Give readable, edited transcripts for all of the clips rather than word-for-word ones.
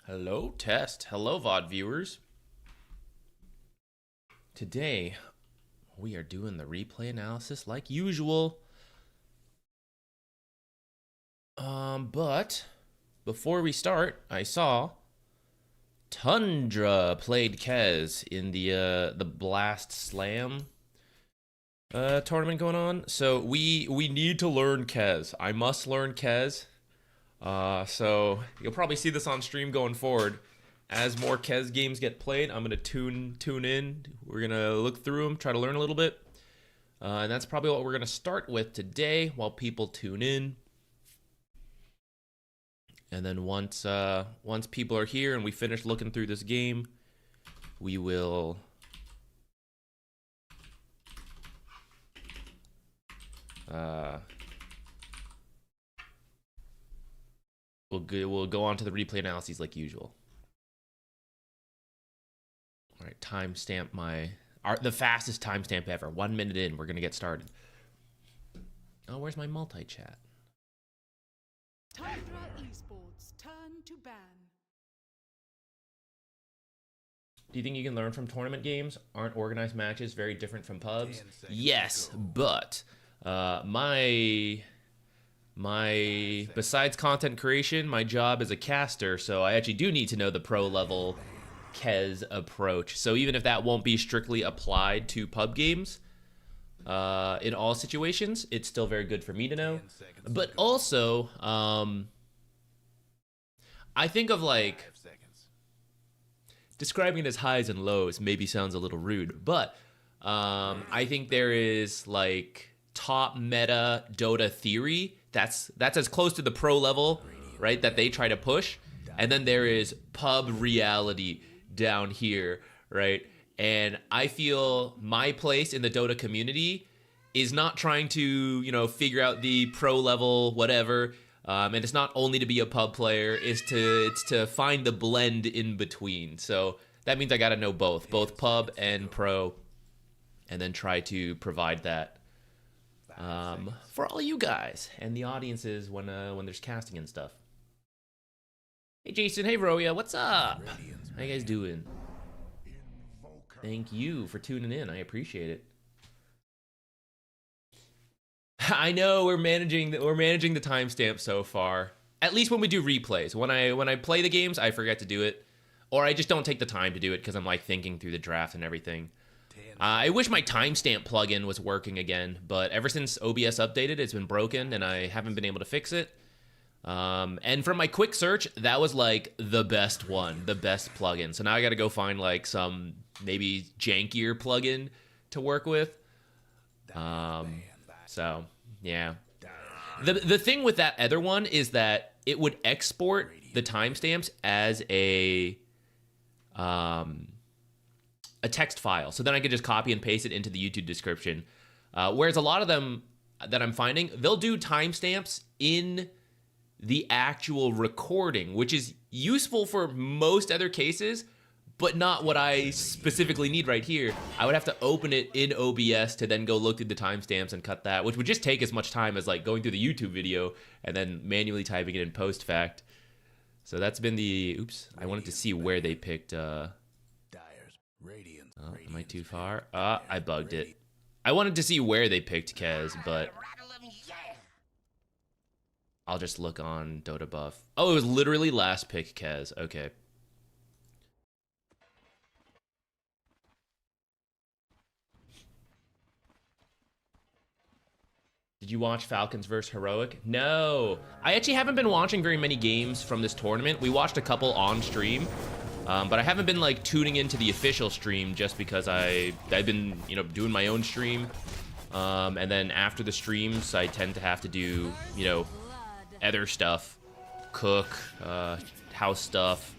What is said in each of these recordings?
Hello, test. Hello, VOD viewers. Today, we are doing the replay analysis like usual. But before we start, I saw Tundra played Kez in the Blast Slam tournament going on. So we need to learn Kez. I must learn Kez. So you'll probably see this on stream going forward. As more Kez games get played, I'm gonna tune in. We're gonna look through them, try to learn a little bit, and that's probably what we're gonna start with today while people tune in. And then once people are here and we finish looking through this game, we will we'll go on to the replay analyses like usual. All right, timestamp the fastest timestamp ever. 1 minute in, we're gonna get started. Oh, where's my multi-chat? Tundra Esports turn to ban. Do you think you can learn from tournament games? Aren't organized matches very different from pubs? Yes, but my besides content creation, my job is a caster, so I actually do need to know the pro level Kez approach. So even if that won't be strictly applied to pub games, in all situations, it's still very good for me to know. But also, I think of like describing it as highs and lows maybe sounds a little rude, but I think there is like top meta Dota theory that's as close to the pro level, right, that they try to push, and then there is pub reality down here, right? And I feel my place in the Dota community is not trying to, figure out the pro level whatever, and it's not only to be a pub player, it's to find the blend in between. So that means I got to know both pub and pro, and then try to provide that for all you guys and the audiences when there's casting and stuff. Hey Jason, hey Roya, what's up? How you guys doing? Thank you for tuning in. I appreciate it. I know we're managing the timestamp so far. At least when we do replays. When I play the games, I forget to do it, or I just don't take the time to do it because I'm like thinking through the draft and everything. I wish my timestamp plugin was working again, but ever since OBS updated, it's been broken and I haven't been able to fix it. And for my quick search, that was like the best plugin. So now I got to go find like some maybe jankier plugin to work with. So yeah, the thing with that other one is that it would export the timestamps as a text file. So then I could just copy and paste it into the YouTube description. Whereas a lot of them that I'm finding, they'll do timestamps in the actual recording, which is useful for most other cases, but not what I specifically need right here. I would have to open it in OBS to then go look through the timestamps and cut that, which would just take as much time as like going through the YouTube video and then manually typing it in post-fact. So that's been the... Oops, I wanted to see where they picked... Oh, am I too far? I bugged it. I wanted to see where they picked Kez, but I'll just look on Dota Buff. Oh, it was literally last pick Kez. Okay. Did you watch Falcons vs. Heroic? No. I actually haven't been watching very many games from this tournament. We watched a couple on stream. But I haven't been like tuning into the official stream just because I've been, doing my own stream. And then after the streams, I tend to have to do, other stuff, cook, house stuff,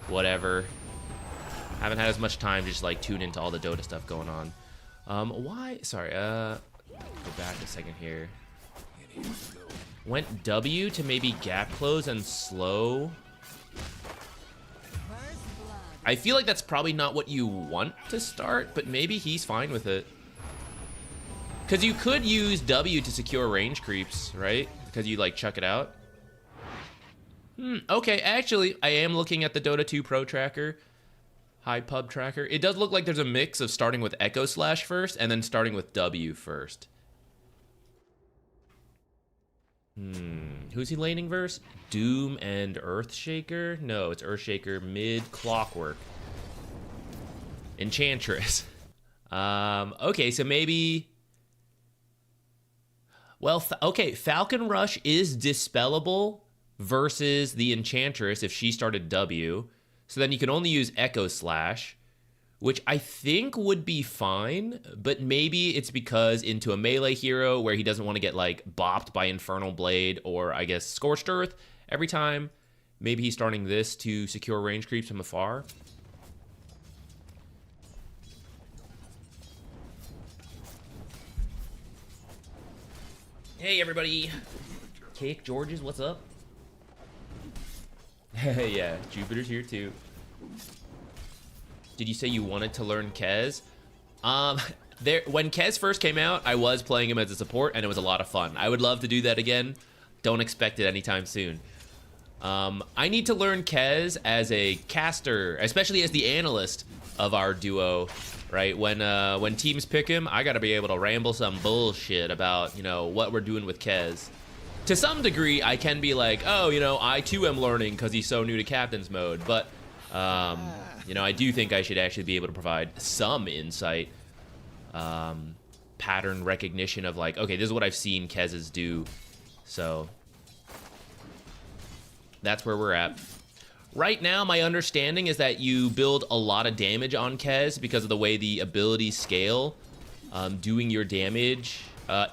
whatever. Haven't had as much time to just like tune into all the Dota stuff going on. Why? Sorry, go back a second here. Went W to maybe gap close and slow. I feel like that's probably not what you want to start, but maybe he's fine with it. Because you could use W to secure range creeps, right? Because you like chuck it out. Okay, actually, I am looking at the Dota 2 Pro tracker. High pub tracker. It does look like there's a mix of starting with Echo Slash first and then starting with W first. Who's he laning verse? Doom and Earthshaker? No, it's Earthshaker mid Clockwork. Enchantress. Okay, so maybe... Well, okay, Falcon Rush is dispellable versus the Enchantress if she started W. So then you can only use Echo Slash, which I think would be fine, but maybe it's because into a melee hero where he doesn't want to get, like, bopped by Infernal Blade or, I guess, Scorched Earth every time. Maybe he's starting this to secure range creeps from afar. Hey, everybody. Cake Georges, what's up? Yeah, Jupiter's here too. Did you say you wanted to learn Kez? When Kez first came out, I was playing him as a support, and it was a lot of fun. I would love to do that again. Don't expect it anytime soon. I need to learn Kez as a caster, especially as the analyst of our duo, right? When teams pick him, I gotta be able to ramble some bullshit about, you know, what we're doing with Kez. To some degree, I can be like, oh, you know, I too am learning because he's so new to Captain's Mode, but, you know, I do think I should actually be able to provide some insight, pattern recognition of like, okay, this is what I've seen Kez's do, so that's where we're at. Right now, my understanding is that you build a lot of damage on Kez because of the way the abilities scale, doing your damage...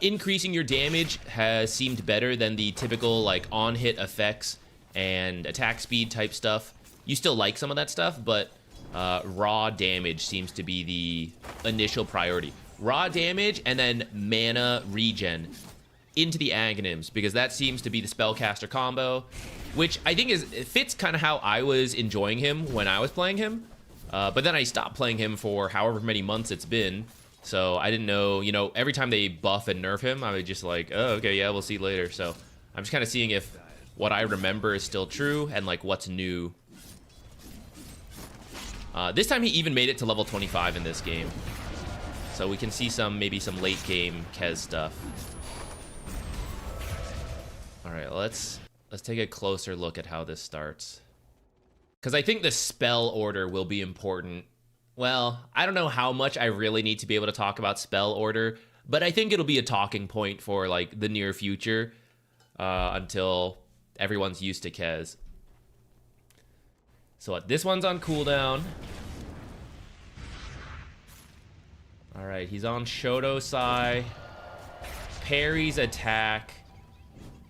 increasing your damage has seemed better than the typical like on-hit effects and attack speed type stuff. You still like some of that stuff, but raw damage seems to be the initial priority. Raw damage and then mana regen into the Aghanims, because that seems to be the spellcaster combo, which I think it fits kind of how I was enjoying him when I was playing him. But then I stopped playing him for however many months it's been. So I didn't know, you know, every time they buff and nerf him, I was just like, oh, okay, yeah, we'll see later. So I'm just kind of seeing if what I remember is still true and like what's new. This time he even made it to level 25 in this game. So we can see maybe some late game Kez stuff. All right, let's take a closer look at how this starts. Because I think the spell order will be important. Well, I don't know how much I really need to be able to talk about spell order, but I think it'll be a talking point for like the near future until everyone's used to Kez. So what, this one's on cooldown. All right, he's on Shodosai. Parries attack.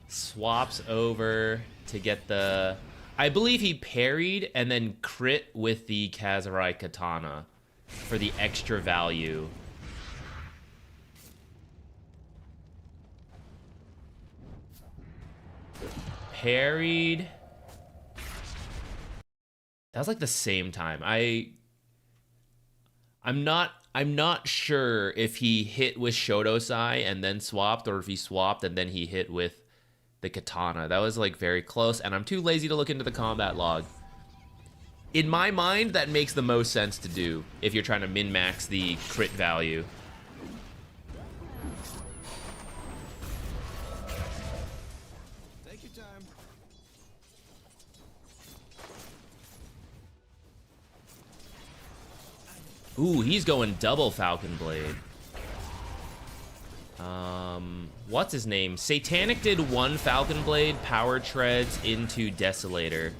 Swaps over to get the... I believe he parried and then crit with the Kazurai Katana for the extra value. Parried. That was like the same time. I'm not sure if he hit with Shodosai and then swapped, or if he swapped and then he hit with the Katana. That was like very close, and I'm too lazy to look into the combat log. In my mind, that makes the most sense to do if you're trying to min-max the crit value. Take your time. Ooh, he's going double Falcon Blade. What's his name? Satanic did one Falcon Blade, power treads into Desolator.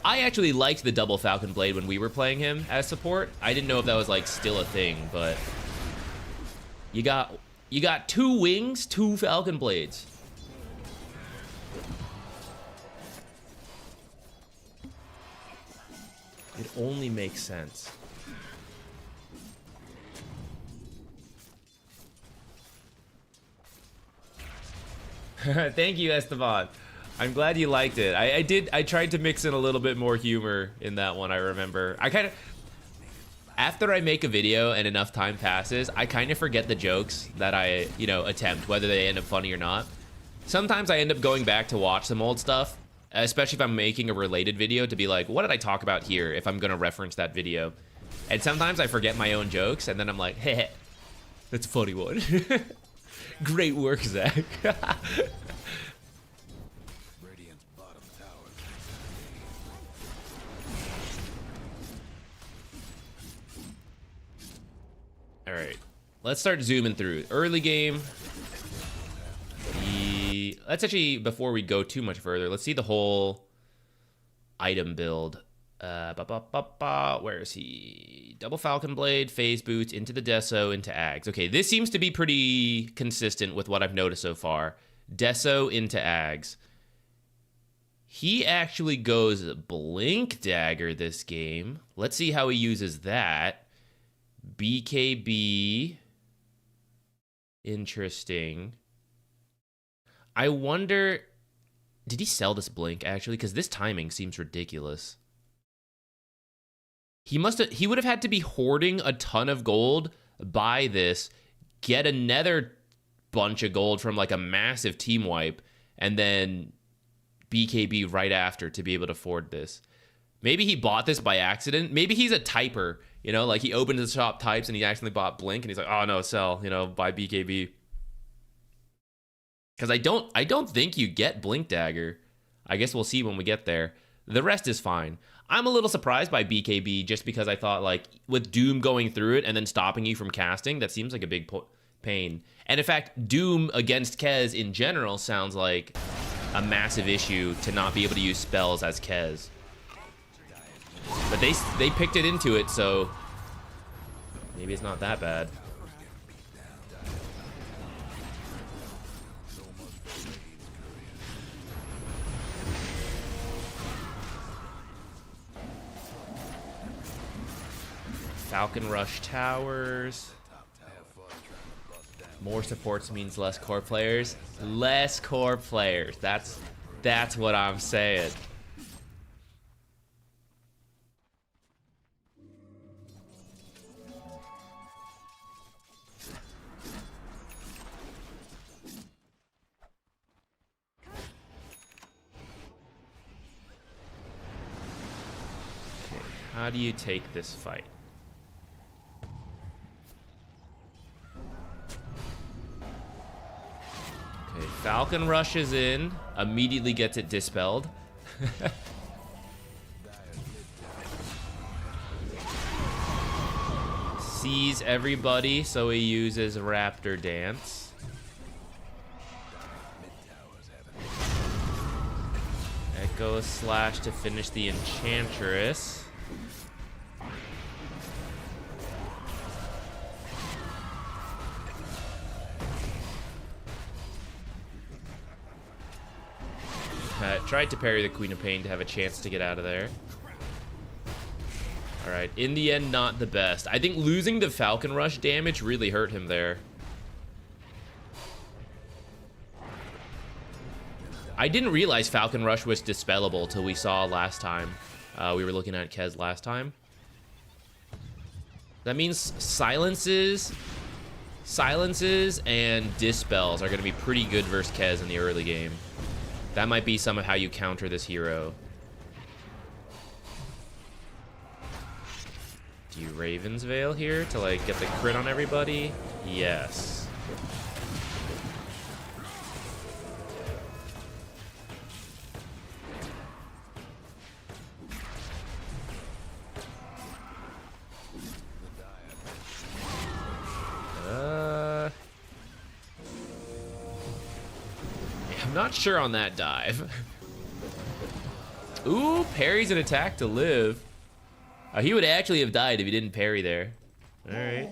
I actually liked the double Falcon Blade when we were playing him as support. I didn't know if that was like still a thing, but you got 2 wings, 2 Falcon Blades. It only makes sense. Thank you, Esteban. I'm glad you liked it. I tried to mix in a little bit more humor in that one, I remember. After I make a video and enough time passes, I kind of forget the jokes that I, attempt, whether they end up funny or not. Sometimes I end up going back to watch some old stuff, especially if I'm making a related video, to be like, what did I talk about here if I'm going to reference that video? And sometimes I forget my own jokes, and then I'm like, hey, that's a funny one. Great work, Zach. Radiant's bottom tower. All right, let's start zooming through. Early game. Let's actually, before we go too much further, let's see the whole item build. Where is he? Double Falcon Blade, Phase Boots, into the Deso, into Ags. Okay, this seems to be pretty consistent with what I've noticed so far. Deso into Ags. He actually goes Blink Dagger this game. Let's see how he uses that. BKB. Interesting. I wonder, did he sell this Blink actually? Because this timing seems ridiculous. He would have had to be hoarding a ton of gold, buy this, get another bunch of gold from like a massive team wipe, and then BKB right after to be able to afford this. Maybe he bought this by accident. Maybe he's a typer, you know, like he opened his shop, types, and he accidentally bought Blink, and he's like, oh no, sell, you know, buy BKB. Because I don't think you get Blink Dagger. I guess we'll see when we get there. The rest is fine. I'm a little surprised by BKB just because I thought, like, with Doom going through it and then stopping you from casting, that seems like a big pain. And in fact, Doom against Kez in general sounds like a massive issue to not be able to use spells as Kez. But they picked it into it, so maybe it's not that bad. Falcon Rush towers. More supports means less core players. Less core players. That's what I'm saying. Okay, how do you take this fight? Falcon rushes in, immediately gets it dispelled. Sees everybody, so he uses Raptor Dance. Echo Slash to finish the Enchantress. Tried to parry the Queen of Pain to have a chance to get out of there. Alright, in the end, not the best. I think losing the Falcon Rush damage really hurt him there. I didn't realize Falcon Rush was dispellable till we saw last time. We were looking at Kez last time. That means silences and dispels are going to be pretty good versus Kez in the early game. That might be some of how you counter this hero. Do you Raven's Veil here to like get the crit on everybody? Yes. I'm not sure on that dive. Ooh, parries an attack to live. He would actually have died if he didn't parry there. All right.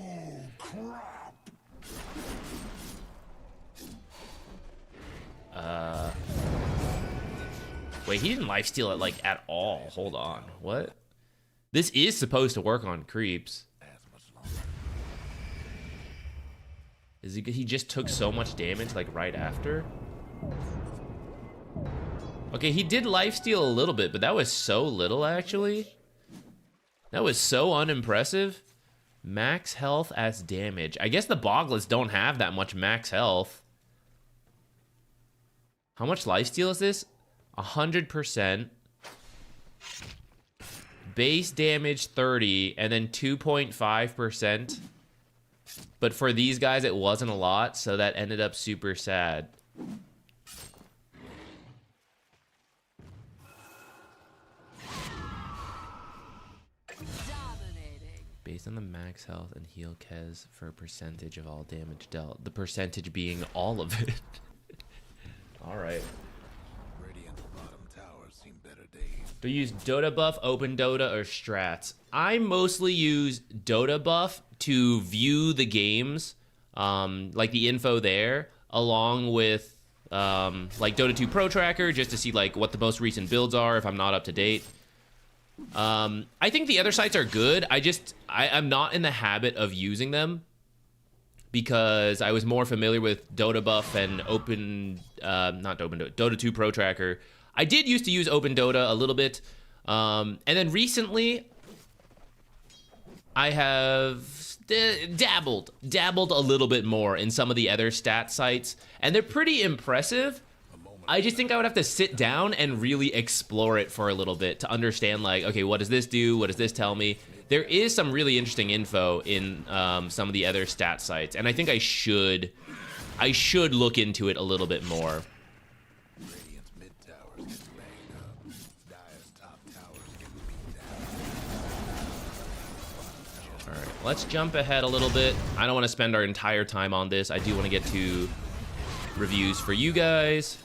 Wait, he didn't lifesteal it like at all. Hold on. What? This is supposed to work on creeps. Is he just took so much damage like right after? Okay, he did lifesteal a little bit, but that was so little actually. That was so unimpressive. Max health as damage. I guess the Boglets don't have that much max health. How much lifesteal is this? 100%. Base damage 30, and then 2.5%. But for these guys, it wasn't a lot, so that ended up super sad. Based on the max health and heal Kez for a percentage of all damage dealt. The percentage being all of it. Alright. Radiant's bottom tower seen better days. Do you use Dota buff, open Dota, or strats? I mostly use Dota buff to view the games, like the info there, along with like Dota 2 Pro Tracker, just to see like what the most recent builds are if I'm not up to date. I think the other sites are good. I'm not in the habit of using them because I was more familiar with Dota buff and Dota 2 Pro Tracker. I did used to use Open Dota a little bit, and then recently I have dabbled a little bit more in some of the other stat sites, and they're pretty impressive. I just think I would have to sit down and really explore it for a little bit to understand, like, okay, what does this do? What does this tell me? There is some really interesting info in some of the other stat sites, and I think I should look into it a little bit more. Radiant's mid towers get banged up. Dire's top towers get beat down. All right, let's jump ahead a little bit. I don't want to spend our entire time on this. I do want to get to reviews for you guys.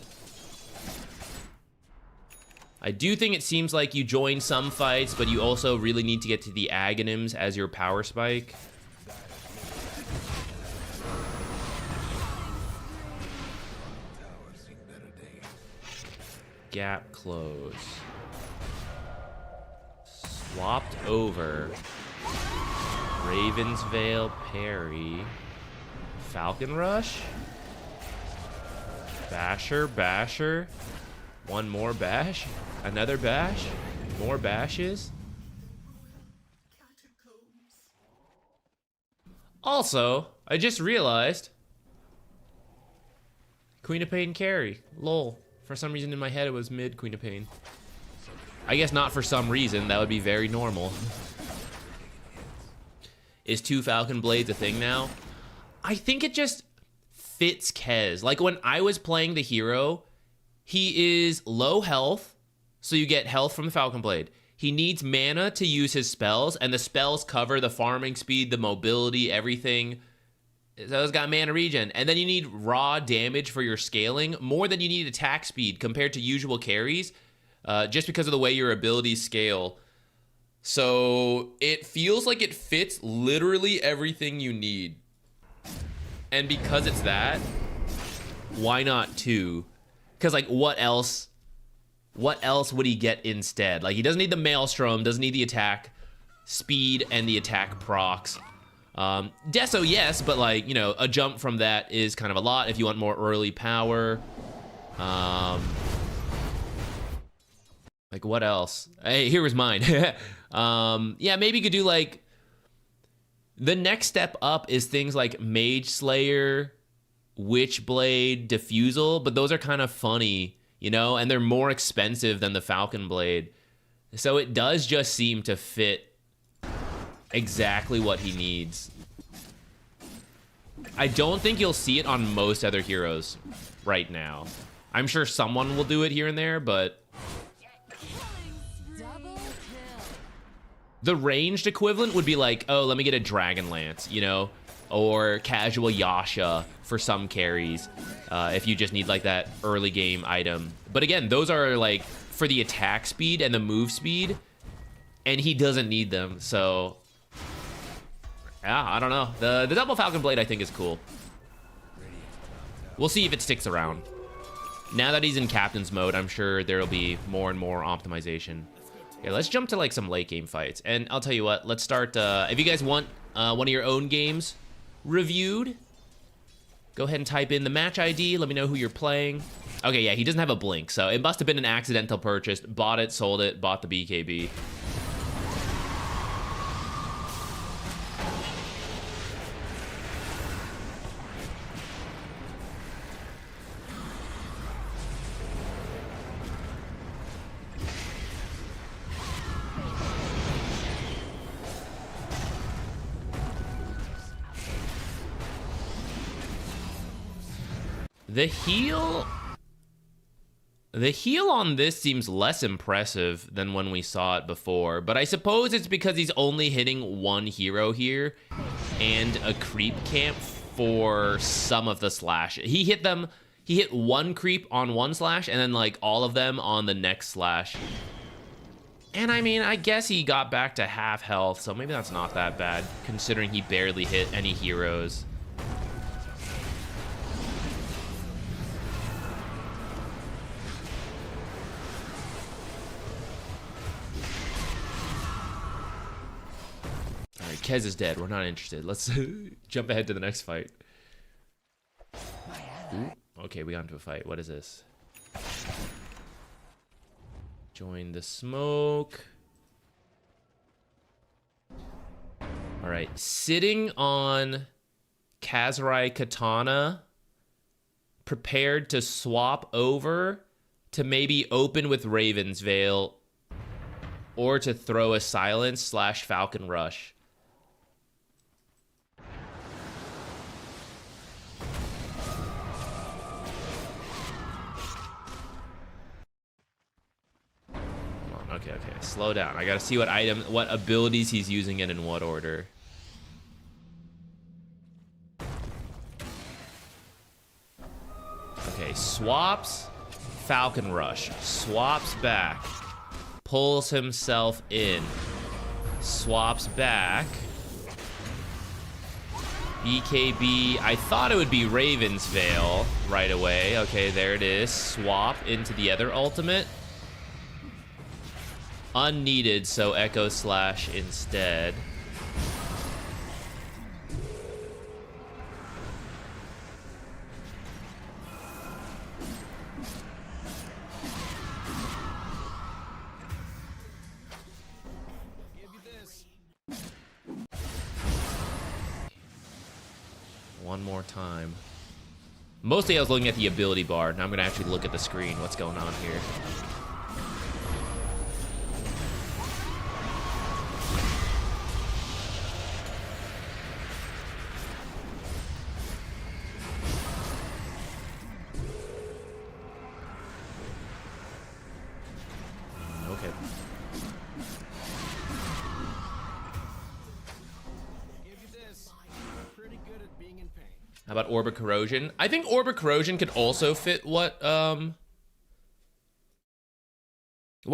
I do think it seems like you join some fights, but you also really need to get to the Aghanims as your power spike. Gap close. Swapped over. Raven's Veil parry. Falcon Rush. Basher. One more bash. Another bash. More bashes. Also, I just realized Queen of Pain carry. Lol. For some reason in my head it was mid Queen of Pain. I guess not for some reason. That would be very normal. Is 2 Falcon Blades a thing now? I think it just fits Kez. Like when I was playing the hero, he is low health, so you get health from the Falcon Blade. He needs mana to use his spells, and the spells cover the farming speed, the mobility, everything. So it's got mana regen. And then you need raw damage for your scaling, more than you need attack speed compared to usual carries, just because of the way your abilities scale. So it feels like it fits literally everything you need. And because it's that, why not 2? Because, like, what else would he get instead? Like, he doesn't need the Maelstrom, doesn't need the attack speed and the attack procs. Deso, yes, but, like, you know, a jump from that is kind of a lot if you want more early power. Like, what else? Hey, here was mine. Yeah, maybe you could do, like, the next step up is things like Mage Slayer, Witchblade, Diffusal, but those are kind of funny, you know, and they're more expensive than the Falcon Blade. So it does just seem to fit exactly what he needs. I don't think you'll see it on most other heroes right now. I'm sure someone will do it here and there, but the ranged equivalent would be like, oh, let me get a Dragon Lance, you know, or casual Yasha for some carries, if you just need like that early game item. But again, those are like for the attack speed and the move speed, and he doesn't need them. So yeah, I don't know. The double Falcon Blade I think is cool. We'll see if it sticks around. Now that he's in captain's mode, I'm sure there'll be more and more optimization. Okay, let's jump to like some late game fights. And I'll tell you what, let's start, if you guys want one of your own games reviewed, go ahead and type in the match ID. Let me know who you're playing. Okay, yeah, he doesn't have a blink, so it must have been an accidental purchase. Bought it, sold it, bought the BKB. The heal on this seems less impressive than when we saw it before, but I suppose it's because he's only hitting one hero here and a creep camp for some of the slash. He hit one creep on one slash and then like all of them on the next slash. And I mean, I guess he got back to half health, so maybe that's not that bad considering he barely hit any heroes. Kez is dead. We're not interested. Let's jump ahead to the next fight. Ooh. Okay, we got into a fight. What is this? Join the smoke. All right. Sitting on Kazrai Katana. Prepared to swap over to maybe open with Raven's Veil. Or to throw a Silence / Falcon Rush. Okay, slow down. I gotta see what abilities he's using it in what order. Okay, swaps, Falcon Rush, swaps back, pulls himself in, swaps back, BKB, I thought it would be Raven's Veil right away. Okay, there it is, swap into the other ultimate. Unneeded, so Echo Slash instead. One more time. Mostly I was looking at the ability bar. Now I'm gonna actually look at the screen. What's going on here? How about Orb of Corrosion? I think Orb of Corrosion could also fit what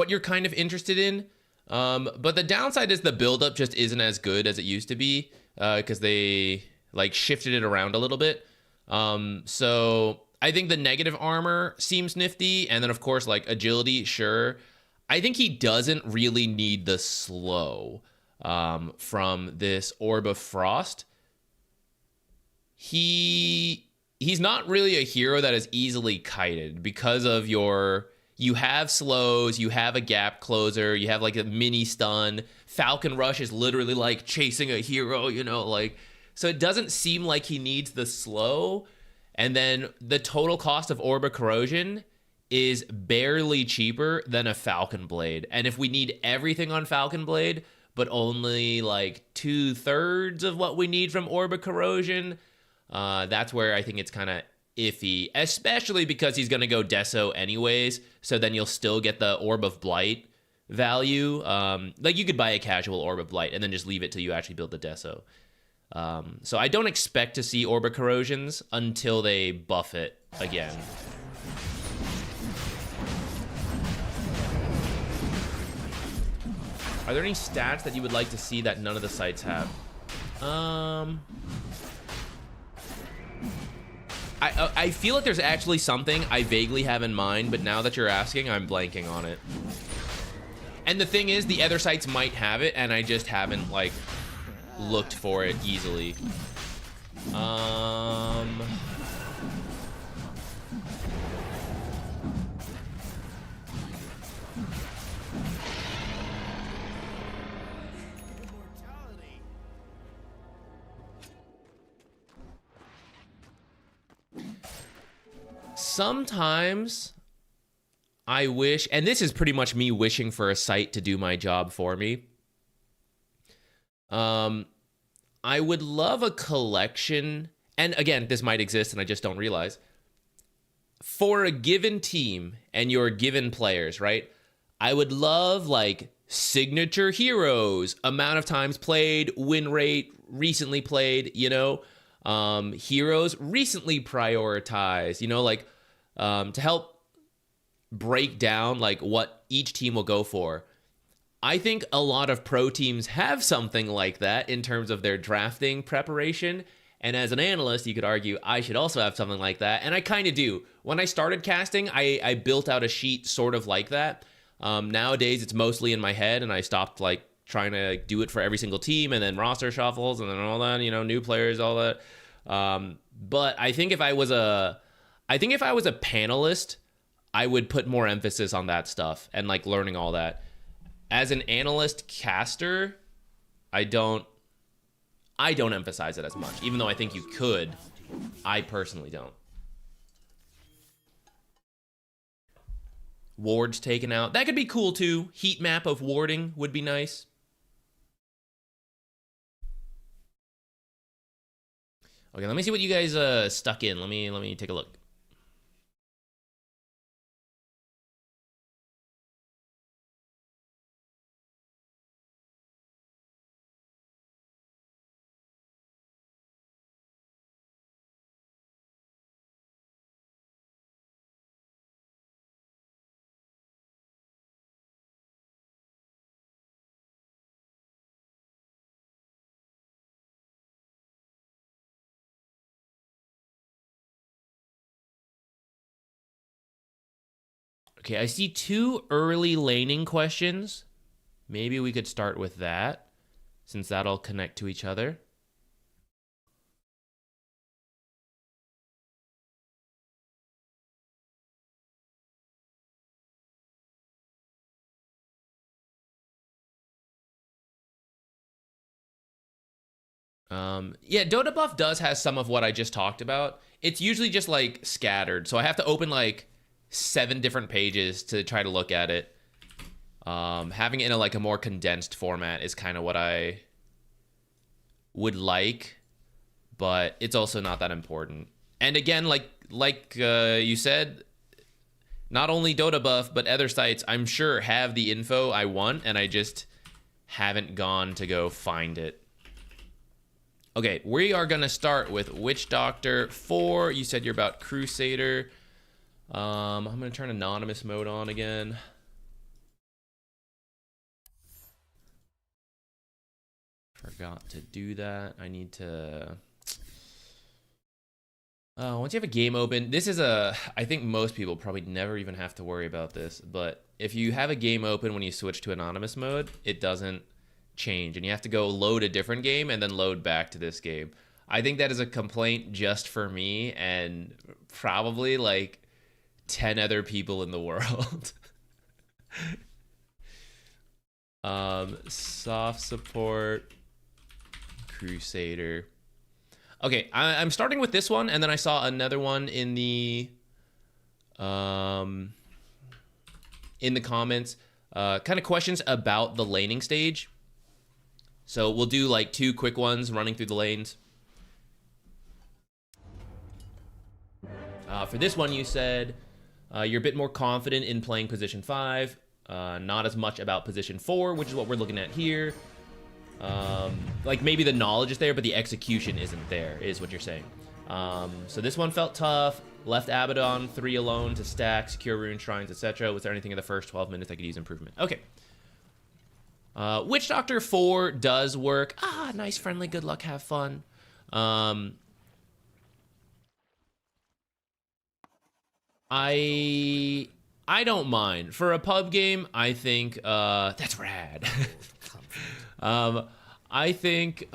you're kind of interested in. But the downside is the buildup just isn't as good as it used to be because they like shifted it around a little bit. So I think the negative armor seems nifty. And then of course, like agility, sure. I think he doesn't really need the slow from this Orb of Frost. He's not really a hero that is easily kited because of you have slows, you have a gap closer, you have like a mini stun. Falcon Rush is literally like chasing a hero, you know, like, so it doesn't seem like he needs the slow. And then the total cost of Orb of Corrosion is barely cheaper than a Falcon Blade. And if we need everything on Falcon Blade, but only like 2/3 of what we need from Orb of Corrosion, that's where I think it's kind of iffy, especially because he's going to go Deso anyways, so then you'll still get the Orb of Blight value. Like you could buy a casual Orb of Blight and then just leave it till you actually build the Deso. So I don't expect to see Orb of Corrosions until they buff it again. Are there any stats that you would like to see that none of the sites have? I feel like there's actually something I vaguely have in mind, but now that you're asking, I'm blanking on it. And the thing is, the other sites might have it, and I just haven't, like, looked for it easily. Sometimes I wish, and this is pretty much me wishing for a site to do my job for me. I would love a collection, and again, this might exist and I just don't realize, for a given team and your given players, right? I would love like signature heroes, amount of times played, win rate, recently played, you know, heroes recently prioritized, you know, like to help break down like what each team will go for. I think a lot of pro teams have something like that in terms of their drafting preparation. And as an analyst, you could argue I should also have something like that. And I kind of do. When I started casting, I built out a sheet sort of like that. Nowadays, it's mostly in my head, and I stopped like trying to do it for every single team, and then roster shuffles, and then all that, you know, new players, all that. But I think if I was a panelist, I would put more emphasis on that stuff and like learning all that. As an analyst caster, I don't emphasize it as much, even though I think you could. I personally don't. Wards taken out. That could be cool too. Heat map of warding would be nice. Okay, let me see what you guys stuck in. Let me take a look. Okay, I see 2 early laning questions. Maybe we could start with that, since that'll connect to each other. Yeah, Dota buff does have some of what I just talked about. It's usually just like scattered, so I have to open like 7 different pages to try to look at it. Having it in a more condensed format is kind of what I would like, but it's also not that important. And again, like you said, not only Dota buff, but other sites, I'm sure, have the info I want, and I just haven't gone to go find it. Okay, we are going to start with Witch Doctor 4. You said you're about Crusader. I'm going to turn anonymous mode on again. Forgot to do that. I need to... once you have a game open, this is I think most people probably never even have to worry about this, but if you have a game open when you switch to anonymous mode, it doesn't change, and you have to go load a different game and then load back to this game. I think that is a complaint just for me and probably like 10 other people in the world. Soft support, Crusader. Okay, I'm starting with this one, and then I saw another one in the comments. Kind of questions about the laning stage. So we'll do like 2 quick ones running through the lanes. For this one, you said you're a bit more confident in playing position 5, not as much about position 4, which is what we're looking at here. Like maybe the knowledge is there, but the execution isn't there, is what you're saying. So this one felt tough. Left Abaddon 3 alone to stack, secure rune shrines, etc. Was there anything in the first 12 minutes I could use improvement? Okay. Witch Doctor 4 does work. Nice, friendly, good luck, have fun. I don't mind. For a pub game, I think that's rad. I think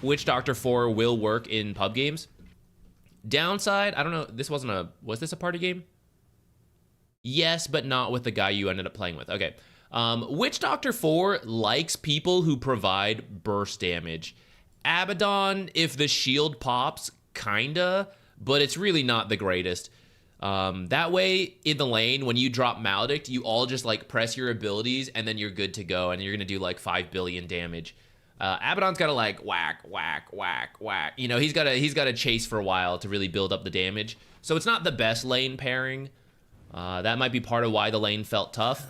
Witch Doctor 4 will work in pub games. Downside, I don't know, was this a party game? Yes, but not with the guy you ended up playing with. Okay. Witch Doctor 4 likes people who provide burst damage. Abaddon, if the shield pops, kinda, but it's really not the greatest. That way, in the lane, when you drop Maledict, you all just like press your abilities and then you're good to go, and you're gonna do like 5 billion damage. Abaddon's got to like whack, whack, whack, whack. You know, he's got to chase for a while to really build up the damage. So it's not the best lane pairing. That might be part of why the lane felt tough.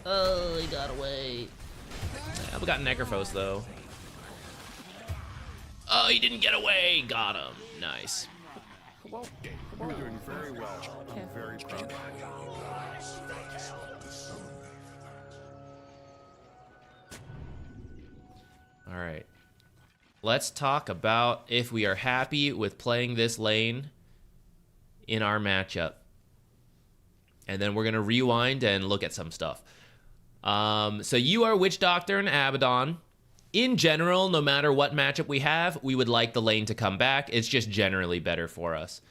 Oh, he got away. Yeah, we got Necrophos though. Oh, he didn't get away. Got him. Nice. Well, you're doing very well. I'm very proud. All right. Let's talk about if we are happy with playing this lane in our matchup. And then we're going to rewind and look at some stuff. So you are Witch Doctor and Abaddon. In general, no matter what matchup we have, we would like the lane to come back. It's just generally better for us.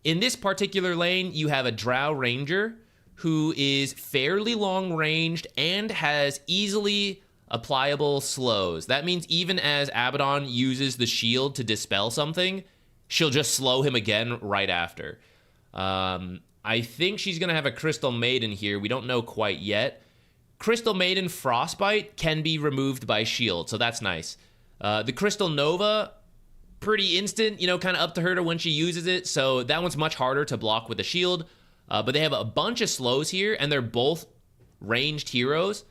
In this particular lane, you have a Drow Ranger who is fairly long-ranged and has easily applicable slows. That means even as Abaddon uses the shield to dispel something, she'll just slow him again right after. I think she's going to have a Crystal Maiden here. We don't know quite yet. Crystal Maiden Frostbite can be removed by shield, so that's nice. The Crystal Nova, pretty instant, you know, kind of up to her to when she uses it, so that one's much harder to block with a shield. But they have a bunch of slows here, and they're both ranged heroes.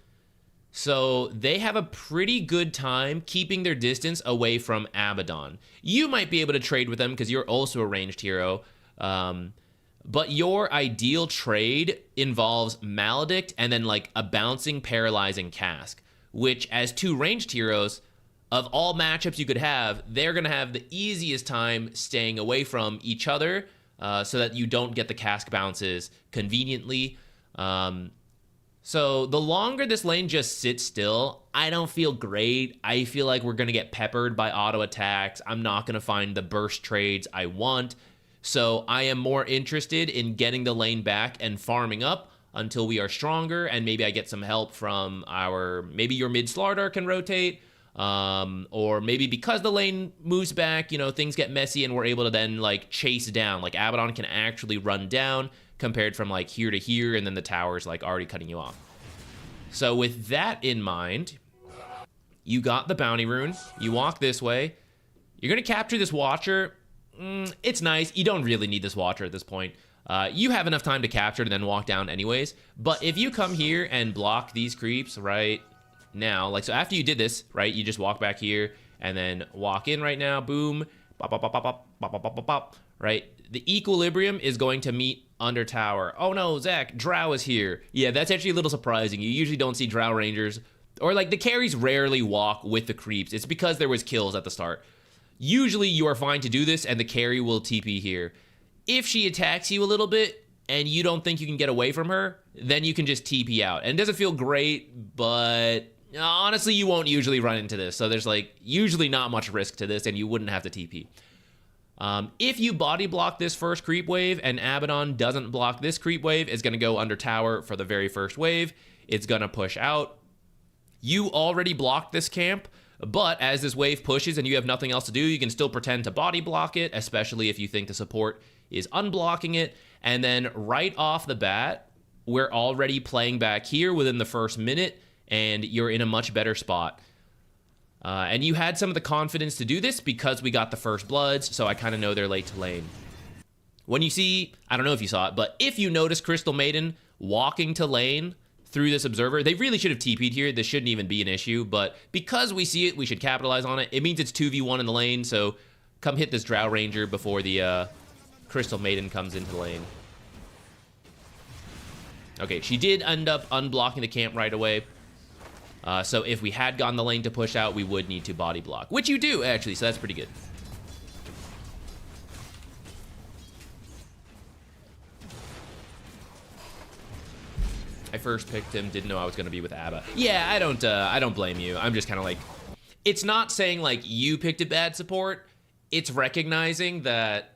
So they have a pretty good time keeping their distance away from Abaddon. You might be able to trade with them because you're also a ranged hero. But your ideal trade involves Maledict and then like a bouncing paralyzing cask, which as two ranged heroes, of all matchups you could have, they're going to have the easiest time staying away from each other so that you don't get the cask bounces conveniently. So the longer this lane just sits still, I don't feel great. I feel like we're going to get peppered by auto attacks. I'm not going to find the burst trades I want. So I am more interested in getting the lane back and farming up until we are stronger, and maybe I get some help from maybe your mid Slardar can rotate, or maybe because the lane moves back, you know, things get messy and we're able to then like chase down. Like Abaddon can actually run down compared from like here to here, and then the tower's like already cutting you off. So with that in mind, you got the bounty rune, you walk this way, you're going to capture this Watcher. It's nice. You don't really need this Watcher at this point. You have enough time to capture and then walk down anyways. But if you come here and block these creeps right now, like so after you did this, right, you just walk back here and then walk in right now, boom, pop, pop, pop, pop, pop, pop, pop, pop, pop, pop, right? The equilibrium is going to meet under tower. Oh no, Zach, Drow is here. Yeah, that's actually a little surprising. You usually don't see Drow Rangers, or like the carries rarely walk with the creeps. It's because there was kills at the start. Usually you are fine to do this and the carry will TP here. If she attacks you a little bit and you don't think you can get away from her, then you can just TP out. And it doesn't feel great, but honestly, you won't usually run into this. So there's like usually not much risk to this and you wouldn't have to TP. If you body block this first creep wave and Abaddon doesn't block this creep wave, it's going to go under tower for the very first wave. It's going to push out. You already blocked this camp. But as this wave pushes and you have nothing else to do, you can still pretend to body block it, especially if you think the support is unblocking it. And then right off the bat, we're already playing back here within the first minute, and you're in a much better spot. And you had some of the confidence to do this because we got the first bloods, so I kind of know they're late to lane. When you see, I don't know if you saw it, but if you notice Crystal Maiden walking to lane through this observer, they really should have TP'd here. This shouldn't even be an issue, but because we see it, we should capitalize on it. It means it's 2v1 in the lane, so come hit this Drow Ranger before the Crystal Maiden comes into the lane. Okay, she did end up unblocking the camp right away. So if we had gotten the lane to push out, we would need to body block, which you do, actually, so that's pretty good. I first picked him, didn't know I was going to be with Abba. Yeah, I don't blame you. I'm just kind of like, it's not saying like you picked a bad support. It's recognizing that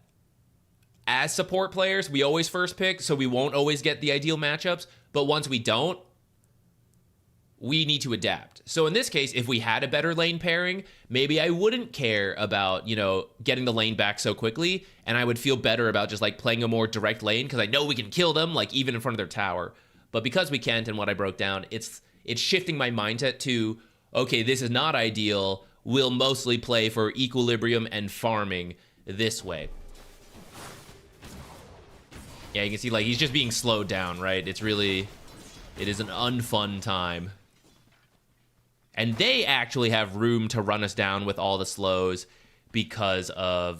as support players, we always first pick, so we won't always get the ideal matchups. But once we don't, we need to adapt. So in this case, if we had a better lane pairing, maybe I wouldn't care about, you know, getting the lane back so quickly, and I would feel better about just like playing a more direct lane because I know we can kill them, like even in front of their tower. But because we can't, and what I broke down, it's shifting my mindset to, okay, this is not ideal. We'll mostly play for equilibrium and farming this way. Yeah, you can see like he's just being slowed down, right? It is an unfun time. And they actually have room to run us down with all the slows because of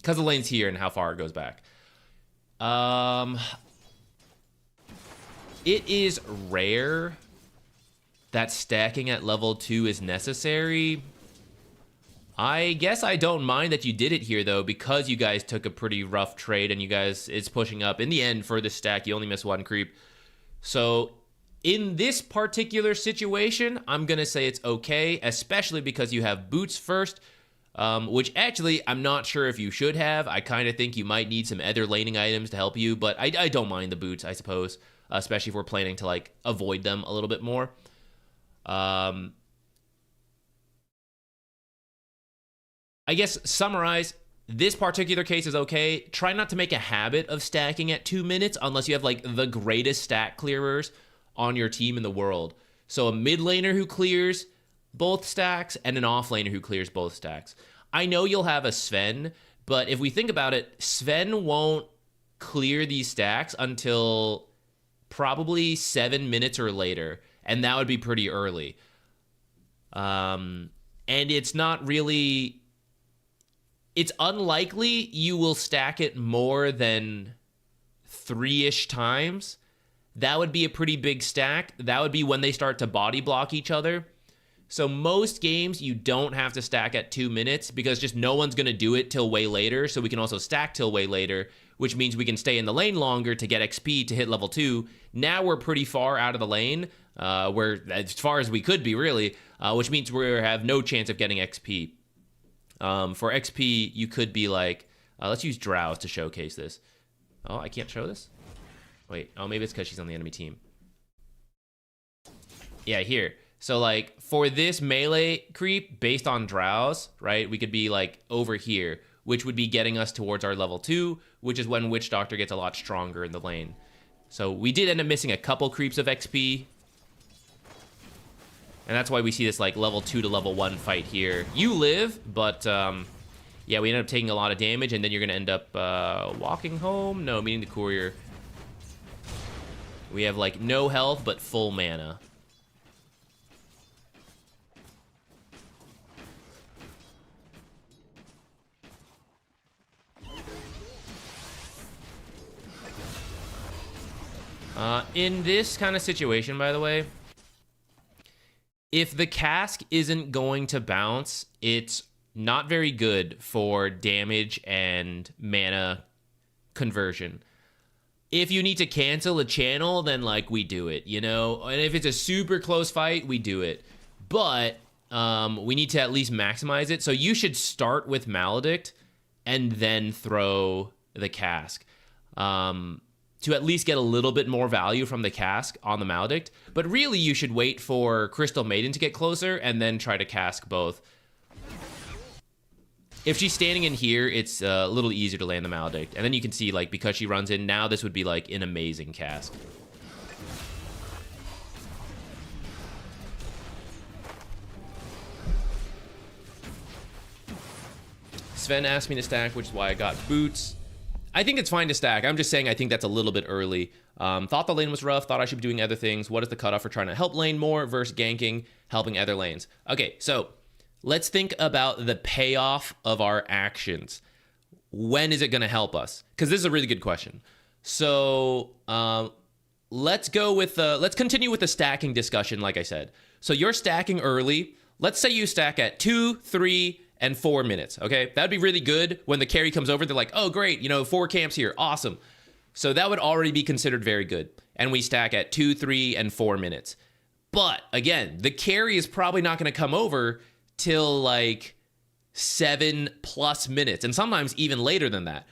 because the lane's here and how far it goes back. It is rare that stacking at level 2 is necessary. I guess I don't mind that you did it here, though, because you guys took a pretty rough trade and you guys, it's pushing up. In the end, for the stack, you only miss 1 creep. So in this particular situation, I'm going to say it's okay, especially because you have boots first, which actually I'm not sure if you should have. I kind of think you might need some other laning items to help you, but I don't mind the boots, I suppose, especially if we're planning to like avoid them a little bit more. I guess summarize, this particular case is okay. Try not to make a habit of stacking at 2 minutes unless you have like the greatest stack clearers on your team in the world. So a mid laner who clears both stacks and an off laner who clears both stacks. I know you'll have a Sven, but if we think about it, Sven won't clear these stacks until probably 7 minutes or later, and that would be pretty early. And it's not really... It's unlikely you will stack it more than 3-ish times. That would be a pretty big stack. That would be when they start to body block each other. So most games, you don't have to stack at 2 minutes because just no one's going to do it till way later. So we can also stack till way later, which means we can stay in the lane longer to get XP to hit level 2. Now we're pretty far out of the lane, we're as far as we could be, really, which means we have no chance of getting XP. For XP, you could be like, let's use Drowse to showcase this. Oh, I can't show this? Wait, oh, maybe it's because she's on the enemy team. Yeah, here. So, like, for this melee creep, based on Drowse, right, we could be, like, over here, which would be getting us towards our level 2, which is when Witch Doctor gets a lot stronger in the lane. So, we did end up missing a couple creeps of XP. And that's why we see this, like, level 2 to level 1 fight here. You live, but, yeah, we ended up taking a lot of damage, and then you're going to end up walking home? No, meeting the courier. We have, like, no health, but full mana. In this kind of situation, by the way, if the cask isn't going to bounce, it's not very good for damage and mana conversion. If you need to cancel a channel, then, like, we do it, you know? And if it's a super close fight, we do it. But we need to at least maximize it. So you should start with Maledict and then throw the cask. To at least get a little bit more value from the cask on the Maledict. But really, you should wait for Crystal Maiden to get closer and then try to cask both. If she's standing in here, it's a little easier to land the Maledict. And then you can see, like, because she runs in, now this would be, like, an amazing cask. Sven asked me to stack, which is why I got boots. I think it's fine to stack. I'm just saying I think that's a little bit early. Thought the lane was rough. Thought I should be doing other things. What is the cutoff for trying to help lane more versus ganking, helping other lanes? Okay, so let's think about the payoff of our actions. When is it going to help us? Because this is a really good question. So let's continue with the stacking discussion, like I said. So you're stacking early. Let's say you stack at 2, 3, and 4 minutes, okay? That'd be really good. When the carry comes over, they're like, oh, great, you know, 4 camps here, awesome. So that would already be considered very good. And we stack at 2, 3, and 4 minutes. But, again, the carry is probably not going to come over till, like, 7+ minutes, and sometimes even later than that.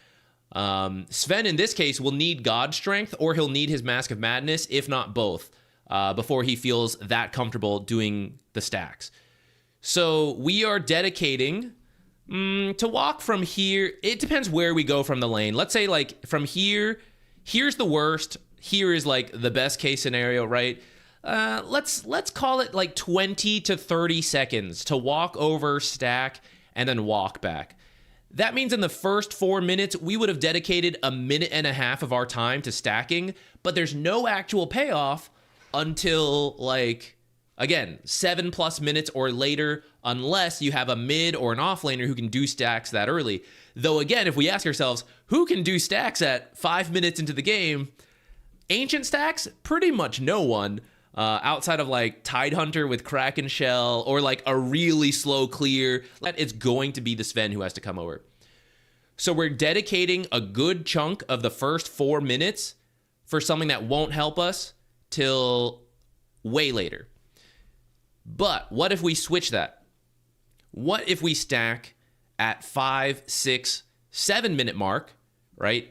Sven, in this case, will need God Strength, or he'll need his Mask of Madness, if not both, before he feels that comfortable doing the stacks. So we are dedicating to walk from here. It depends where we go from the lane. Let's say, like, from here, here's the worst. Here is, like, the best case scenario, right? Let's call it, like, 20 to 30 seconds to walk over, stack, and then walk back. That means in the first 4 minutes, we would have dedicated a minute and a half of our time to stacking, but there's no actual payoff until, like, again, 7+ minutes or later, unless you have a mid or an offlaner who can do stacks that early. Though, again, if we ask ourselves, who can do stacks at 5 minutes into the game? Ancient stacks? Pretty much no one. Outside of, like, Tidehunter with Kraken Shell, or, like, a really slow clear. It's going to be the Sven who has to come over. So we're dedicating a good chunk of the first 4 minutes for something that won't help us till way later. But what if we switch that? What if we stack at 5, 6, 7 minute mark, right?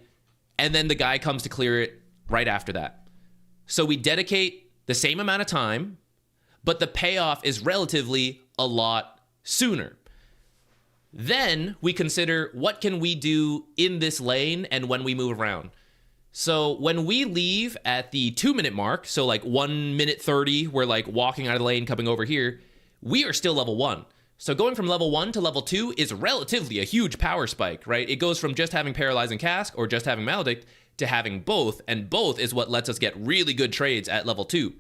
And then the guy comes to clear it right after that. So we dedicate the same amount of time, but the payoff is relatively a lot sooner. Then we consider what can we do in this lane and when we move around. So when we leave at the 2 minute mark, so like 1 minute 30, we're like walking out of the lane, coming over here, we are still level 1. So going from level 1 to level 2 is relatively a huge power spike, right? It goes from just having Paralyzing Cask or just having Maledict to having both, and both is what lets us get really good trades at level 2.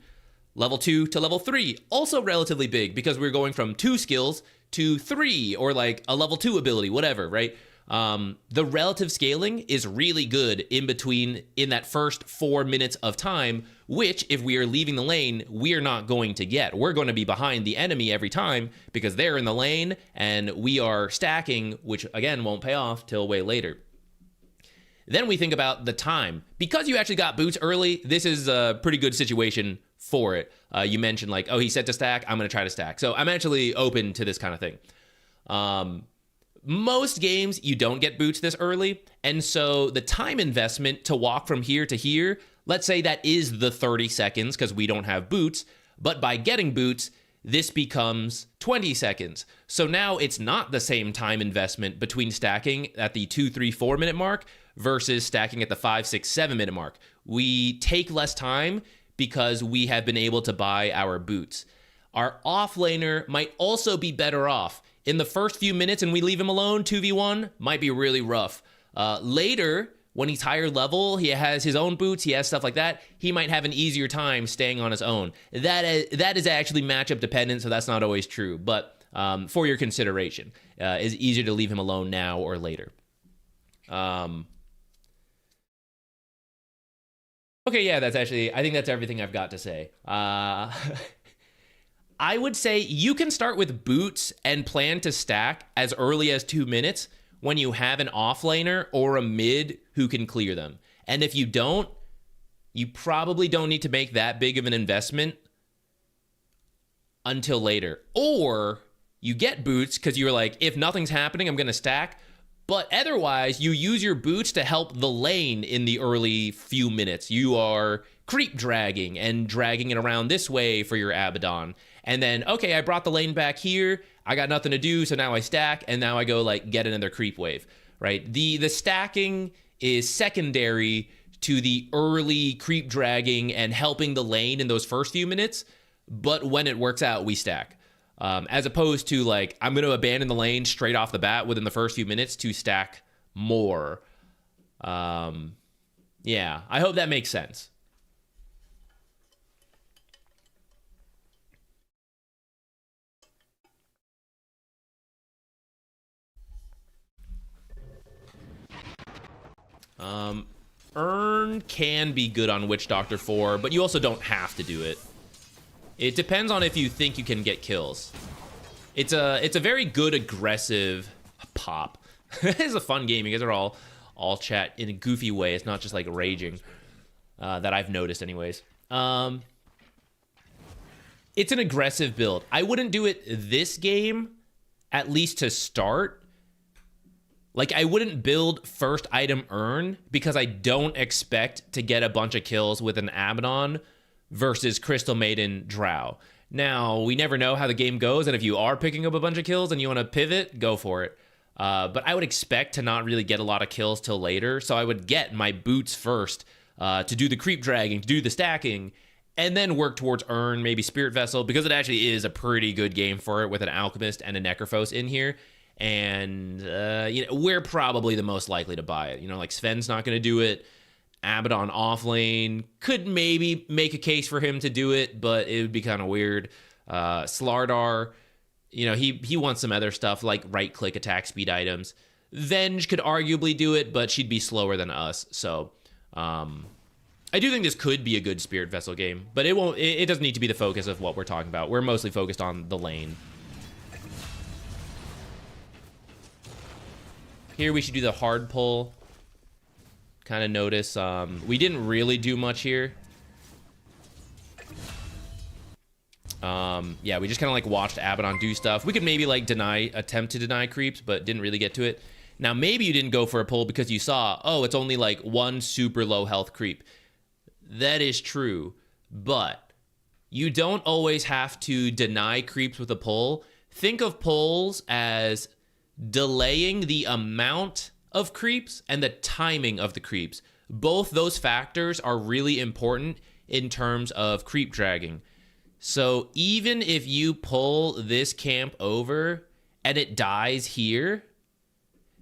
Level 2 to level 3, also relatively big because we're going from 2 skills to 3, or like a level 2 ability, whatever, right? The relative scaling is really good in that first 4 minutes of time, which if we are leaving the lane, we are not going to get. We're going to be behind the enemy every time because they're in the lane and we are stacking, which again won't pay off till way later. Then we think about the time. Because you actually got boots early, this is a pretty good situation for it. You mentioned like, oh, he said to stack, I'm going to try to stack. So I'm actually open to this kind of thing. Most games, you don't get boots this early. And so the time investment to walk from here to here, let's say that is the 30 seconds because we don't have boots. But by getting boots, this becomes 20 seconds. So now it's not the same time investment between stacking at the 2, 3, 4 minute mark versus stacking at the 5, 6, 7 minute mark. We take less time because we have been able to buy our boots. Our offlaner might also be better off. In the first few minutes and we leave him alone, 2v1, might be really rough. Later, when he's higher level, he has his own boots, he has stuff like that, he might have an easier time staying on his own. That is actually matchup dependent, so that's not always true. But for your consideration, it's easier to leave him alone now or later. Okay, yeah, I think that's everything I've got to say. I would say you can start with boots and plan to stack as early as 2 minutes when you have an offlaner or a mid who can clear them. And if you don't, you probably don't need to make that big of an investment until later. Or you get boots because you're like, if nothing's happening, I'm going to stack. But otherwise, you use your boots to help the lane in the early few minutes. You are creep dragging and dragging it around this way for your Abaddon. And then, okay, I brought the lane back here. I got nothing to do, so now I stack, and now I go, like, get another creep wave, right? The stacking is secondary to the early creep dragging and helping the lane in those first few minutes, but when it works out, we stack. As opposed to, like, I'm going to abandon the lane straight off the bat within the first few minutes to stack more. Yeah, I hope that makes sense. Earn can be good on Witch Doctor 4, but you also don't have to do it. It depends on if you think you can get kills. It's a very good aggressive pop. It's a fun game. You guys are all chat in a goofy way. It's not just like raging that I've noticed anyways. It's an aggressive build. I wouldn't do it this game, at least to start. Like, I wouldn't build first item Urn because I don't expect to get a bunch of kills with an Abaddon versus Crystal Maiden Drow. Now, we never know how the game goes, and if you are picking up a bunch of kills and you want to pivot, go for it. But I would expect to not really get a lot of kills till later, so I would get my boots first to do the creep dragging, to do the stacking, and then work towards Urn, maybe Spirit Vessel, because it actually is a pretty good game for it with an Alchemist and a Necrophos in here. And, we're probably the most likely to buy it. Like Sven's not going to do it. Abaddon off lane could maybe make a case for him to do it, but it would be kind of weird. Slardar, he wants some other stuff like right-click attack speed items. Venge could arguably do it, but she'd be slower than us. So, I do think this could be a good Spirit Vessel game, but it won't. It doesn't need to be the focus of what we're talking about. We're mostly focused on the lane. Here we should do the hard pull. Kind of notice we didn't really do much here. Yeah, we just kind of like watched Abaddon do stuff. We could maybe like attempt to deny creeps, but didn't really get to it. Now maybe you didn't go for a pull because you saw, oh, it's only like one super low health creep. That is true, but you don't always have to deny creeps with a pull. Think of pulls as delaying the amount of creeps and the timing of the creeps. Both those factors are really important in terms of creep dragging. So even if you pull this camp over and it dies here,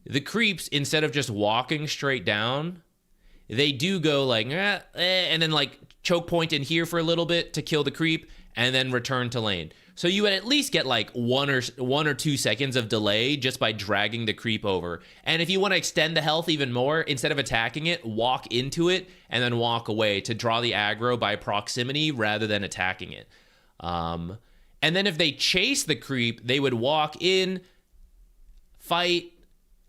the creeps, instead of just walking straight down, they do go like, and then like choke point in here for a little bit to kill the creep and then return to lane. So you would at least get like 1 or 2 seconds of delay just by dragging the creep over. And if you want to extend the health even more, instead of attacking it, walk into it and then walk away to draw the aggro by proximity rather than attacking it. And then if they chase the creep, they would walk in, fight,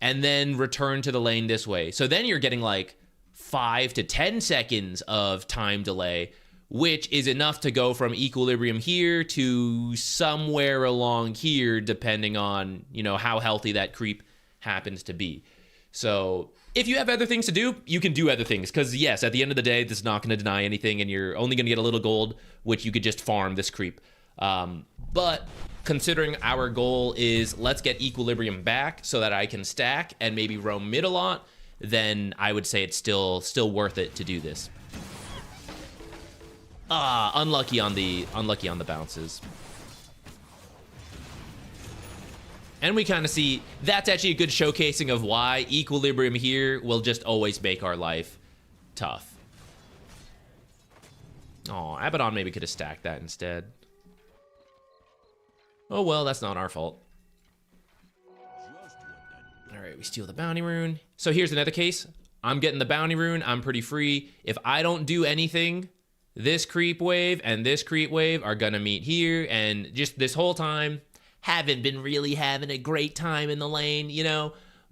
and then return to the lane this way. So then you're getting like 5 to 10 seconds of time delay, which is enough to go from equilibrium here to somewhere along here, depending on, how healthy that creep happens to be. So if you have other things to do, you can do other things. Because yes, at the end of the day, this is not going to deny anything, and you're only going to get a little gold, which you could just farm this creep. But considering our goal is let's get equilibrium back so that I can stack and maybe roam mid a lot, then I would say it's still worth it to do this. Unlucky on the bounces. And we kind of see that's actually a good showcasing of why equilibrium here will just always make our life tough. Oh, Abaddon maybe could have stacked that instead. Oh well, that's not our fault. Alright, we steal the bounty rune. So here's another case. I'm getting the bounty rune. I'm pretty free. If I don't do anything, this creep wave and this creep wave are gonna meet here, and just this whole time haven't been really having a great time in the lane,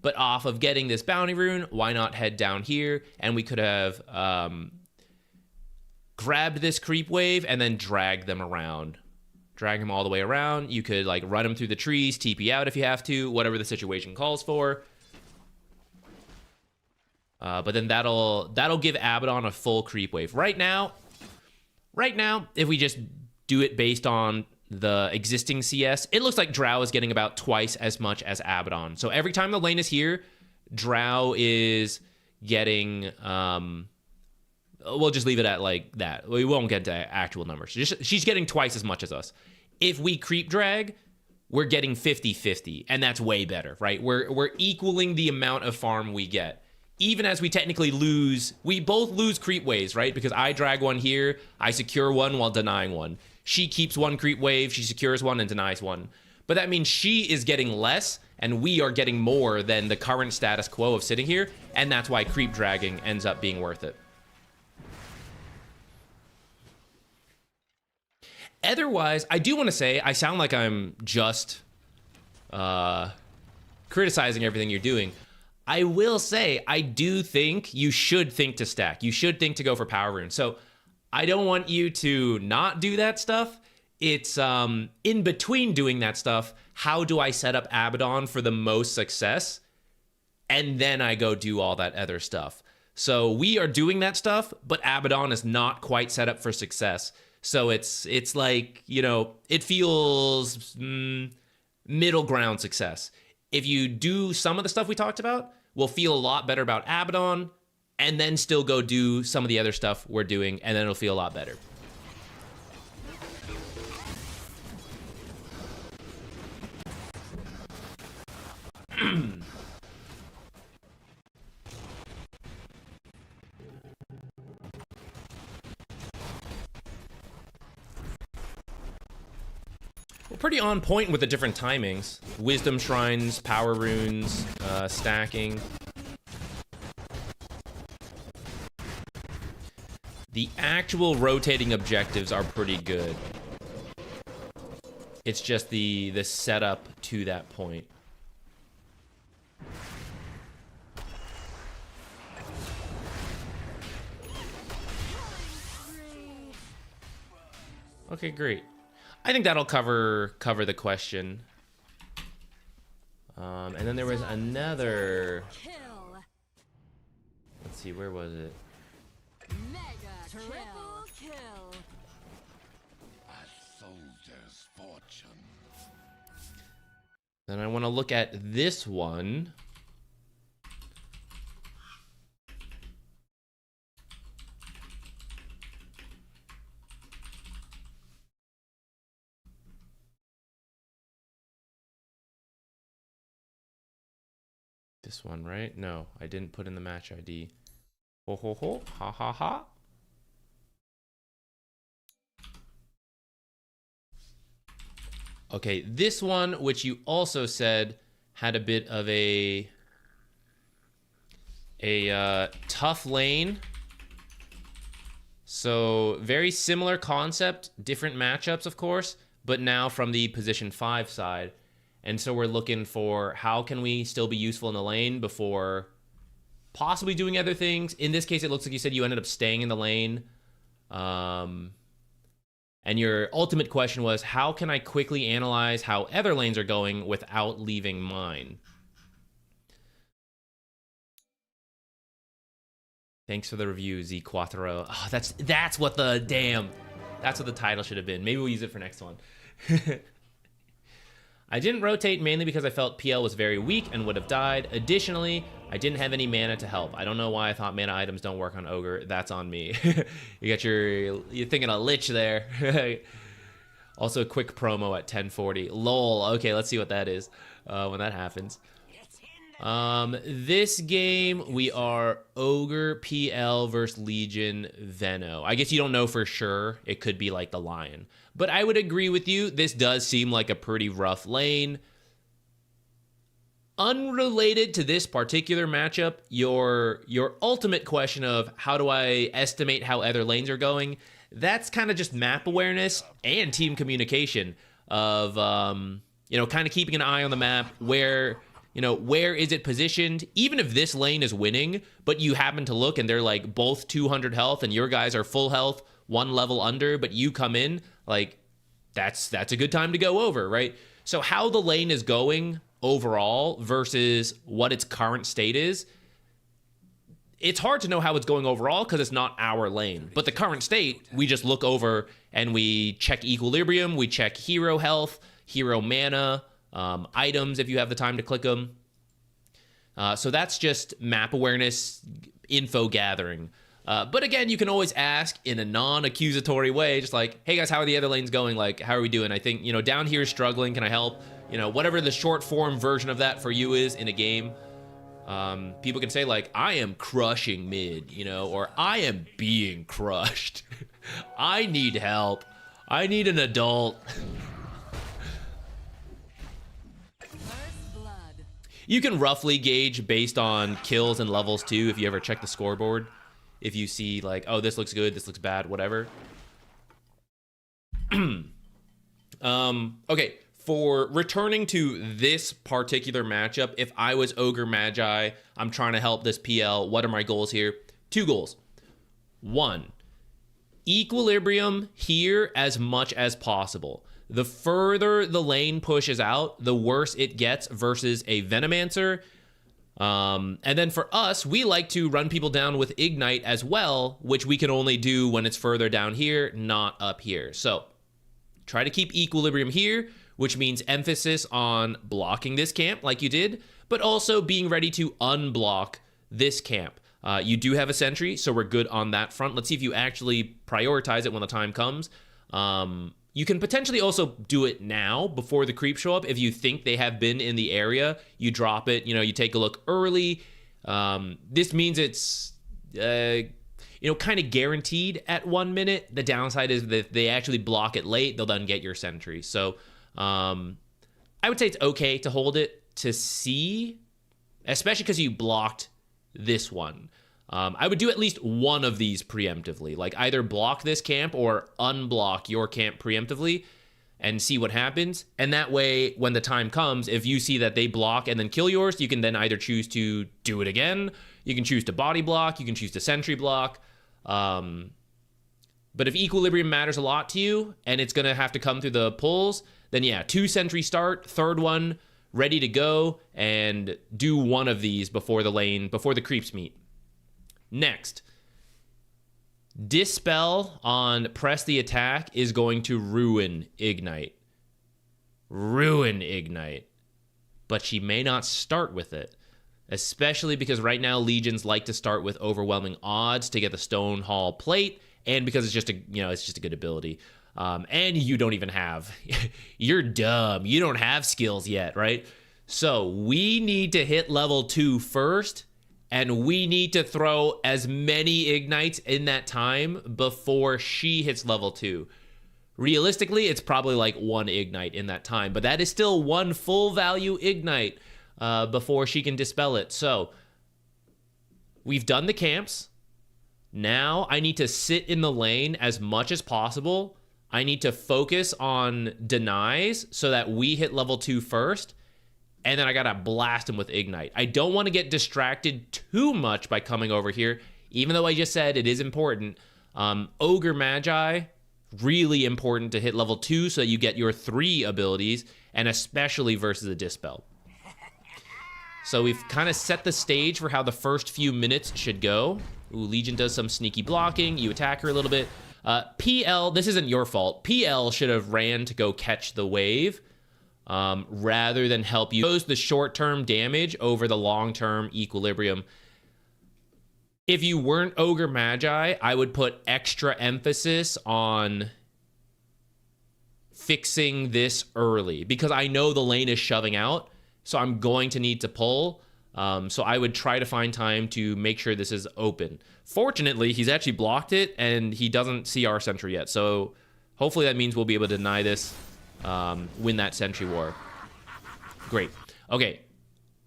but off of getting this bounty rune, why not head down here? And we could have grabbed this creep wave and then drag them around. Drag them all the way around. You could like run them through the trees, TP out if you have to, whatever the situation calls for. But then that'll give Abaddon a full creep wave. Right now, if we just do it based on the existing CS, it looks like Drow is getting about twice as much as Abaddon. So every time the lane is here, Drow is getting... we'll just leave it at like that. We won't get to actual numbers. She's getting twice as much as us. If we creep drag, we're getting 50-50, and that's way better, right? We're equaling the amount of farm we get. Even as we technically lose, we both lose creep waves, right? Because I drag one here, I secure one while denying one. She keeps one creep wave, she secures one and denies one. But that means she is getting less, and we are getting more than the current status quo of sitting here, and that's why creep dragging ends up being worth it. Otherwise, I do want to say, I sound like I'm just criticizing everything you're doing. I will say, I do think you should think to stack. You should think to go for power rune. So I don't want you to not do that stuff. It's in between doing that stuff, how do I set up Abaddon for the most success? and then I go do all that other stuff. So we are doing that stuff, but Abaddon is not quite set up for success. So it's like, you know, it feels middle ground success. If you do some of the stuff we talked about, we'll feel a lot better about Abaddon, and then still go do some of the other stuff we're doing, and then it'll feel a lot better. We're pretty on point with the different timings. Wisdom shrines, power runes, stacking. The actual rotating objectives are pretty good. It's just the setup to that point. Okay, great. I think that'll cover the question. And then there was another. Let's see, where was it? Triple kill. A soldier's fortune. Then I want to look at this one. This one, right? No, I didn't put in the match ID. Ho ho ho, ha ha ha. Okay, this one, which you also said had a bit of a tough lane. So very similar concept, different matchups, of course, but now from the position 5 side. And so we're looking for how can we still be useful in the lane before possibly doing other things. In this case, it looks like you said you ended up staying in the lane. And your ultimate question was, how can I quickly analyze how other lanes are going without leaving mine? Thanks for the review, ZQuixotix. Oh, that's what the title should have been. Maybe we'll use it for next one. I didn't rotate mainly because I felt PL was very weak and would have died. Additionally, I didn't have any mana to help. I don't know why I thought mana items don't work on Ogre. That's on me. You're thinking a Lich there. Also, a quick promo at 1040. Lol. Okay, let's see what that is when that happens. This game, we are Ogre PL versus Legion Veno. I guess you don't know for sure. It could be like the Lion. But I would agree with you. This does seem like a pretty rough lane. Unrelated to this particular matchup, your ultimate question of how do I estimate how other lanes are going, that's kind of just map awareness and team communication of, kind of keeping an eye on the map where is it positioned? Even if this lane is winning, but you happen to look and they're like both 200 health and your guys are full health, one level under, but you come in, like that's a good time to go over, right? So how the lane is going overall versus what its current state is, it's hard to know how it's going overall because it's not our lane. But the current state, we just look over and we check equilibrium, we check hero health, hero mana, items if you have the time to click them. So that's just map awareness, info gathering. But again, you can always ask in a non-accusatory way, just like, hey guys, how are the other lanes going? Like, how are we doing? I think, down here is struggling. Can I help? Whatever the short form version of that for you is in a game. People can say like, I am crushing mid, or I am being crushed. I need help. I need an adult. You can roughly gauge based on kills and levels too, if you ever check the scoreboard. If you see like, oh, this looks good, this looks bad, whatever. Okay, for returning to this particular matchup, if I was Ogre Magi, I'm trying to help this PL, what are my goals here? 2 goals. 1, equilibrium here as much as possible. The further the lane pushes out, the worse it gets versus a Venomancer. And then for us, we like to run people down with Ignite as well, which we can only do when it's further down here, not up here. So try to keep equilibrium here, which means emphasis on blocking this camp like you did, but also being ready to unblock this camp. You do have a sentry, so we're good on that front. Let's see if you actually prioritize it when the time comes. You can potentially also do it now before the creeps show up. If you think they have been in the area, you drop it, you take a look early. This means it's, kind of guaranteed at 1 minute. The downside is that if they actually block it late, they'll then get your sentry. So I would say it's okay to hold it to see, especially because you blocked this one. I would do at least one of these preemptively, like either block this camp or unblock your camp preemptively and see what happens. And that way, when the time comes, if you see that they block and then kill yours, you can then either choose to do it again. You can choose to body block. You can choose to sentry block. But if equilibrium matters a lot to you and it's going to have to come through the pulls, then yeah, 2 sentry start, third one ready to go, and do one of these before the creeps meet. Next, Dispel on press the attack is going to ruin Ignite. Ruin Ignite. But she may not start with it, especially because right now Legions like to start with overwhelming odds to get the Stone Hall plate, and because it's just a good ability. And you don't even have, you're dumb. You don't have skills yet, right? So we need to hit level 2 first. And we need to throw as many ignites in that time before she hits level 2. Realistically, it's probably like 1 ignite in that time, but that is still 1 full value ignite before she can dispel it. So we've done the camps. Now I need to sit in the lane as much as possible. I need to focus on denies so that we hit level 2 first. And then I gotta blast him with Ignite. I don't want to get distracted too much by coming over here, even though I just said it is important. Ogre Magi, really important to hit level 2 so that you get your 3 abilities, and especially versus a Dispel. So we've kind of set the stage for how the first few minutes should go. Ooh, Legion does some sneaky blocking. You attack her a little bit. PL, this isn't your fault. PL should have ran to go catch the wave. Rather than help you the short-term damage over the long-term equilibrium. If you weren't Ogre Magi, I would put extra emphasis on fixing this early, because I know the lane is shoving out, so I'm going to need to pull. So I would try to find time to make sure this is open. Fortunately, he's actually blocked it, and he doesn't see our sentry yet, so hopefully that means we'll be able to deny this. Win that sentry war. Great. Okay.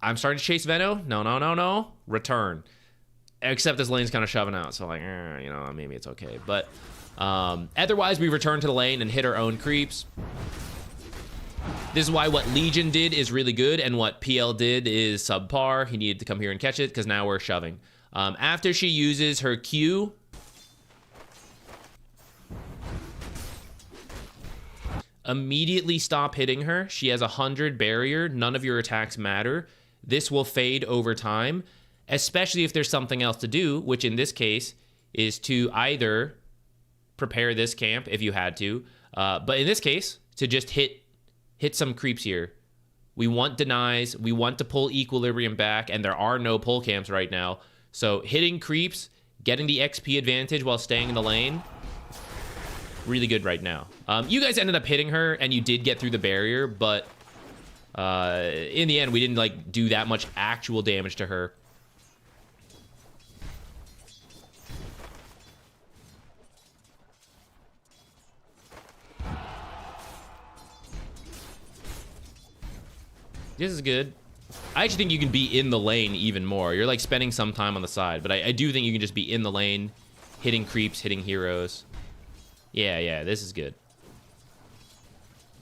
I'm starting to chase Venno. No. Return. Except this lane's kind of shoving out, so like, maybe it's okay. But otherwise, we return to the lane and hit our own creeps. This is why what Legion did is really good, and what PL did is subpar. He needed to come here and catch it, because now we're shoving. After she uses her Q, immediately stop hitting her. She has 100 barrier. None of your attacks matter. This will fade over time, especially if there's something else to do, which in this case is to either prepare this camp if you had to, but in this case, to just hit some creeps here. We want denies. We want to pull equilibrium back, and there are no pull camps right now. So hitting creeps, getting the XP advantage while staying in the lane, really good right now. You guys ended up hitting her, and you did get through the barrier, but in the end, we didn't do that much actual damage to her. This is good. I actually think you can be in the lane even more. You're spending some time on the side, but I do think you can just be in the lane, hitting creeps, hitting heroes. Yeah, this is good.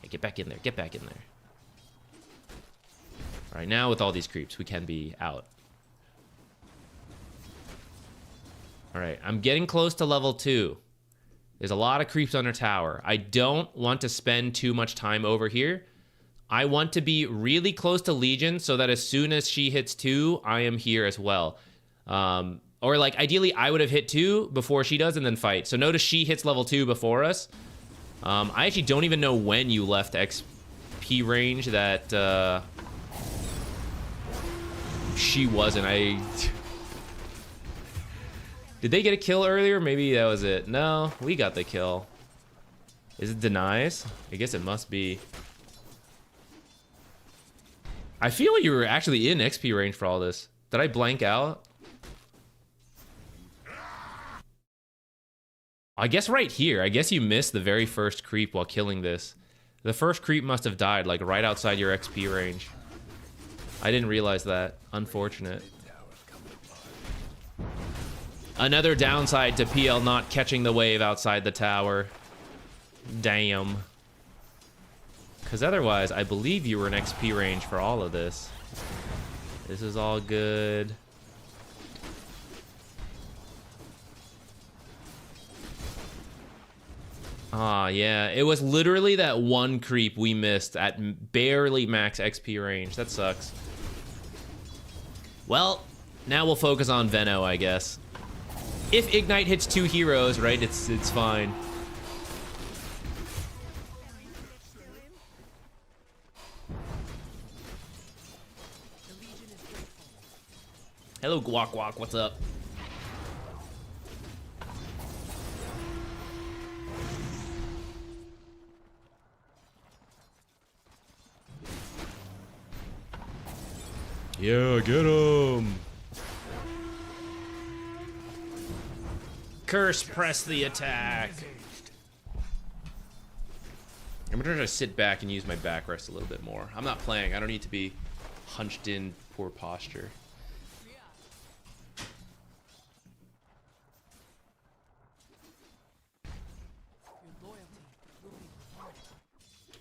Yeah, get back in there. Get back in there. All right, now with all these creeps, we can be out. All right, I'm getting close to level 2. There's a lot of creeps under tower. I don't want to spend too much time over here. I want to be really close to Legion so that as soon as she hits 2, I am here as well. Or like ideally I would have hit 2 before she does and then fight. So notice she hits level 2 before us. I actually don't even know when you left XP range that she wasn't. Did they get a kill earlier? Maybe that was it. No, we got the kill. Is it denies? I guess it must be. I feel like you were actually in XP range for all this. Did I blank out? I guess right here. I guess you missed the very first creep while killing this. The first creep must have died, like, right outside your XP range. I didn't realize that. Unfortunate. Another downside to PL not catching the wave outside the tower. Damn. Because otherwise, I believe you were in XP range for all of this. This is all good. Ah, yeah. It was literally that one creep we missed at barely max XP range. That sucks. Well, now we'll focus on Veno, I guess. If Ignite hits 2 heroes, right, it's fine. Hello, Guac Guac, what's up? Yeah, get him! Curse, press the attack! I'm gonna try to sit back and use my backrest a little bit more. I'm not playing, I don't need to be hunched in, poor posture.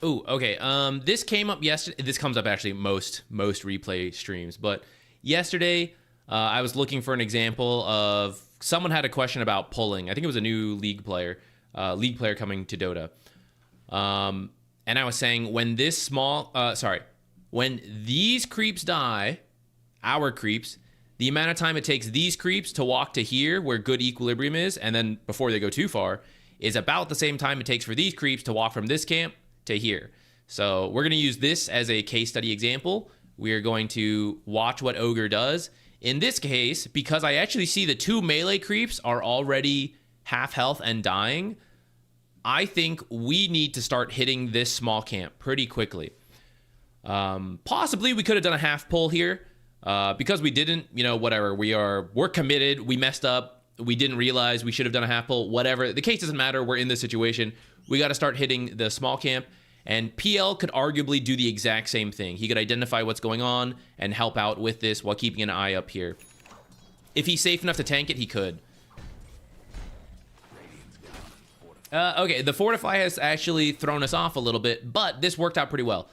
Ooh, okay. This came up yesterday. This comes up actually most replay streams, but yesterday I was looking for an example of someone had a question about pulling. I think it was a new league player coming to Dota, and I was saying when this when these creeps die, our creeps, the amount of time it takes these creeps to walk to here where good equilibrium is, and then before they go too far, is about the same time it takes for these creeps to walk from this camp to here. So we're going to use this as a case study example. We're going to watch what Ogre does. In this case, because I actually see the 2 melee creeps are already half health and dying, I think we need to start hitting this small camp pretty quickly. Possibly we could have done a half pull here. Because we didn't, you know, whatever. We're committed. We messed up. We didn't realize we should have done a half pull. Whatever. The case doesn't matter. We're in this situation. We got to start hitting the small camp. And PL could arguably do the exact same thing. He could identify what's going on and help out with this while keeping an eye up here. If he's safe enough to tank it, he could. Okay, the Fortify has actually thrown us off a little bit, but this worked out pretty well.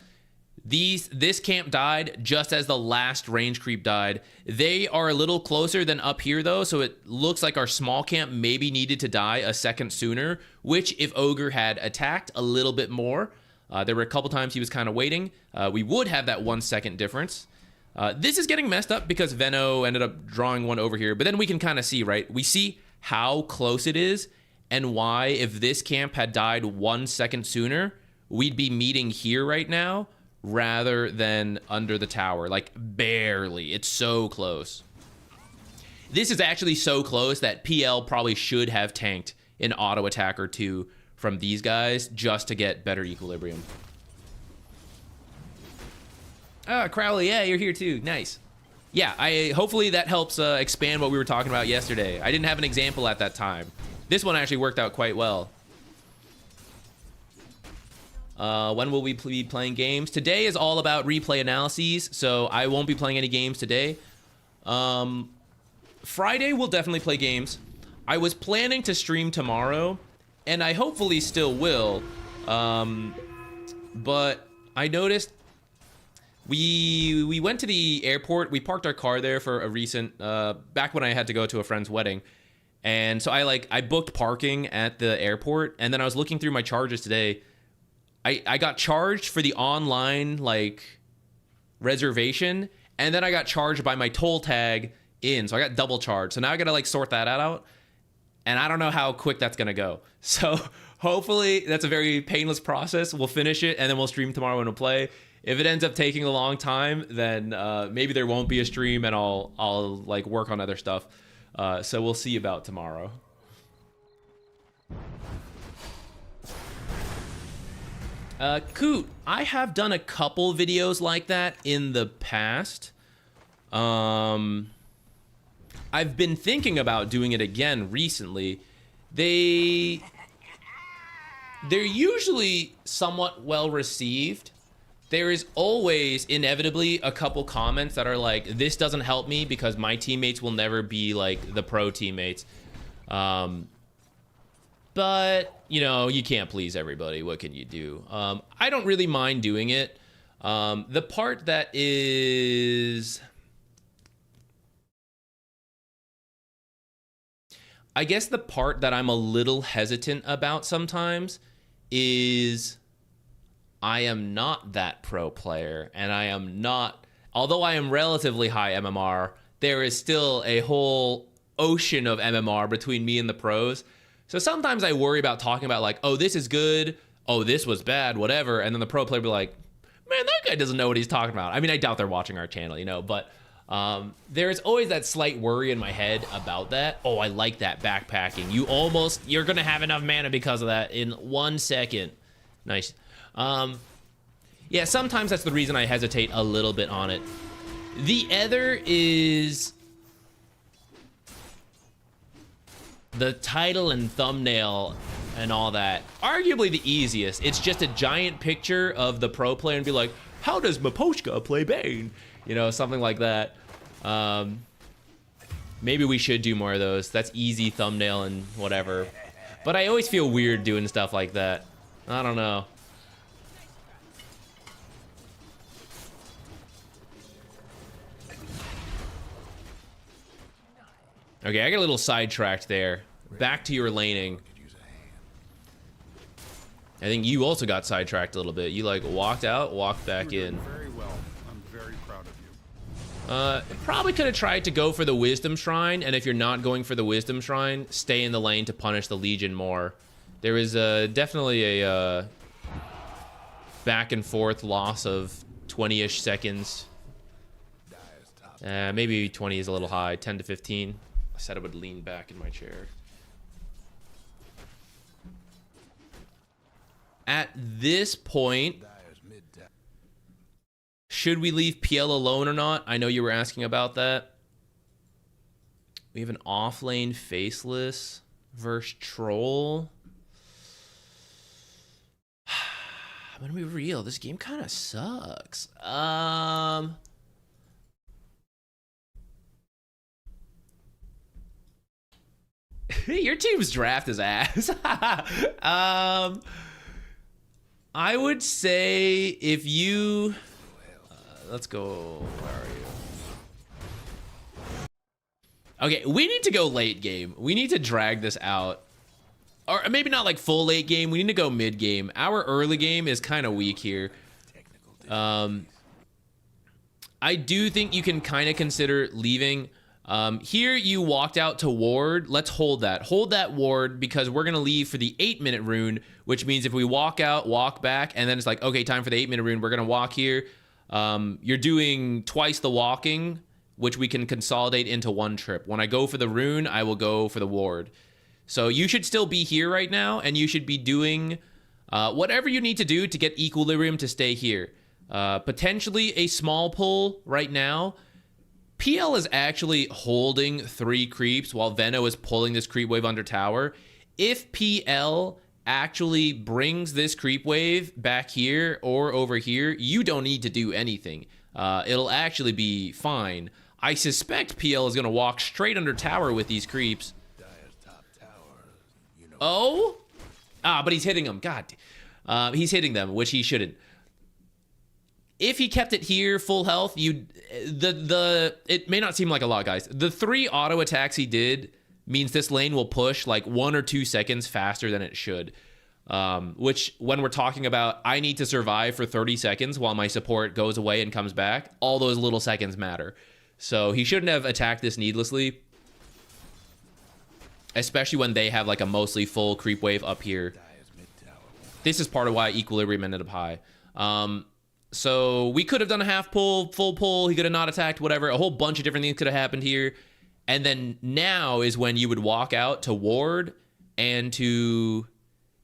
This camp died just as the last range creep died. They are a little closer than up here though, so it looks like our small camp maybe needed to die a second sooner, which if Ogre had attacked a little bit more, there were a couple times he was kind of waiting, we would have that 1 second difference. This is getting messed up because Veno ended up drawing one over here, but then we can kind of see, right? We see how close it is and why if this camp had died 1 second sooner, we'd be meeting here right now rather than under the tower, like barely. It's so close. This is actually so close that PL probably should have tanked an auto attack or two from these guys just to get better equilibrium. Crowley, yeah, you're here too. Nice. Yeah, hopefully that helps expand what we were talking about yesterday. I didn't have an example at that time. This one actually worked out quite well. When will we be playing games? Today is all about replay analyses, so I won't be playing any games today. Friday we'll definitely play games. I was planning to stream tomorrow, and I hopefully still will. But I noticed we went to the airport. We parked our car there for a recent back when I had to go to a friend's wedding. And so I booked parking at the airport, and then I was looking through my charges today. I got charged for the online like reservation, and then I got charged by my toll tag in, so I got double charged. So now I gotta like sort that out, and I don't know how quick that's gonna go. So hopefully that's a very painless process. We'll finish it, and then we'll stream tomorrow and we'll play. If it ends up taking a long time, then maybe there won't be a stream, and I'll like work on other stuff. So we'll see about tomorrow. Coot, I have done a couple videos like that in the past. I've been thinking about doing it again recently. They're usually somewhat well received. There is always inevitably a couple comments that are like, this doesn't help me because my teammates will never be like the pro teammates. But, you know, you can't please everybody. What can you do? I don't really mind doing it. The part that is... I guess the part that I'm a little hesitant about sometimes is I am not that pro player, and I am not... Although I am relatively high MMR, there is still a whole ocean of MMR between me and the pros. So sometimes I worry about talking about like, oh, this is good, oh, this was bad, whatever, and then the pro player will be like, man, that guy doesn't know what he's talking about. I mean, I doubt they're watching our channel, you know, but there's always that slight worry in my head about that. Oh, I like that backpacking. You're gonna have enough mana because of that in 1 second. Nice. Yeah, sometimes that's the reason I hesitate a little bit on it. The other is... the title and thumbnail and all that, arguably the easiest. It's just a giant picture of the pro player and be like, how does Miposhka play Bane? You know, something like that. Maybe we should do more of those. That's easy thumbnail and whatever. But I always feel weird doing stuff like that. I don't know. Okay, I got a little sidetracked there. Back to your laning. I think you also got sidetracked a little bit. You like walked out, walked back in. Very well. I'm very proud of you. Probably could have tried to go for the Wisdom Shrine, and if you're not going for the Wisdom Shrine, stay in the lane to punish the Legion more. There is definitely a back and forth loss of 20-ish seconds. Maybe 20 is a little high, 10 to 15. I said I would lean back in my chair. At this point, should we leave PL alone or not? I know you were asking about that. We have an off-lane Faceless versus Troll. I'm gonna be real. This game kind of sucks. Your team's draft is ass. I would say if you... let's go... Where are you? Okay, we need to go late game. We need to drag this out. Or maybe not like full late game. We need to go mid game. Our early game is kind of weak here. I do think you can kind of consider leaving... here you walked out to ward. Let's hold that. Hold that ward because we're going to leave for the 8-minute rune, which means if we walk out, walk back, and then it's like, okay, time for the 8-minute rune. We're going to walk here. You're doing twice the walking, which we can consolidate into one trip. When I go for the rune, I will go for the ward. So you should still be here right now, and you should be doing whatever you need to do to get equilibrium to stay here. Potentially a small pull right now. PL is actually holding 3 creeps while Veno is pulling this creep wave under tower. If PL actually brings this creep wave back here or over here, you don't need to do anything. It'll actually be fine. I suspect PL is going to walk straight under tower with these creeps. Oh? But he's hitting them. God. He's hitting them, which he shouldn't. If he kept it here, full health, it may not seem like a lot, guys. The 3 auto attacks he did means this lane will push like 1 or 2 seconds faster than it should. Which, when we're talking about I need to survive for 30 seconds while my support goes away and comes back, all those little seconds matter. So he shouldn't have attacked this needlessly, especially when they have like a mostly full creep wave up here. This is part of why Equilibrium ended up high. So we could have done a half pull, full pull. He could have not attacked, whatever. A whole bunch of different things could have happened here. And then now is when you would walk out to ward and to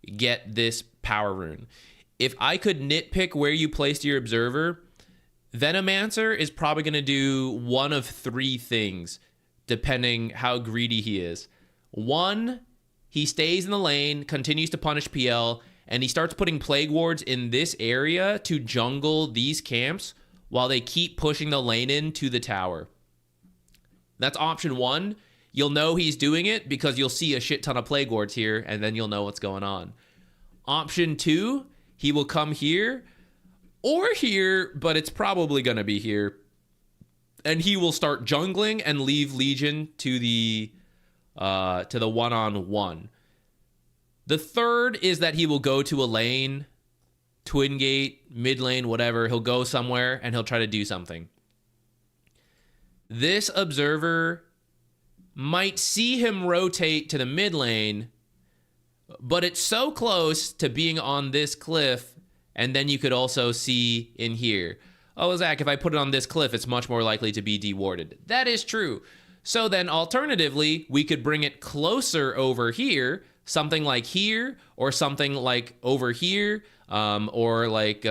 get this power rune. If I could nitpick where you placed your observer, Venomancer is probably going to do one of three things, depending how greedy he is. One, he stays in the lane, continues to punish PL, and he starts putting Plague Wards in this area to jungle these camps while they keep pushing the lane into the tower. That's option one. You'll know he's doing it because you'll see a shit ton of Plague Wards here, and then you'll know what's going on. Option two, he will come here or here, but it's probably going to be here. And he will start jungling and leave Legion to the one-on-one. The third is that he will go to a lane, twin gate, mid lane, whatever. He'll go somewhere and he'll try to do something. This observer might see him rotate to the mid lane, but it's so close to being on this cliff, and then you could also see in here. Oh, Zach, if I put it on this cliff, it's much more likely to be dewarded. That is true. So then alternatively, we could bring it closer over here, something like here, or something like over here, or like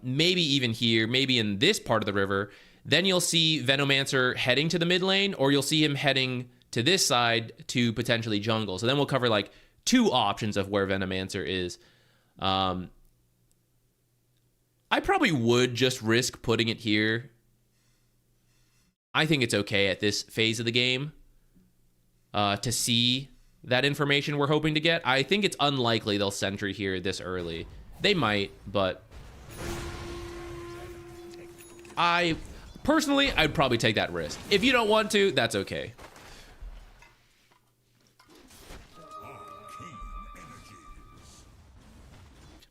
maybe even here, maybe in this part of the river. Then you'll see Venomancer heading to the mid lane, or you'll see him heading to this side to potentially jungle. So then we'll cover like two options of where Venomancer is. I probably would just risk putting it here. I think it's okay at this phase of the game to see that information we're hoping to get. I think it's unlikely they'll sentry here this early. They might, but personally, I'd probably take that risk. If you don't want to, that's okay.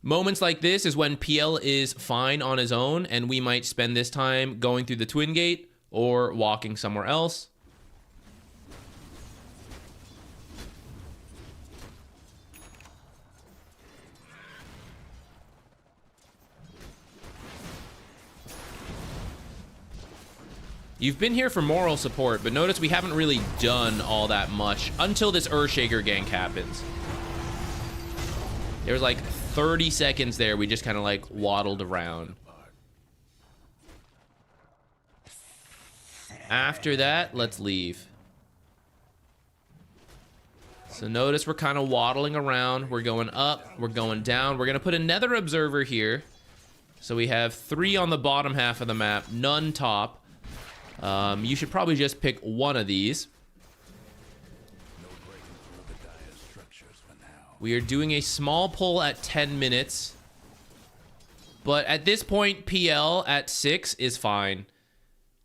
Moments like this is when PL is fine on his own, and we might spend this time going through the Twin Gate or walking somewhere else. You've been here for moral support, but notice we haven't really done all that much until this Earthshaker gank happens. There was like 30 seconds there we just kind of like waddled around. After that, let's leave. So notice we're kind of waddling around. We're going up, we're going down. We're going to put another observer here. So we have 3 on the bottom half of the map, none top. You should probably just pick one of these. We are doing a small pull at 10 minutes. But at this point, PL at 6 is fine.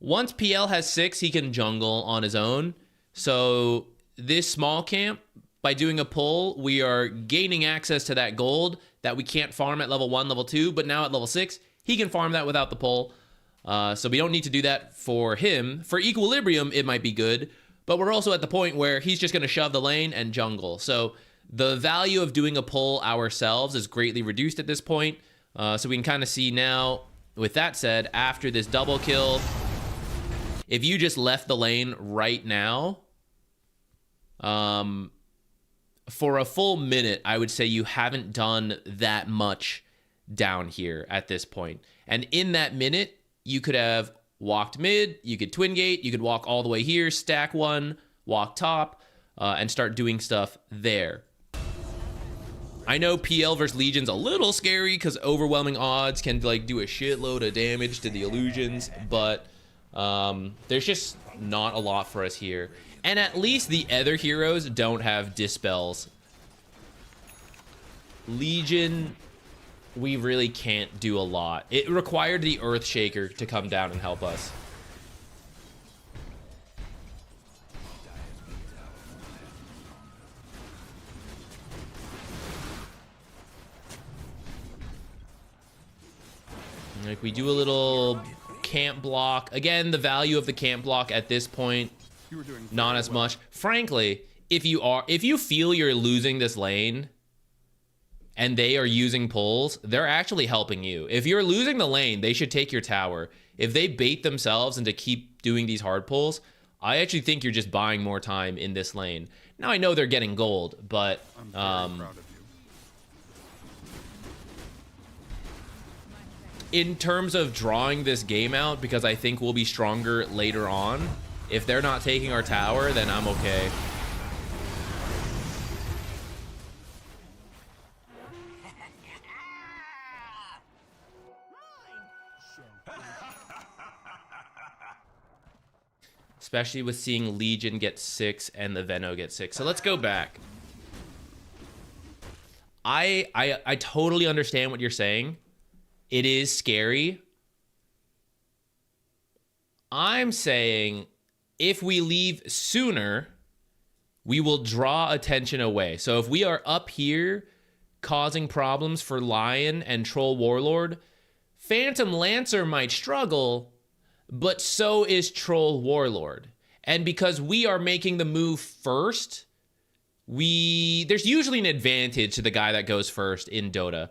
Once PL has 6, he can jungle on his own. So this small camp, by doing a pull, we are gaining access to that gold that we can't farm at level 1, level 2. But now at level 6, he can farm that without the pull. So we don't need to do that for him. For Equilibrium, it might be good. But we're also at the point where he's just going to shove the lane and jungle. So the value of doing a pull ourselves is greatly reduced at this point. So we can kind of see now, with that said, after this double kill, if you just left the lane right now, for a full minute, I would say you haven't done that much down here at this point. And in that minute, you could have walked mid, you could twin gate, you could walk all the way here, stack one, walk top, and start doing stuff there. I know PL versus Legion's a little scary because overwhelming odds can like do a shitload of damage to the illusions, but there's just not a lot for us here. And at least the other heroes don't have dispels. Legion, we really can't do a lot. It required the Earthshaker to come down and help us. Like, we do a little camp block. Again, the value of the camp block at this point, You were doing not very as well. much. Frankly, if you feel you're losing this lane and they are using pulls, they're actually helping you. If you're losing the lane, they should take your tower. If they bait themselves into keep doing these hard pulls, I actually think you're just buying more time in this lane. Now, I know they're getting gold, but I'm very proud of you. in terms of drawing this game out, because I think we'll be stronger later on, if they're not taking our tower, then I'm okay. Especially with seeing Legion get 6 and the Venno get 6. So let's go back. I totally understand what you're saying. It is scary. I'm saying if we leave sooner, we will draw attention away. So if we are up here causing problems for Lion and Troll Warlord, Phantom Lancer might struggle, but so is Troll Warlord. And because we are making the move first, there's usually an advantage to the guy that goes first in Dota.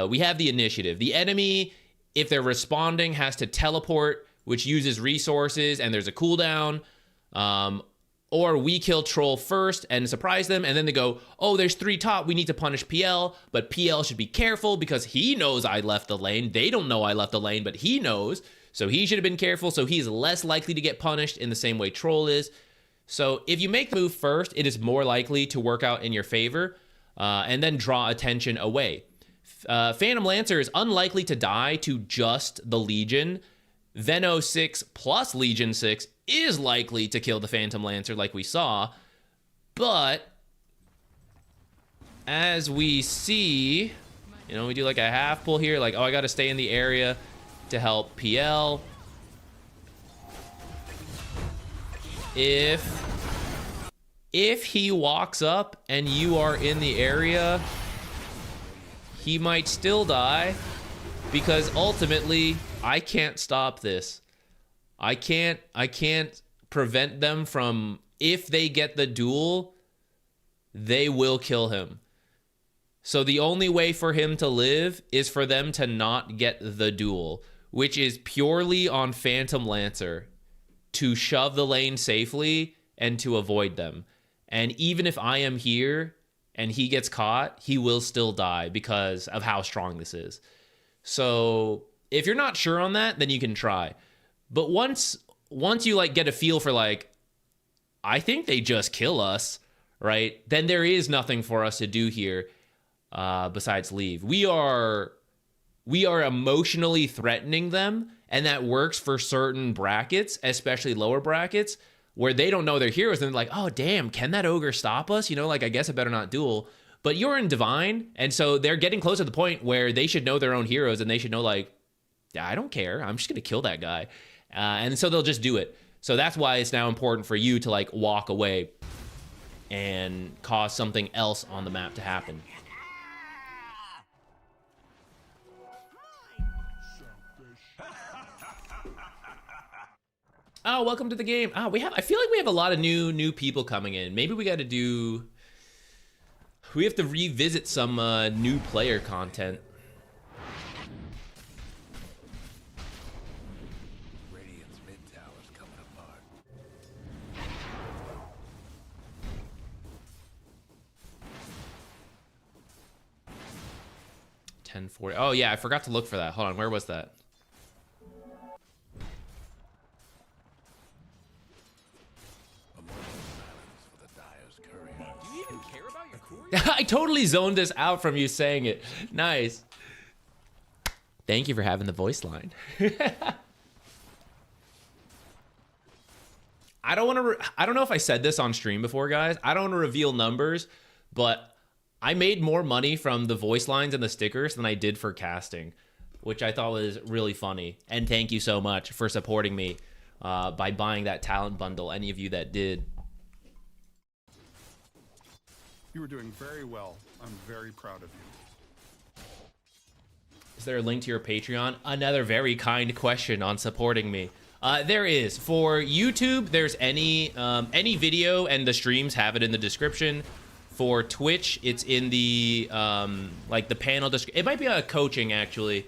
We have the initiative. The enemy, if they're responding, has to teleport, which uses resources, and there's a cooldown. Or we kill Troll first and surprise them, and then they go, oh, there's 3 top, we need to punish PL, but PL should be careful because he knows I left the lane. They don't know I left the lane, but he knows. So he should have been careful, so he's less likely to get punished in the same way Troll is. So if you make the move first, it is more likely to work out in your favor, and then draw attention away. Phantom Lancer is unlikely to die to just the Legion. Venno 6 plus Legion 6 is likely to kill the Phantom Lancer like we saw, but as we see, you know, we do like a half pull here, like, oh, I gotta stay in the area to help PL. If he walks up and you are in the area, he might still die, because ultimately I can't stop this. I can't prevent them from, if they get the duel, they will kill him. So the only way for him to live is for them to not get the duel, which is purely on Phantom Lancer to shove the lane safely and to avoid them. And even if I am here and he gets caught, he will still die because of how strong this is. So if you're not sure on that, then you can try. But once you like get a feel for like, I think they just kill us, right? Then there is nothing for us to do here besides leave. We are emotionally threatening them, and that works for certain brackets, especially lower brackets, where they don't know their heroes, and they're like, oh, damn, can that Ogre stop us? You know, like, I guess I better not duel. But you're in Divine, and so they're getting close to the point where they should know their own heroes, and they should know, like, I don't care. I'm just going to kill that guy. And so they'll just do it. So that's why it's now important for you to, like, walk away and cause something else on the map to happen. Oh, welcome to the game. I feel like we have a lot of new people coming in. Maybe we have to revisit some new player content. Radiant's mid tower's coming apart. 1040. Oh yeah, I forgot to look for that. Hold on, where was that? I totally zoned this out from you saying it. Nice. Thank you for having the voice line. I don't know if I said this on stream before, guys. I don't want to reveal numbers, but I made more money from the voice lines and the stickers than I did for casting, which I thought was really funny. And thank you so much for supporting me by buying that talent bundle, any of you that did. You were doing very well. I'm very proud of you. Is there a link to your Patreon? Another very kind question on supporting me. There is. For YouTube, there's any video, and the streams have it in the description. For Twitch, it's in the like the panel description. It might be a coaching, actually.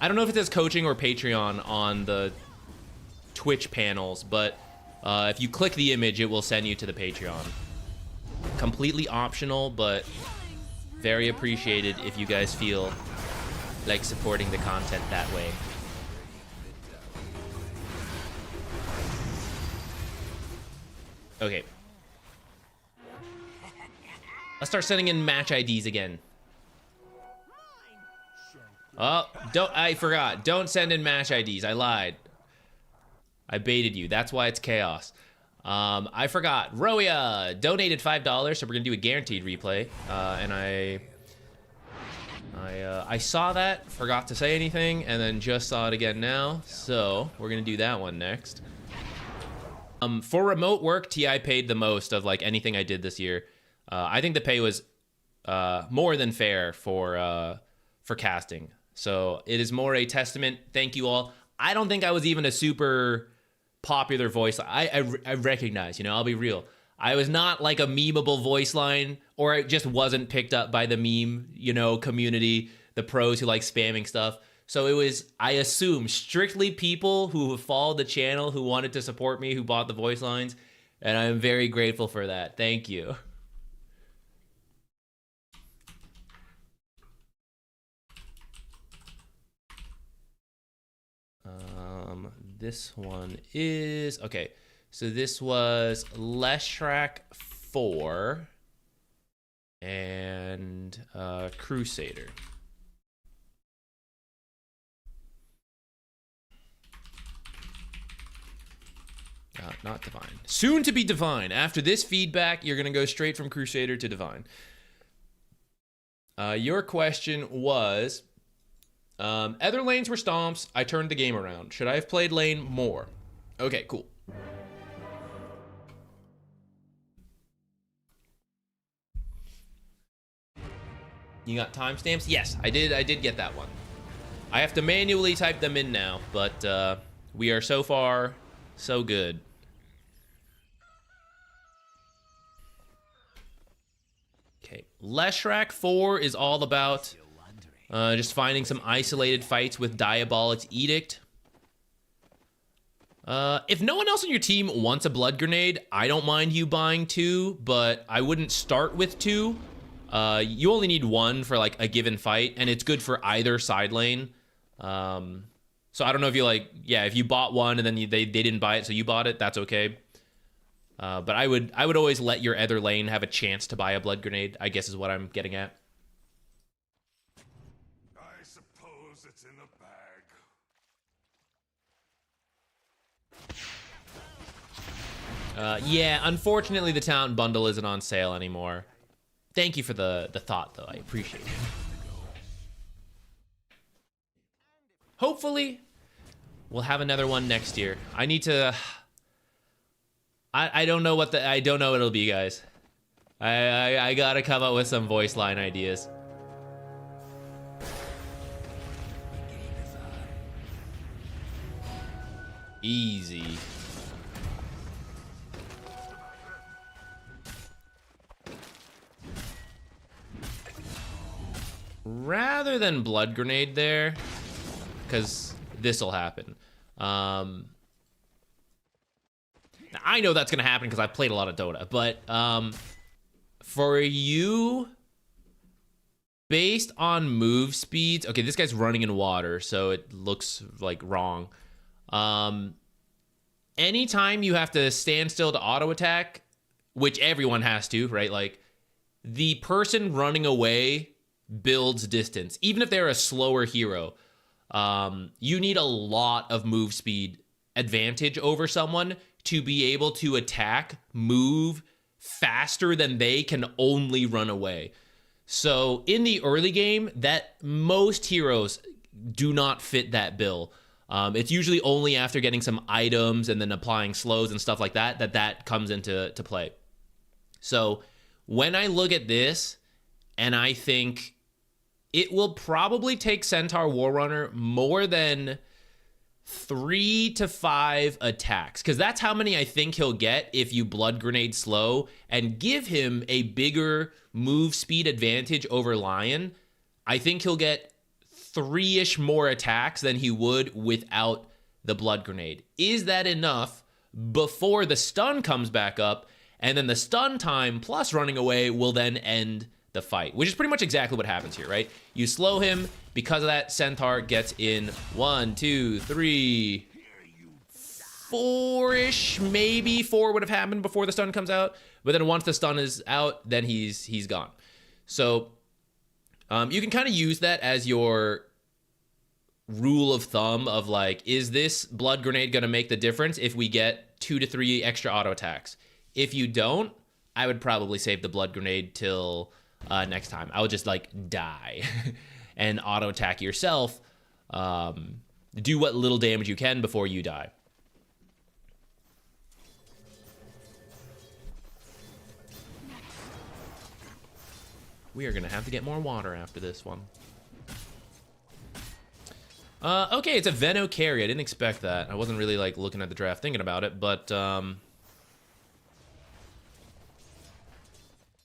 I don't know if it says coaching or Patreon on the Twitch panels, but if you click the image, it will send you to the Patreon. Completely optional, but very appreciated if you guys feel like supporting the content that way. Okay. Let's start sending in match IDs again. Oh, I forgot. Don't send in match IDs. I lied. I baited you. That's why it's chaos. I forgot. Roya donated $5, so we're gonna do a guaranteed replay. And I saw that, forgot to say anything, and then just saw it again now. So we're gonna do that one next. For remote work, TI paid the most of like anything I did this year. I think the pay was more than fair for casting. So it is more a testament. Thank you all. I don't think I was even a super popular voice. I recognize, you know, I'll be real. I was not like a memeable voice line, or it just wasn't picked up by the meme, you know, community, the pros who like spamming stuff. So it was, I assume, strictly people who have followed the channel, who wanted to support me, who bought the voice lines, and I'm very grateful for that. Thank you. This one is, okay, so this was Leshrac 4 and Crusader. Not Divine. Soon to be Divine. After this feedback, you're going to go straight from Crusader to Divine. Your question was, other lanes were stomps. I turned the game around. Should I have played lane more? Okay, cool. You got timestamps? Yes, I did get that one. I have to manually type them in now, but we are so far so good. Okay, Leshrac 4 is all about just finding some isolated fights with Diabolic's Edict. If no one else on your team wants a blood grenade, I don't mind you buying 2, but I wouldn't start with 2. You only need 1 for like a given fight, and it's good for either side lane. So I don't know if you like, yeah, if you bought 1 and then they didn't buy it, so you bought it, that's okay. But I would always let your other lane have a chance to buy a blood grenade, I guess is what I'm getting at. I suppose it's in the bag. Yeah, unfortunately the talent bundle isn't on sale anymore. Thank you for the thought, though. I appreciate it. Hopefully, we'll have another one next year. I need to... I don't know what it'll be, guys. I gotta come up with some voice line ideas. Easy. Rather than blood grenade there, because this will happen. I know that's gonna happen because I've played a lot of Dota, but for you, based on move speeds, okay, this guy's running in water, so it looks like wrong. Anytime you have to stand still to auto attack, which everyone has to, right? Like the person running away builds distance, even if they're a slower hero. You need a lot of move speed advantage over someone to be able to attack, move faster than they can only run away. So in the early game, that most heroes do not fit that bill. It's usually only after getting some items and then applying slows and stuff like that that comes into play. So when I look at this and I think it will probably take Centaur Warrunner more than 3 to 5 attacks, because that's how many I think he'll get if you Blood Grenade slow and give him a bigger move speed advantage over Lion. I think he'll get 3-ish more attacks than he would without the Blood Grenade. Is that enough before the stun comes back up? And then the stun time plus running away will then end the fight, which is pretty much exactly what happens here, right? You slow him. Because of that, Centaur gets in 1, 2, 3, 4-ish. Maybe 4 would have happened before the stun comes out. But then once the stun is out, then he's gone. So you can kind of use that as your rule of thumb of like, is this Blood Grenade going to make the difference if we get 2 to 3 extra auto attacks? If you don't, I would probably save the Blood Grenade till next time. I would just like die and auto attack yourself. Do what little damage you can before you die. We are going to have to get more water after this one. Okay, it's a Veno carry. I didn't expect that. I wasn't really like looking at the draft thinking about it, but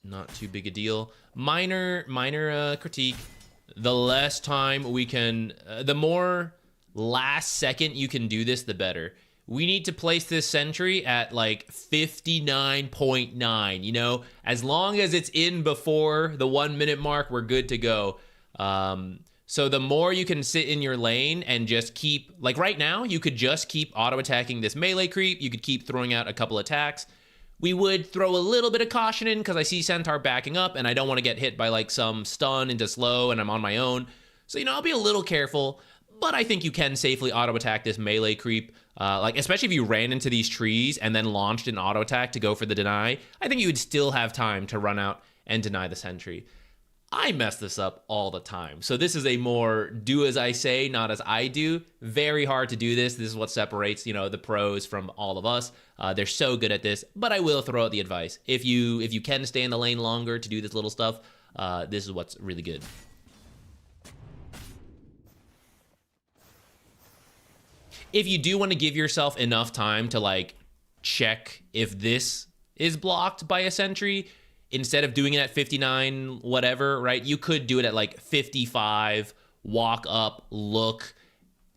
not too big a deal. Minor critique. The less time we can, the more last second you can do this, the better. We need to place this sentry at like 59.9, you know? As long as it's in before the 1 minute mark, we're good to go. So the more you can sit in your lane and just keep, like right now, you could just keep auto-attacking this melee creep. You could keep throwing out a couple attacks. We would throw a little bit of caution in because I see Centaur backing up and I don't want to get hit by like some stun into slow and I'm on my own. So, you know, I'll be a little careful, but I think you can safely auto-attack this melee creep. Like, especially if you ran into these trees and then launched an auto-attack to go for the deny, I think you would still have time to run out and deny the sentry. I mess this up all the time. So this is a more do as I say, not as I do. Very hard to do this. This is what separates, you know, the pros from all of us. They're so good at this, but I will throw out the advice. If you can stay in the lane longer to do this little stuff, this is what's really good. If you do want to give yourself enough time to like check if this is blocked by a sentry, instead of doing it at 59, whatever, right? You could do it at like 55, walk up, look,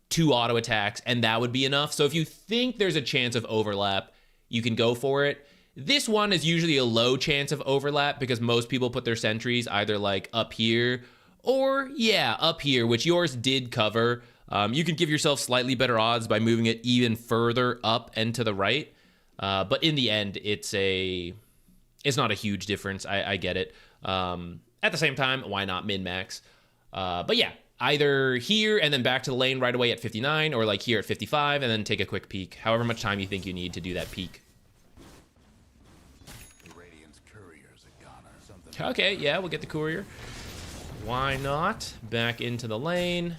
2 auto attacks, and that would be enough. So if you think there's a chance of overlap, you can go for it. This one is usually a low chance of overlap because most people put their sentries either like up here or, yeah, up here, which yours did cover. You can give yourself slightly better odds by moving it even further up and to the right. But in the end, it's not a huge difference. I get it. At the same time, why not min-max? But yeah, either here and then back to the lane right away at 59, or like here at 55 and then take a quick peek. However much time you think you need to do that peek. Okay, yeah, we'll get the courier. Why not? Back into the lane.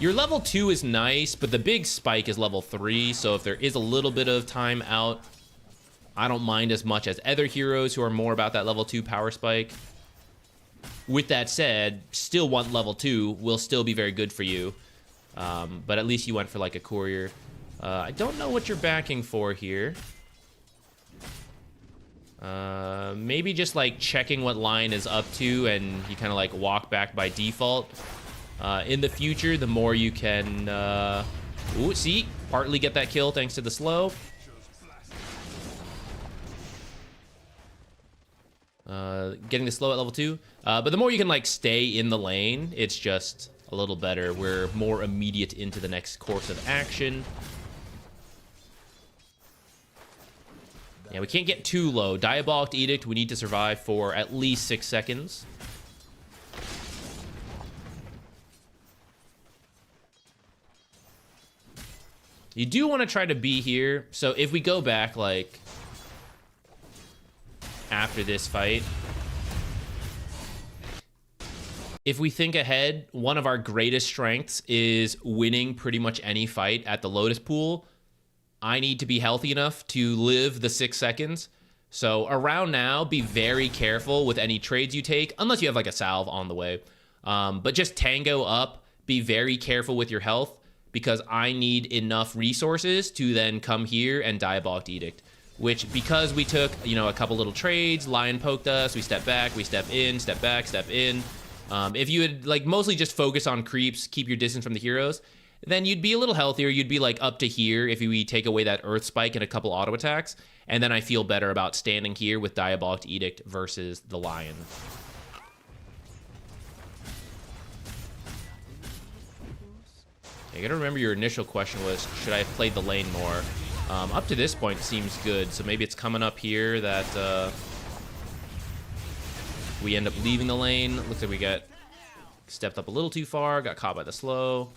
Your level 2 is nice, but the big spike is level 3, so if there is a little bit of time out, I don't mind as much as other heroes who are more about that level 2 power spike. With that said, still want level 2 will still be very good for you, but at least you went for like a courier. I don't know what you're backing for here. Maybe just like checking what line is up to and you kind of like walk back by default. In the future, the more you can, ooh, see, partly get that kill thanks to the slow. Getting the slow at level 2. But the more you can like stay in the lane, it's just a little better. We're more immediate into the next course of action. Yeah, we can't get too low. Diabolic Edict, we need to survive for at least 6 seconds. You do want to try to be here. So if we go back, like, after this fight, if we think ahead, one of our greatest strengths is winning pretty much any fight at the Lotus Pool. I need to be healthy enough to live the 6 seconds. So around now, be very careful with any trades you take, unless you have like a salve on the way. But just tango up, be very careful with your health, because I need enough resources to then come here and Diabolic Edict. Which, because we took, you know, a couple little trades, Lion poked us, we step back, we step in, step back, step in. If you had, like, mostly just focus on creeps, keep your distance from the heroes, then you'd be a little healthier. You'd be, like, up to here if we take away that Earth Spike and a couple auto attacks. And then I feel better about standing here with Diabolic Edict versus the Lion. You gotta remember your initial question was, should I have played the lane more? Up to this point, seems good. So maybe it's coming up here that we end up leaving the lane. Looks like we got stepped up a little too far, got caught by the slow.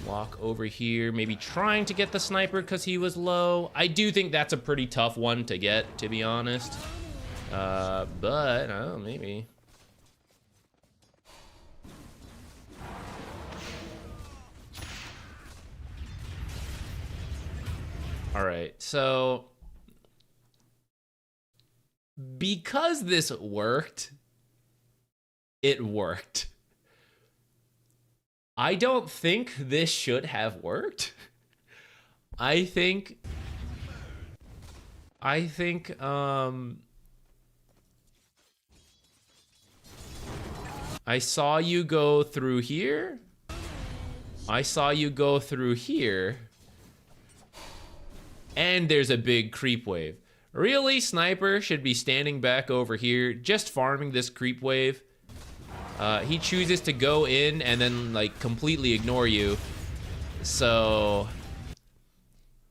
Walk over here, maybe trying to get the sniper because he was low. I do think that's a pretty tough one to get, to be honest. But, maybe. All right, so because this worked, it worked. I don't think this should have worked. I think I saw you go through here. I saw you go through here. And there's a big creep wave. Really, Sniper should be standing back over here, just farming this creep wave. He chooses to go in and then, like, completely ignore you. So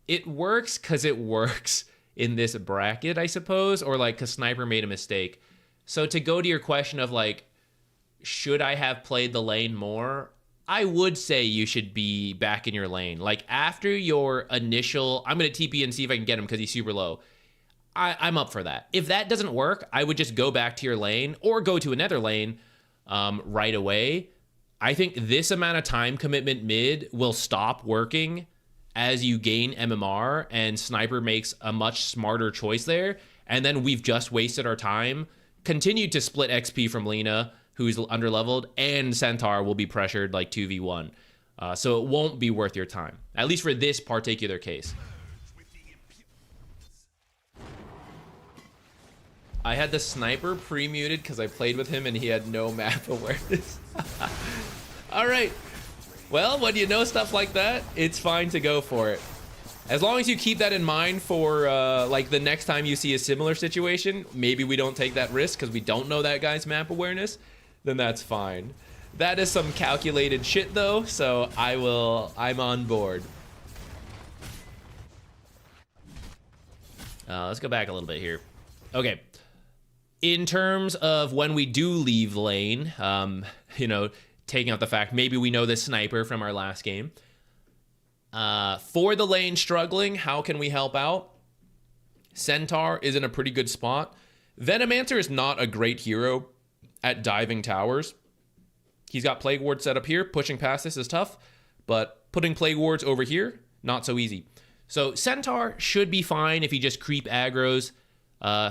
it works because it works in this bracket, I suppose, or like because Sniper made a mistake. So to go to your question of, like, should I have played the lane more? I would say you should be back in your lane. Like, after your initial, I'm going to TP and see if I can get him because he's super low. I'm up for that. If that doesn't work, I would just go back to your lane or go to another lane right away. I think this amount of time commitment mid will stop working as you gain MMR and Sniper makes a much smarter choice there. And then we've just wasted our time. Continued to split XP from Lina, who's underleveled, and Centaur will be pressured like 2v1. So it won't be worth your time, at least for this particular case. I had the Sniper pre-muted because I played with him and he had no map awareness. All right. Well, when you know stuff like that, it's fine to go for it. As long as you keep that in mind for like the next time you see a similar situation, maybe we don't take that risk because we don't know that guy's map awareness, then that's fine. That is some calculated shit though, so I'm on board. Let's go back a little bit here. Okay. In terms of when we do leave lane, you know, taking out the fact maybe we know this Sniper from our last game. For the lane struggling, how can we help out? Centaur is in a pretty good spot. Venomancer is not a great hero at diving towers. He's got Plague Ward set up here. Pushing past this is tough, but putting Plague Wards over here, not so easy. So Centaur should be fine if he just creep aggroes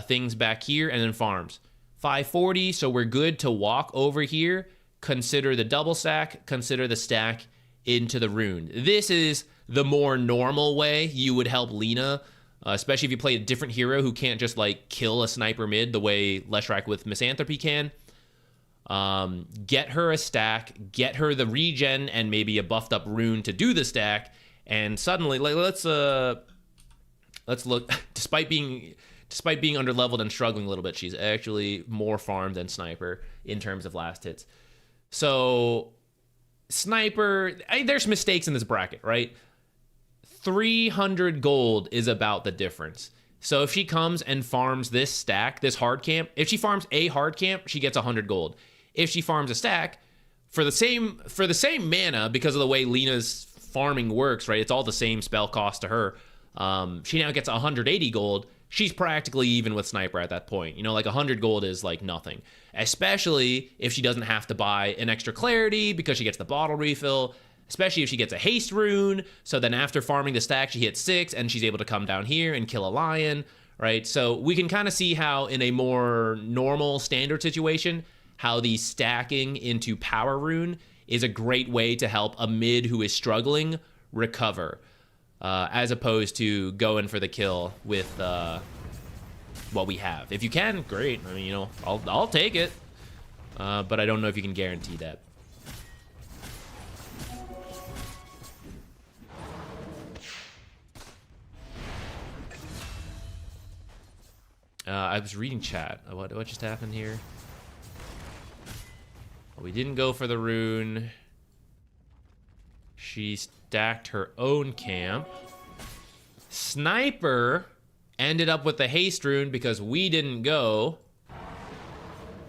things back here and then farms. 540, so we're good to walk over here. Consider the double stack, consider the stack into the rune. This is the more normal way you would help Lina, especially if you play a different hero who can't just like kill a Sniper mid the way Leshrac with Misanthropy can. Get her a stack, get her the regen and maybe a buffed up rune to do the stack, and suddenly let's look. Despite being underleveled and struggling a little bit, she's actually more farmed than Sniper in terms of last hits. So Sniper, there's mistakes in this bracket, right? 300 gold is about the difference. So if she comes and farms this stack, this hard camp, if she farms a hard camp, she gets 100 gold. If she farms a stack, for the same mana, because of the way Lina's farming works, right? It's all the same spell cost to her. She now gets 180 gold. She's practically even with Sniper at that point. You know, like 100 gold is like nothing. Especially if she doesn't have to buy an extra clarity because she gets the bottle refill. especially if she gets a haste rune. So then after farming the stack, she hits 6 and she's able to come down here and kill a lion, right? So we can kind of see how in a more normal standard situation, how the stacking into power rune is a great way to help a mid who is struggling recover, as opposed to going for the kill with what we have. If you can, great. I mean, you know, I'll take it, but I don't know if you can guarantee that. I was reading chat. What just happened here? Well, we didn't go for the rune. She stacked her own camp. Sniper ended up with the haste rune because we didn't go.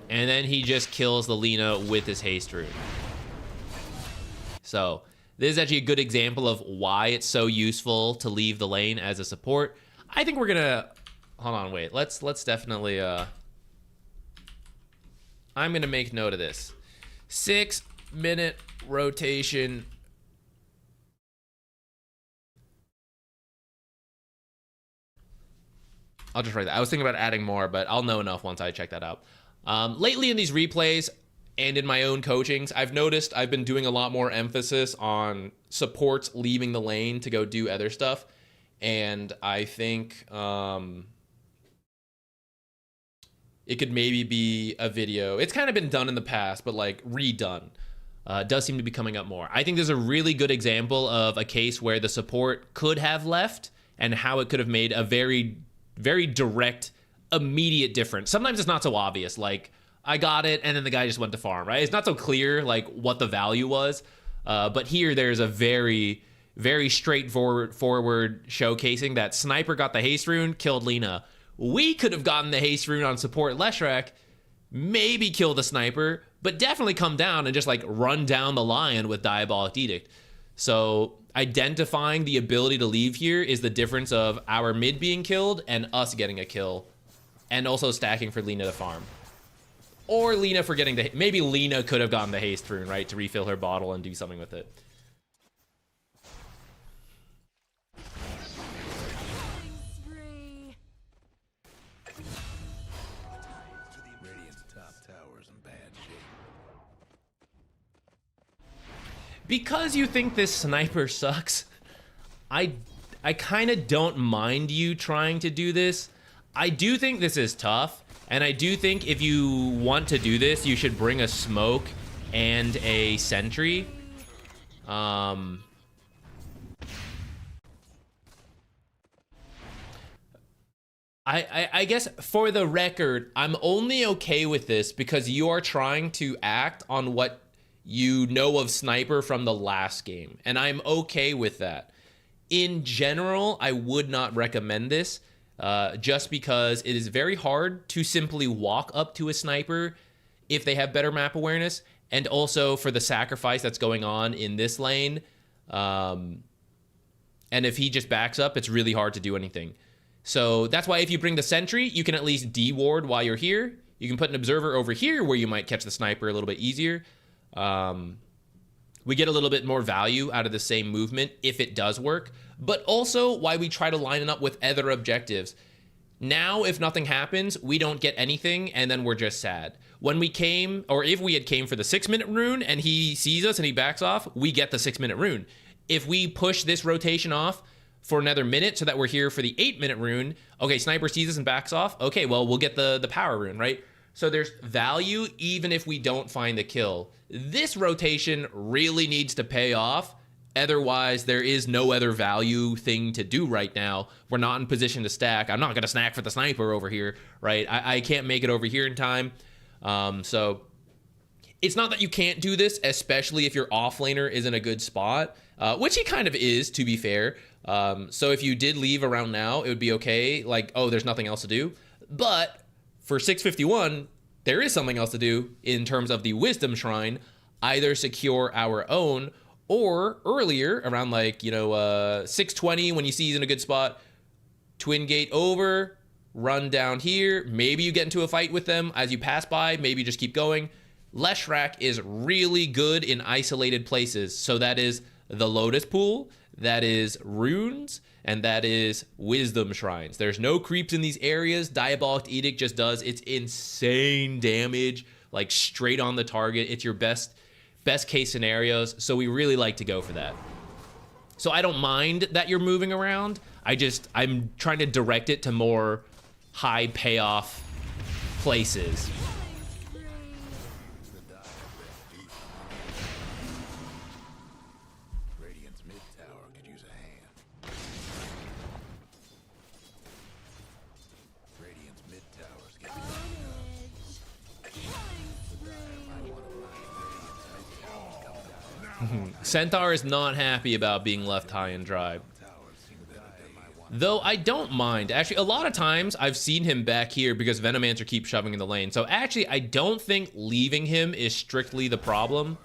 And then he just kills the Lina with his haste rune. So this is actually a good example of why it's so useful to leave the lane as a support. I think we're gonna... Hold on, wait. Let's definitely... I'm gonna make note of this. 6-minute rotation. I'll just write that. I was thinking about adding more, but I'll know enough once I check that out. Lately in these replays and in my own coachings, I've noticed I've been doing a lot more emphasis on supports leaving the lane to go do other stuff. And I think it could maybe be a video. It's kind of been done in the past, but like redone. Does seem to be coming up more. I think there's a really good example of a case where the support could have left and how it could have made a very, very direct, immediate difference. Sometimes it's not so obvious, like I got it and then the guy just went to farm, right? It's not so clear like what the value was. But here there's a very, very straightforward showcasing that Sniper got the haste rune, killed Lina. We could have gotten the haste rune on support Leshrac, maybe kill the Sniper, but definitely come down and just like run down the lion with Diabolic Edict. So identifying the ability to leave here is the difference of our mid being killed and us getting a kill, and also stacking for Lina to farm. Or Lina for getting the... Maybe Lina could have gotten the haste rune, right, to refill her bottle and do something with it. Because you think this Sniper sucks, I kind of don't mind you trying to do this. I do think this is tough, and I do think if you want to do this, you should bring a smoke and a sentry. I guess for the record, I'm only okay with this because you are trying to act on what you know of Sniper from the last game, and I'm okay with that. In general, I would not recommend this, just because it is very hard to simply walk up to a Sniper if they have better map awareness, and also for the sacrifice that's going on in this lane. And if he just backs up, it's really hard to do anything. So that's why if you bring the sentry, you can at least de-ward while you're here. You can put an observer over here where you might catch the Sniper a little bit easier. We get a little bit more value out of the same movement if it does work, but also why we try to line it up with other objectives. Now, if nothing happens, we don't get anything, and then we're just sad. When we came, or if we had came for the 6-minute rune and he sees us and he backs off, we get the 6-minute rune. If we push this rotation off for another minute so that we're here for the 8-minute rune, okay, Sniper sees us and backs off, okay, well, we'll get the power rune, right? So there's value even if we don't find the kill. This rotation really needs to pay off. Otherwise, there is no other value thing to do right now. We're not in position to stack. I'm not going to snack for the Sniper over here, right? I can't make it over here in time. So it's not that you can't do this, especially if your offlaner is in a good spot, which he kind of is, to be fair. So if you did leave around now, it would be okay. Like, oh, there's nothing else to do. But for 651, there is something else to do in terms of the Wisdom Shrine, either secure our own, or earlier, around like, 620, when you see he's in a good spot, Twin Gate over, run down here. Maybe you get into a fight with them as you pass by. Maybe you just keep going. Leshrac is really good in isolated places. So that is the Lotus Pool, that is runes, and that is wisdom shrines. There's no creeps in these areas. Diabolic Edict just does its insane damage, like straight on the target. It's your best case scenarios. So we really like to go for that. So I don't mind that you're moving around. I'm trying to direct it to more high payoff places. Radiant's mid tower could use a hand. Radiant's mid tower's getting Centaur is not happy about being left high and dry. Though I don't mind. Actually, a lot of times I've seen him back here because Venomancer keeps shoving in the lane. So actually, I don't think leaving him is strictly the problem.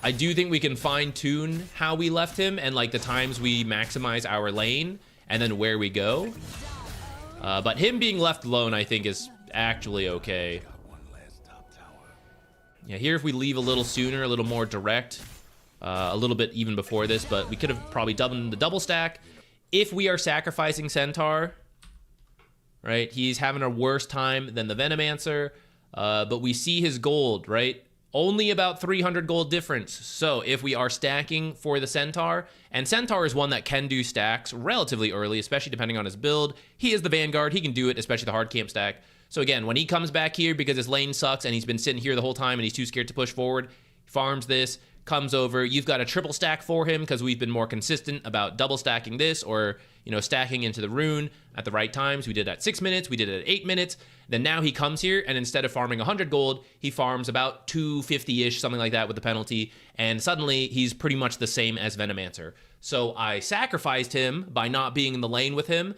I do think we can fine-tune how we left him and like the times we maximize our lane and then where we go. But him being left alone, I think, is actually okay. Yeah, here if we leave a little sooner, a little more direct, a little bit even before this, but we could have probably done the double stack. If we are sacrificing Centaur, right, he's having a worse time than the Venomancer, but we see his gold, right? Only about 300 gold difference. So if we are stacking for the Centaur, and Centaur is one that can do stacks relatively early, especially depending on his build. He is the Vanguard. He can do it, especially the hard camp stack. So again, when he comes back here because his lane sucks and he's been sitting here the whole time and he's too scared to push forward, farms this, comes over, you've got a triple stack for him because we've been more consistent about double stacking this or, you know, stacking into the rune at the right times. We did it at 6 minutes, we did it at 8 minutes. Then now he comes here and instead of farming 100 gold, he farms about 250-ish, something like that with the penalty. And suddenly he's pretty much the same as Venomancer. So I sacrificed him by not being in the lane with him.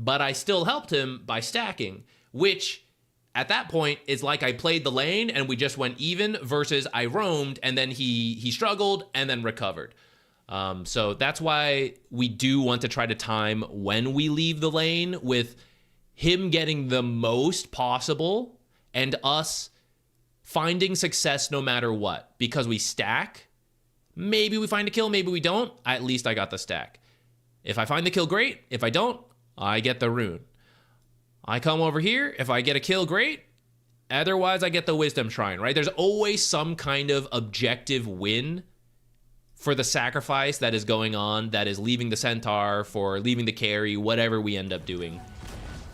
But I still helped him by stacking, which at that point is like I played the lane and we just went even versus I roamed and then he struggled and then recovered. So that's why we do want to try to time when we leave the lane with him getting the most possible and us finding success no matter what. Because we stack, maybe we find a kill, maybe we don't. At least I got the stack. If I find the kill, great. If I don't, I get the rune. I come over here. If I get a kill, great. Otherwise, I get the wisdom shrine, right? There's always some kind of objective win for the sacrifice that is going on, that is leaving the Centaur, for leaving the carry, whatever we end up doing.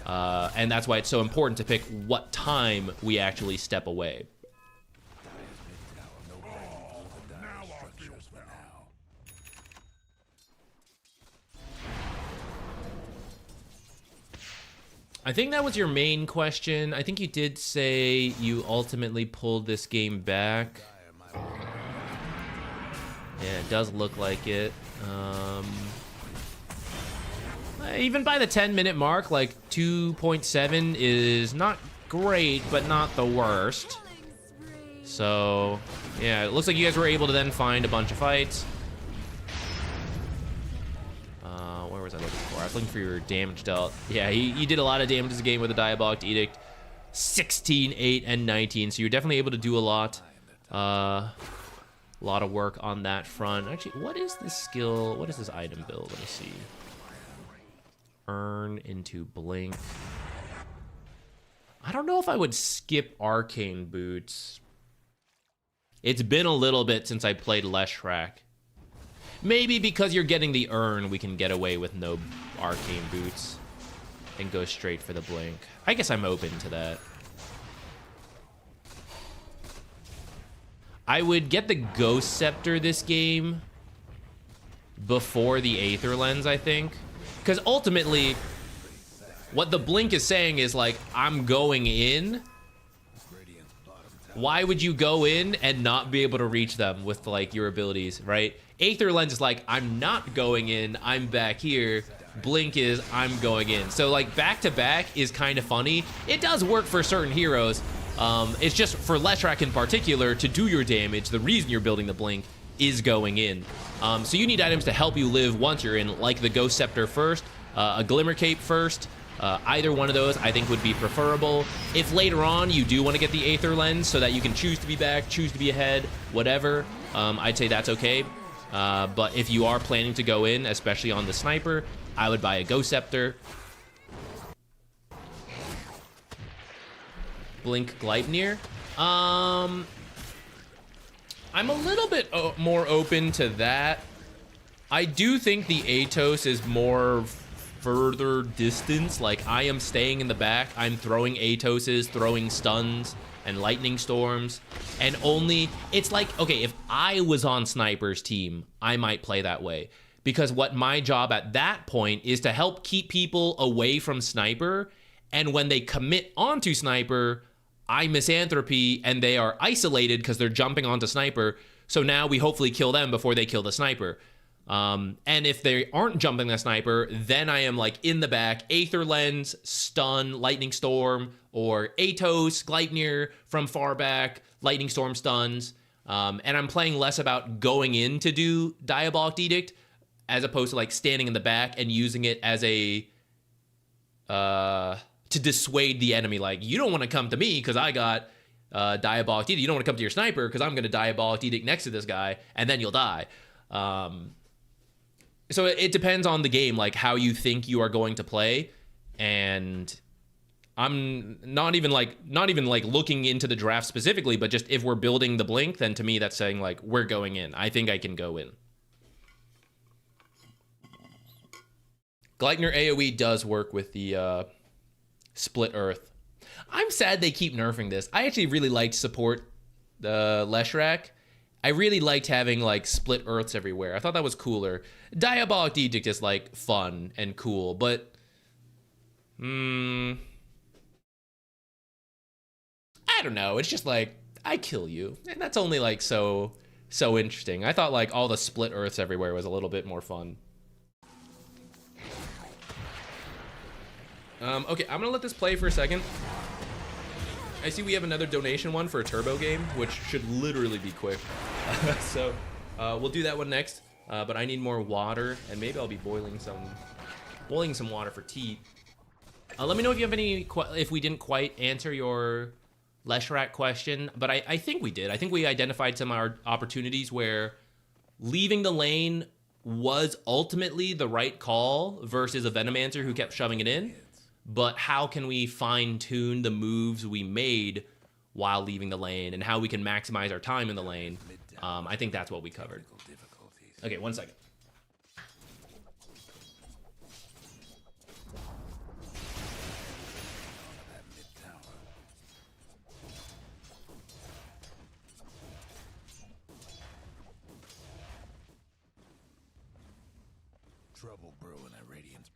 And that's why it's so important to pick what time we actually step away. I think that was your main question. I think you did say you ultimately pulled this game back. Yeah, it does look like it. Even by the 10-minute mark, like 2.7 is not great, but not the worst. So, yeah, it looks like you guys were able to then find a bunch of fights. Where was I looking for? I was looking for your damage dealt. Yeah, he did a lot of damage this game with the Diabolic Edict. 16, 8, and 19. So you're definitely able to do a lot. A lot of work on that front. Actually, what is this skill? What is this item build? Let me see. Earn into Blink. I don't know if I would skip Arcane Boots. It's been a little bit since I played Leshrac. Maybe because you're getting the Earn, we can get away with no Arcane Boots and go straight for the Blink. I guess I'm open to that. I would get the Ghost Scepter this game before the Aether Lens, I think. Because ultimately, what the Blink is saying is like, I'm going in. Why would you go in and not be able to reach them with like your abilities, right? Aether Lens is like, I'm not going in, I'm back here. Blink is, I'm going in. So like back to back is kind of funny. It does work for certain heroes. It's just for Leshrac in particular, to do your damage, the reason you're building the Blink is going in. So you need items to help you live once you're in, like the Ghost Scepter first, a Glimmer Cape first, Either one of those I think would be preferable. If later on you do want to get the Aether Lens so that you can choose to be back, choose to be ahead, whatever, I'd say that's okay. But if you are planning to go in, especially on the sniper, I would buy a Ghost Scepter. Blink Gleipnir. I'm a little bit more open to that. I do think the Atos is more further distance. Like, I am staying in the back. I'm throwing Atoses, throwing stuns and lightning storms. And only, it's like, okay, if I was on Sniper's team, I might play that way. Because what my job at that point is to help keep people away from Sniper. And when they commit onto Sniper, I misanthropy and they are isolated because they're jumping onto Sniper. So now we hopefully kill them before they kill the Sniper. And if they aren't jumping the Sniper, then I am like in the back, Aether Lens, Stun, Lightning Storm, or Atos, Gleipnir from far back, Lightning Storm stuns. And I'm playing less about going in to do Diabolic Edict as opposed to like standing in the back and using it as a to dissuade the enemy. Like, you don't want to come to me because I got Diabolic Edict. You don't want to come to your Sniper because I'm going to Diabolic Edict next to this guy and then you'll die. So it depends on the game, like how you think you are going to play. And I'm not even like looking into the draft specifically, but just if we're building the blink, then to me that's saying like we're going in. I think I can go in. Gleipnir AoE does work with the Split Earth. I'm sad they keep nerfing this. I actually really liked support the Leshrac. I really liked having like split earths everywhere. I thought that was cooler. Diabolic Edict is like fun and cool, but I don't know. It's just like I kill you, and that's only like so interesting. I thought like all the split earths everywhere was a little bit more fun. Okay, I'm gonna let this play for a second. I see we have another donation one for a turbo game, which should literally be quick. So we'll do that one next. But I need more water, and maybe I'll be boiling some water for tea. Let me know if you have any, if we didn't quite answer your Leshrac question, but I think we did. I think we identified some of our opportunities where leaving the lane was ultimately the right call versus a Venomancer who kept shoving it in. But how can we fine-tune the moves we made while leaving the lane and how we can maximize our time in the lane? I think that's what we covered. Okay, 1 second. Trouble brewing at Radiant's.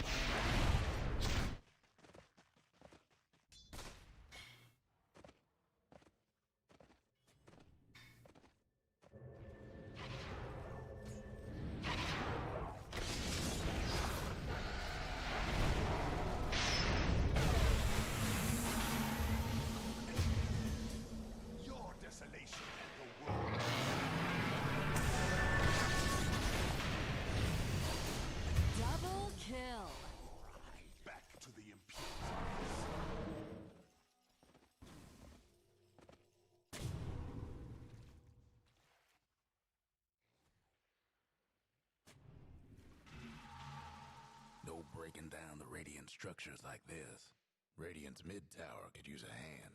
No breaking down the Radiant structures like this. Radiant's mid tower could use a hand.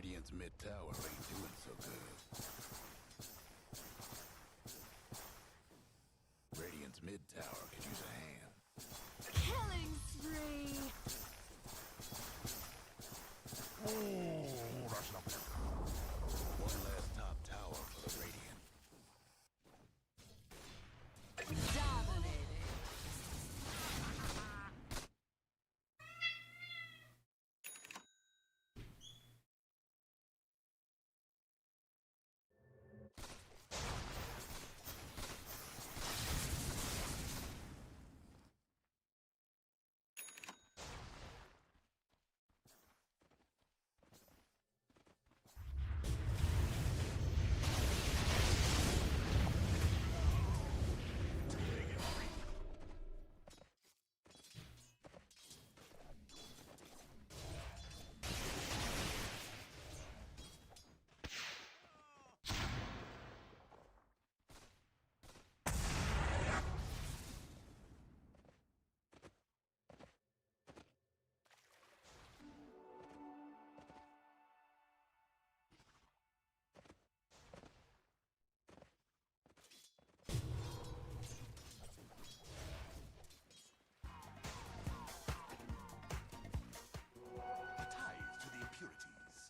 Radiant's mid tower ain't doing so good. Radiant's mid tower could use a hand. Killing spree. Oh, that's not bad. One last top tower for the Radiant. Dominating. Ties to the impurities.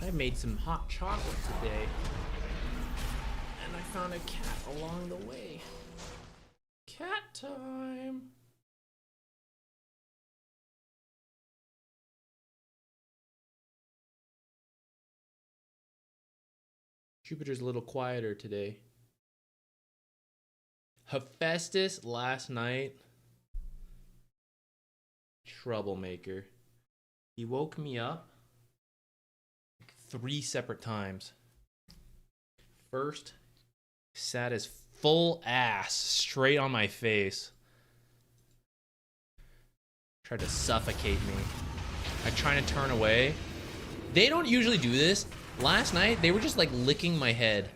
I made some hot chocolate today, and I found a cat along the way. Cat time! Jupiter's a little quieter today. Hephaestus last night, troublemaker. He woke me up 3 separate times. First, sat his full ass straight on my face. Tried to suffocate me. I tried to turn away. They don't usually do this. Last night, they were just like licking my head.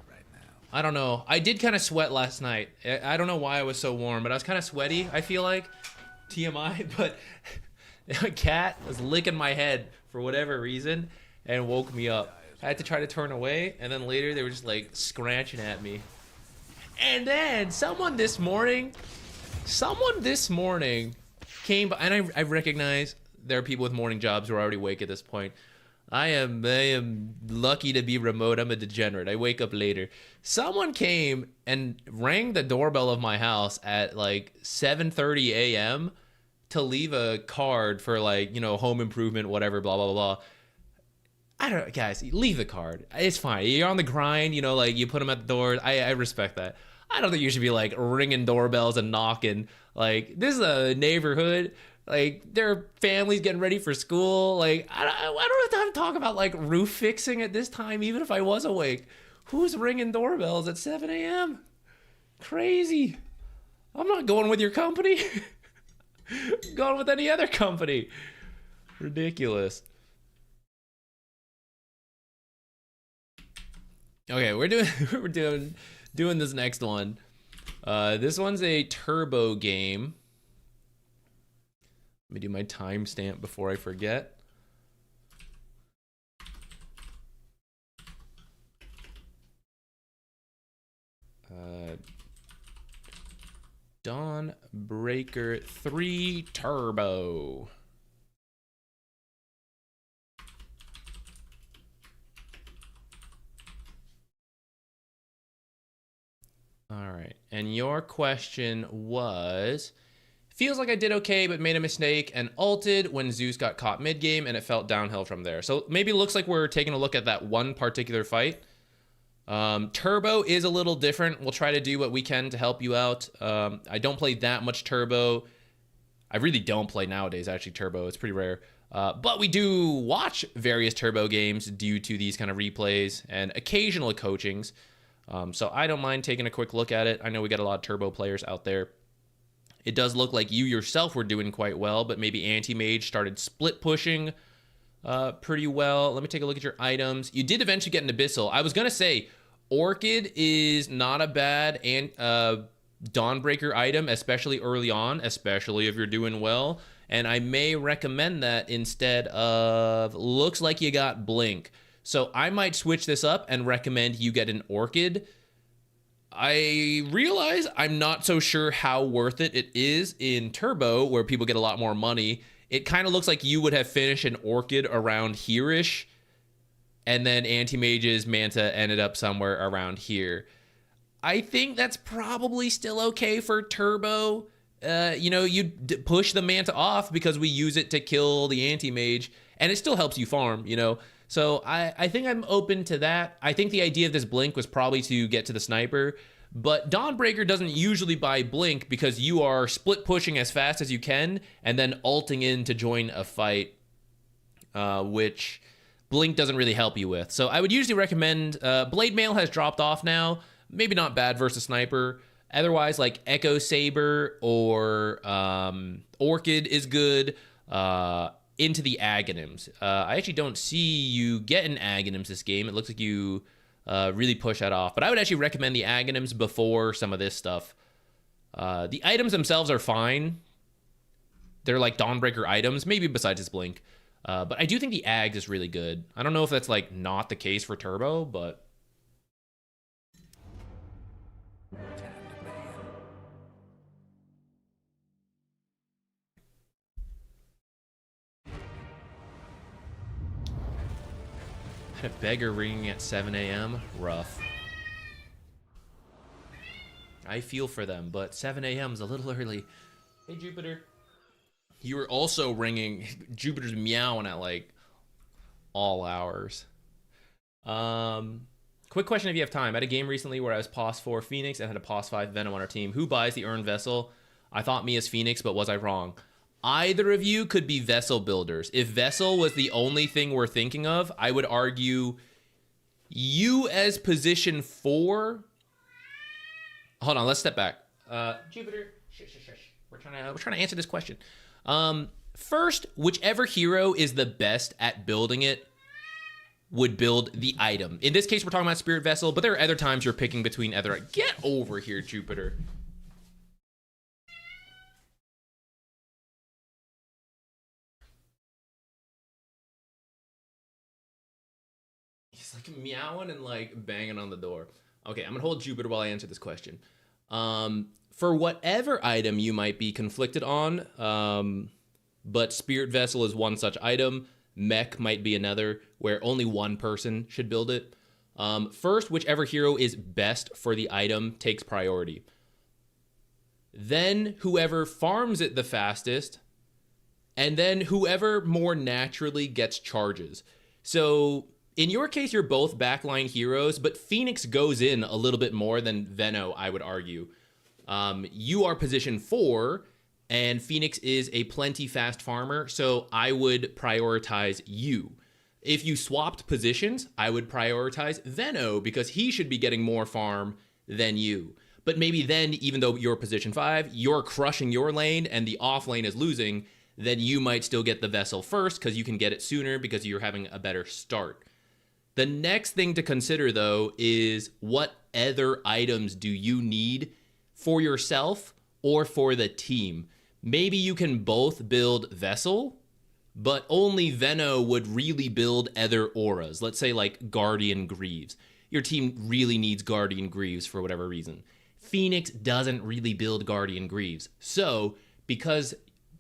I don't know. I did kind of sweat last night. I don't know why I was so warm, but I was kind of sweaty, I feel like. TMI, but a cat was licking my head for whatever reason and woke me up. I had to try to turn away, and then later they were just like scratching at me. And then someone this morning came by, and I recognize there are people with morning jobs who are already awake at this point. I am lucky to be remote. I'm a degenerate. I wake up later. Someone came and rang the doorbell of my house at like 7:30 a.m. to leave a card for like, you know, home improvement, whatever, blah, blah, blah. I don't know, guys, leave the card. It's fine. You're on the grind, you know, like you put them at the door. I respect that. I don't think you should be like ringing doorbells and knocking. Like, this is a neighborhood. Like, there are families getting ready for school. Like, I don't have time to talk about like roof fixing at this time, even if I was awake. Who's ringing doorbells at 7 a.m.? Crazy. I'm not going with your company. Going with any other company. Ridiculous. Okay, we're doing this next one. This one's a turbo game. Let me do my timestamp before I forget. Dawnbreaker 3 Turbo. All right, and your question was, Feels like I did okay, but made a mistake and ulted when Zeus got caught mid-game, and it felt downhill from there. So maybe it looks like we're taking a look at that one particular fight. Turbo is a little different. We'll try to do what we can to help you out. I don't play that much Turbo. I really don't play nowadays, actually, Turbo. It's pretty rare. But we do watch various Turbo games due to these kind of replays and occasional coachings. So I don't mind taking a quick look at it. I know we got a lot of Turbo players out there. It does look like you yourself were doing quite well, but maybe Anti-Mage started split pushing pretty well. Let me take a look at your items. You did eventually get an Abyssal. I was going to say, Orchid is not a bad Dawnbreaker item, especially early on, especially if you're doing well. And I may recommend that instead of, looks like you got Blink. So I might switch this up and recommend you get an Orchid. I realize I'm not so sure how worth it is in Turbo, where people get a lot more money. It kind of looks like you would have finished an Orchid around here-ish, and then Anti-Mage's Manta ended up somewhere around here. I think that's probably still okay for Turbo. You know, you push the Manta off because we use it to kill the Anti-Mage, and it still helps you farm, you know. So I think I'm open to that. I think the idea of this Blink was probably to get to the Sniper, but Dawnbreaker doesn't usually buy Blink because you are split pushing as fast as you can and then ulting in to join a fight, which Blink doesn't really help you with. So I would usually recommend, Blade Mail has dropped off now. Maybe not bad versus Sniper. Otherwise, like Echo Saber or Orchid is good. Into the Aghanims. I actually don't see you getting Aghanims this game. It looks like you really push that off. But I would actually recommend the Aghanims before some of this stuff. The items themselves are fine. They're like Dawnbreaker items, maybe besides his Blink. But I do think the Ags is really good. I don't know if that's like not the case for Turbo, but... A beggar ringing at 7 a.m. Rough. I feel for them, but 7 a.m. is a little early. Hey, Jupiter. You were also ringing. Jupiter's meowing at like all hours. Quick question if you have time. I had a game recently where I was POS 4 Phoenix and had a POS 5 Venom on our team. Who buys the Earned Vessel? I thought me as Phoenix, but was I wrong? Either of you could be Vessel builders. If Vessel was the only thing we're thinking of, I would argue you as position 4. Hold on, let's step back. Jupiter, shush. We're trying to answer this question. First, whichever hero is the best at building it would build the item. In this case, we're talking about Spirit Vessel, but there are other times you're picking between other. Get over here, Jupiter. He's like meowing and like banging on the door. Okay, I'm gonna hold Jupiter while I answer this question. For whatever item you might be conflicted on, but Spirit Vessel is one such item. Mech might be another, where only one person should build it. First, whichever hero is best for the item takes priority. Then whoever farms it the fastest, and then whoever more naturally gets charges. So in your case, you're both backline heroes, but Phoenix goes in a little bit more than Veno, I would argue. You are position 4, and Phoenix is a plenty fast farmer, so I would prioritize you. If you swapped positions, I would prioritize Veno, because he should be getting more farm than you. But maybe then, even though you're position 5, you're crushing your lane, and the off lane is losing, then you might still get the Vessel first, because you can get it sooner, because you're having a better start. The next thing to consider, though, is what other items do you need for yourself or for the team? Maybe you can both build Vessel, but only Veno would really build other auras. Let's say like Guardian Greaves. Your team really needs Guardian Greaves for whatever reason. Phoenix doesn't really build Guardian Greaves. So, because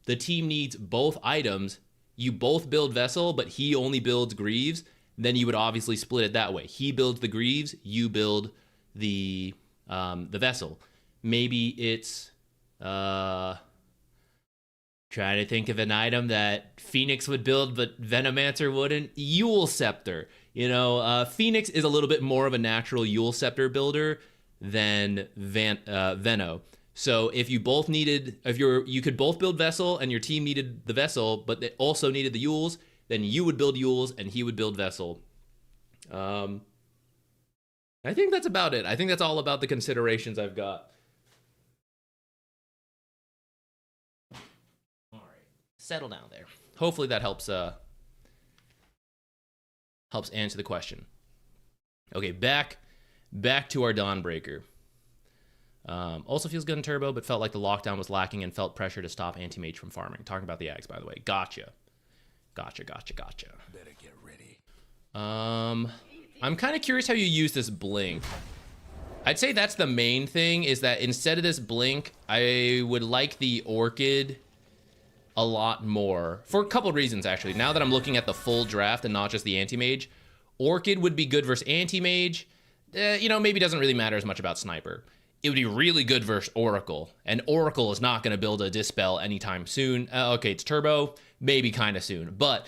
the team needs both items, you both build Vessel, but he only builds Greaves, then you would obviously split it that way. He builds the Greaves, you build the Vessel. Maybe it's Trying to think of an item that Phoenix would build, but Venomancer wouldn't. Yule Scepter. You know, Phoenix is a little bit more of a natural Yule Scepter builder than Veno. So if you both needed, you could both build Vessel and your team needed the Vessel, but they also needed the Yules, then you would build Yules and he would build Vessel. I think that's about it. I think that's all about the considerations I've got. All right, settle down there. Hopefully that helps answer the question. Okay, back to our Dawnbreaker. Also feels good in turbo, but felt like the lockdown was lacking and felt pressure to stop anti-mage from farming. Talking about the Ags, by the way. Gotcha. Better get ready. I'm kind of curious how you use this blink. I'd say that's the main thing, is that instead of this blink, I would like the Orchid a lot more. For a couple reasons, actually. Now that I'm looking at the full draft and not just the anti-mage, Orchid would be good versus anti-mage. You know, maybe doesn't really matter as much about Sniper. It would be really good versus Oracle, and Oracle is not going to build a Dispel anytime soon. Okay, it's turbo, maybe kind of soon, but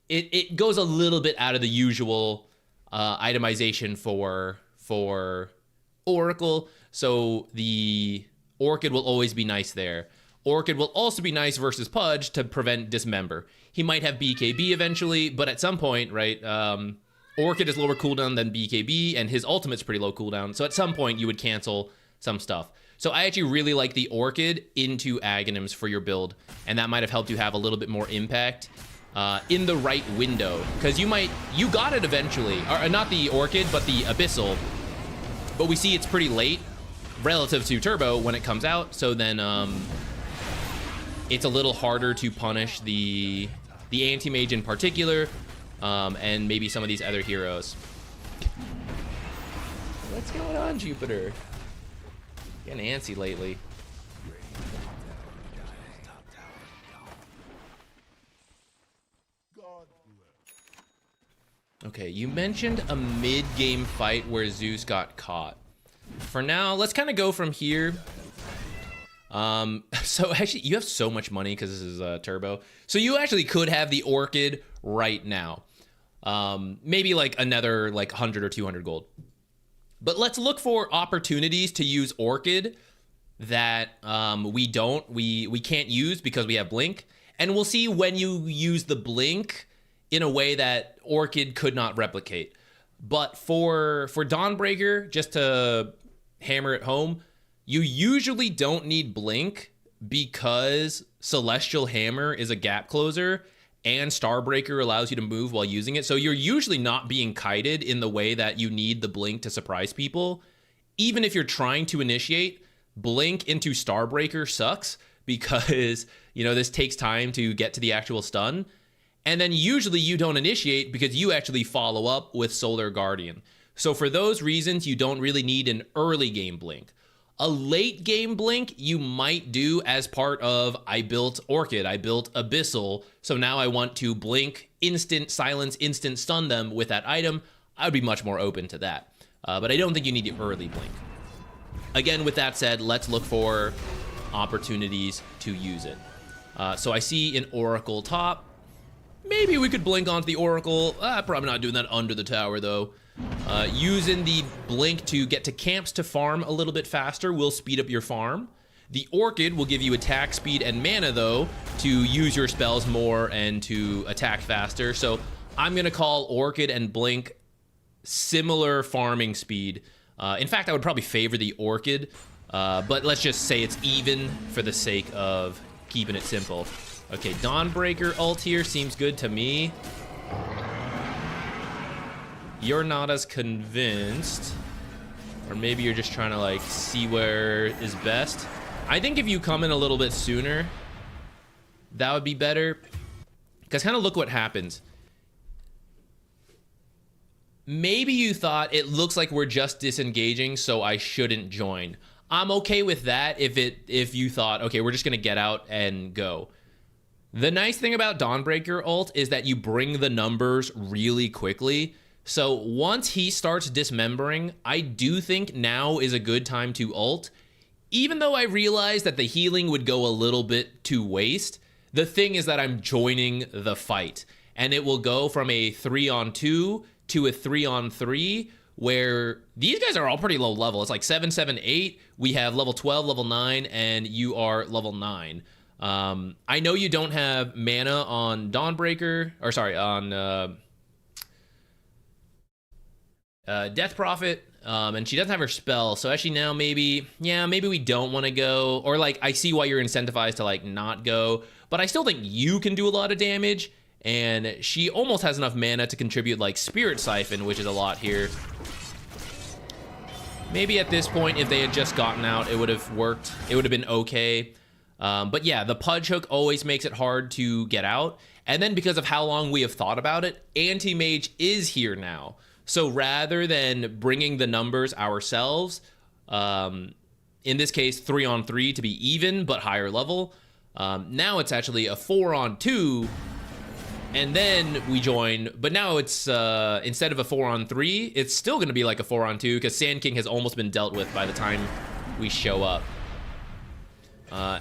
it goes a little bit out of the usual itemization for Oracle, so the Orchid will always be nice there. Orchid will also be nice versus Pudge to prevent Dismember. He might have BKB eventually, but at some point, right, Orchid is lower cooldown than BKB, and his ultimate's pretty low cooldown, so at some point you would cancel some stuff. So I actually really like the Orchid into Aghanims for your build, and that might have helped you have a little bit more impact in the right window, because you got it eventually, or not the Orchid, but the Abyssal, but we see it's pretty late relative to Turbo when it comes out, so then it's a little harder to punish the anti-mage in particular, and maybe some of these other heroes. What's going on, Jupiter? Getting antsy lately. Okay, you mentioned a mid-game fight where Zeus got caught. For now, let's kind of go from here. So actually, you have so much money because this is turbo. So you actually could have the Orchid right now. Maybe like another like 100 or 200 gold. But let's look for opportunities to use Orchid that we can't use because we have Blink. And we'll see when you use the Blink in a way that Orchid could not replicate. But for Dawnbreaker, just to hammer it home, you usually don't need Blink because Celestial Hammer is a gap closer and Starbreaker allows you to move while using it. So you're usually not being kited in the way that you need the Blink to surprise people. Even if you're trying to initiate, Blink into Starbreaker sucks because, you know, this takes time to get to the actual stun. And then usually you don't initiate because you actually follow up with Solar Guardian. So for those reasons, you don't really need an early game Blink. A late game Blink you might do as part of, I built Orchid, I built Abyssal, so now I want to Blink, instant silence, instant stun them with that item. I would be much more open to that. But I don't think you need the early Blink. Again, with that said, let's look for opportunities to use it. So I see an Oracle top. Maybe we could Blink onto the Oracle. Probably not doing that under the tower, though. Using the Blink to get to camps to farm a little bit faster will speed up your farm. The Orchid will give you attack speed and mana, though, to use your spells more and to attack faster. So I'm going to call Orchid and Blink similar farming speed. In fact, I would probably favor the Orchid, but let's just say it's even for the sake of keeping it simple. Okay, Dawnbreaker ult here seems good to me. You're not as convinced. Or maybe you're just trying to like see where is best. I think if you come in a little bit sooner, that would be better. Because kind of look what happens. Maybe you thought it looks like we're just disengaging, so I shouldn't join. I'm okay with that if you thought, okay, we're just gonna get out and go. The nice thing about Dawnbreaker ult is that you bring the numbers really quickly. So once he starts dismembering, I do think now is a good time to ult. even though I realized that the healing would go a little bit to waste, the thing is that I'm joining the fight. And it will go from a 3-on-2 to a 3-on-3, where these guys are all pretty low level. It's like 7, 7, 8. We have level 12, level 9, and you are level 9. I know you don't have mana on Dawnbreaker, or sorry, on Death Prophet, and she doesn't have her spell. So actually now maybe we don't want to go, or like I see why you're incentivized to like not go, but I still think you can do a lot of damage, and she almost has enough mana to contribute like Spirit Siphon, which is a lot here. Maybe at this point, if they had just gotten out, it would have worked. It would have been okay. But yeah, the Pudge Hook always makes it hard to get out. And then because of how long we have thought about it, Anti-Mage is here now. So rather than bringing the numbers ourselves, in this case, 3-on-3 to be even, but higher level, now it's actually a 4-on-2, and then we join, but now it's, instead of a 4-on-3, it's still going to be like a 4-on-2, because Sand King has almost been dealt with by the time we show up.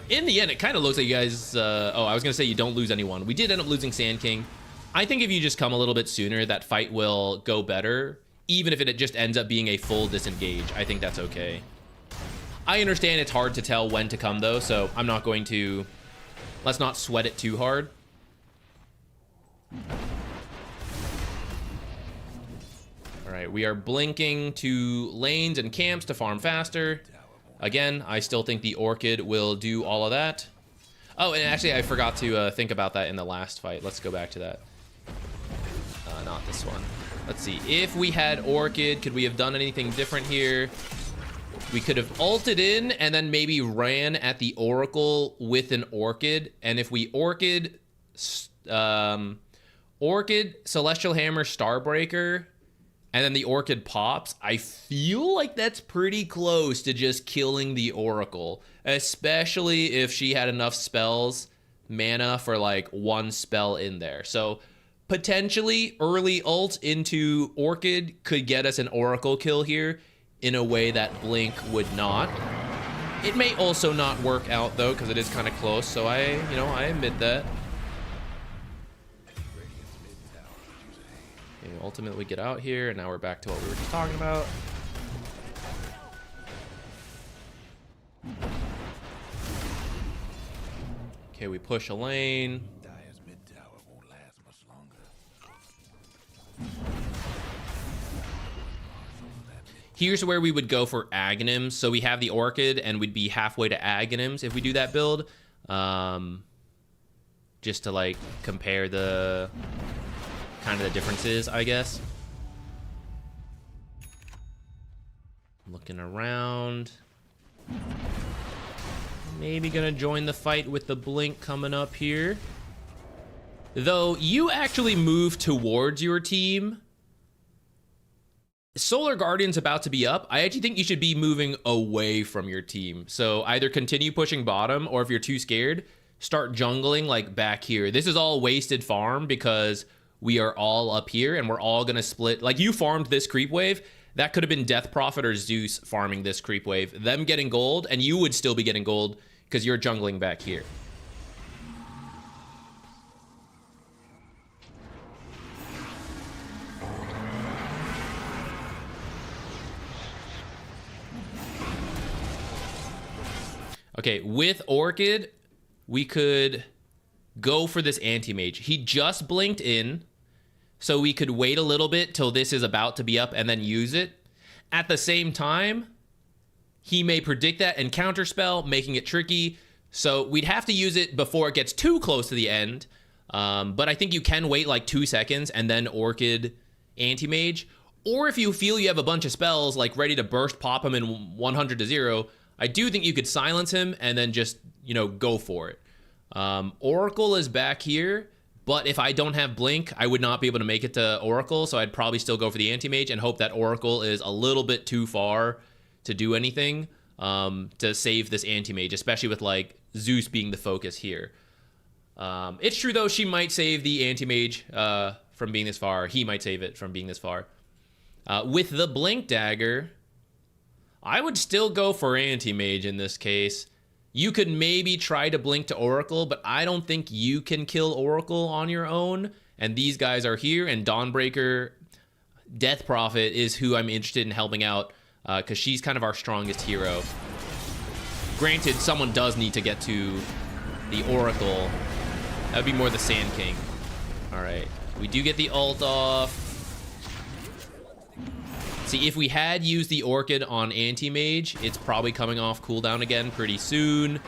In the end, it kind of looks like you guys, oh, I was going to say you don't lose anyone. We did end up losing Sand King. I think if you just come a little bit sooner, that fight will go better, even if it just ends up being a full disengage. I think that's okay. I understand it's hard to tell when to come, though, so I'm not going to... Let's not sweat it too hard. All right, we are blinking to lanes and camps to farm faster. Again, I still think the Orchid will do all of that. Oh, and actually, I forgot to think about that in the last fight. Let's go back to that. Not this one. Let's see. If we had Orchid, could we have done anything different here? We could have ulted in and then maybe ran at the Oracle with an Orchid. And if we Orchid, Celestial Hammer, Starbreaker, and then the Orchid pops, I feel like that's pretty close to just killing the Oracle, especially if she had enough spells, mana for like one spell in there. So potentially early ult into Orchid could get us an Oracle kill here in a way that Blink would not. It may also not work out though, because it is kind of close, so I admit that. Okay, ultimately we get out here, and now we're back to what we were just talking about. Okay, we push a lane. Dire's mid tower won't last much longer. Here's where we would go for Aghanims. So we have the Orchid, and we'd be halfway to Aghanims if we do that build. Just to like compare the kind of the differences, I guess. Looking around. Maybe gonna join the fight with the Blink coming up here. Though you actually move towards your team. Solar Guardian's about to be up. I actually think you should be moving away from your team. So either continue pushing bottom, or if you're too scared, start jungling like back here. This is all wasted farm because we are all up here and we're all gonna split. Like you farmed this creep wave. That could have been Death Prophet or Zeus farming this creep wave. Them getting gold, and you would still be getting gold because you're jungling back here. Okay, with Orchid, we could go for this Anti-Mage. He just blinked in, so we could wait a little bit till this is about to be up and then use it. At the same time, he may predict that and counterspell, making it tricky. So we'd have to use it before it gets too close to the end. But I think you can wait like 2 seconds and then Orchid Anti-Mage. Or if you feel you have a bunch of spells like ready to burst pop him in 100 to 0, I do think you could silence him and then just, go for it. Oracle is back here, but if I don't have Blink, I would not be able to make it to Oracle, so I'd probably still go for the Anti-Mage and hope that Oracle is a little bit too far to do anything to save this Anti-Mage, especially with, like, Zeus being the focus here. It's true, though, she might save the Anti-Mage from being this far. He might save it from being this far. With the Blink Dagger, I would still go for anti-mage in this case. You could maybe try to blink to Oracle, but I don't think you can kill Oracle on your own. And these guys are here, and Dawnbreaker, Death Prophet is who I'm interested in helping out, because she's kind of our strongest hero. Granted, someone does need to get to the Oracle. That would be more the Sand King. All right, we do get the ult off. See, if we had used the Orchid on Anti-Mage, it's probably coming off cooldown again pretty soon,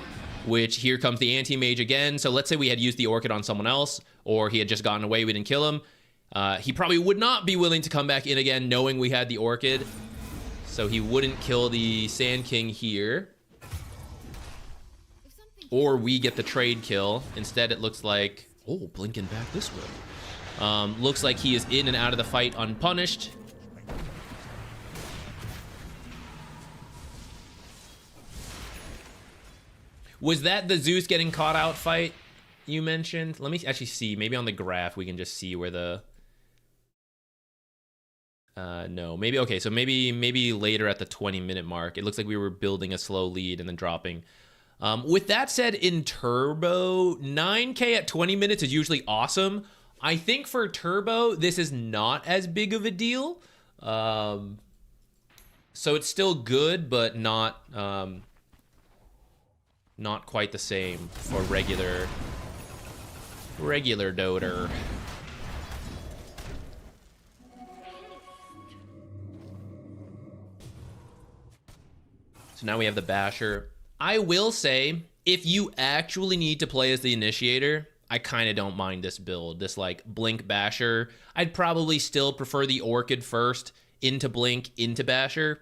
which here comes the Anti-Mage again. So let's say we had used the Orchid on someone else, or he had just gotten away, we didn't kill him. He probably would not be willing to come back in again knowing we had the Orchid. So he wouldn't kill the Sand King here. Or we get the trade kill. Instead, it looks like... Oh, blinking back this way. Looks like he is in and out of the fight unpunished. Was that the Zeus getting caught out fight you mentioned? Let me actually see. Maybe on the graph we can just see where the... no, maybe... Okay, so maybe later at the 20-minute mark. It looks like we were building a slow lead and then dropping. With that said, in Turbo, 9K at 20 minutes is usually awesome. I think for Turbo, this is not as big of a deal. So it's still good, but not quite the same for regular Doter. So now we have the Basher. I will say, if you actually need to play as the Initiator, I kind of don't mind this build. This, like, Blink Basher. I'd probably still prefer the Orchid first, into Blink, into Basher.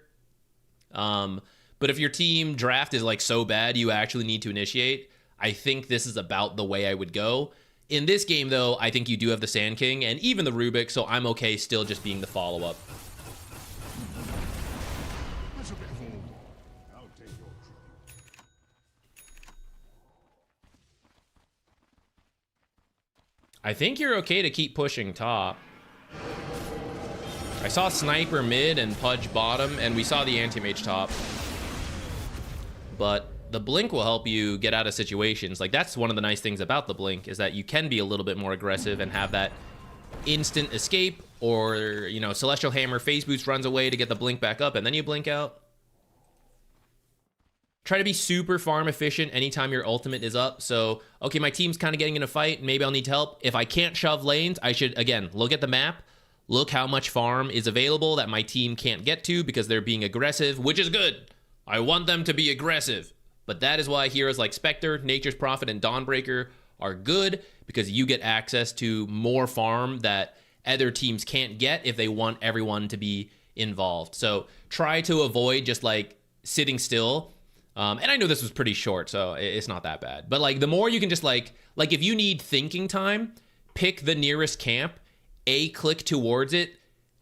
But if your team draft is, like, so bad you actually need to initiate, I think this is about the way I would go. In this game, though, I think you do have the Sand King and even the Rubik, so I'm okay still just being the follow-up. I think you're okay to keep pushing top. I saw Sniper mid and Pudge bottom, and we saw the Anti-Mage top. But the Blink will help you get out of situations. Like, that's one of the nice things about the Blink, is that you can be a little bit more aggressive and have that instant escape, or, you know, Celestial Hammer Phase Boost runs away to get the Blink back up, and then you blink out. Try to be super farm efficient anytime your ultimate is up. So, okay, my team's kind of getting in a fight. Maybe I'll need help. If I can't shove lanes, I should, again, look at the map. Look how much farm is available that my team can't get to because they're being aggressive, which is good. I want them to be aggressive. But that is why heroes like Spectre, Nature's Prophet, and Dawnbreaker are good, because you get access to more farm that other teams can't get if they want everyone to be involved. So try to avoid just, like, sitting still. And I know this was pretty short, so it's not that bad. But, like, the more you can just, like if you need thinking time, pick the nearest camp, click towards it,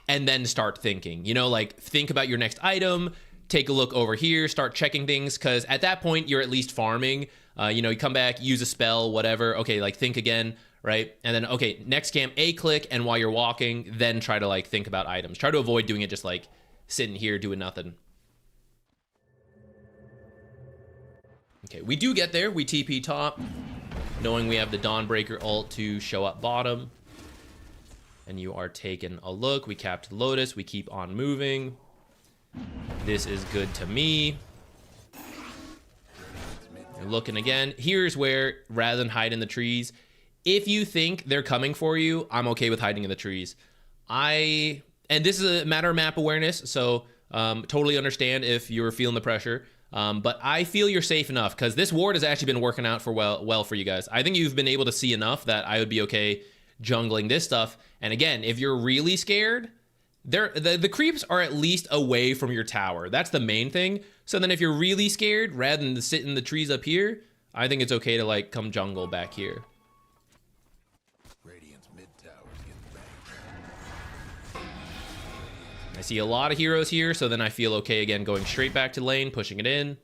and then start thinking. You know, like, think about your next item, take a look over here, start checking things, because at that point, you're at least farming. You know, you come back, use a spell, whatever. Okay, like, think again, right? And then, okay, next camp, click, and while you're walking, then try to, like, think about items. Try to avoid doing it just, like, sitting here doing nothing. Okay, we do get there. We TP top, knowing we have the Dawnbreaker ult to show up bottom. And you are taking a look. We capped Lotus. We keep on moving. This is good to me. And looking again. Here's where, rather than hide in the trees, if you think they're coming for you, I'm okay with hiding in the trees. And this is a matter of map awareness, so totally understand if you're feeling the pressure. But I feel you're safe enough, because this ward has actually been working out for well for you guys. I think you've been able to see enough that I would be okay jungling this stuff. And again, if you're really scared, the creeps are at least away from your tower. That's the main thing. So then if you're really scared, rather than sit in the trees up here, I think it's okay to, like, come jungle back here. Radiant's mid towers get I see a lot of heroes here, so then I feel okay again going straight back to lane, pushing it in.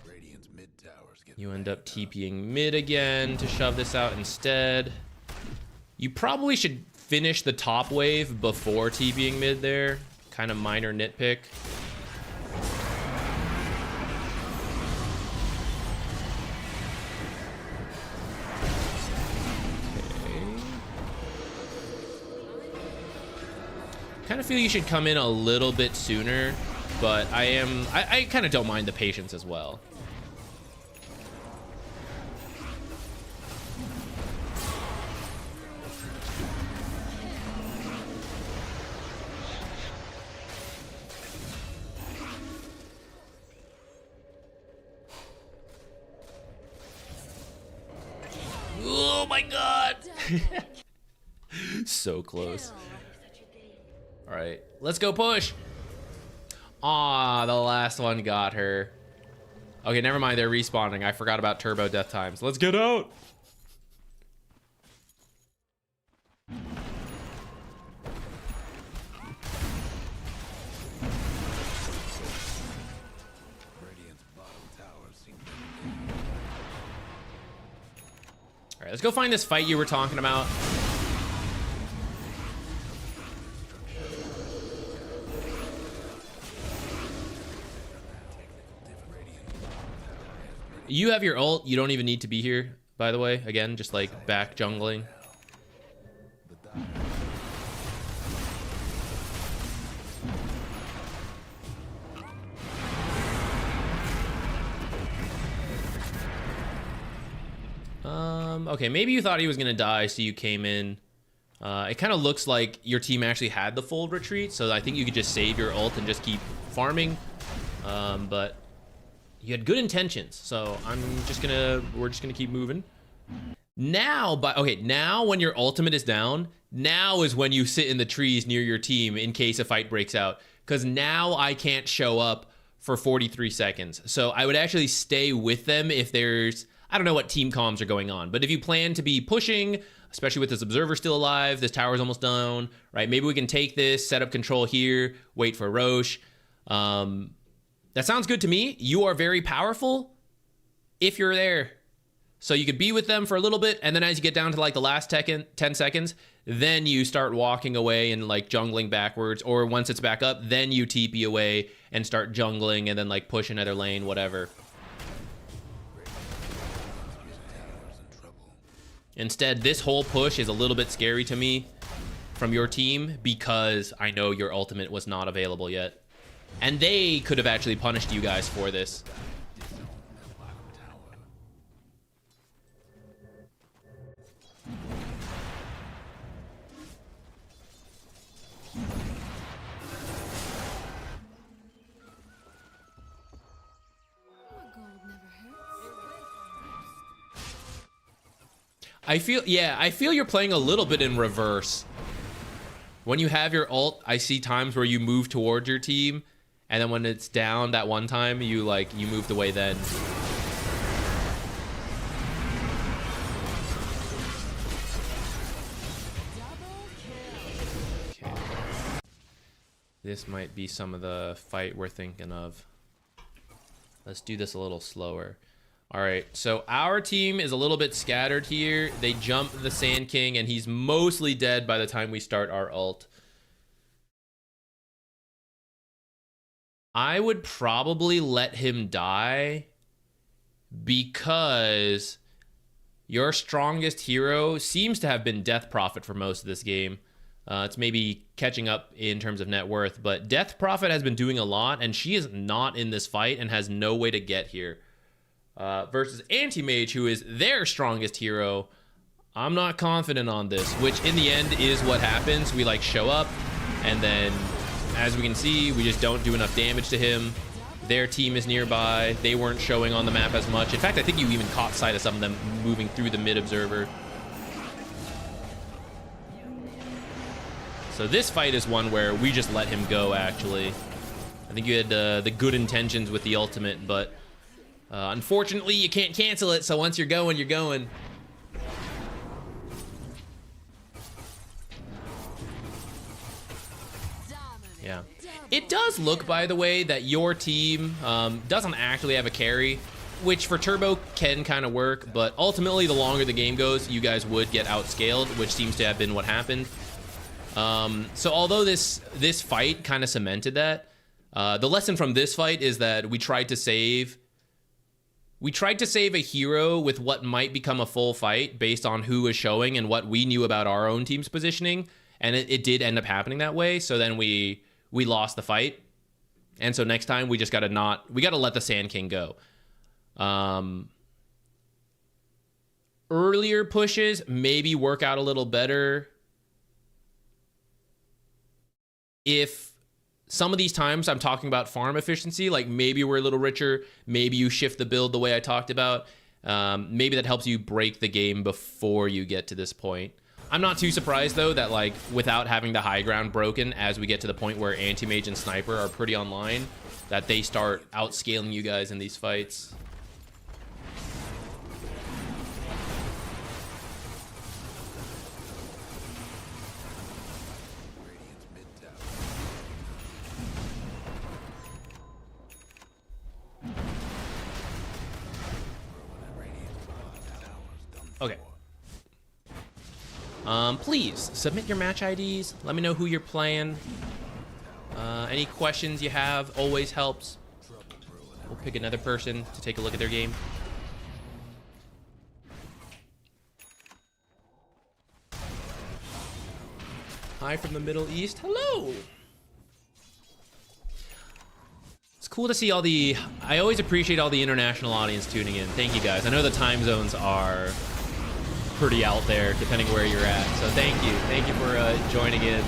Radiant's mid towers get You end up TPing mid again to shove this out instead. You probably should finish the top wave before TPing mid there. Kind of minor nitpick. Kind of feel you should come in a little bit sooner, but I kind of don't mind the patience as well. Oh my god. So close. All right, let's go push. Ah, the last one got her. Okay, never mind. They're respawning. I forgot about turbo death times. Let's get out. All right, let's go find this fight you were talking about. You have your ult. You don't even need to be here, by the way. Again, just like back jungling. Okay, maybe you thought he was gonna die, so you came in. It kind of looks like your team actually had the full retreat, so I think you could just save your ult and just keep farming. But you had good intentions, so we're just gonna keep moving. Now, now when your ultimate is down, now is when you sit in the trees near your team in case a fight breaks out. Because now I can't show up for 43 seconds. So I would actually stay with them if there's, I don't know what team comms are going on, but if you plan to be pushing, especially with this observer still alive, this tower's almost down, right? Maybe we can take this, set up control here, wait for Roche. That sounds good to me. You are very powerful if you're there. So you could be with them for a little bit, and then as you get down to like the last 10 seconds, then you start walking away and like jungling backwards, or once it's back up, then you TP away and start jungling and then like push another lane, whatever. Instead, this whole push is a little bit scary to me from your team because I know your ultimate was not available yet. And they could have actually punished you guys for this. I feel you're playing a little bit in reverse. When you have your ult, I see times where you move towards your team, and then when it's down that one time, you moved away then. Okay. This might be some of the fight we're thinking of. Let's do this a little slower. All right, so our team is a little bit scattered here. They jump the Sand King, and he's mostly dead by the time we start our ult. I would probably let him die because your strongest hero seems to have been Death Prophet for most of this game. It's maybe catching up in terms of net worth, but Death Prophet has been doing a lot, and she is not in this fight and has no way to get here. Versus Anti-Mage, who is their strongest hero. I'm not confident on this, which in the end is what happens. We like show up, and then as we can see, we just don't do enough damage to him. Their team is nearby. They weren't showing on the map as much. In fact, I think you even caught sight of some of them moving through the mid observer. So this fight is one where we just let him go, actually. I think you had the good intentions with the ultimate, but unfortunately, you can't cancel it, so once you're going, you're going. Yeah. It does look, by the way, that your team doesn't actually have a carry, which for Turbo can kind of work, but ultimately, the longer the game goes, you guys would get outscaled, which seems to have been what happened. So although this fight kind of cemented that, the lesson from this fight is that we tried to save a hero with what might become a full fight based on who was showing and what we knew about our own team's positioning, and it did end up happening that way. So then we lost the fight, and so next time we just gotta let the Sand King go. Earlier pushes maybe work out a little better if some of these times I'm talking about farm efficiency, like maybe we're a little richer, maybe you shift the build the way I talked about. Maybe that helps you break the game before you get to this point. I'm not too surprised though that like without having the high ground broken, as we get to the point where anti-mage and sniper are pretty online, that they start outscaling you guys in these fights. Okay. Please submit your match IDs. Let me know who you're playing. Any questions you have always helps. We'll pick another person to take a look at their game. Hi from the Middle East. Hello. It's cool to see all the... I always appreciate all the international audience tuning in. Thank you guys. I know the time zones are pretty out there depending where you're at, so thank you for joining in.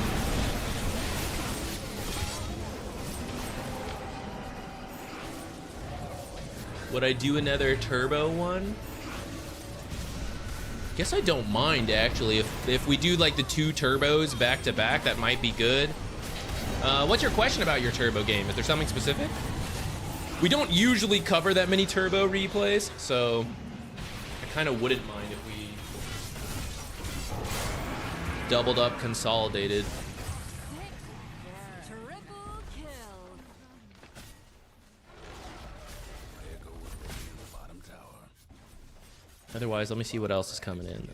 Would I do another turbo one? Guess I don't mind actually. If we do like the 2 turbos back to back, that might be good. What's your question about your turbo game? Is there something specific? We don't usually cover that many turbo replays, so I kind of wouldn't mind if we doubled up, consolidated. Triple kill. Otherwise, let me see what else is coming in.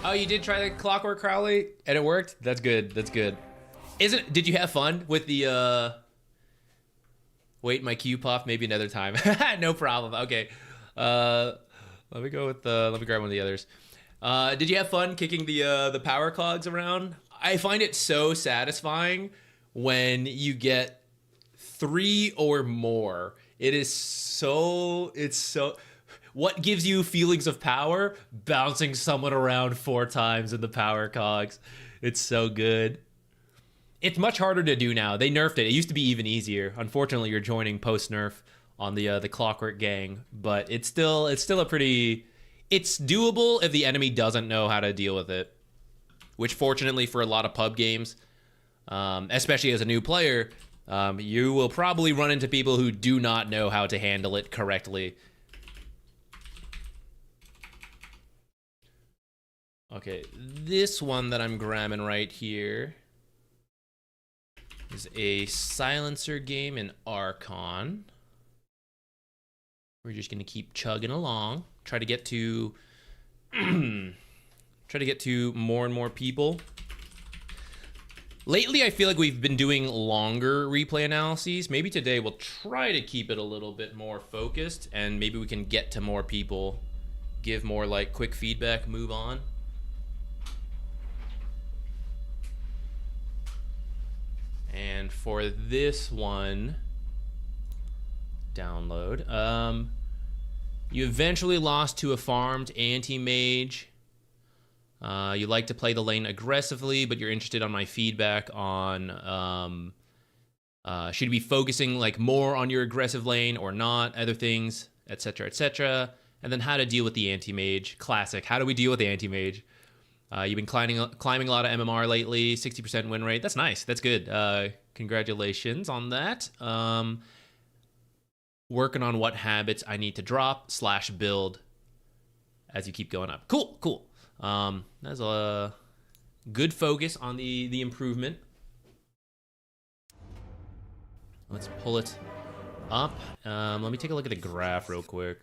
Oh, you did try the Clockwork Crowley and it worked? That's good. That's good. Did you have fun with the wait, my Q puff, maybe another time. No problem. Okay. Let me go with let me grab one of the others. Did you have fun kicking the power cogs around? I find it so satisfying when you get 3 or more. It's so what gives you feelings of power? Bouncing someone around 4 times in the power cogs. It's so good. It's much harder to do now. They nerfed it. It used to be even easier. Unfortunately, you're joining post-nerf on the Clockwork Gang, but it's still a pretty... It's doable if the enemy doesn't know how to deal with it, which fortunately for a lot of pub games, especially as a new player, you will probably run into people who do not know how to handle it correctly. Okay, this one that I'm grabbing right here is a silencer game in Archon. We're just gonna keep chugging along, try to get to more and more people. Lately, I feel like we've been doing longer replay analyses. Maybe today we'll try to keep it a little bit more focused, and maybe we can get to more people, give more like quick feedback, move on. And for this one, download, you eventually lost to a farmed anti-mage. You like to play the lane aggressively, but you're interested on my feedback on should you be focusing like more on your aggressive lane or not, other things, etc., etc. And then how to deal with the anti-mage. Classic. How do we deal with the anti-mage? You've been climbing a lot of MMR lately, 60% win rate. That's nice. That's good. Congratulations on that. Working on what habits I need to drop / build as you keep going up. Cool, cool. That's a good focus on the improvement. Let's pull it up. Let me take a look at the graph real quick.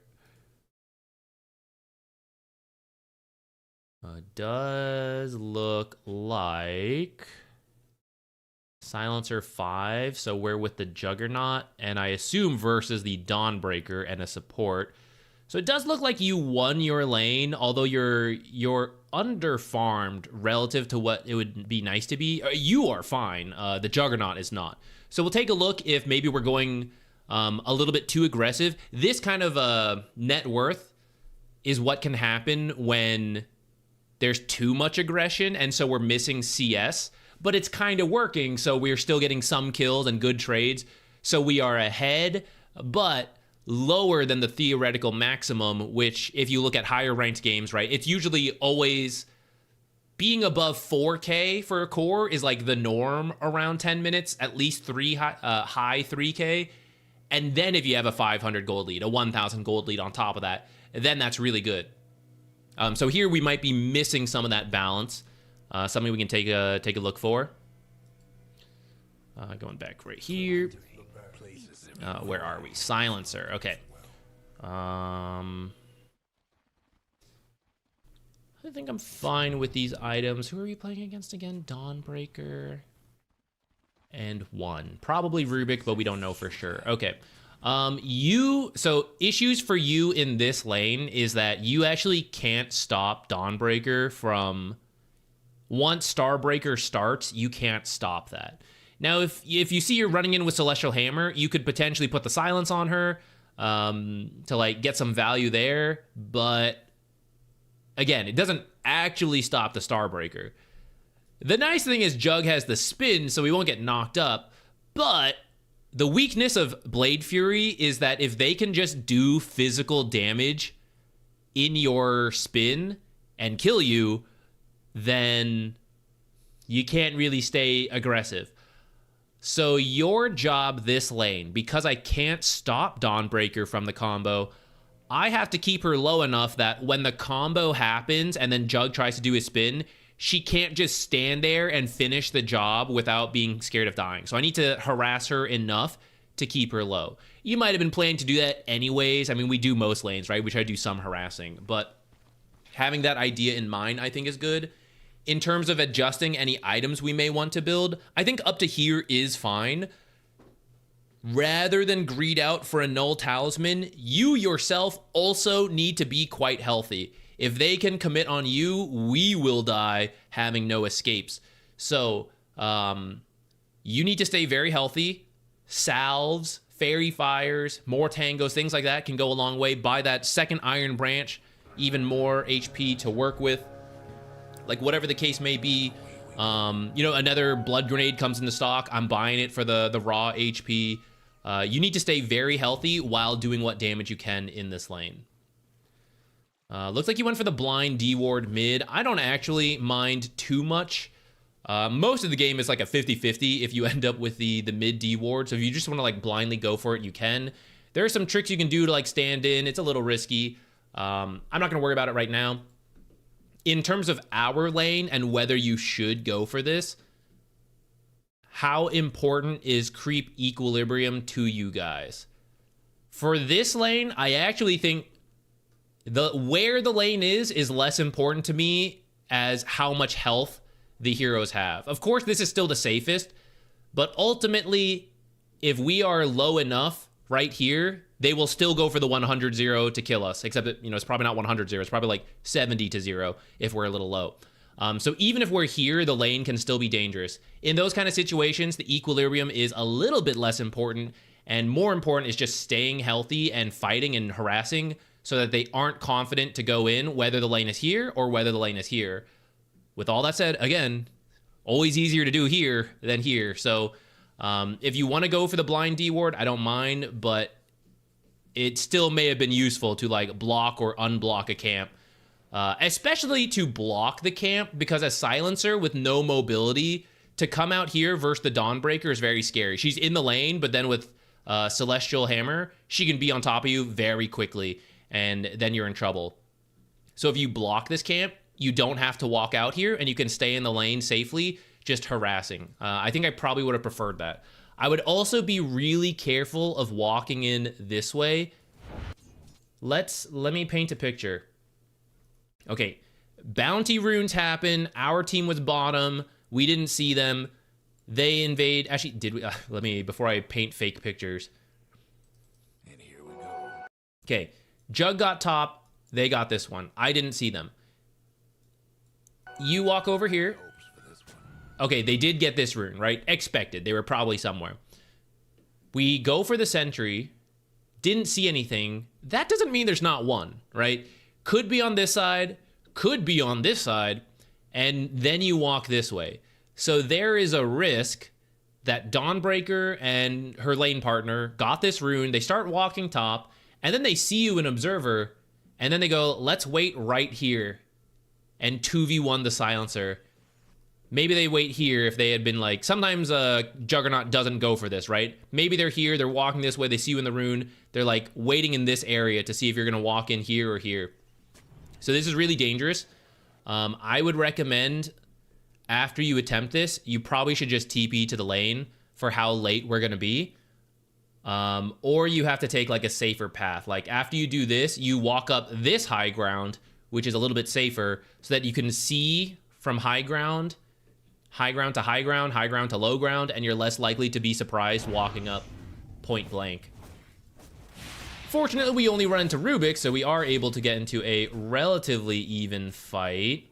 Does look like Silencer 5, so we're with the Juggernaut, and I assume versus the Dawnbreaker and a support. So it does look like you won your lane, although you're under-farmed relative to what it would be nice to be. You are fine. The Juggernaut is not. So we'll take a look if maybe we're going a little bit too aggressive. This kind of net worth is what can happen when there's too much aggression, and so we're missing CS. But it's kind of working, so we're still getting some kills and good trades. So we are ahead, but lower than the theoretical maximum, which if you look at higher ranked games, right, it's usually always being above 4K for a core is like the norm around 10 minutes, at least high 3K. And then if you have a 500 gold lead, a 1,000 gold lead on top of that, then that's really good. So here we might be missing some of that balance. Something we can take a look for. Going back right here. Where are we? Silencer. Okay. I think I'm fine with these items. Who are we playing against again? Dawnbreaker and 1. Probably Rubik, but we don't know for sure. Okay. So issues for you in this lane is that you actually can't stop Dawnbreaker from... Once Starbreaker starts, you can't stop that. Now, if you see you're running in with Celestial Hammer, you could potentially put the silence on her to like get some value there. But again, it doesn't actually stop the Starbreaker. The nice thing is Jug has the spin, so he won't get knocked up. But the weakness of Blade Fury is that if they can just do physical damage in your spin and kill you, then you can't really stay aggressive. So your job this lane, because I can't stop Dawnbreaker from the combo, I have to keep her low enough that when the combo happens and then Jug tries to do his spin, she can't just stand there and finish the job without being scared of dying. So I need to harass her enough to keep her low. You might have been planning to do that anyways. I mean, we do most lanes, right? We try to do some harassing, but having that idea in mind, I think, is good. In terms of adjusting any items we may want to build, I think up to here is fine. Rather than greed out for a null talisman, you yourself also need to be quite healthy. If they can commit on you, we will die having no escapes. So, you need to stay very healthy. Salves, fairy fires, more tangos, things like that can go a long way. Buy that second iron branch, even more HP to work with. Like, whatever the case may be, another blood grenade comes into stock. I'm buying it for the raw HP. You need to stay very healthy while doing what damage you can in this lane. Looks like you went for the blind D-ward mid. I don't actually mind too much. Most of the game is like a 50-50 if you end up with the mid D-ward. So if you just want to like blindly go for it, you can. There are some tricks you can do to like stand in. It's a little risky. I'm not going to worry about it right now. In terms of our lane and whether you should go for this, how important is creep equilibrium to you guys? For this lane, I actually think where the lane is less important to me as how much health the heroes have. Of course, this is still the safest, but ultimately, if we are low enough right here, they will still go for the 100-0 to kill us, except that, it's probably not 100-0. It's probably like 70-0 if we're a little low. So even if we're here, the lane can still be dangerous. In those kind of situations, the equilibrium is a little bit less important, and more important is just staying healthy and fighting and harassing so that they aren't confident to go in, whether the lane is here or whether the lane is here. With all that said, again, always easier to do here than here. So if you want to go for the blind D-ward, I don't mind, but it still may have been useful to like block or unblock a camp. Especially to block the camp, because a silencer with no mobility, to come out here versus the Dawnbreaker is very scary. She's in the lane, but then with Celestial Hammer, she can be on top of you very quickly, and then you're in trouble. So if you block this camp, you don't have to walk out here, and you can stay in the lane safely, just harassing. I think I probably would have preferred that. I would also be really careful of walking in this way. Let me paint a picture. Okay, bounty runes happen. Our team was bottom. We didn't see them. They invade. Actually, did we? Let me, before I paint fake pictures. And here we go. Okay, Jug got top. They got this one. I didn't see them. You walk over here. Hopes for this one. Okay, they did get this rune, right? Expected. They were probably somewhere. We go for the sentry. Didn't see anything. That doesn't mean there's not one, right? Could be on this side. Could be on this side. And then you walk this way. So there is a risk that Dawnbreaker and her lane partner got this rune. They start walking top. And then they see you in Observer. And then they go, let's wait right here. And 2v1 the silencer. Maybe they wait here if they had been like... Sometimes Juggernaut doesn't go for this, right? Maybe they're here, they're walking this way, they see you in the rune. They're like waiting in this area to see if you're going to walk in here or here. So this is really dangerous. I would recommend after you attempt this, you probably should just TP to the lane for how late we're going to be. Or you have to take like a safer path. Like after you do this, you walk up this high ground, which is a little bit safer, so that you can see from high ground to high ground, high ground to low ground, and you're less likely to be surprised walking up point blank. Fortunately, we only run into Rubik, so we are able to get into a relatively even fight.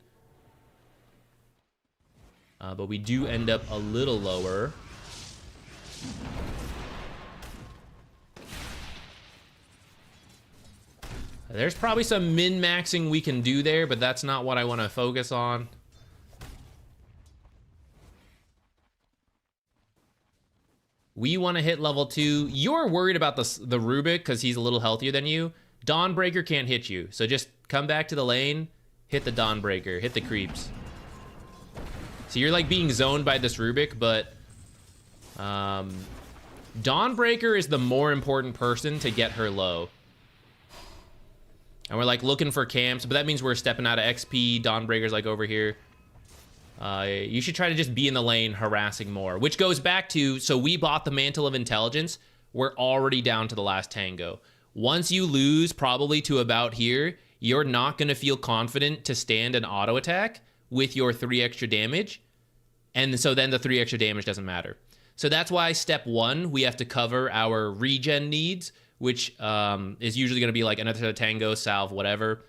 But we do end up a little lower. There's probably some min-maxing we can do there, but that's not what I want to focus on. We want to hit level 2. You're worried about the Rubik because he's a little healthier than you. Dawnbreaker can't hit you, so just come back to the lane, hit the Dawnbreaker, hit the creeps. So you're like being zoned by this Rubik, but Dawnbreaker is the more important person to get her low. And we're like looking for camps, but that means we're stepping out of XP. Dawnbreaker's like over here. You should try to just be in the lane harassing more, which goes back to, so we bought the Mantle of Intelligence. We're already down to the last tango. Once you lose probably to about here, you're not going to feel confident to stand an auto attack with your 3 extra damage. And so then the 3 extra damage doesn't matter. So that's why step 1, we have to cover our regen needs, which is usually going to be like another tango, salve, whatever.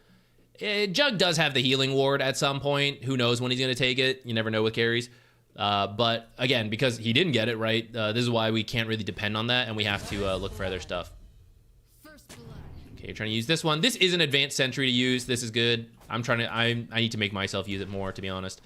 Jug does have the healing ward at some point. Who knows when he's going to take it? You never know with carries. But again, because he didn't get it right, this is why we can't really depend on that, and we have to look for other stuff. Okay, you're trying to use this one. This is an advanced sentry to use. This is good. I need to make myself use it more, to be honest.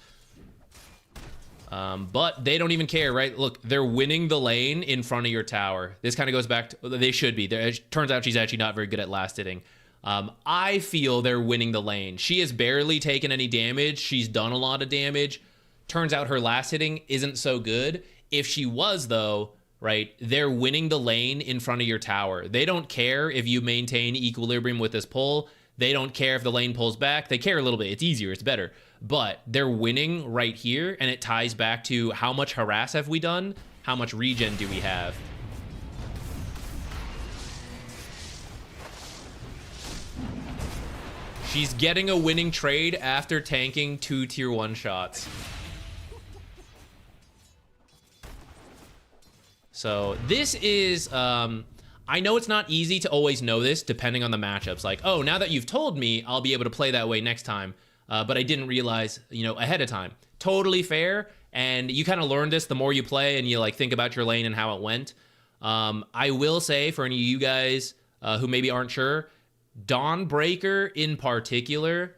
But they don't even care, right? Look, they're winning the lane in front of your tower. This kind of goes back to, they should be. It turns out she's actually not very good at last hitting. I feel they're winning the lane. She has barely taken any damage. She's done a lot of damage. Turns out her last hitting isn't so good. If she was, though, right, they're winning the lane in front of your tower. They don't care if you maintain equilibrium with this pull. They don't care if the lane pulls back. They care a little bit. It's easier. It's better. But they're winning right here, and it ties back to how much harass have we done? How much regen do we have? She's getting a winning trade after tanking 2 tier 1 shots. So this is, I know it's not easy to always know this depending on the matchups. Like, oh, now that you've told me, I'll be able to play that way next time. But I didn't realize, ahead of time. Totally fair. And you kind of learn this the more you play and you like think about your lane and how it went. I will say for any of you guys who maybe aren't sure, Dawnbreaker in particular,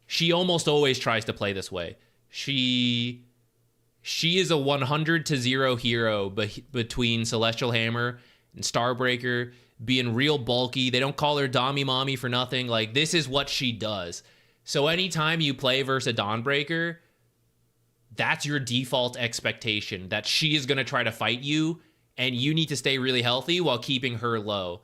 she almost always tries to play this way. She is a 100-0 hero between Celestial Hammer and Starbreaker, being real bulky. They don't call her Dommy Mommy for nothing. Like, this is what she does. So anytime you play versus a Dawnbreaker, that's your default expectation, that she is going to try to fight you, and you need to stay really healthy while keeping her low.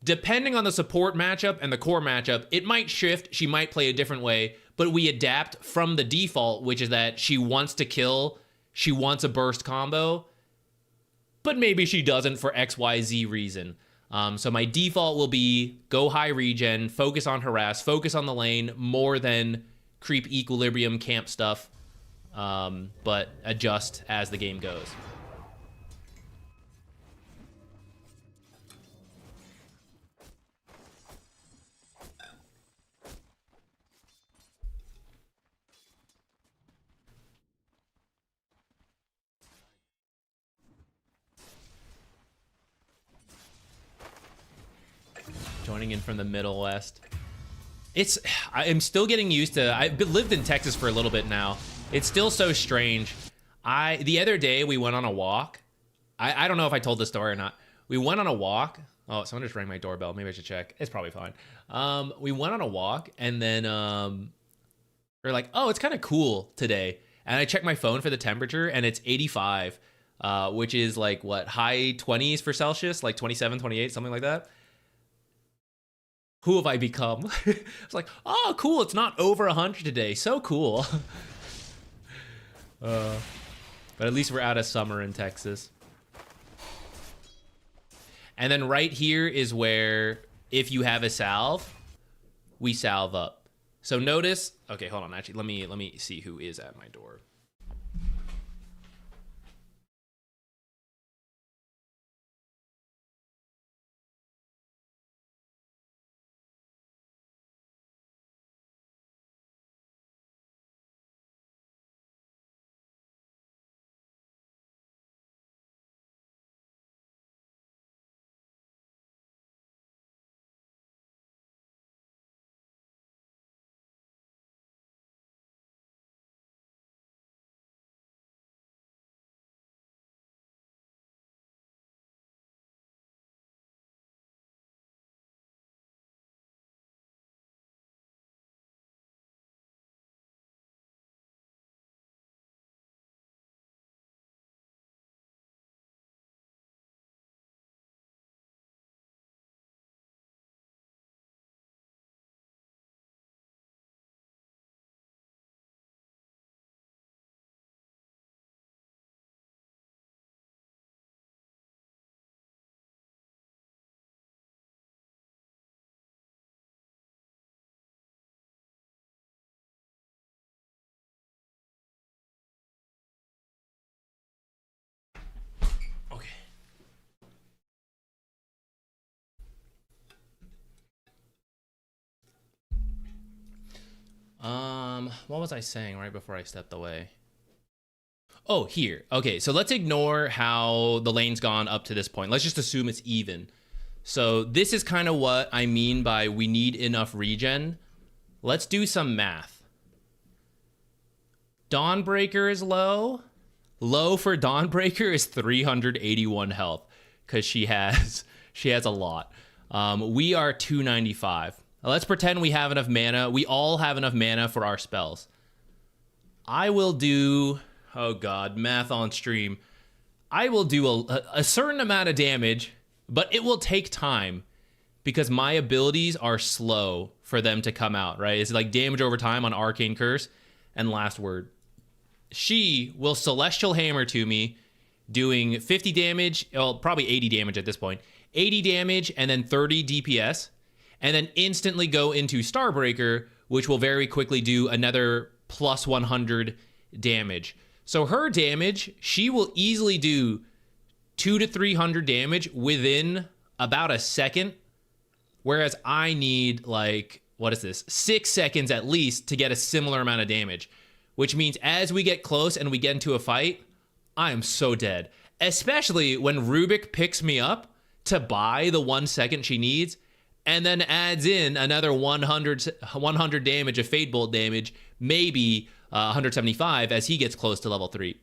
depending on the support matchup and the core matchup, it might shift. She might play a different way, but we adapt from the default, which is that she wants to kill, she wants a burst combo, but maybe she doesn't for XYZ reason. So my default will be go high regen, focus on harass, focus on the lane more than creep equilibrium camp stuff, but adjust as the game goes. Joining in from the Middle West. I'm still getting used to, I've lived in Texas for a little bit now. It's still so strange. The other day we went on a walk. I don't know if I told the story or not. We went on a walk. Oh, someone just rang my doorbell. Maybe I should check. It's probably fine. We went on a walk and then we're like, oh, it's kind of cool today. And I checked my phone for the temperature and it's 85, which is like what, high 20s for Celsius, like 27, 28, something like that. Who have I become? It's like, oh, cool. It's not over 100 today. So cool. But at least we're out of summer in Texas. And then right here is where, if you have a salve, we salve up. So notice, okay, hold on. Actually, let me see who is at my door. What was I saying right before I stepped away? Oh, here. Okay, so let's ignore how the lane's gone up to this point. Let's just assume it's even. So this is kind of what I mean by we need enough regen. Let's do some math. Dawnbreaker is low. Low for Dawnbreaker is 381 health because she has a lot. We are 295. Let's pretend we have enough mana. We all have enough mana for our spells. I will do, oh god, math on stream. I will do a certain amount of damage, but it will take time because my abilities are slow for them to come out, right? It's like damage over time on Arcane Curse and Last Word. She will Celestial Hammer to me, doing 50 damage, well, probably 80 damage at this point. 80 damage and then 30 DPS. And then instantly go into Starbreaker, which will very quickly do another plus 100 damage. So her damage, she will easily do 200 to 300 damage within about a second. Whereas I need like, what is this? 6 seconds at least to get a similar amount of damage. Which means as we get close and we get into a fight, I am so dead. Especially when Rubik picks me up to buy the 1 second she needs. And then adds in another 100 damage of Fade Bolt damage, maybe 175 as he gets close to level 3.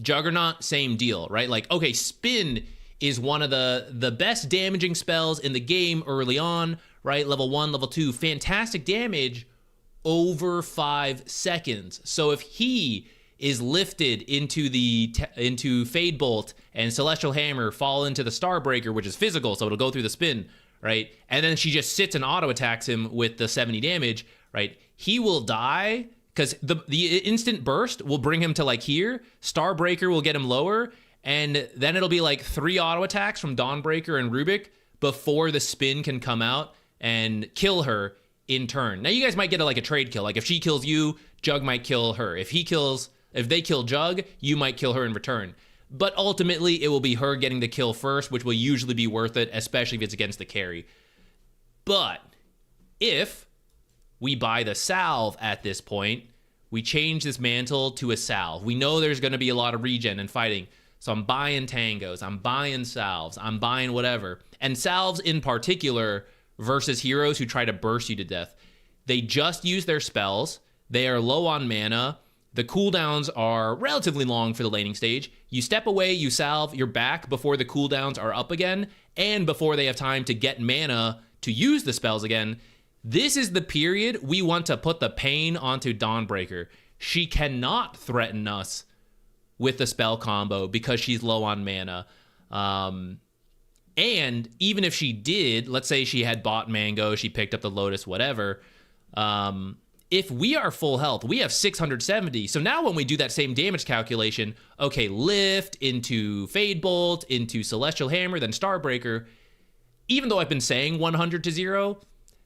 Juggernaut, same deal, right? Like, okay, Spin is one of the best damaging spells in the game early on, right? Level 1, level 2, fantastic damage over 5 seconds. So if he is lifted into Fade Bolt and Celestial Hammer fall into the Starbreaker, which is physical, so it'll go through the Spin, right? And then she just sits and auto attacks him with the 70 damage, right? He will die because the instant burst will bring him to like here. Starbreaker will get him lower, and then it'll be like 3 auto attacks from Dawnbreaker and Rubik before the spin can come out and kill her in turn. Now you guys might get like a trade kill. Like if she kills you, Jug might kill her. If they kill Jug, you might kill her in return. But ultimately, it will be her getting the kill first, which will usually be worth it, especially if it's against the carry. But if we buy the salve at this point, we change this mantle to a salve. We know there's going to be a lot of regen and fighting. So I'm buying tangos, I'm buying salves, I'm buying whatever. And salves in particular versus heroes who try to burst you to death. They just use their spells. They are low on mana. The cooldowns are relatively long for the laning stage. You step away, you salve, you're back before the cooldowns are up again, and before they have time to get mana to use the spells again. This is the period we want to put the pain onto Dawnbreaker. She cannot threaten us with the spell combo because she's low on mana. And even if she did, let's say she had bought Mango, she picked up the Lotus, whatever, if we are full health, we have 670. So now when we do that same damage calculation, okay, lift into Fade Bolt, into Celestial Hammer, then Starbreaker, even though I've been saying 100 to 0,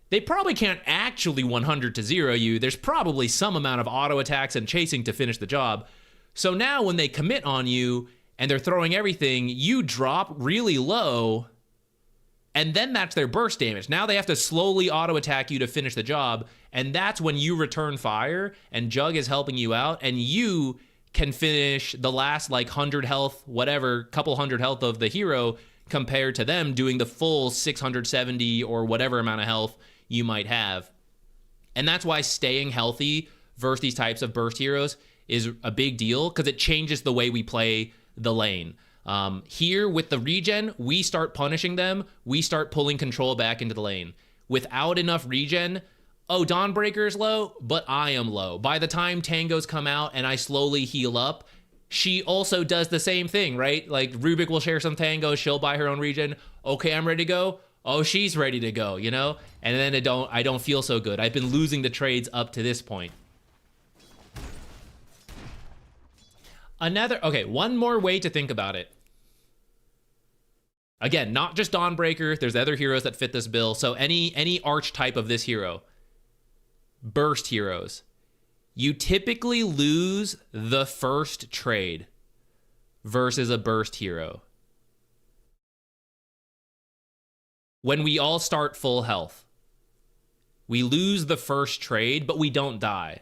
they probably can't actually 100 to 0 you. There's probably some amount of auto attacks and chasing to finish the job. So now when they commit on you and they're throwing everything, you drop really low, and then that's their burst damage. Now they have to slowly auto attack you to finish the job, and that's when you return fire and Jug is helping you out, and you can finish the last like 100 health, whatever, couple hundred health of the hero compared to them doing the full 670 or whatever amount of health you might have. And that's why staying healthy versus these types of burst heroes is a big deal, because it changes the way we play the lane. Here with the regen, we start punishing them. We start pulling control back into the lane. Without enough regen, oh, Dawnbreaker is low, but I am low. By the time tangos come out and I slowly heal up, she also does the same thing, right? Like Rubik will share some tangos, she'll buy her own regen. Okay, I'm ready to go. Oh, she's ready to go, you know? And then I don't feel so good. I've been losing the trades up to this point. Okay, one more way to think about it. Again, not just Dawnbreaker, there's other heroes that fit this bill. So any archetype of this hero, burst heroes, you typically lose the first trade versus a burst hero. When we all start full health, we lose the first trade, but we don't die.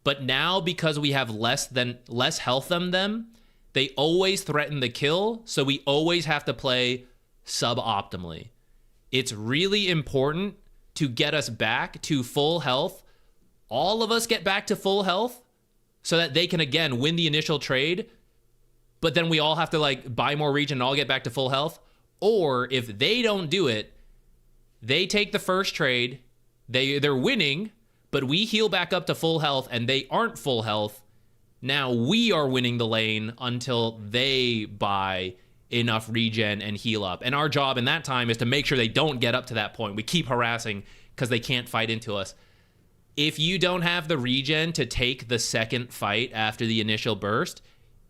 But now, because we have less health than them, they always threaten the kill, so we always have to play suboptimally. It's really important to get us back to full health. All of us get back to full health so that they can, again, win the initial trade, but then we all have to like buy more regen and all get back to full health. Or if they don't do it, they take the first trade, they're winning, but we heal back up to full health and they aren't full health. Now we are winning the lane until they buy enough regen and heal up. And our job in that time is to make sure they don't get up to that point. We keep harassing because they can't fight into us. If you don't have the regen to take the second fight after the initial burst,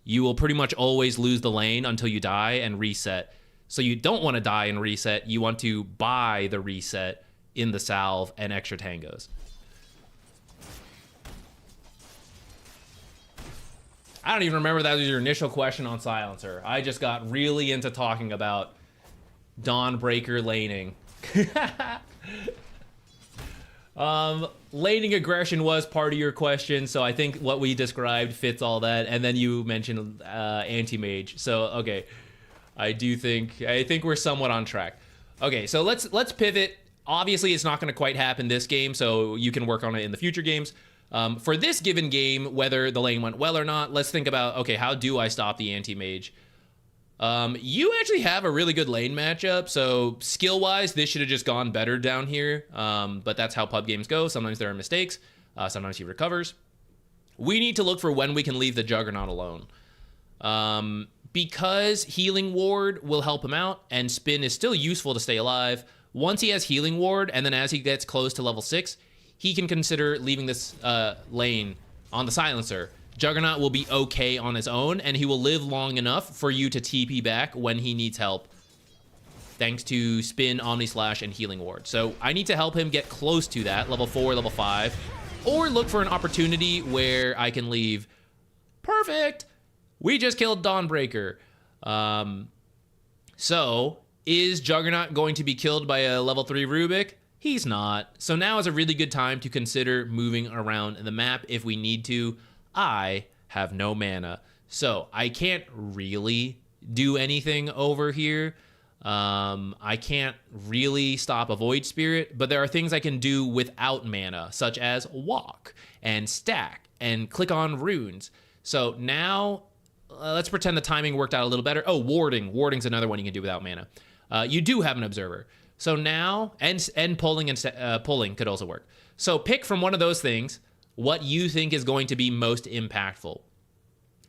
you will pretty much always lose the lane until you die and reset. So you don't want to die and reset. You want to buy the reset in the salve and extra tangos. I don't even remember that was your initial question on Silencer. I just got really into talking about Dawnbreaker laning. Laning aggression was part of your question, so I think what we described fits all that. And then you mentioned anti-mage. So okay, I think we're somewhat on track. Okay, so let's pivot. Obviously, it's not going to quite happen this game, so you can work on it in the future games. For this given game, whether the lane went well or not, let's think about, okay, how do I stop the anti-mage? You actually have a really good lane matchup, so skill-wise, this should have just gone better down here, but that's how pub games go. Sometimes there are mistakes, sometimes he recovers. We need to look for when we can leave the Juggernaut alone. Because Healing Ward will help him out, and Spin is still useful to stay alive, Once he has Healing Ward, and then as he gets close to level 6, he can consider leaving this lane on the Silencer. Juggernaut will be okay on his own, and he will live long enough for you to TP back when he needs help, thanks to Spin, Omni Slash, and Healing Ward. So I need to help him get close to that, level 4, level 5, or look for an opportunity where I can leave. Perfect! We just killed Dawnbreaker. So, is Juggernaut going to be killed by a level 3 Rubik? He's not. So now is a really good time to consider moving around the map if we need to. I have no mana, so I can't really do anything over here. I can't really stop a Void Spirit, but there are things I can do without mana, such as walk and stack and click on runes. So now, let's pretend the timing worked out a little better. Oh, warding. Warding's another one you can do without mana. You do have an observer. So now, and pulling and pulling could also work. So pick from one of those things what you think is going to be most impactful.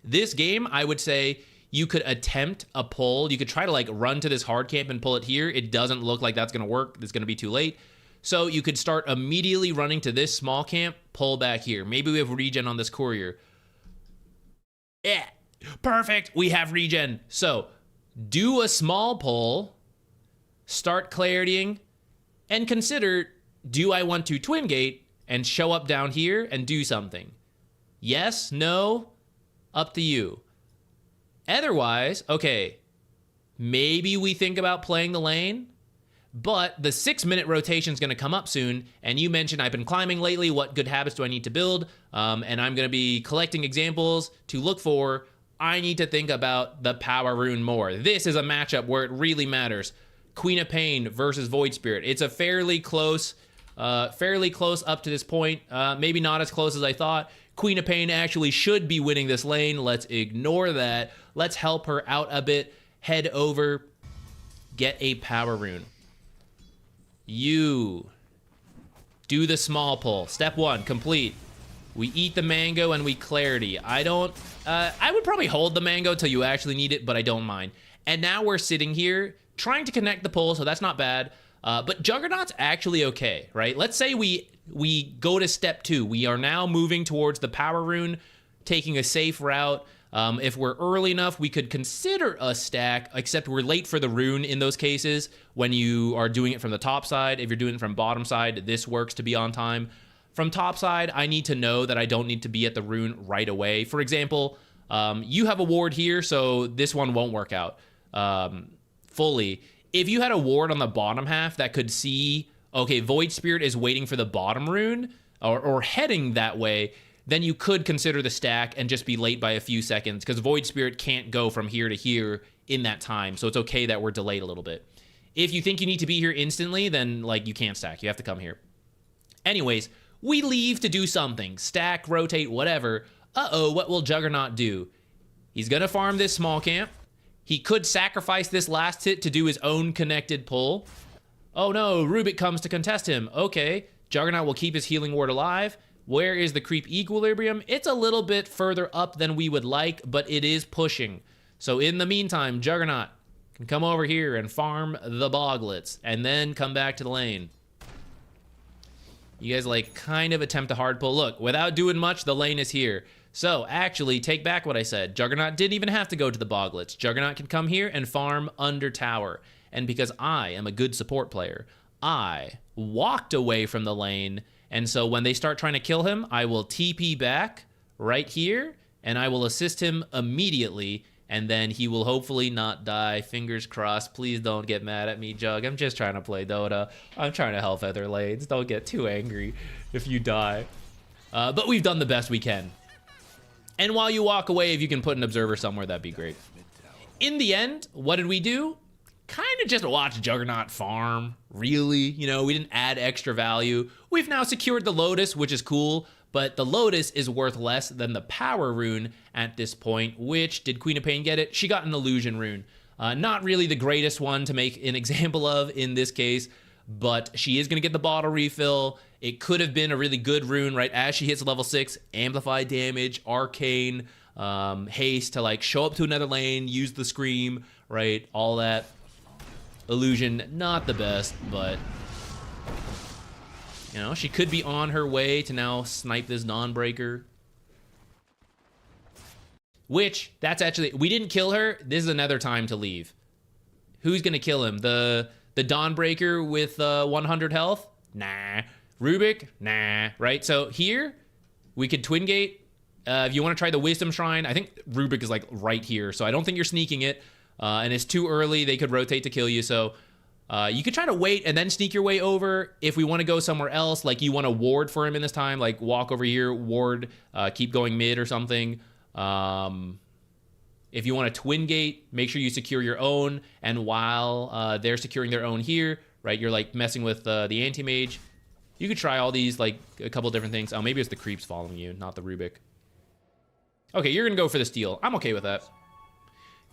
This game, I would say you could attempt a pull. You could try to like run to this hard camp and pull it here. It doesn't look like that's going to work. It's going to be too late. So you could start immediately running to this small camp, pull back here. Maybe we have regen on this courier. Yeah, perfect. We have regen. So do a small pull, start claritying, and consider, do I want to twin gate and show up down here and do something? Yes, no, up to you. Otherwise, okay, maybe we think about playing the lane, but the 6-minute rotation is going to come up soon, and you mentioned I've been climbing lately. What good habits do I need to build? And I'm going to be collecting examples to look for. I need to think about the power rune more. This is a matchup where it really matters. Queen of Pain versus Void Spirit. It's a fairly close up to this point. Maybe not as close as I thought. Queen of Pain actually should be winning this lane. Let's ignore that. Let's help her out a bit. Head over. Get a power rune. You do the small pull. Step 1, complete. We eat the mango and we clarity. I would probably hold the mango till you actually need it, but I don't mind. And now we're sitting here trying to connect the pull, so that's not bad. But Juggernaut's actually okay, right? Let's say we go to step 2. We are now moving towards the power rune, taking a safe route. If we're early enough, we could consider a stack, except we're late for the rune in those cases when you are doing it from the top side. If you're doing it from bottom side, this works to be on time. From top side, I need to know that I don't need to be at the rune right away. For example, you have a ward here, so this one won't work out fully. If you had a ward on the bottom half that could see, okay, Void Spirit is waiting for the bottom rune or heading that way, then you could consider the stack and just be late by a few seconds, because Void Spirit can't go from here to here in that time, so it's okay that we're delayed a little bit. If you think you need to be here instantly, then like you can't stack. You have to come here. Anyways, we leave to do something. Stack, rotate, whatever. Uh-oh, what will Juggernaut do? He's gonna farm this small camp. He could sacrifice this last hit to do his own connected pull. Oh no, Rubik comes to contest him. Okay, Juggernaut will keep his healing ward alive. Where is the creep equilibrium? It's a little bit further up than we would like, but it is pushing. So in the meantime, Juggernaut can come over here and farm the boglets and then come back to the lane. You guys like kind of attempt a hard pull. Look, without doing much, the lane is here. So actually, take back what I said. Juggernaut didn't even have to go to the boglets. Juggernaut can come here and farm under tower. And because I am a good support player, I walked away from the lane. And so when they start trying to kill him, I will TP back right here, and I will assist him immediately, and then he will hopefully not die. Fingers crossed. Please don't get mad at me, Jug. I'm just trying to play Dota. I'm trying to help other lanes. Don't get too angry if you die. But we've done the best we can. And while you walk away, if you can put an observer somewhere, that'd be great. In the end, what did we do? Kind of just watch Juggernaut farm, really. You know, we didn't add extra value. We've now secured the Lotus, which is cool, but the Lotus is worth less than the power rune at this point, which, did Queen of Pain get it? She got an illusion rune. Not really the greatest one to make an example of in this case, but she is going to get the bottle refill. It could have been a really good rune, right? As she hits level 6, amplify damage, arcane, haste to like show up to another lane, use the scream, right? All that. Illusion, not the best, but you know, she could be on her way to now snipe this Dawnbreaker. Which, that's actually, we didn't kill her. This is another time to leave. Who's gonna kill him? The Dawnbreaker with 100 health? Nah. Rubik? Nah. Right? So here, we could Twin Gate. If you want to try the Wisdom Shrine, I think Rubik is like right here. So I don't think you're sneaking it. And it's too early. They could rotate to kill you. So you could try to wait and then sneak your way over. If we want to go somewhere else, like you want to ward for him in this time, like walk over here, ward, keep going mid or something. If you want to Twin Gate, make sure you secure your own. And while they're securing their own here, right, you're like messing with the Anti-Mage. You could try all these, like a couple different things. Oh, maybe it's the creeps following you, not the Rubik. Okay, you're going to go for the steal. I'm okay with that.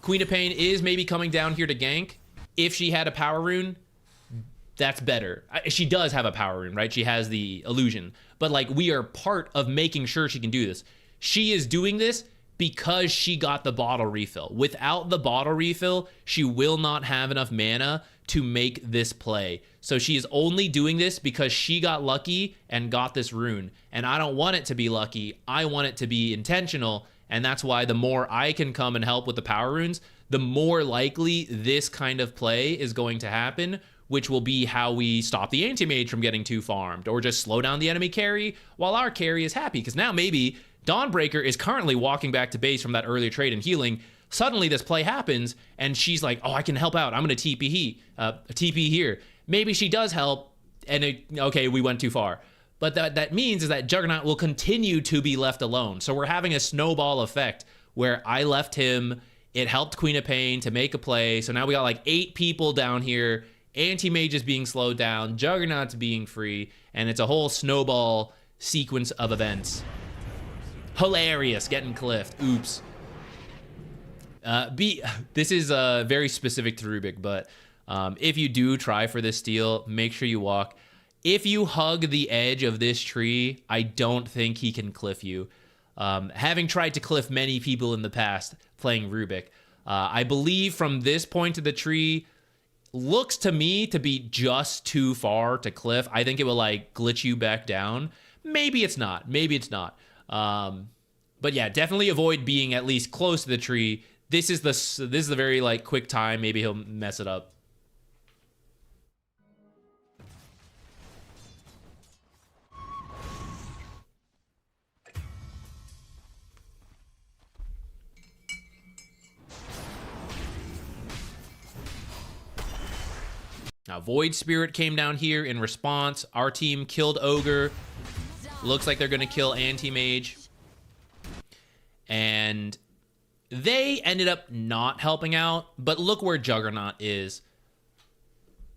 Queen of Pain is maybe coming down here to gank. If she had a power rune, that's better. She does have a power rune, right? She has the illusion. But like, we are part of making sure she can do this. She is doing this because she got the bottle refill. Without the bottle refill, she will not have enough mana to make this play. So she is only doing this because she got lucky and got this rune. And I don't want it to be lucky. I want it to be intentional. And that's why the more I can come and help with the power runes, the more likely this kind of play is going to happen, which will be how we stop the Anti-Mage from getting too farmed, or just slow down the enemy carry while our carry is happy. Because now maybe Dawnbreaker is currently walking back to base from that earlier trade and healing. Suddenly this play happens and she's like, oh, I can help out. I'm going to TP here. Maybe she does help and okay, we went too far. But that means is that Juggernaut will continue to be left alone. So we're having a snowball effect where I left him. It helped Queen of Pain to make a play. So now we got like 8 people down here. Anti-Mage is being slowed down. Juggernaut's being free. And it's a whole snowball sequence of events. Hilarious. Getting cliffed. Oops. This is very specific to Rubik, but if you do try for this steal, make sure you walk. If you hug the edge of this tree, I don't think he can cliff you. Having tried to cliff many people in the past playing Rubik, I believe from this point to the tree looks to me to be just too far to cliff. I think it will like glitch you back down. Maybe it's not. Maybe it's not. But yeah, definitely avoid being at least close to the tree. This is the very like quick time. Maybe he'll mess it up. Now, Void Spirit came down here in response. Our team killed Ogre. Looks like they're going to kill Anti-Mage. And they ended up not helping out. But look where Juggernaut is.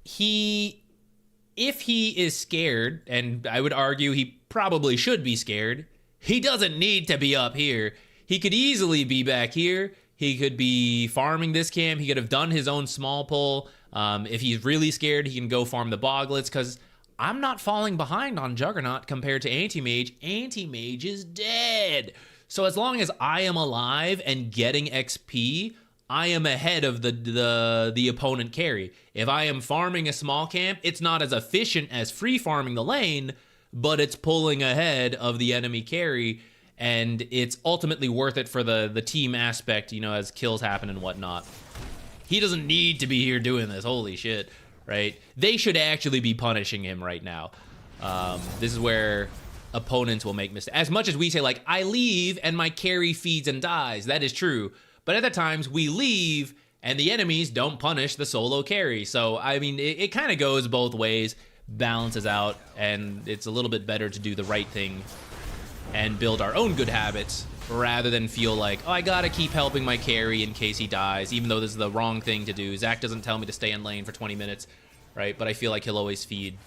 If he is scared, and I would argue he probably should be scared, he doesn't need to be up here. He could easily be back here. He could be farming this camp. He could have done his own small pull. If he's really scared, he can go farm the Boglets, because I'm not falling behind on Juggernaut compared to Anti-Mage. Anti-Mage is dead. So as long as I am alive and getting XP, I am ahead of the opponent carry. If I am farming a small camp, it's not as efficient as free farming the lane, but it's pulling ahead of the enemy carry, and it's ultimately worth it for the team aspect, you know, as kills happen and whatnot. He doesn't need to be here doing this. Holy shit, right? They should actually be punishing him right now. This is where opponents will make mistakes. As much as we say, like, I leave and my carry feeds and dies. That is true. But at the times, we leave and the enemies don't punish the solo carry. So, I mean, it kind of goes both ways, balances out, and it's a little bit better to do the right thing and build our own good habits, rather than feel like, oh, I gotta keep helping my carry in case he dies, even though this is the wrong thing to do. Zach doesn't tell me to stay in lane for 20 minutes, right? But I feel like he'll always feed.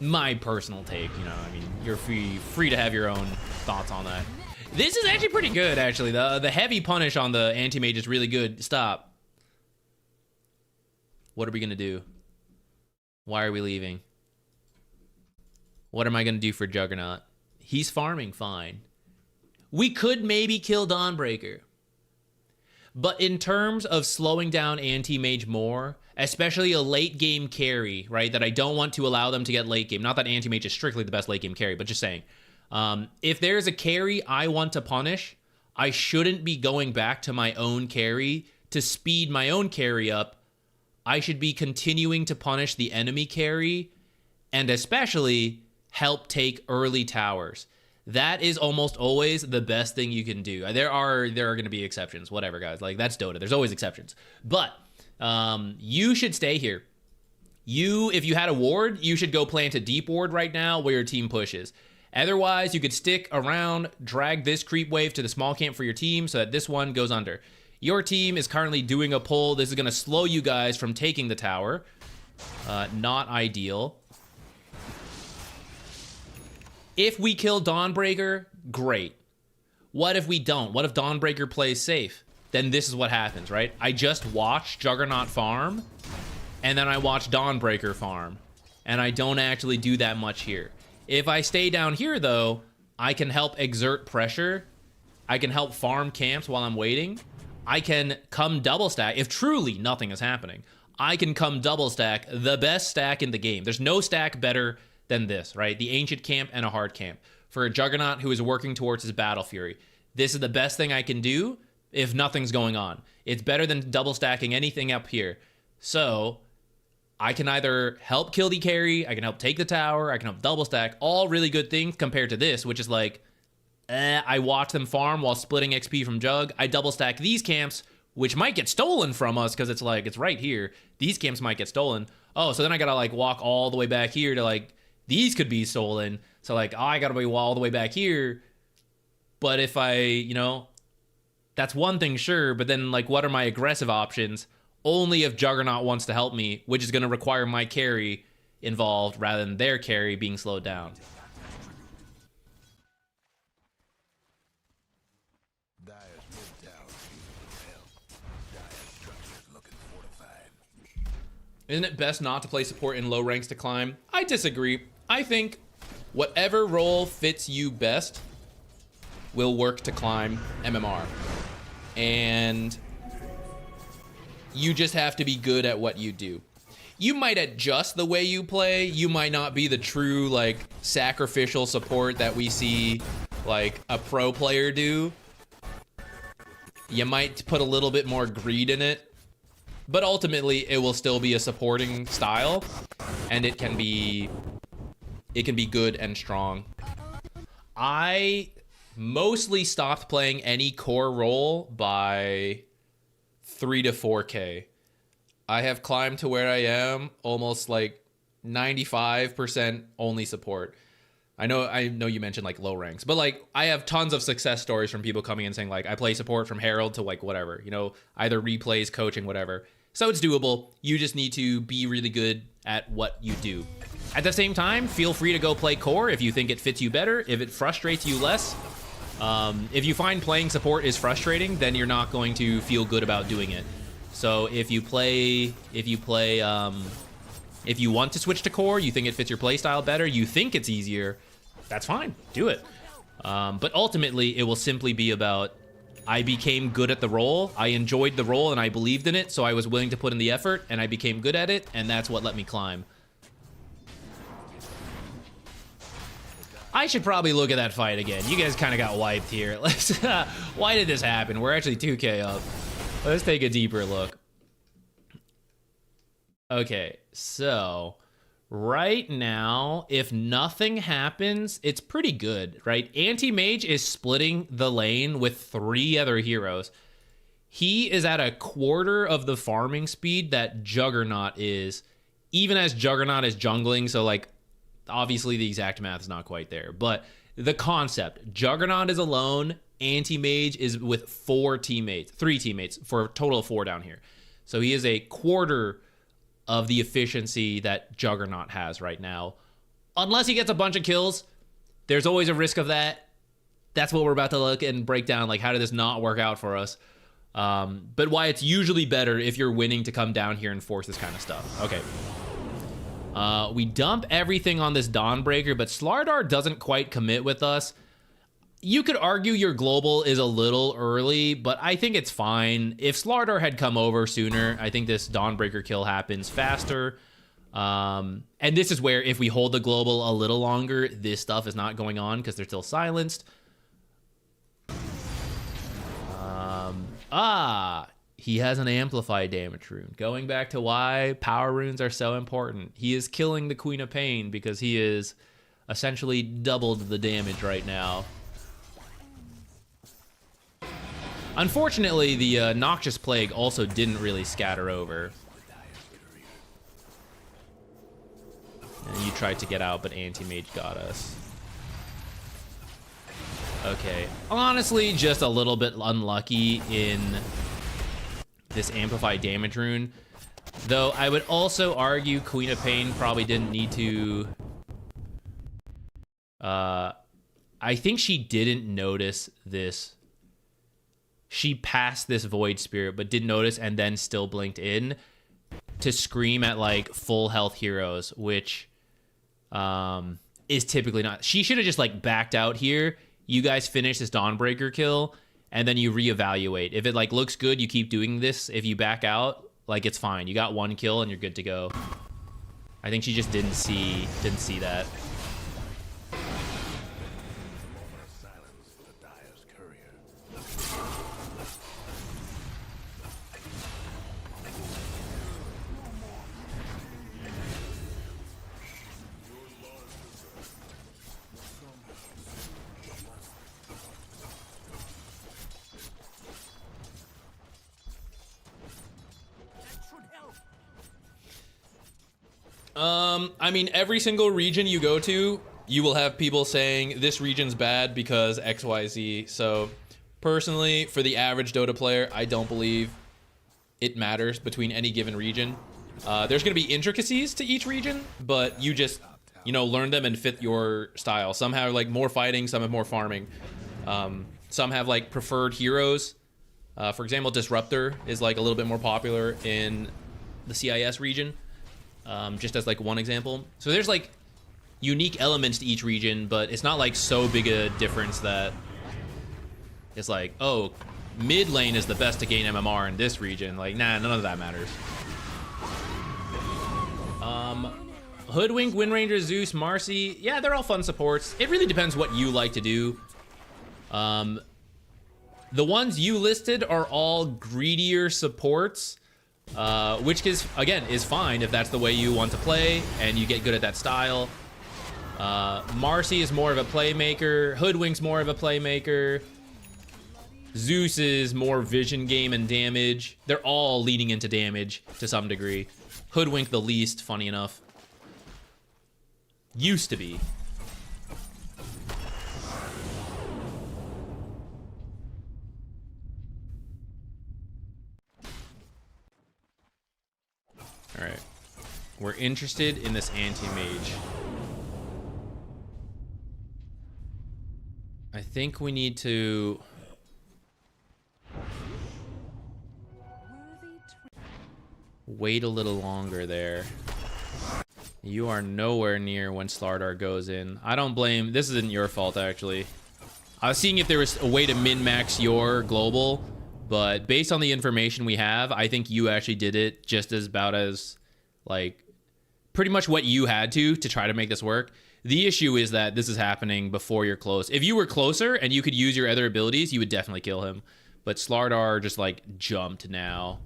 My personal take, you know, I mean, you're free to have your own thoughts on that. This is actually pretty good, actually. The heavy punish on the Anti-Mage is really good. Stop. What are we gonna do? Why are we leaving? What am I gonna do for Juggernaut? He's farming fine. We could maybe kill Dawnbreaker. But in terms of slowing down anti-mage more, especially a late game carry, right, that I don't want to allow them to get late game. Not that anti-mage is strictly the best late game carry, but just saying. If there's a carry I want to punish, I shouldn't be going back to my own carry to speed my own carry up. I should be continuing to punish the enemy carry and especially help take early towers. That is almost always the best thing you can do. There are going to be exceptions, whatever, guys. Like, that's Dota. There's always exceptions. But you should stay here. If you had a ward, you should go plant a deep ward right now where your team pushes. Otherwise, you could stick around, drag this creep wave to the small camp for your team so that this one goes under. Your team is currently doing a pull. This is going to slow you guys from taking the tower. Not ideal. If we kill Dawnbreaker, great. What if we don't? What if Dawnbreaker plays safe? Then this is what happens, right? I just watch Juggernaut farm, and then I watch Dawnbreaker farm, and I don't actually do that much here. If I stay down here, though, I can help exert pressure. I can help farm camps while I'm waiting. I can come double stack. If truly nothing is happening, I can come double stack, the best stack in the game. There's no stack better than this, right? The Ancient Camp and a Hard Camp. For a Juggernaut who is working towards his Battle Fury, this is the best thing I can do if nothing's going on. It's better than double stacking anything up here. So I can either help kill the carry, I can help take the tower, I can help double stack, all really good things compared to this, which is like, I watch them farm while splitting XP from Jug. I double stack these camps, which might get stolen from us because it's like, it's right here. These camps might get stolen. Oh, so then I gotta like walk all the way back here to like, these could be stolen. So like, oh, I gotta be all the way back here. But if I, that's one thing, sure. But then like, what are my aggressive options? Only if Juggernaut wants to help me, which is gonna require my carry involved rather than their carry being slowed down. Isn't it best not to play support in low ranks to climb? I disagree. I think whatever role fits you best will work to climb MMR. And you just have to be good at what you do. You might adjust the way you play. You might not be the true, like, sacrificial support that we see, like, a pro player do. You might put a little bit more greed in it. But ultimately, it will still be a supporting style, and it can be good and strong. I mostly stopped playing any core role by 3 to 4K. I have climbed to where I am almost like 95% only support. I know you mentioned like low ranks, but like I have tons of success stories from people coming in saying like I play support from Herald to like whatever, either replays, coaching, whatever. So it's doable. You just need to be really good at what you do. At the same time, feel free to go play core if you think it fits you better, if it frustrates you less. If you find playing support is frustrating, then you're not going to feel good about doing it. So if you want to switch to core, you think it fits your playstyle better, you think it's easier, that's fine, do it. But ultimately, it will simply be about, I became good at the role, I enjoyed the role, and I believed in it, so I was willing to put in the effort, and I became good at it, and that's what let me climb. I should probably look at that fight again. You guys kind of got wiped here. Why did this happen? We're actually 2K up. Let's take a deeper look. Okay, so right now, if nothing happens, it's pretty good, right? Anti-Mage is splitting the lane with 3 other heroes. He is at a quarter of the farming speed that Juggernaut is, even as Juggernaut is jungling, so like, obviously the exact math is not quite there, but the concept, Juggernaut is alone, Anti-Mage is with 3 teammates, for a total of 4 down here. So he is a quarter of the efficiency that Juggernaut has right now. Unless he gets a bunch of kills, there's always a risk of that. That's what we're about to look and break down, like how did this not work out for us? But why it's usually better if you're winning to come down here and force this kind of stuff. Okay. We dump everything on this Dawnbreaker, but Slardar doesn't quite commit with us. You could argue your global is a little early, but I think it's fine. If Slardar had come over sooner, I think this Dawnbreaker kill happens faster. And this is where if we hold the global a little longer, this stuff is not going on because they're still silenced. He has an amplify damage rune. Going back to why power runes are so important. He is killing the Queen of Pain because he is essentially doubled the damage right now. Unfortunately, the Noxious Plague also didn't really scatter over. And you tried to get out, but Anti-Mage got us. Okay. Honestly, just a little bit unlucky in this Amplify damage rune. Though I would also argue Queen of Pain probably didn't need to... I think she didn't notice this. She passed this Void Spirit, but didn't notice and then still blinked in to scream at, like, full health heroes, which is typically not... She should have just, like, backed out here. You guys finish this Dawnbreaker kill, and then you reevaluate. If it, like, looks good, you keep doing this. If you back out, like, it's fine. You got one kill, and you're good to go. I think she just didn't see that. I mean, every single region you go to, you will have people saying this region's bad because XYZ. So, personally, for the average Dota player, I don't believe it matters between any given region. There's going to be intricacies to each region, but you just, you know, learn them and fit your style. Some have, like, more fighting, some have more farming. Some have, like, preferred heroes. For example, Disruptor is, like, a little bit more popular in the CIS region. Just as like one example. So there's like unique elements to each region, but it's not like so big a difference that it's like, oh, mid lane is the best to gain MMR in this region. Like, nah, none of that matters. Hoodwink, Windranger, Zeus, Marcy. Yeah, they're all fun supports. It really depends what you like to do. The ones you listed are all greedier supports. Which is, again, is fine if that's the way you want to play and you get good at that style. Marcy is more of a playmaker. Hoodwink's more of a playmaker. Zeus is more vision game and damage. They're all leaning into damage to some degree. Hoodwink the least, funny enough. Used to be. Alright. We're interested in this anti-mage. I think we need to... wait a little longer there. You are nowhere near when Slardar goes in. I don't blame... This isn't your fault, actually. I was seeing if there was a way to min-max your global... But based on the information we have, I think you actually did it just as about as, like, pretty much what you had to try to make this work. The issue is that this is happening before you're close. If you were closer and you could use your other abilities, you would definitely kill him. But Slardar just, like, jumped now.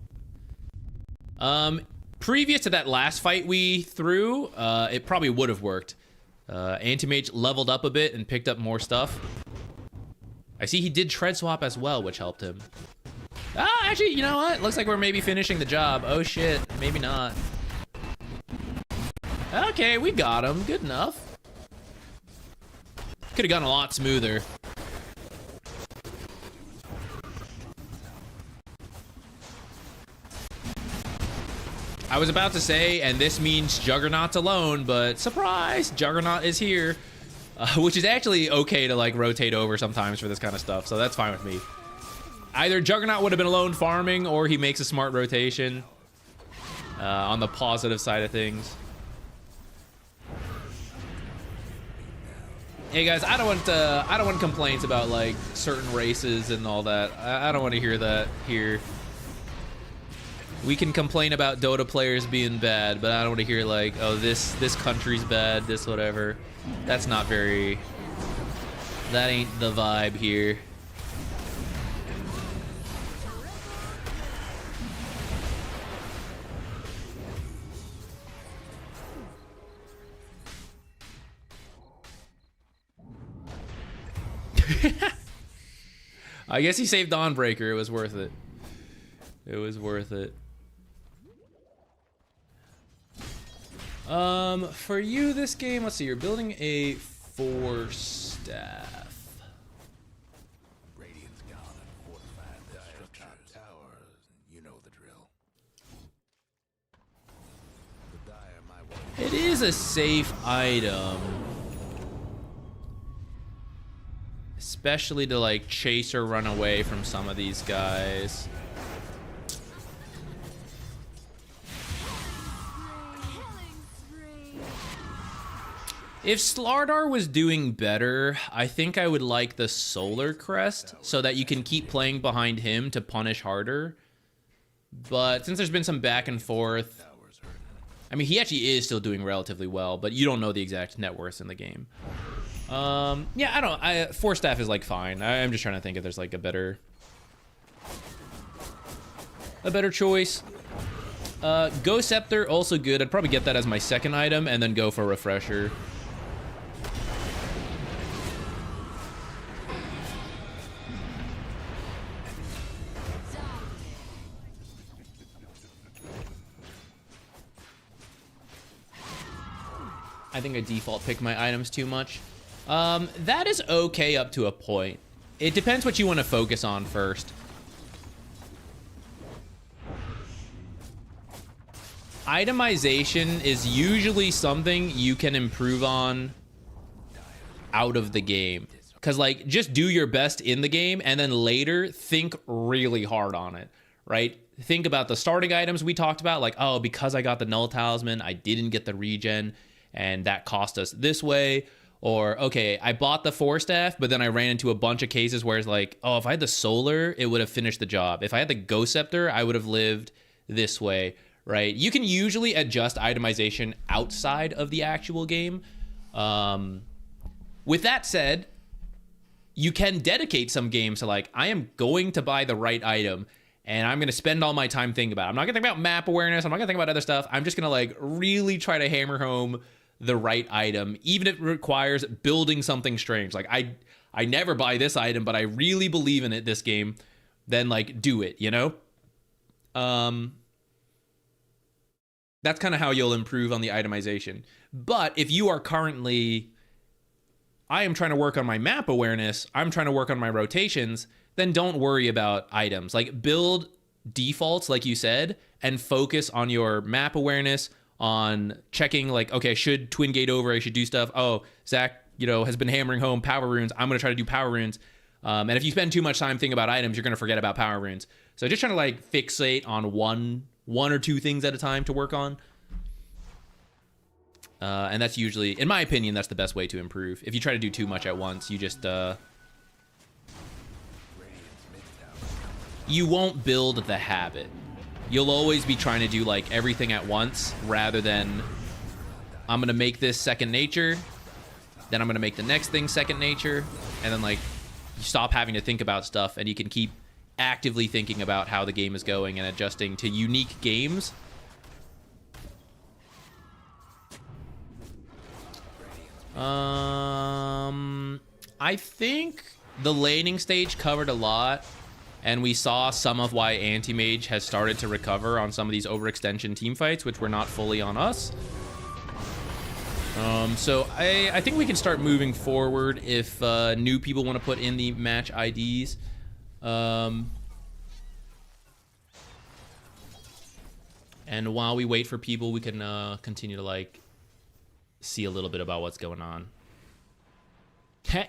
Previous to that last fight we threw, it probably would have worked. Anti-Mage leveled up a bit and picked up more stuff. I see he did Tread Swap as well, which helped him. Ah, actually, you know what? Looks like we're maybe finishing the job. Oh, shit. Maybe not. Okay, we got him. Good enough. Could have gone a lot smoother. I was about to say, and this means Juggernaut's alone, but surprise, Juggernaut is here. Which is actually okay to, like, rotate over sometimes for this kind of stuff, so that's fine with me. Either Juggernaut would have been alone farming, or he makes a smart rotation on the positive side of things. Hey guys, I don't want complaints about like certain races and all that. I don't want to hear that here. We can complain about Dota players being bad, but I don't want to hear like, oh, this country's bad, this whatever. That's not very. That ain't the vibe here. I guess he saved Dawnbreaker. It was worth it. It was worth it. For you this game, let's see. You're building a 4-staff. Radiant's gone and fortified their top towers. You know the drill. The dire might want It is a safe item. Especially to like chase or run away from some of these guys. If Slardar was doing better, I think I would like the Solar Crest so that you can keep playing behind him to punish harder. But since there's been some back and forth, I mean, he actually is still doing relatively well, but you don't know the exact net worth in the game. Yeah, I don't. 4-staff is like fine. I'm just trying to think if there's like a better choice. Go Scepter, also good. I'd probably get that as my second item and then go for Refresher. I think I default pick my items too much. That is okay up to a point. It depends what you want to focus on first. Itemization is usually something you can improve on out of the game. Because, like, just do your best in the game and then later think really hard on it, right? Think about the starting items we talked about. Like, oh, because I got the Null Talisman, I didn't get the regen, and that cost us this way. Or, okay, I bought the 4-staff, but then I ran into a bunch of cases where it's like, oh, if I had the Solar, it would have finished the job. If I had the Ghost Scepter, I would have lived this way, right? You can usually adjust itemization outside of the actual game. With that said, you can dedicate some games to like, I am going to buy the right item, and I'm going to spend all my time thinking about it. I'm not going to think about map awareness. I'm not going to think about other stuff. I'm just going to like really try to hammer home the right item, even if it requires building something strange. Like I never buy this item, but I really believe in it this game. Then like do it, you know? That's kind of how you'll improve on the itemization. But if you are currently, I am trying to work on my map awareness, I'm trying to work on my rotations, then don't worry about items. Like build defaults, like you said, and focus on your map awareness, on checking like, okay, I should twin gate over, I should do stuff. Oh, Zach, you know, has been hammering home power runes. I'm going to try to do power runes. And if you spend too much time thinking about items, you're going to forget about power runes. So just trying to like fixate on one or two things at a time to work on. And that's usually, in my opinion, that's the best way to improve. If you try to do too much at once, you just, you won't build the habit. You'll always be trying to do like everything at once rather than I'm going to make this second nature, then I'm going to make the next thing second nature, and then like you stop having to think about stuff and you can keep actively thinking about how the game is going and adjusting to unique games. I think the laning stage covered a lot. And we saw some of why Anti-Mage has started to recover on some of these overextension team fights, which were not fully on us. So I think we can start moving forward if new people want to put in the match IDs. And while we wait for people, we can continue to like see a little bit about what's going on.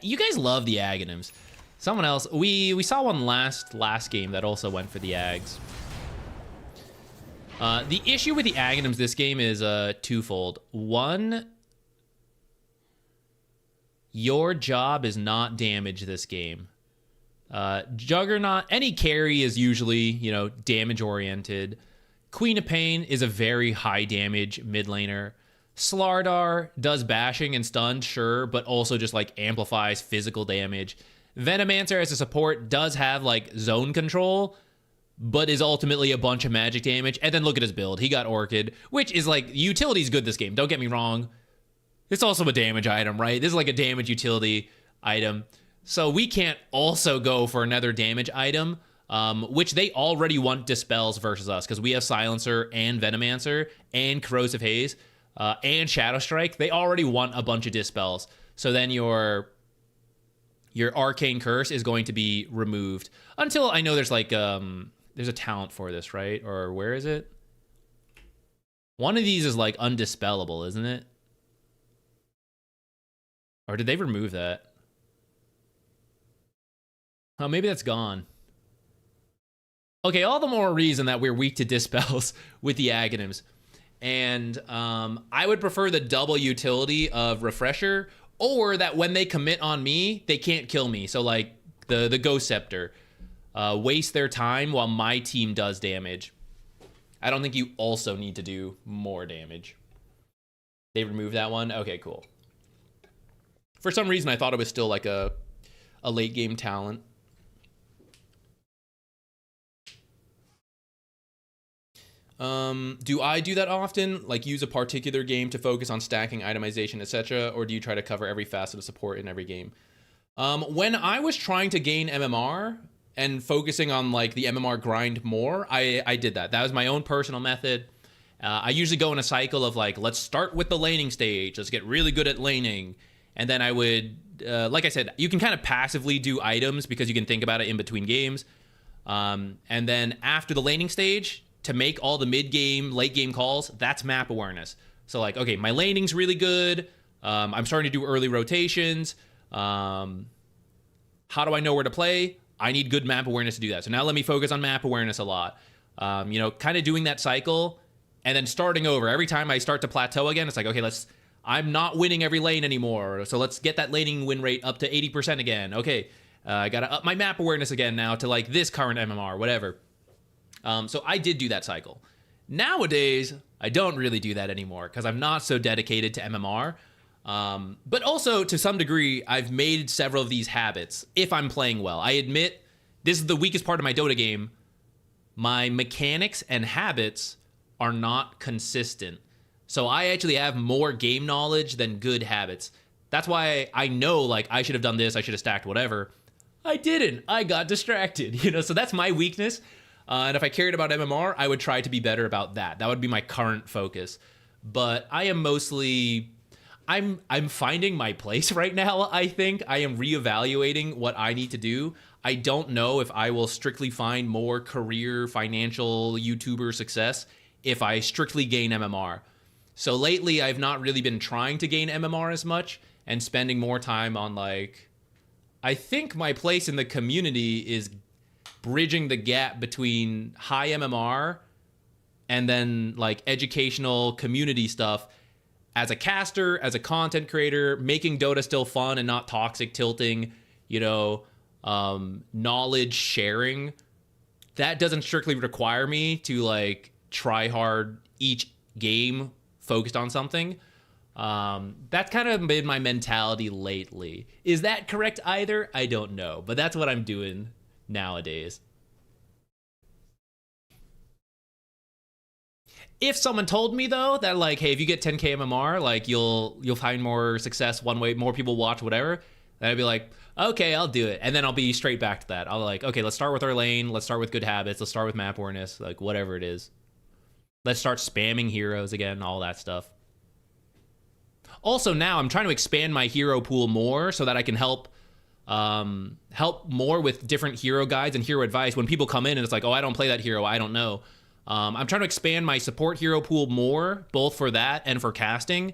You guys love the Aghanims. Someone else, we saw one last game that also went for the Ags. The issue with the Aghanims this game is twofold. One, Your job is not damage this game. Juggernaut, any carry is usually, you know, damage oriented. Queen of Pain is a very high damage mid laner. Slardar does bashing and stun, sure, but also just like amplifies physical damage. Venomancer as a support does have like zone control, but is ultimately a bunch of magic damage. And then look at his build. He got Orchid, which is like, utility's good this game. Don't get me wrong. It's also a damage item, right? This is like a damage utility item. So we can't also go for another damage item, which they already want Dispels versus us because we have Silencer and Venomancer and Corrosive Haze and Shadow Strike. They already want a bunch of Dispels. So then your Arcane Curse is going to be removed until I know there's like there's a talent for this, right? Or where is it? One of these is like undispellable, isn't it? Or did they remove that? Oh, maybe that's gone. Okay, all the more reason that we're weak to dispels with the Aghanims. And I would prefer the double utility of Refresher, or that when they commit on me, they can't kill me. So like the Ghost Scepter. Waste their time while my team does damage. I don't think you also need to do more damage. They removed that one? Okay, cool. For some reason, I thought it was still like a late game talent. Do I do that often? Like use a particular game to focus on stacking, itemization, etc., or do you try to cover every facet of support in every game? When I was trying to gain MMR and focusing on like the MMR grind more, I did that. That was my own personal method. I usually go in a cycle of like, let's start with the laning stage. Let's get really good at laning. And then I would, like I said, you can kind of passively do items because you can think about it in between games. And then after the laning stage, to make all the mid-game, late-game calls, that's map awareness. So like, okay, my laning's really good. I'm starting to do early rotations. How do I know where to play? I need good map awareness to do that. So now let me focus on map awareness a lot. You know, kind of doing that cycle and then starting over. Every time I start to plateau again, it's like, okay, I'm not winning every lane anymore. So let's get that laning win rate up to 80% again. Okay, I got to up my map awareness again now to like this current MMR, whatever. So I did do that cycle. Nowadays, I don't really do that anymore because I'm not so dedicated to MMR. But also, to some degree, I've made several of these habits if I'm playing well. I admit this is the weakest part of my Dota game. My mechanics and habits are not consistent. So I actually have more game knowledge than good habits. That's why I know, like, I should have done this, I should have stacked whatever. I didn't. I got distracted, you know? So that's my weakness. And if I cared about MMR, I would try to be better about that. That would be my current focus. But I am mostly... I'm finding my place right now, I think. I am reevaluating what I need to do. I don't know if I will strictly find more career, financial, YouTuber success if I strictly gain MMR. So lately, I've not really been trying to gain MMR as much and spending more time on, like... I think my place in the community is bridging the gap between high MMR and then, like, educational community stuff as a caster, as a content creator, making Dota still fun and not toxic tilting, you know, knowledge sharing. That doesn't strictly require me to, like, try hard each game focused on something. That's kind of been my mentality lately. Is that correct either? I don't know, but that's what I'm doing nowadays. If someone told me though that like, hey, if you get 10k MMR, like you'll find more success one way, more people watch, whatever, then I'd be like, okay, I'll do it, and then I'll be straight back to that. I'll like, okay, let's start with our lane, let's start with good habits, let's start with map awareness, like whatever it is. Let's start spamming heroes again, all that stuff. Also now I'm trying to expand my hero pool more so that I can help more with different hero guides and hero advice. When people come in and it's like, oh, I don't play that hero, I don't know. I'm trying to expand my support hero pool more, both for that and for casting.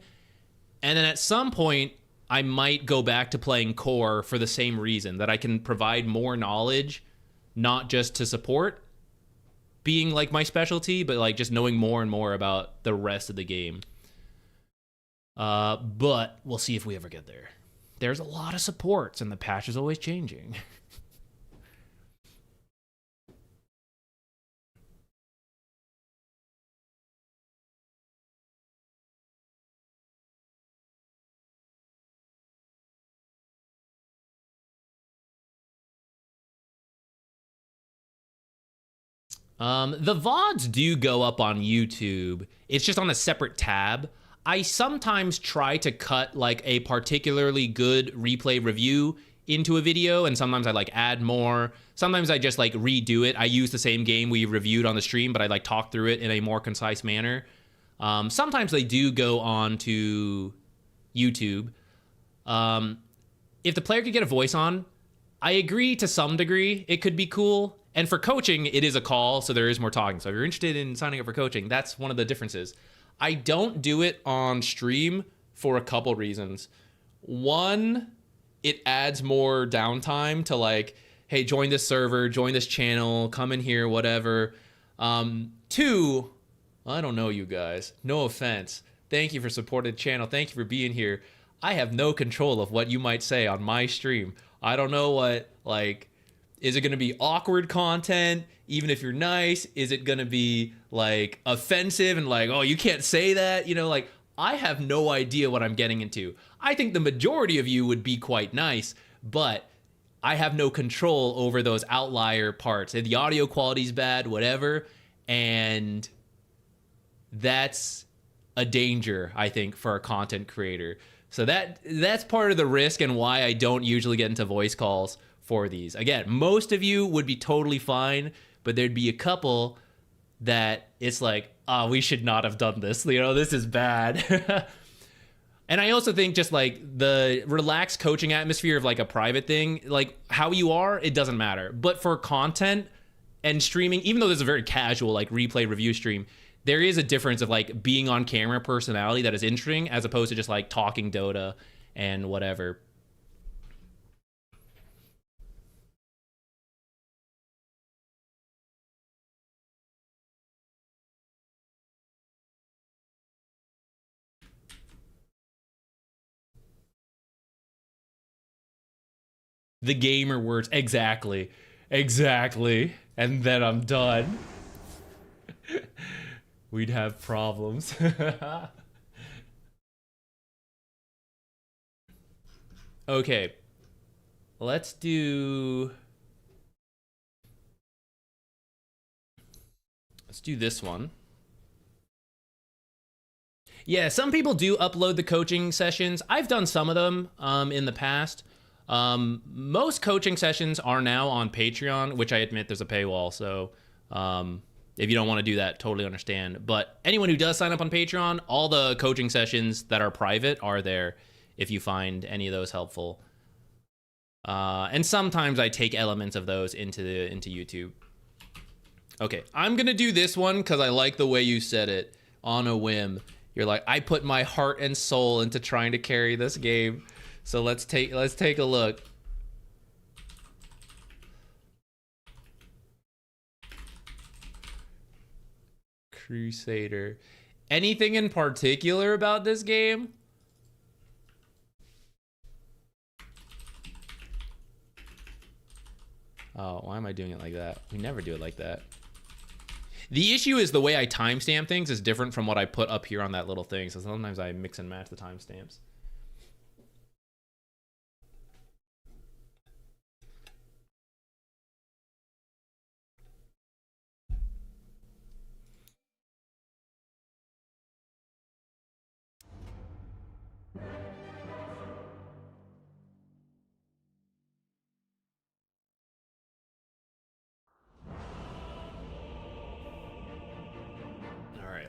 And then at some point, I might go back to playing core for the same reason, that I can provide more knowledge, not just to support being like my specialty, but like just knowing more and more about the rest of the game. But we'll see if we ever get there. there's a lot of supports, and the patch is always changing. The VODs do go up on YouTube. It's just on a separate tab. I sometimes try to cut like a particularly good replay review into a video, and sometimes I like add more. Sometimes I just like redo it. I use the same game we reviewed on the stream, but I like talk through it in a more concise manner. Sometimes they do go on to YouTube. If the player could get a voice on, I agree to some degree. It could be cool. And for coaching, it is a call, so there is more talking. So if you're interested in signing up for coaching, that's one of the differences. I don't do it on stream for a couple reasons. One, it adds more downtime to like, hey, join this server, join this channel, come in here, whatever. Two, I don't know you guys. No offense. Thank you for supporting the channel. Thank you for being here. I have no control of what you might say on my stream. I don't know what, like, is it going to be awkward content, even if you're nice? Is it going to be, like, offensive and like, oh, you can't say that? You know, like, I have no idea what I'm getting into. I think the majority of you would be quite nice, but I have no control over those outlier parts. The audio quality's bad, whatever, and that's a danger, I think, for a content creator. So that's part of the risk and why I don't usually get into voice calls for these. Again, most of you would be totally fine, but there'd be a couple that it's like, oh, we should not have done this. You know, this is bad. And I also think just like the relaxed coaching atmosphere of like a private thing, like how you are, it doesn't matter. But for content and streaming, even though there's a very casual like replay review stream, there is a difference of like being on camera personality that is interesting as opposed to just like talking Dota and whatever. The gamer words, exactly. And then I'm done. We'd have problems. Okay. Let's do this one. Yeah, some people do upload the coaching sessions. I've done some of them in the past. Most coaching sessions are now on Patreon, which I admit there's a paywall, so if you don't want to do that, totally understand. But anyone who does sign up on Patreon, all the coaching sessions that are private are there if you find any of those helpful. And sometimes I take elements of those into YouTube. Okay, I'm gonna do this one because I like the way you said it on a whim. You're like, I put my heart and soul into trying to carry this game. So let's take a look. Crusader. Anything in particular about this game? Oh, why am I doing it like that? We never do it like that. The issue is the way I timestamp things is different from what I put up here on that little thing. So sometimes I mix and match the timestamps.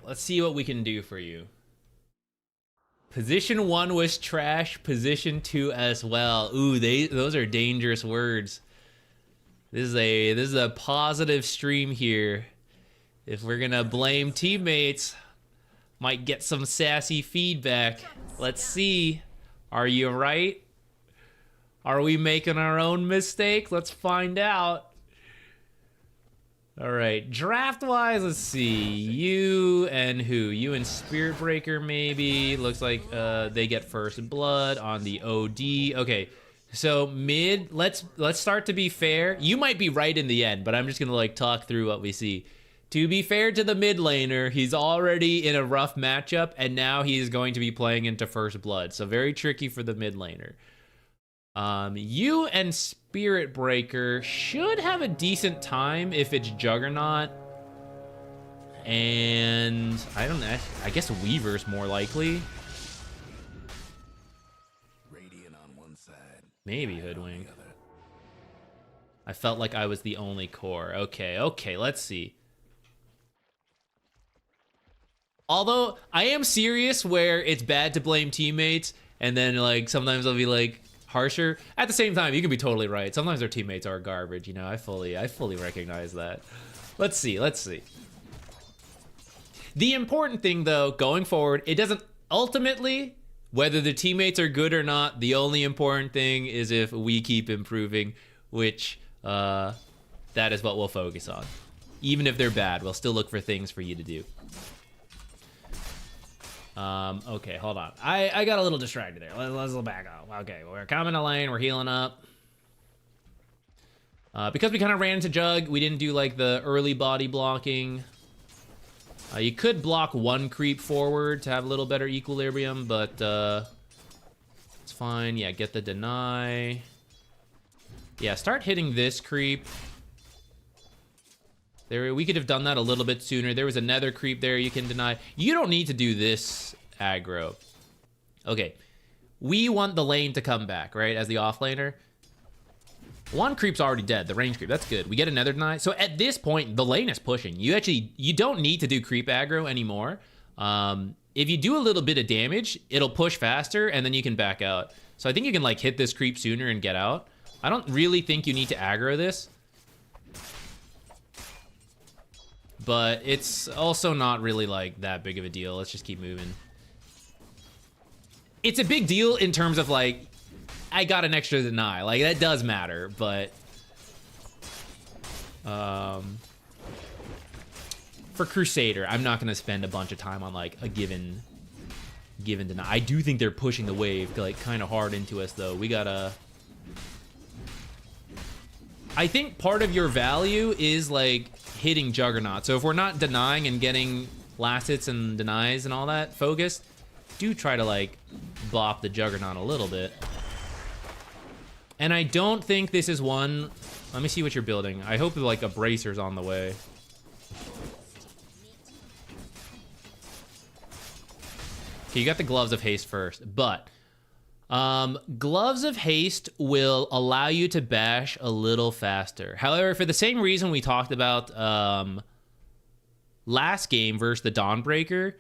Let's see what we can do for you. Position 1 was trash. Position 2 as well. Ooh, those are dangerous words. This is a positive stream here. If we're gonna blame teammates, might get some sassy feedback. Let's see. Are you right? Are we making our own mistake? Let's find out. All right, draft-wise, let's see. You and who? You and Spirit Breaker, maybe. Looks like they get first blood on the OD. Okay, so mid, let's start to be fair. You might be right in the end, but I'm just gonna like talk through what we see. To be fair to the mid laner, he's already in a rough matchup, and now he is going to be playing into first blood. So very tricky for the mid laner. You and Spirit Breaker should have a decent time if it's Juggernaut. And I don't know, I guess Weaver's more likely. Radiant on one side. Maybe Hoodwink. I felt like I was the only core. Okay, let's see. Although I am serious where it's bad to blame teammates, and then like sometimes I'll be like harsher. At the same time, you can be totally right. Sometimes their teammates are garbage, you know. I fully recognize that. Let's see. The important thing though, going forward, it doesn't ultimately, whether the teammates are good or not, the only important thing is if we keep improving, which that is what we'll focus on. Even if they're bad, we'll still look for things for you to do. Okay, hold on. I got a little distracted there. Let's back up. Okay, we're coming to lane. We're healing up. Because we kind of ran into Jug, we didn't do like the early body blocking. You could block one creep forward to have a little better equilibrium, but it's fine. Yeah, get the deny. Yeah, start hitting this creep. There, we could have done that a little bit sooner. There was another creep there you can deny. You don't need to do this aggro. Okay, we want the lane to come back, right, as the offlaner. One creep's already dead, the range creep, that's good. We get another deny. So at this point, the lane is pushing. You don't need to do creep aggro anymore. If you do a little bit of damage, it'll push faster, and then you can back out. So I think you can like hit this creep sooner and get out. I don't really think you need to aggro this. But it's also not really like that big of a deal. Let's just keep moving. It's a big deal in terms of like, I got an extra deny. Like that does matter, but for Crusader, I'm not gonna spend a bunch of time on like a given deny. I do think they're pushing the wave like kind of hard into us though. We gotta. I think part of your value is like hitting Juggernaut. So if we're not denying and getting last hits and denies and all that focused, do try to like bop the Juggernaut a little bit. And I don't think this is one. Let me see what you're building. I hope like a bracer's on the way. Okay, you got the Gloves of Haste first, but Gloves of Haste will allow you to bash a little faster. However, for the same reason we talked about last game versus the Dawnbreaker,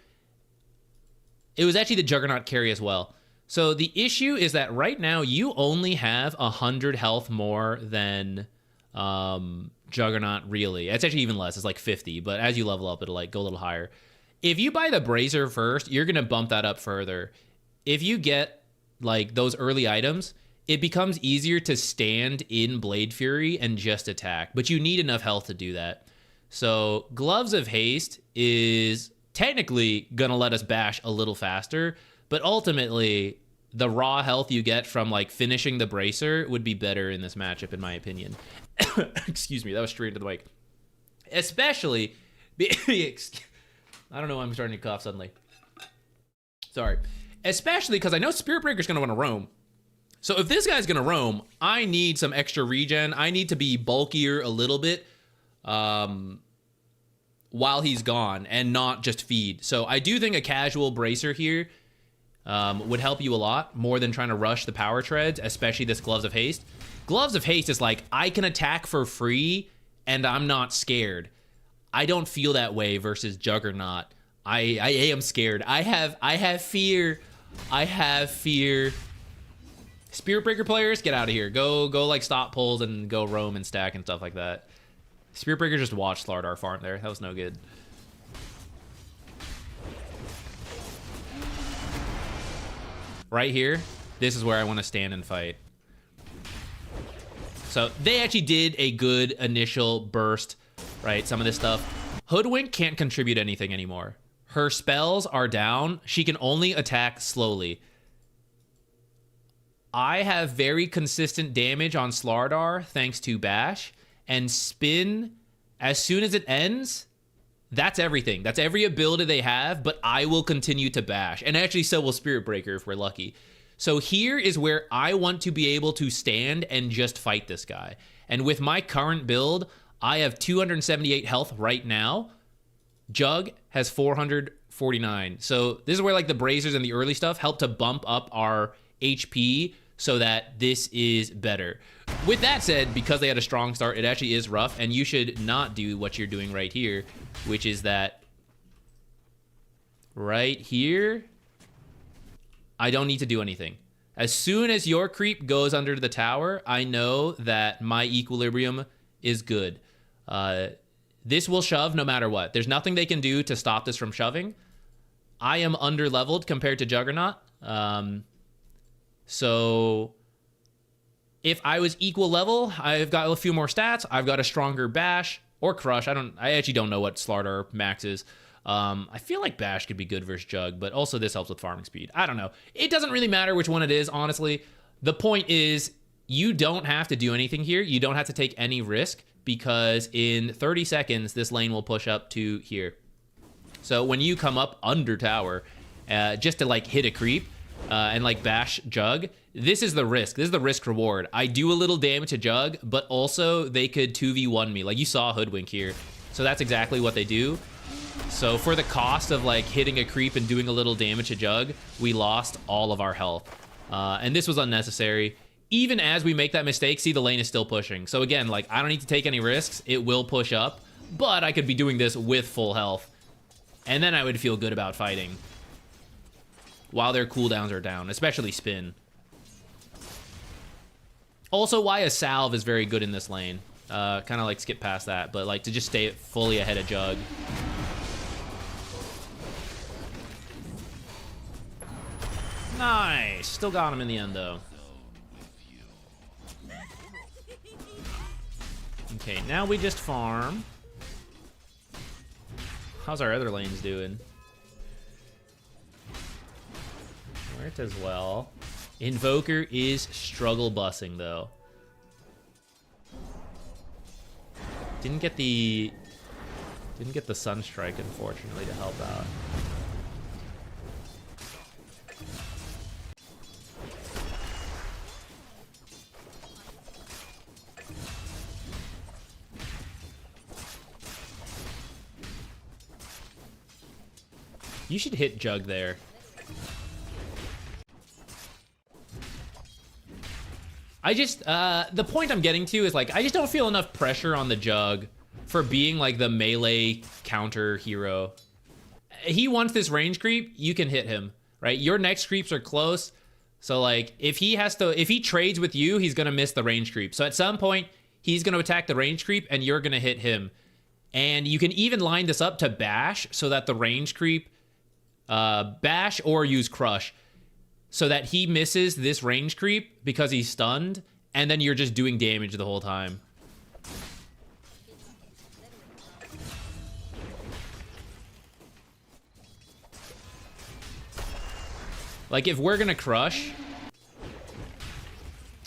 it was actually the Juggernaut carry as well. So the issue is that right now you only have 100 health more than Juggernaut really. It's actually even less, it's like 50, but as you level up, it'll like go a little higher. If you buy the Bracer first, you're gonna bump that up further. If you get like those early items, it becomes easier to stand in Blade Fury and just attack, but you need enough health to do that. So Gloves of Haste is technically gonna let us bash a little faster, but ultimately the raw health you get from like finishing the Bracer would be better in this matchup in my opinion. Excuse me, that was straight into the mic. Especially, I don't know why I'm starting to cough suddenly. Sorry. Especially because I know Spirit Breaker's going to want to roam. So if this guy's going to roam, I need some extra regen. I need to be bulkier a little bit while he's gone and not just feed. So I do think a casual Bracer here would help you a lot more than trying to rush the power treads, especially this Gloves of Haste. Gloves of Haste is like, I can attack for free and I'm not scared. I don't feel that way versus Juggernaut. I am scared. I have fear. I have fear. Spirit Breaker players, get out of here. Go like stop pulls and go roam and stack and stuff like that. Spirit Breaker just watched Slardar farm there. That was no good. Right here, this is where I want to stand and fight. So they actually did a good initial burst right? Some of this stuff. Hoodwink can't contribute anything anymore. Her spells are down. She can only attack slowly. I have very consistent damage on Slardar thanks to Bash. And Spin, as soon as it ends, that's everything. That's every ability they have, but I will continue to Bash. And actually, so will Spirit Breaker if we're lucky. So here is where I want to be able to stand and just fight this guy. And with my current build, I have 278 health right now. Jug has 449. So this is where like the Brazers and the early stuff help to bump up our HP so that this is better. With that said, because they had a strong start, it actually is rough, and you should not do what you're doing right here, which is that right here, I don't need to do anything. As soon as your creep goes under the tower, I know that my equilibrium is good. This will shove no matter what. There's nothing they can do to stop this from shoving. I am under-leveled compared to Juggernaut. So if I was equal level, I've got a few more stats. I've got a stronger Bash or Crush. I actually don't know what Slardar max is. I feel like Bash could be good versus Jug, but also this helps with farming speed. I don't know. It doesn't really matter which one it is, honestly. The point is, you don't have to do anything here. You don't have to take any risk, because in 30 seconds, this lane will push up to here. So when you come up under tower, just to like hit a creep and like bash Jug, this is the risk. This is the risk reward. I do a little damage to Jug, but also they could 2v1 me. Like you saw Hoodwink here. So that's exactly what they do. So for the cost of like hitting a creep and doing a little damage to Jug, we lost all of our health. And this was unnecessary. Even as we make that mistake, see, the lane is still pushing. So again, like, I don't need to take any risks. It will push up, but I could be doing this with full health. And then I would feel good about fighting while their cooldowns are down, especially Spin. Also, why a Salve is very good in this lane. Kind of like skip past that, but like to just stay fully ahead of Jug. Nice. Still got him in the end, though. Okay, now we just farm. How's our other lanes doing? Worked as well. Invoker is struggle bussing, though. Didn't get the Sunstrike, unfortunately, to help out. You should hit Jug there. I just, the point I'm getting to is, like, I just don't feel enough pressure on the Jug for being, like, the melee counter hero. He wants this range creep, you can hit him, right? Your next creeps are close, so, like, if he trades with you, he's gonna miss the range creep. So at some point, he's gonna attack the range creep, and you're gonna hit him. And you can even line this up to bash, so that the range creep, bash or use Crush, so that he misses this range creep because he's stunned, and then you're just doing damage the whole time. Like, if we're gonna crush...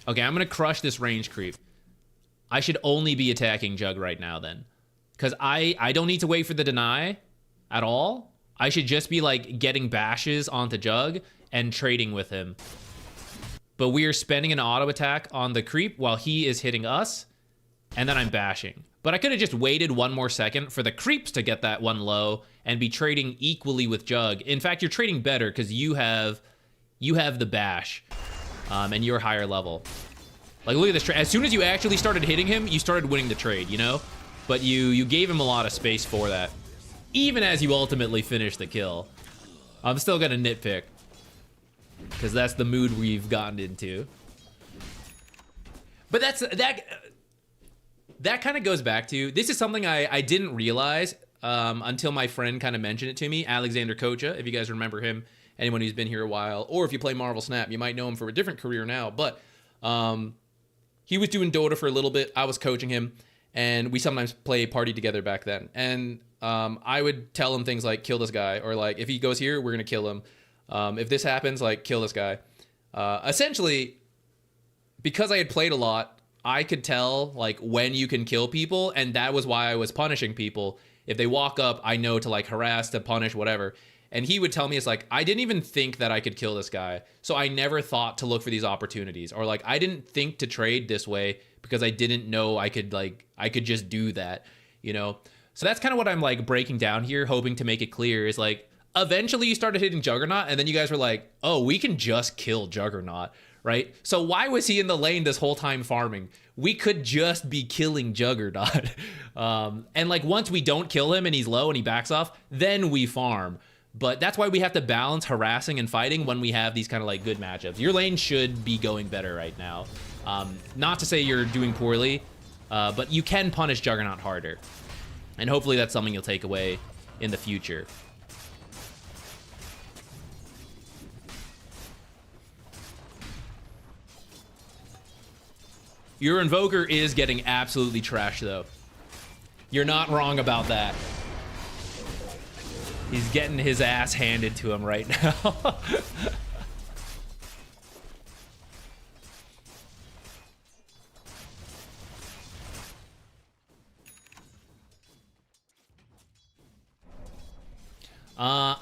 Okay, I'm gonna crush this range creep. I should only be attacking Jug right now, then. Because I don't need to wait for the deny at all. I should just be, like, getting bashes onto Jug and trading with him. But we are spending an auto attack on the creep while he is hitting us, and then I'm bashing. But I could have just waited one more second for the creeps to get that one low and be trading equally with Jug. In fact, you're trading better because you have the bash, and you're higher level. Like, look at this trade. As soon as you actually started hitting him, you started winning the trade, you know? But you gave him a lot of space for that. Even as you ultimately finish the kill. I'm still gonna nitpick, because that's the mood we've gotten into. But that kind of goes back to, this is something I didn't realize until my friend kind of mentioned it to me, Alexander Kocha, if you guys remember him, anyone who's been here a while, or if you play Marvel Snap, you might know him for a different career now, but he was doing Dota for a little bit, I was coaching him, and we sometimes play party together back then. And I would tell him things like, kill this guy, or like, if he goes here, we're gonna kill him. If this happens, like, kill this guy. Essentially, because I had played a lot, I could tell like when you can kill people, and that was why I was punishing people. If they walk up, I know to like harass, to punish, whatever. And he would tell me, it's like, I didn't even think that I could kill this guy, so I never thought to look for these opportunities. Or like, I didn't think to trade this way because I didn't know I could just do that, you know? So that's kind of what I'm like breaking down here, hoping to make it clear, is like, eventually you started hitting Juggernaut, and then you guys were like, oh, we can just kill Juggernaut, right? So why was he in the lane this whole time farming? We could just be killing Juggernaut. And like, once we don't kill him and he's low and he backs off, then we farm. But that's why we have to balance harassing and fighting when we have these kind of like good matchups. Your lane should be going better right now. Not to say you're doing poorly, but you can punish Juggernaut harder. And hopefully that's something you'll take away in the future. Your Invoker is getting absolutely trashed, though. You're not wrong about that. He's getting his ass handed to him right now.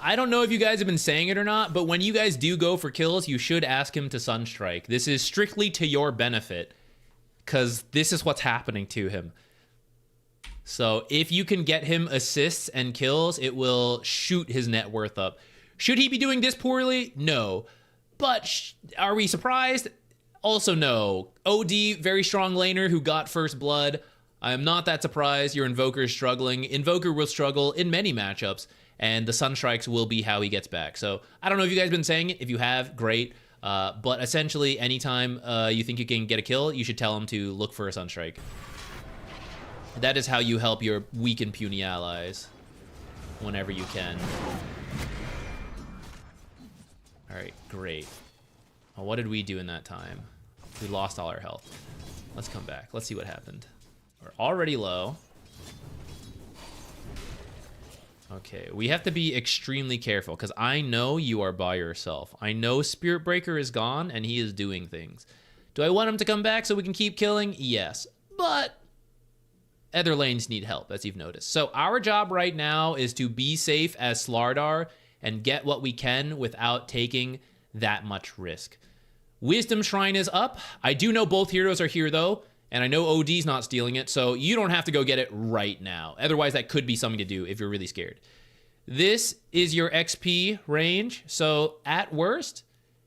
I don't know if you guys have been saying it or not, but when you guys do go for kills, you should ask him to Sunstrike. This is strictly to your benefit, because this is what's happening to him. So if you can get him assists and kills, it will shoot his net worth up. Should he be doing this poorly? No. But are we surprised? Also no. OD, very strong laner who got first blood. I am not that surprised. Your Invoker is struggling. Invoker will struggle in many matchups, and the Sunstrikes will be how he gets back. So I don't know if you guys have been saying it. If you have, great. But essentially, anytime you think you can get a kill, you should tell him to look for a Sunstrike. That is how you help your weak and puny allies whenever you can. All right, great. Well, what did we do in that time? We lost all our health. Let's come back. Let's see what happened. We're already low. Okay, we have to be extremely careful because I know you are by yourself. I know Spirit Breaker is gone and he is doing things. Do I want him to come back so we can keep killing? Yes, but other lanes need help, as you've noticed. So our job right now is to be safe as Slardar and get what we can without taking that much risk. Wisdom Shrine is up. I do know both heroes are here though, and I know OD's not stealing it, so you don't have to go get it right now. Otherwise, that could be something to do if you're really scared. This is your XP range, so at worst,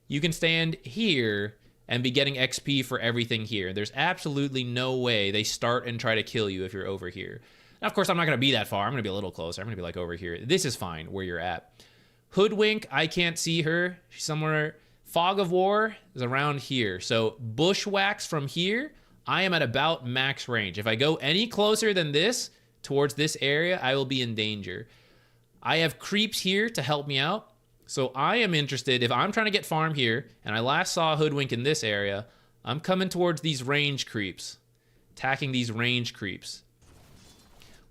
you can stand here and be getting XP for everything here. There's absolutely no way they start and try to kill you if you're over here. Now, of course, I'm not going to be that far. I'm going to be a little closer. I'm going to be like over here. This is fine where you're at. Hoodwink, I can't see her. She's somewhere. Fog of War is around here. So Bushwhacks from here, I am at about max range. If I go any closer than this, towards this area, I will be in danger. I have creeps here to help me out. So I am interested, if I'm trying to get farm here, and I last saw Hoodwink in this area, I'm coming towards these range creeps. Attacking these range creeps.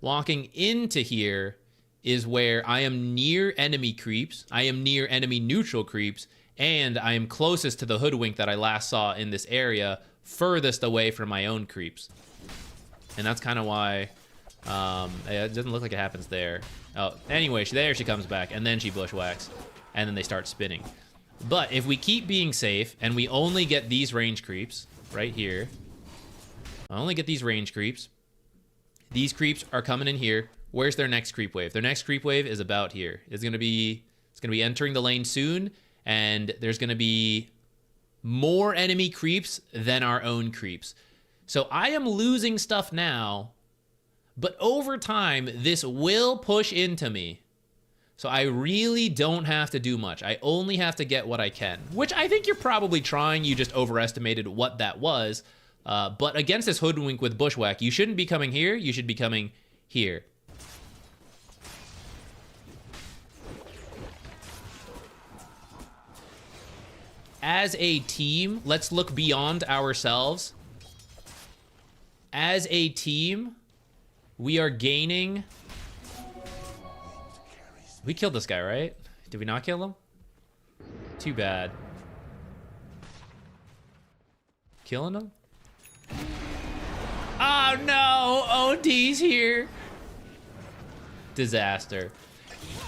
Walking into here is where I am near enemy creeps, I am near enemy neutral creeps, and I am closest to the Hoodwink that I last saw in this area, furthest away from my own creeps. And that's kind of why it doesn't look like it happens there. Oh, anyway, there she comes back, and then she bushwhacks, and then they start spinning. But if we keep being safe, and we only get these range creeps, right here, I only get these range creeps. These creeps are coming in here. Where's their next creep wave? Their next creep wave is about here. It's gonna be entering the lane soon, and there's gonna be more enemy creeps than our own creeps. So I am losing stuff now, but over time, this will push into me. So I really don't have to do much. I only have to get what I can, which I think you're probably trying. You just overestimated what that was. But against this Hoodwink with Bushwhack, you shouldn't be coming here. You should be coming here. As a team, let's look beyond ourselves. As a team, We are gaining... We killed this guy, right? Did we not kill him? Too bad. Killing him? Oh no! OD's here! Disaster.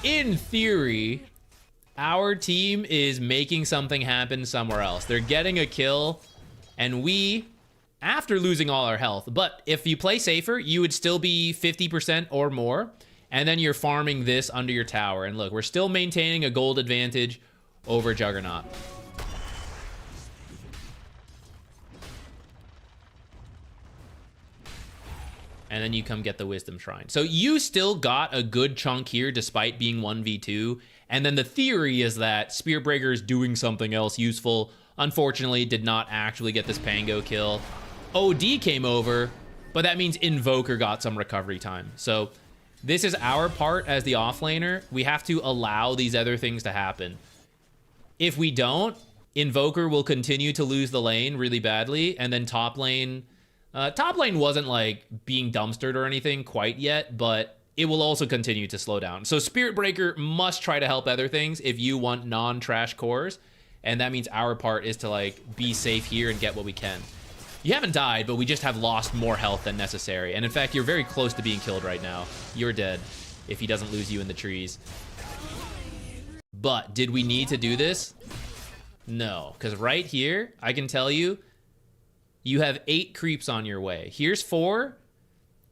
In theory, our team is making something happen somewhere else. They're getting a kill, and we, after losing all our health, but if you play safer, you would still be 50% or more, and then you're farming this under your tower. And look, we're still maintaining a gold advantage over Juggernaut. And then you come get the Wisdom Shrine. So you still got a good chunk here despite being 1v2. And then the theory is that Spearbreaker is doing something else useful. Unfortunately, did not actually get this Pango kill. OD came over, but that means Invoker got some recovery time. So this is our part as the offlaner. We have to allow these other things to happen. If we don't, Invoker will continue to lose the lane really badly, and then top lane wasn't like being dumpstered or anything quite yet, but it will also continue to slow down. So Spirit Breaker must try to help other things if you want non-trash cores, and that means our part is to like be safe here and get what we can. You haven't died, but we just have lost more health than necessary, and in fact, you're very close to being killed right now. You're dead if he doesn't lose you in the trees. But did we need to do this? No, because right here, I can tell you, you have 8 creeps on your way. Here's 4.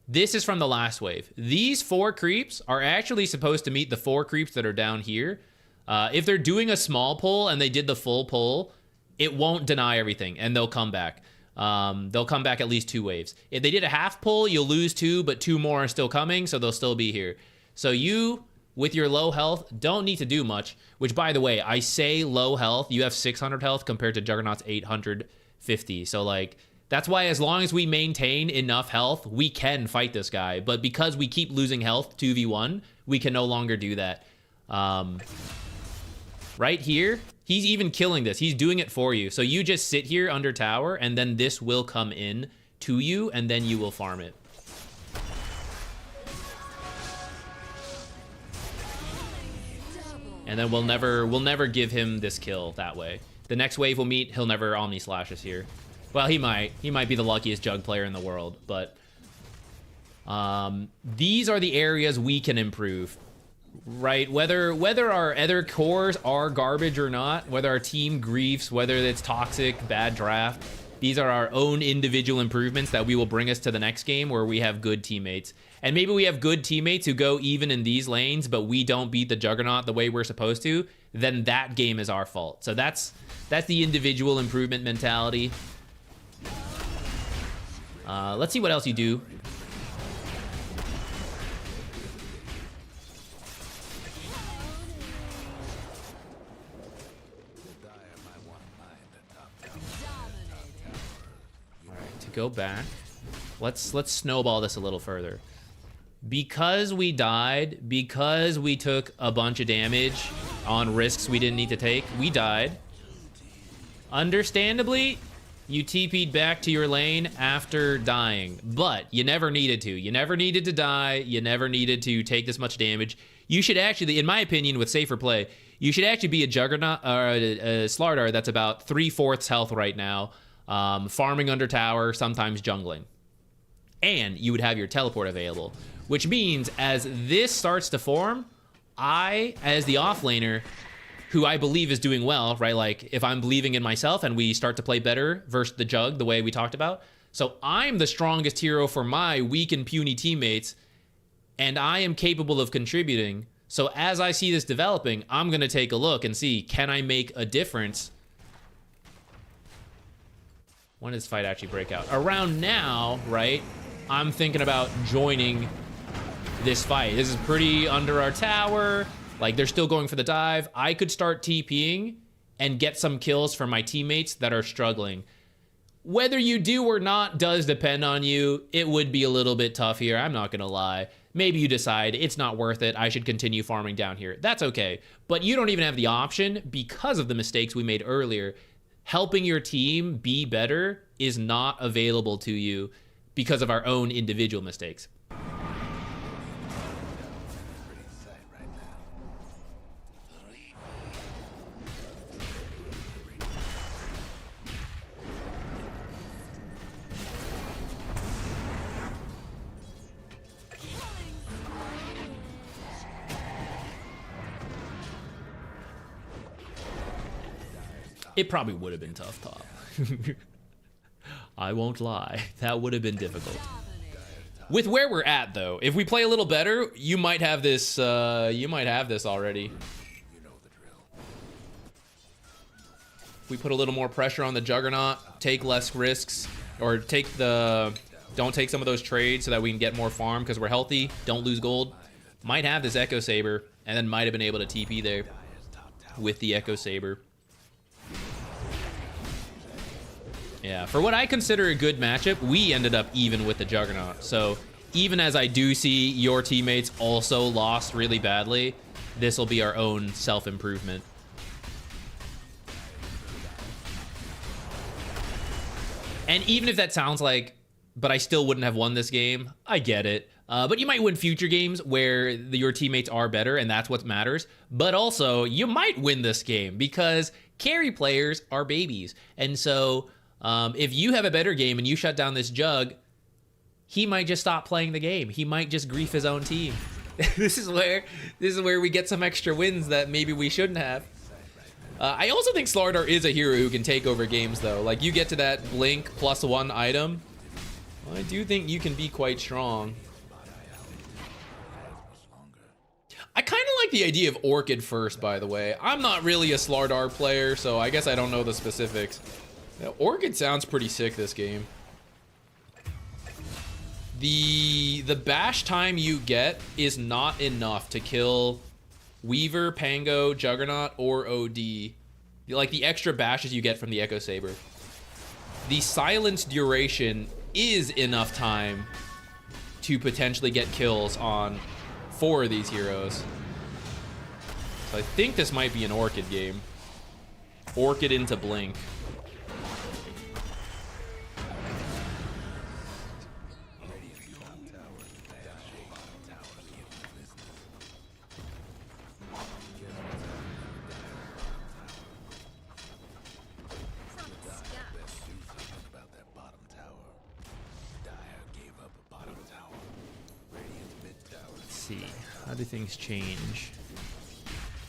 This is from the last wave. These 4 creeps are actually supposed to meet the 4 creeps that are down here. If they're doing a small pull and they did the full pull, it won't deny everything, and they'll come back. They'll come back at least 2 waves. If they did a half pull, you'll lose 2, but 2 more are still coming, so they'll still be here. So you, with your low health, don't need to do much, which, by the way, I say low health. You have 600 health compared to Juggernaut's 850. So, like, that's why as long as we maintain enough health, we can fight this guy. But because we keep losing health 2v1, we can no longer do that. Right here, he's even killing this. He's doing it for you. So you just sit here under tower, and then this will come in to you, and then you will farm it. And then we'll never give him this kill that way. The next wave we'll meet, he'll never Omni Slash us here. Well, he might. He might be the luckiest Jug player in the world, but these are the areas we can improve, right? Whether our other cores are garbage or not, whether our team griefs, whether it's toxic, bad draft, these are our own individual improvements that we will bring us to the next game where we have good teammates. And maybe we have good teammates who go even in these lanes, but we don't beat the Juggernaut the way we're supposed to, then that game is our fault. So that's the individual improvement mentality. Let's see what else you do. Alright, to go back, let's snowball this a little further. Because we died, because we took a bunch of damage on risks we didn't need to take, we died. Understandably, you TP'd back to your lane after dying, but you never needed to. You never needed to die. You never needed to take this much damage. You should actually, in my opinion, with safer play, you should actually be a Juggernaut or a Slardar that's about 3/4 health right now, farming under tower, sometimes jungling. And you would have your teleport available, which means as this starts to form, I, as the offlaner, who I believe is doing well, right? Like, if I'm believing in myself and we start to play better versus the Jug, the way we talked about. So I'm the strongest hero for my weak and puny teammates, and I am capable of contributing. So as I see this developing, I'm going to take a look and see, can I make a difference? When does this fight actually break out? Around now, right? I'm thinking about joining this fight. This is pretty under our tower. Like, they're still going for the dive. I could start TPing and get some kills for my teammates that are struggling. Whether you do or not does depend on you. It would be a little bit tough here, I'm not gonna lie. Maybe you decide it's not worth it, I should continue farming down here. That's okay. But you don't even have the option because of the mistakes we made earlier. Helping your team be better is not available to you because of our own individual mistakes. It probably would have been tough top. I won't lie. That would have been difficult. With where we're at, though, if we play a little better, you might have this. You might have this already. You know the drill. We put a little more pressure on the Juggernaut, take less risks, or don't take some of those trades so that we can get more farm because we're healthy, don't lose gold. Might have this Echo Saber, and then might have been able to TP there with the Echo Saber. Yeah, for what I consider a good matchup, we ended up even with the Juggernaut. So even as I do see your teammates also lost really badly, this will be our own self-improvement. And even if that sounds like, but I still wouldn't have won this game, I get it. But you might win future games where your teammates are better, and that's what matters. But also, you might win this game because carry players are babies. And so if you have a better game and you shut down this Jug, he might just stop playing the game. He might just grief his own team. This is where we get some extra wins that maybe we shouldn't have. I also think Slardar is a hero who can take over games, though. Like, you get to that Blink +1 item. Well, I do think you can be quite strong. I kind of like the idea of Orchid first, by the way. I'm not really a Slardar player, so I guess I don't know the specifics. Now, Orchid sounds pretty sick this game. The bash time you get is not enough to kill Weaver, Pango, Juggernaut, or OD. Like the extra bashes you get from the Echo Saber. The silence duration is enough time to potentially get kills on 4 of these heroes. So I think this might be an Orchid game. Orchid into Blink. How do things change?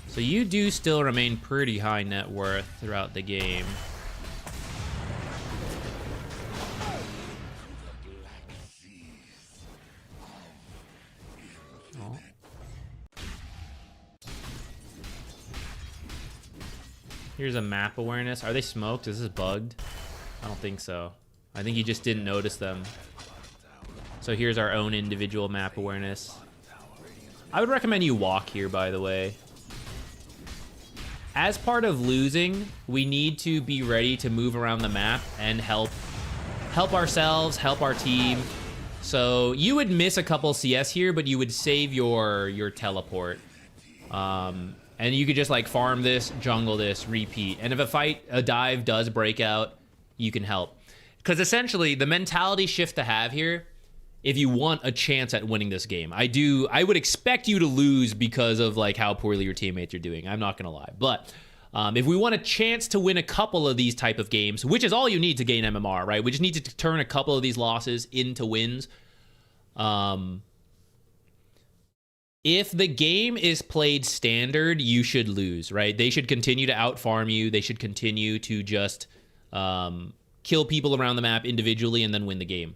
So you do still remain pretty high net worth throughout the game. Oh. Here's a map awareness. Are they smoked? Is this bugged? I don't think so. I think you just didn't notice them. So here's our own individual map awareness. I would recommend you walk here, by the way. As part of losing, we need to be ready to move around the map and help ourselves, help our team. So you would miss a couple CS here, but you would save your teleport. And you could just like farm this, jungle this, repeat. And if a dive does break out, you can help. Because essentially, the mentality shift to have here, if you want a chance at winning this game. I would expect you to lose because of like how poorly your teammates are doing. I'm not gonna lie. But if we want a chance to win a couple of these type of games, which is all you need to gain MMR, right? We just need to turn a couple of these losses into wins. If the game is played standard, you should lose, right? They should continue to out-farm you. They should continue to just kill people around the map individually and then win the game.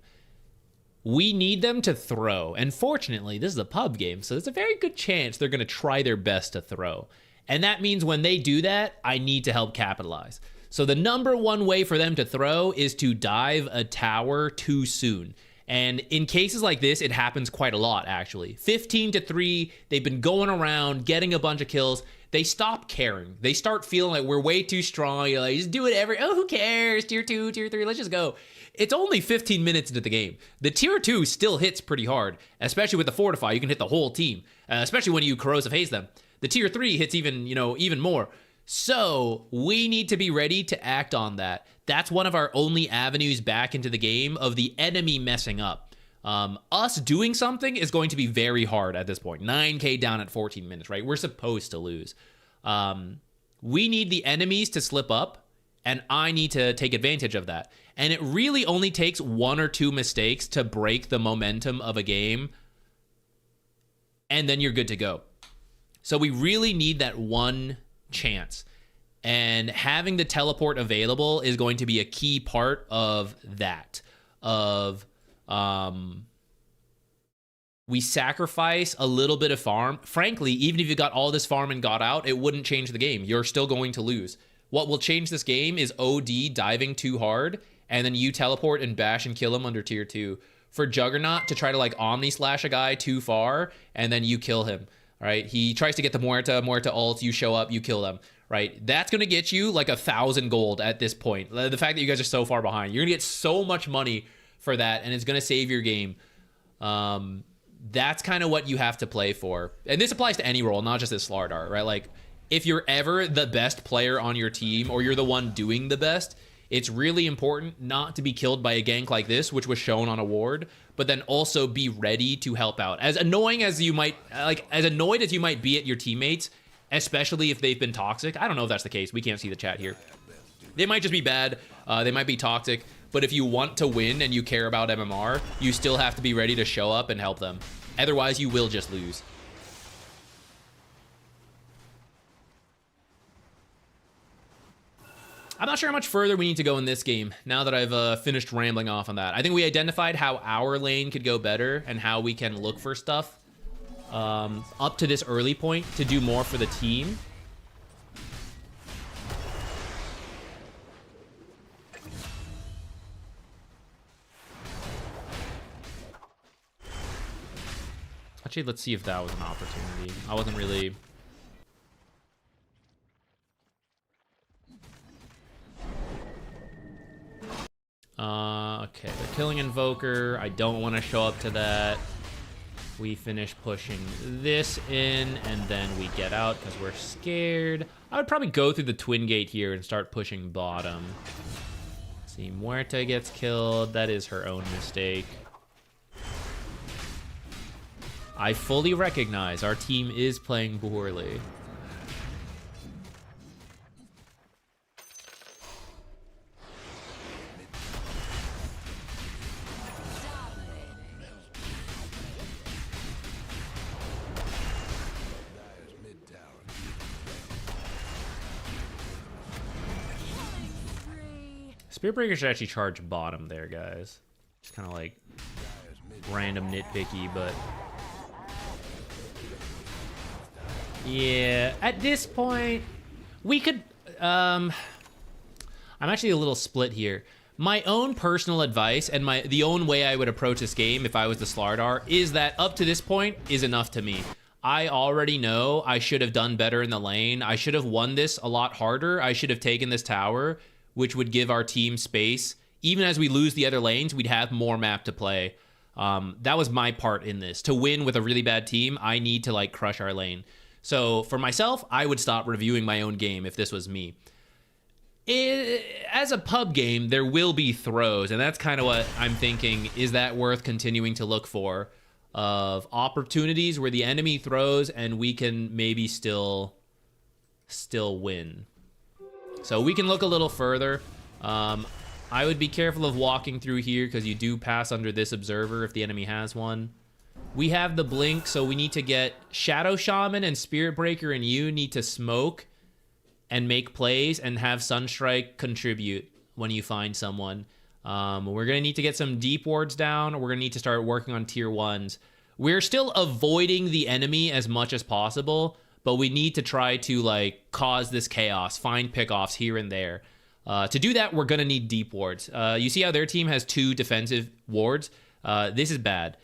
We need them to throw. And fortunately, this is a pub game, so there's a very good chance they're going to try their best to throw. And that means when they do that, I need to help capitalize. So the number one way for them to throw is to dive a tower too soon. And in cases like this, it happens quite a lot, actually. 15-3, they've been going around, getting a bunch of kills. They stop caring. They start feeling like we're way too strong. You're like, just do it who cares? Tier 2, tier 3, let's just go. It's only 15 minutes into the game. The tier 2 still hits pretty hard, especially with the Fortify. You can hit the whole team, especially when you Corrosive Haze them. The tier 3 hits even more. So we need to be ready to act on that. That's one of our only avenues back into the game of the enemy messing up. Us doing something is going to be very hard at this point. 9K down at 14 minutes, right? We're supposed to lose. We need the enemies to slip up, and I need to take advantage of that. And it really only takes 1 or 2 mistakes to break the momentum of a game, and then you're good to go. So we really need that one chance. And having the teleport available is going to be a key part of that. We sacrifice a little bit of farm. Frankly, even if you got all this farm and got out, it wouldn't change the game. You're still going to lose. What will change this game is OD diving too hard, and then you teleport and bash and kill him under tier 2. For Juggernaut to try to like Omni Slash a guy too far, and then you kill him, right? He tries to get the Muerta ults, you show up, you kill them, right? That's going to get you like 1,000 gold at this point. The fact that you guys are so far behind, you're going to get so much money for that, and it's going to save your game. That's kind of what you have to play for. And this applies to any role, not just this Slardar, right? Like, if you're ever the best player on your team, or you're the one doing the best, it's really important not to be killed by a gank like this, which was shown on a ward, but then also be ready to help out. As annoying as you might, as annoyed as you might be at your teammates, especially if they've been toxic. I don't know if that's the case. We can't see the chat here. They might just be bad. They might be toxic. But if you want to win and you care about MMR, you still have to be ready to show up and help them. Otherwise, you will just lose. I'm not sure how much further we need to go in this game now that I've finished rambling off on that. I think we identified how our lane could go better and how we can look for stuff up to this early point to do more for the team. Actually, let's see if that was an opportunity. I wasn't really... Okay, they're killing Invoker. I don't want to show up to that. We finish pushing this in, and then we get out because we're scared. I would probably go through the Twin Gate here and start pushing bottom. See, Muerta gets killed. That is her own mistake. I fully recognize our team is playing poorly. Spirit Breaker should actually charge bottom there, guys. Just kind of like random nitpicky, but yeah, at this point we could I'm actually a little split here. My own personal advice and the own way I would approach this game if I was the Slardar is that up to this point is enough to me. I already know I should have done better in the lane. I should have won this a lot harder. I should have taken this tower, which would give our team space. Even as we lose the other lanes, we'd have more map to play. That was my part in this. To win with a really bad team, I need to like crush our lane. So for myself, I would stop reviewing my own game if this was me. As a pub game, there will be throws, and that's kind of what I'm thinking. Is that worth continuing to look for? Of opportunities where the enemy throws and we can maybe still win. So we can look a little further. I would be careful of walking through here because you do pass under this observer if the enemy has one. We have the blink, so we need to get Shadow Shaman and Spirit Breaker, and you need to smoke and make plays and have Sunstrike contribute when you find someone. We're going to need to get some deep wards down. We're going to need to start working on tier 1s. We're still avoiding the enemy as much as possible, but we need to try to like cause this chaos, find pickoffs here and there. To do that, we're going to need deep wards. You see how their team has 2 defensive wards? This is bad.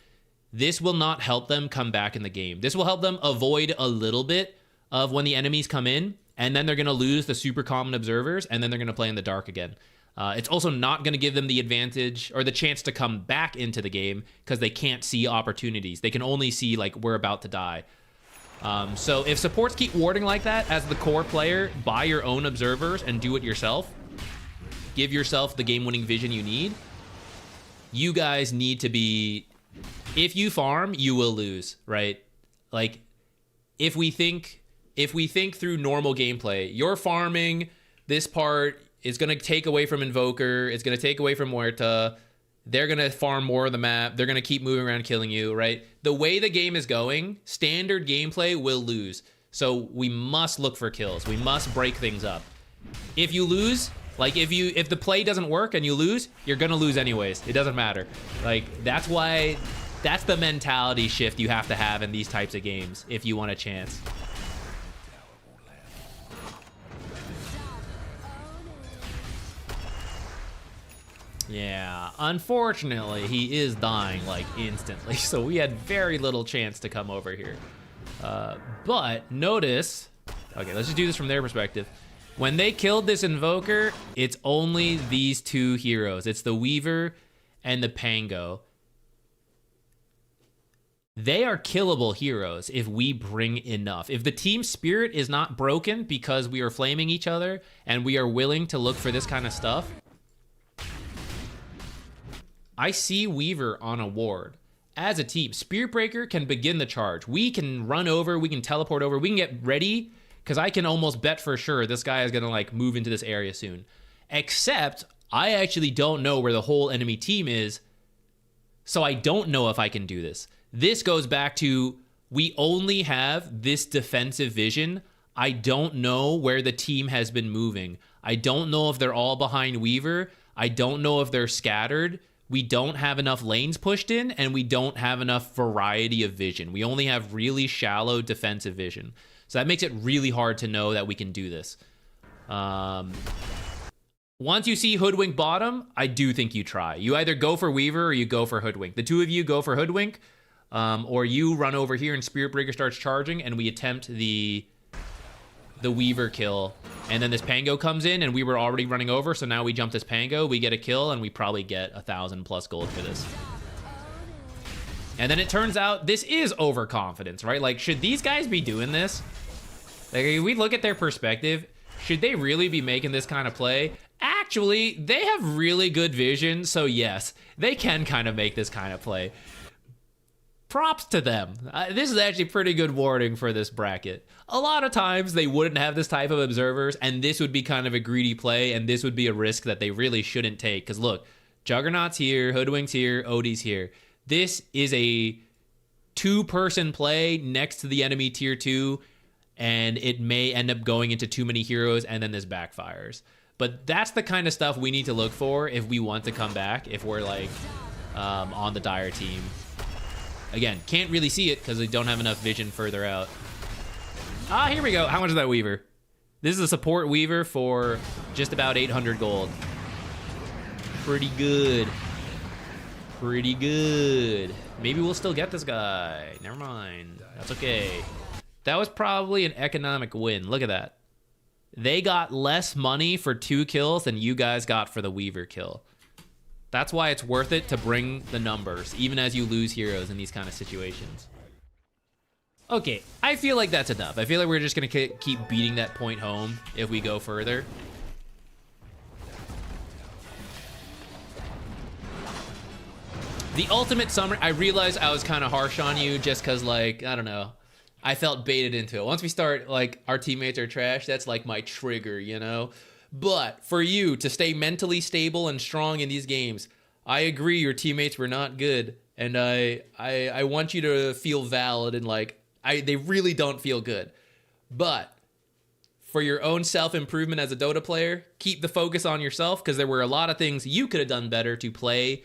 This will not help them come back in the game. This will help them avoid a little bit of when the enemies come in, and then they're going to lose the super common observers, and then they're going to play in the dark again. It's also not going to give them the advantage or the chance to come back into the game because they can't see opportunities. They can only see like we're about to die. So if supports keep warding like that as the core player, buy your own observers and do it yourself. Give yourself the game-winning vision you need. You guys need to be... If you farm, you will lose, right? Like, if we think through normal gameplay, you're farming, this part is going to take away from Invoker, it's going to take away from Muerta, they're going to farm more of the map, they're going to keep moving around killing you, right? The way the game is going, standard gameplay will lose. So we must look for kills. We must break things up. If you lose, like if the play doesn't work and you lose, you're gonna lose anyways. It doesn't matter. Like that's the mentality shift you have to have in these types of games if you want a chance. Yeah, unfortunately, he is dying, like, instantly, so we had very little chance to come over here. But notice... Okay, let's just do this from their perspective. When they killed this Invoker, it's only these two heroes. It's the Weaver and the Pango. They are killable heroes if we bring enough. If the team spirit is not broken because we are flaming each other and we are willing to look for this kind of stuff... I see Weaver on a ward. As a team, Spirit Breaker can begin the charge. We can run over, we can teleport over, we can get ready, because I can almost bet for sure this guy is going to like move into this area soon. Except, I actually don't know where the whole enemy team is, so I don't know if I can do this. This goes back to, we only have this defensive vision. I don't know where the team has been moving. I don't know if they're all behind Weaver. I don't know if they're scattered. We don't have enough lanes pushed in, and we don't have enough variety of vision. We only have really shallow defensive vision. So that makes it really hard to know that we can do this. Once you see Hoodwink bottom, I do think you try. You either go for Weaver or you go for Hoodwink. The two of you go for Hoodwink, or you run over here and Spirit Breaker starts charging, and we attempt the Weaver kill. And then this Pango comes in, and we were already running over, so now we jump this Pango, we get a kill, and we probably get 1,000+ gold for this. And then it turns out this is overconfidence, right? Like, should these guys be doing this? Like, if we look at their perspective, should they really be making this kind of play? Actually, they have really good vision, so yes, they can kind of make this kind of play. Props to them. This is actually pretty good warding for this bracket. A lot of times they wouldn't have this type of observers, and this would be kind of a greedy play, and this would be a risk that they really shouldn't take. Because look, Juggernaut's here, Hoodwink's here, Odie's here. This is a two-person play next to the enemy tier 2, and it may end up going into too many heroes, and then this backfires. But that's the kind of stuff we need to look for if we want to come back, if we're like on the Dire team. Again, can't really see it because we don't have enough vision further out. Ah, here we go. How much is that Weaver? This is a support Weaver for just about 800 gold. Pretty good. Pretty good. Maybe we'll still get this guy. Never mind. That's okay. That was probably an economic win. Look at that. They got less money for 2 kills than you guys got for the Weaver kill. That's why it's worth it to bring the numbers, even as you lose heroes in these kind of situations. Okay, I feel like that's enough. I feel like we're just going to keep beating that point home if we go further. The ultimate summary, I realized I was kind of harsh on you just because, like, I don't know. I felt baited into it. Once we start, like, our teammates are trash, that's like my trigger, you know? But for you to stay mentally stable and strong in these games, I agree your teammates were not good, and I want you to feel valid and like they really don't feel good. But for your own self-improvement as a Dota player, keep the focus on yourself because there were a lot of things you could have done better to play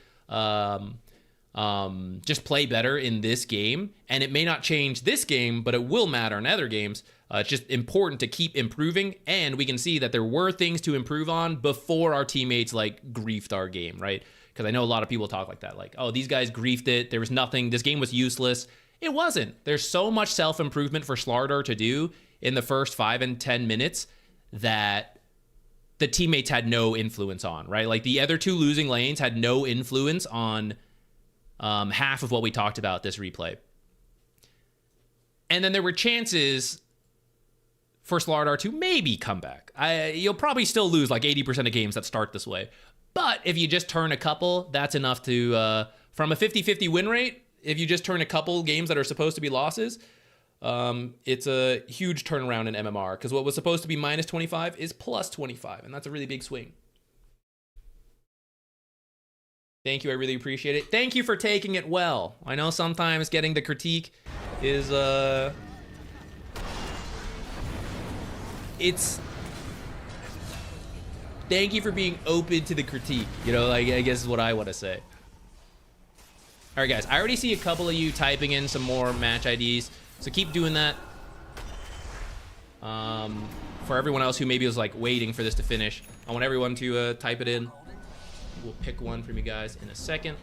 just play better in this game, and it may not change this game, but it will matter in other games. It's just important to keep improving, and we can see that there were things to improve on before our teammates like griefed our game, right? Because I know a lot of people talk like that, like, oh, these guys griefed it, there was nothing, this game was useless. It wasn't. There's so much self-improvement for Slardar to do in the first 5 and 10 minutes that the teammates had no influence on, right? Like the other 2 losing lanes had no influence on half of what we talked about this replay. And then there were chances for Slardar to maybe come back. You'll probably still lose like 80% of games that start this way. But if you just turn a couple, that's enough to, from a 50-50 win rate, if you just turn a couple games that are supposed to be losses, it's a huge turnaround in MMR, because what was supposed to be minus 25 is plus 25, and that's a really big swing. Thank you, I really appreciate it. Thank you for taking it well. I know sometimes getting the critique is, Thank you for being open to the critique. You know, like, I guess is what I want to say. All right, guys. I already see a couple of you typing in some more match IDs, so keep doing that. For everyone else who maybe was like waiting for this to finish, I want everyone to type it in. We'll pick one from you guys in a second.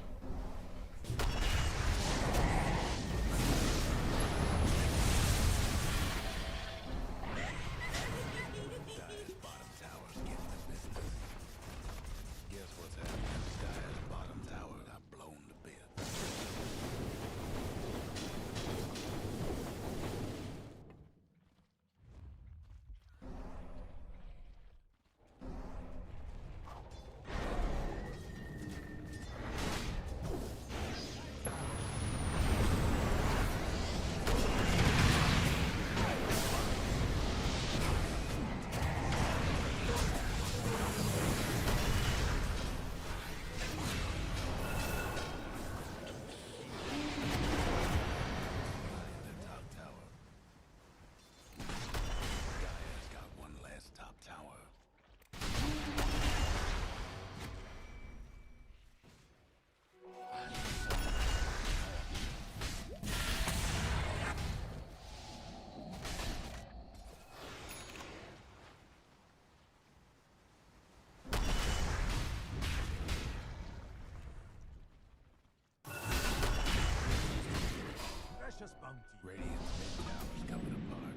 Radiant's mid tower's coming apart.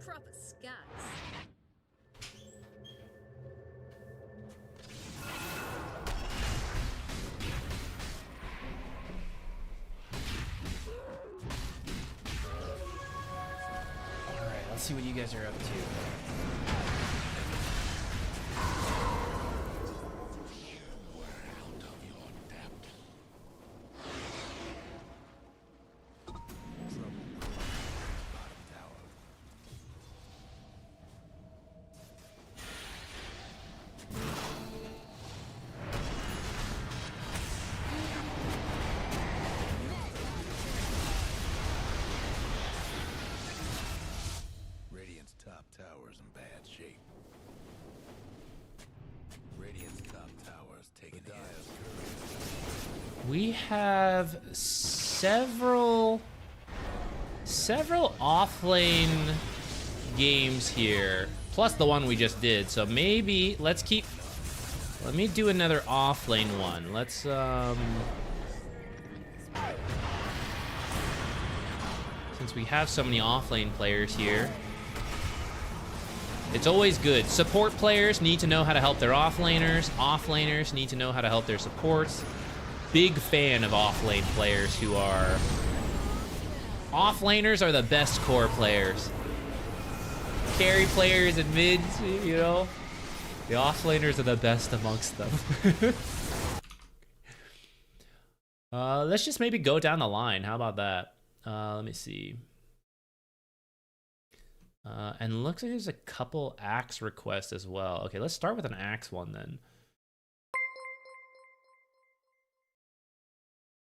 Proper scats. All right, let's see what you guys are up to. Top tower's in bad shape. Radiant's top tower's taking hits. We have several offlane games here, plus the one we just did. So maybe let me do another offlane one. Let's since we have so many offlane players here. It's always good. Support players need to know how to help their offlaners. Offlaners need to know how to help their supports. Big fan of offlane players who are... Offlaners are the best core players. Carry players and mids, you know? The offlaners are the best amongst them. Let's just maybe go down the line. How about that? Let me see. And looks like there's a couple axe requests as well. Okay, let's start with an axe one then.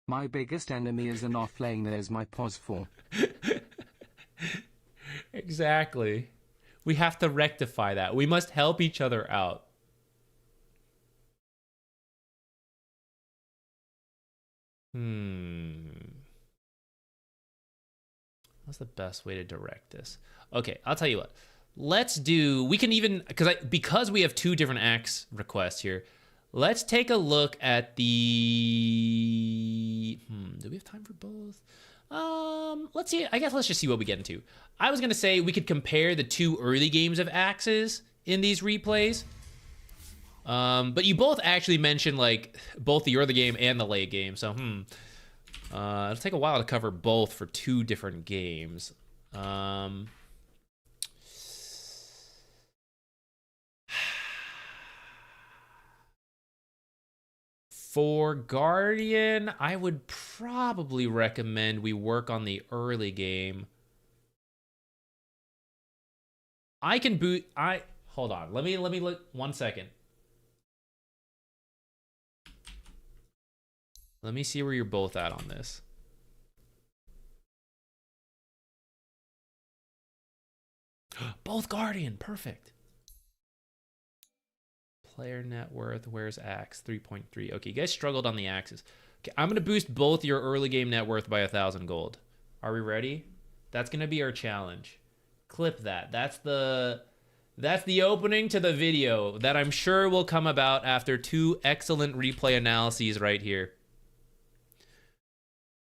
My biggest enemy is an offlane. There's my pos for. Exactly. We have to rectify that. We must help each other out. What's the best way to direct this? Okay, I'll tell you what. Let's do, we can even, because we have two different axe requests here, let's take a look at the, do we have time for both? Let's see. I guess let's just see what we get into. I was gonna say we could compare the 2 early games of axes in these replays. But you both actually mentioned like both the early game and the late game, so it'll take a while to cover both for 2 different games. For Guardian, I would probably recommend we work on the early game. I can boot. Hold on. Let me look 1 second. Let me see where you're both at on this. Both Guardian, perfect. Player net worth, where's Axe? 3.3. Okay, you guys struggled on the axes. Okay, I'm gonna boost both your early game net worth by 1,000 gold. Are we ready? That's gonna be our challenge. Clip that. That's the opening to the video that I'm sure will come about after 2 excellent replay analyses right here.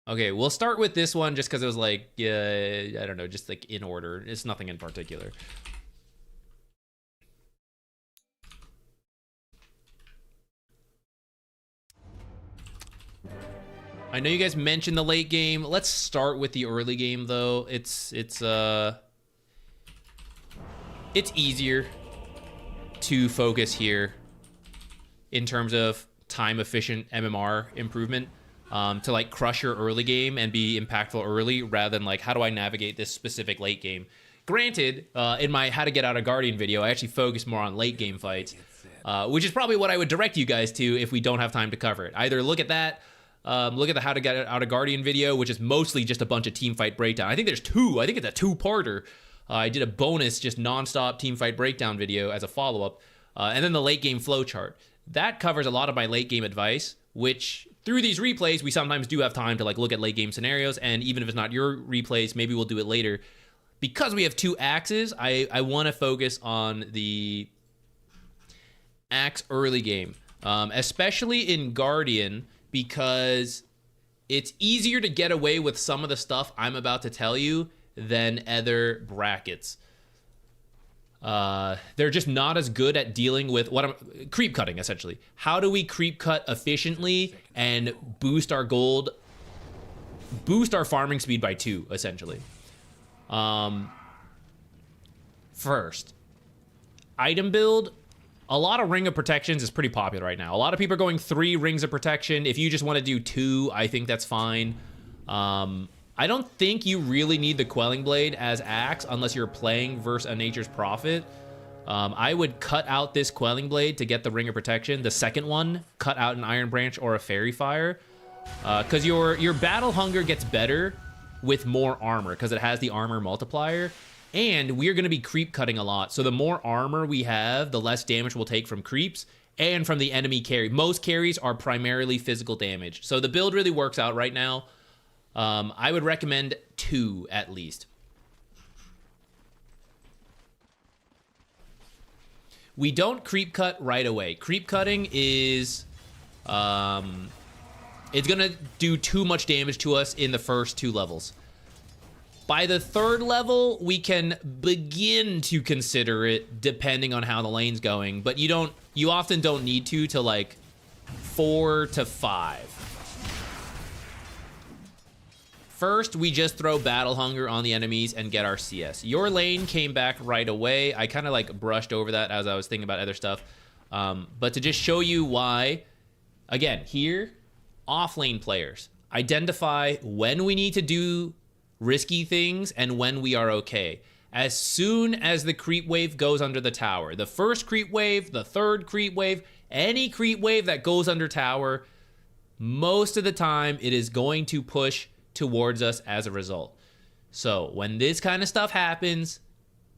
Okay, we'll start with this one just because it was like, I don't know, just like in order. It's nothing in particular. I know you guys mentioned the late game. Let's start with the early game though. It's easier to focus here in terms of time efficient MMR improvement. To like crush your early game and be impactful early rather than like, how do I navigate this specific late game? Granted, in my how to get out of Guardian video, I actually focus more on late game fights, which is probably what I would direct you guys to if we don't have time to cover it. Either look at that, look at the how to get out of Guardian video, which is mostly just a bunch of team fight breakdown. I think there's 2. I think it's a 2-parter. I did a bonus just nonstop team fight breakdown video as a follow-up, and then the late game flowchart. That covers a lot of my late game advice, which through these replays, we sometimes do have time to like look at late game scenarios, and even if it's not your replays, maybe we'll do it later. Because we have 2 axes, I want to focus on the axe early game, especially in Guardian, because it's easier to get away with some of the stuff I'm about to tell you than other brackets. They're just not as good at dealing with creep cutting, essentially. How do we creep cut efficiently and boost our gold, boost our farming speed by 2, essentially? First, item build. A lot of Ring of Protections is pretty popular right now. A lot of people are going 3 Rings of Protection. If you just want to do 2, I think that's fine. I don't think you really need the Quelling Blade as Axe unless you're playing versus a Nature's Prophet. I would cut out this Quelling Blade to get the Ring of Protection. The second one, cut out an Iron Branch or a Fairy Fire. Because your Battle Hunger gets better with more armor because it has the armor multiplier. And we're going to be creep cutting a lot. So the more armor we have, the less damage we'll take from creeps and from the enemy carry. Most carries are primarily physical damage. So the build really works out right now. I would recommend 2 at least. We don't creep cut right away. Creep cutting is, it's gonna do too much damage to us in the first 2 levels. By the 3rd level, we can begin to consider it depending on how the lane's going, but you often don't need to till like 4 to 5. First, we just throw Battle Hunger on the enemies and get our CS. Your lane came back right away. I kind of like brushed over that as I was thinking about other stuff. But to just show you why, again, here, off-lane players, identify when we need to do risky things and when we are okay. As soon as the creep wave goes under the tower, the first creep wave, the 3rd creep wave, any creep wave that goes under tower, most of the time it is going to push towards us as a result. So when this kind of stuff happens,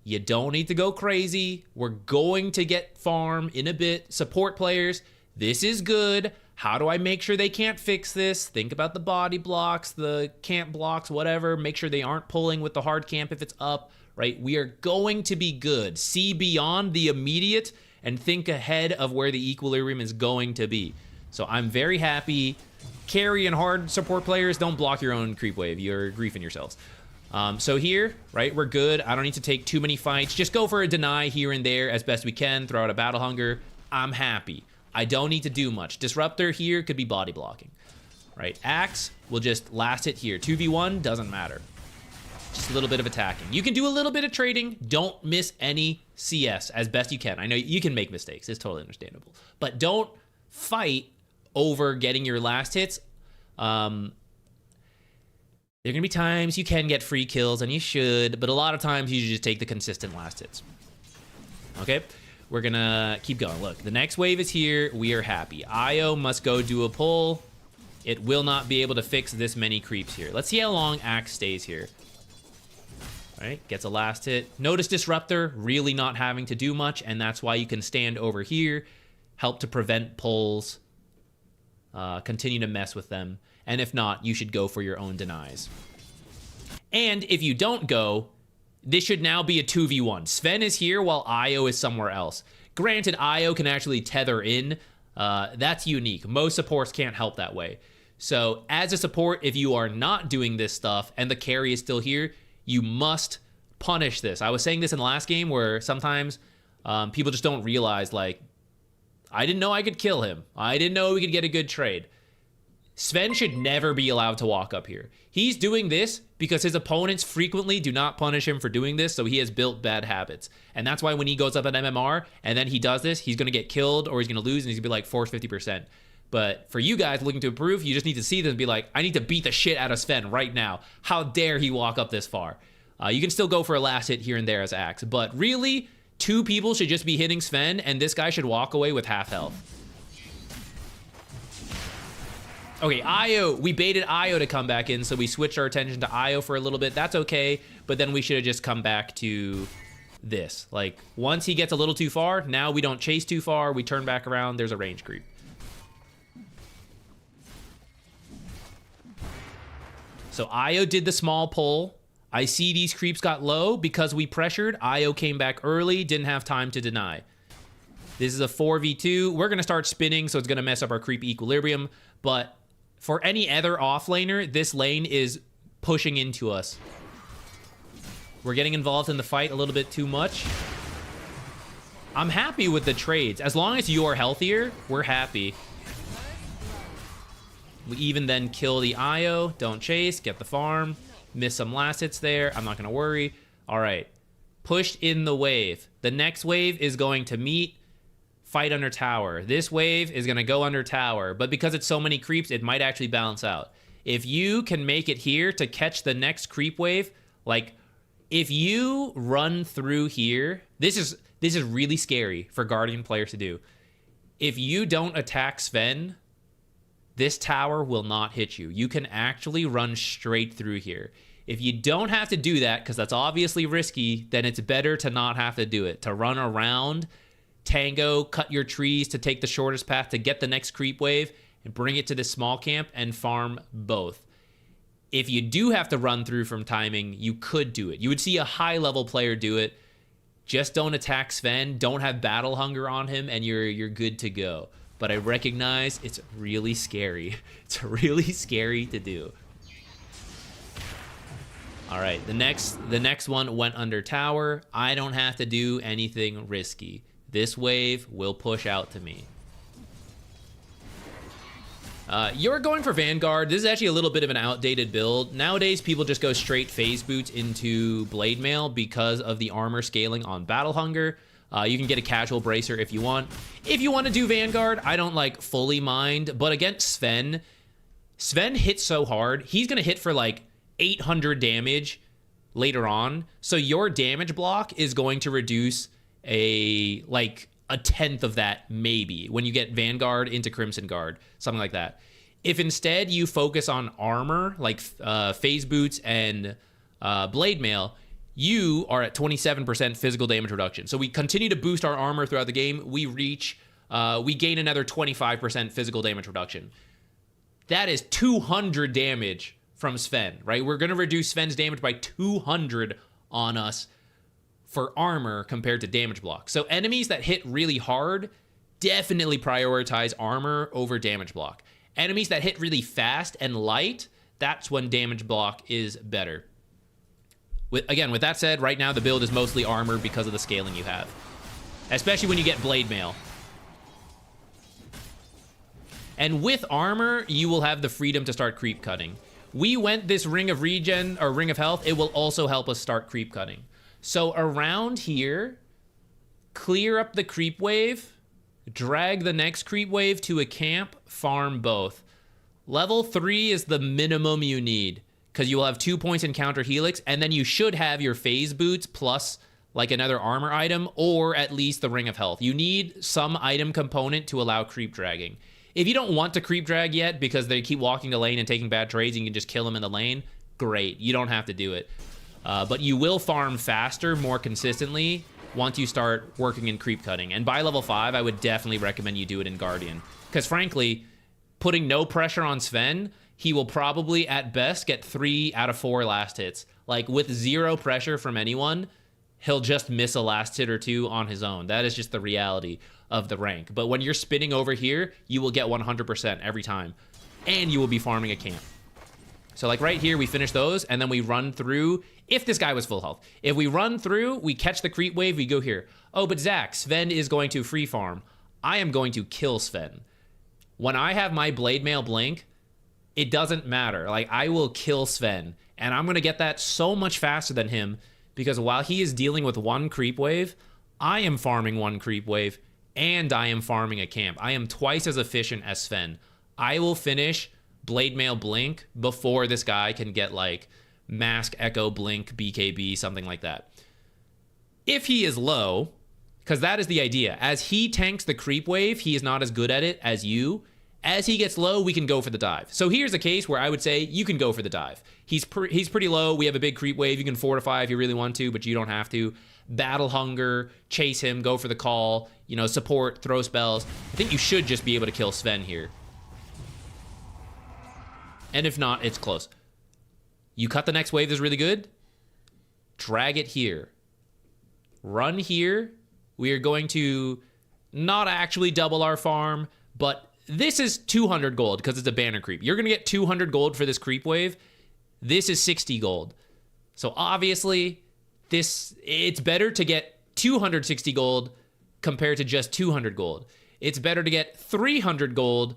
you don't need to go crazy. We're going to get farm in a bit. Support players, this is good. How do I make sure they can't fix this? Think about the body blocks, the camp blocks, whatever. Make sure they aren't pulling with the hard camp if it's up, right? We are going to be good. See beyond the immediate and think ahead of where the equilibrium is going to be. So I'm very happy. Carry and hard support players, don't block your own creep wave. You're griefing yourselves. So here, right, we're good. I don't need to take too many fights. Just go for a deny here and there as best we can. Throw out a battle hunger. I'm happy. I don't need to do much. Disruptor here could be body blocking. Right, Axe will just last it here. 2v1 doesn't matter. Just a little bit of attacking. You can do a little bit of trading. Don't miss any CS as best you can. I know you can make mistakes. It's totally understandable. But don't fight over getting your last hits. There are going to be times you can get free kills, and you should. But a lot of times you should just take the consistent last hits. Okay? We're going to keep going. Look, the next wave is here. We are happy. Io must go do a pull. It will not be able to fix this many creeps here. Let's see how long Axe stays here. All right, gets a last hit. Notice Disruptor really not having to do much, and that's why you can stand over here, help to prevent pulls, continue to mess with them. And if not, you should go for your own denies. And if you don't go, this should now be a 2v1. Sven is here while Io is somewhere else. Granted, Io can actually tether in. That's unique. Most supports can't help that way. So as a support, if you are not doing this stuff and the carry is still here, you must punish this. I was saying this in the last game where sometimes people just don't realize, like, I didn't know I could kill him. I didn't know we could get a good trade. Sven should never be allowed to walk up here. He's doing this because his opponents frequently do not punish him for doing this, so he has built bad habits. And that's why when he goes up at MMR and then he does this, he's going to get killed or he's going to lose and he's going to be like force 50%. But for you guys looking to improve, you just need to see this and be like, I need to beat the shit out of Sven right now. How dare he walk up this far? You can still go for a last hit here and there as Axe, but really, 2 people should just be hitting Sven, and this guy should walk away with half health. Okay, Io, we baited Io to come back in, so we switched our attention to Io for a little bit. That's okay, but then we should have just come back to this. Like, once he gets a little too far, now we don't chase too far, we turn back around, there's a range creep. So Io did the small pull. I see these creeps got low because we pressured. Io came back early, didn't have time to deny. This is a 4v2. We're going to start spinning, so it's going to mess up our creep equilibrium. But for any other offlaner, this lane is pushing into us. We're getting involved in the fight a little bit too much. I'm happy with the trades. As long as you're healthier, we're happy. We even then kill the Io. Don't chase. Get the farm. Miss some last hits there. I'm not going to worry. All right. Pushed in the wave. The next wave is going to meet. Fight under tower. This wave is going to go under tower. But because it's so many creeps, it might actually balance out. If you can make it here to catch the next creep wave, like if you run through here, this is really scary for Guardian players to do. If you don't attack Sven, this tower will not hit you. You can actually run straight through here. If you don't have to do that, because that's obviously risky, then it's better to not have to do it. To run around, tango, cut your trees to take the shortest path to get the next creep wave and bring it to this small camp and farm both. If you do have to run through from timing, you could do it. You would see a high-level player do it. Just don't attack Sven. Don't have battle hunger on him, and you're good to go. But I recognize it's really scary. It's really scary to do. All right, the next one went under tower. I don't have to do anything risky. This wave will push out to me. You're going for Vanguard. This is actually a little bit of an outdated build. Nowadays, people just go straight phase boots into Blade Mail because of the armor scaling on Battle Hunger. You can get a casual bracer if you want. If you want to do Vanguard, I don't like fully mind, but against Sven hits so hard, he's going to hit for like 800 damage later on. So your damage block is going to reduce a 10th of that maybe when you get Vanguard into Crimson Guard, something like that. If instead you focus on armor, like phase boots and Blade Mail, you are at 27% physical damage reduction. So we continue to boost our armor throughout the game. We gain another 25% physical damage reduction. That is 200 damage from Sven, right? We're going to reduce Sven's damage by 200 on us for armor compared to damage block. So enemies that hit really hard, definitely prioritize armor over damage block. Enemies that hit really fast and light, that's when damage block is better. With that said, right now the build is mostly armor because of the scaling you have. Especially when you get blade mail. And with armor, you will have the freedom to start creep cutting. We went this ring of regen, or ring of health. It will also help us start creep cutting. So around here, clear up the creep wave, drag the next creep wave to a camp, farm both. Level 3 is the minimum you need, because you will have 2 points in counter helix, and then you should have your phase boots plus like another armor item, or at least the ring of health. You need some item component to allow creep dragging. If you don't want to creep drag yet because they keep walking the lane and taking bad trades, you can just kill them in the lane. Great, you don't have to do it. But you will farm faster, more consistently, once you start working in creep cutting. And by level 5, I would definitely recommend you do it in Guardian. Because frankly, putting no pressure on Sven, he will probably, at best, get 3 out of 4 last hits. Like, with 0 pressure from anyone, he'll just miss a last hit or 2 on his own. That is just the reality of the rank. But when you're spinning over here, you will get 100% every time. And you will be farming a camp. So like right here, we finish those, and then we run through, if this guy was full health. If we run through, we catch the creep wave, we go here. Oh, but Zach, Sven is going to free farm. I am going to kill Sven. When I have my blade mail blink, it doesn't matter. Like, I will kill Sven. And I'm going to get that so much faster than him, because while he is dealing with 1 creep wave, I am farming 1 creep wave, and I am farming a camp. I am twice as efficient as Sven. I will finish Blade Mail Blink before this guy can get like Mask Echo Blink BKB, something like that. If he is low, because that is the idea. As he tanks the creep wave, he is not as good at it as you. As he gets low, we can go for the dive. So here's a case where I would say you can go for the dive. He's pretty low. We have a big creep wave. You can fortify if you really want to, but you don't have to. Battle Hunger, chase him, go for the call, you know, support, throw spells. I think you should just be able to kill Sven here. And if not, it's close. You cut the next wave is really good. Drag it here. Run here. We are going to not actually double our farm, but this is 200 gold because it's a banner creep. You're going to get 200 gold for this creep wave. This is 60 gold. So obviously, it's better to get 260 gold compared to just 200 gold. It's better to get 300 gold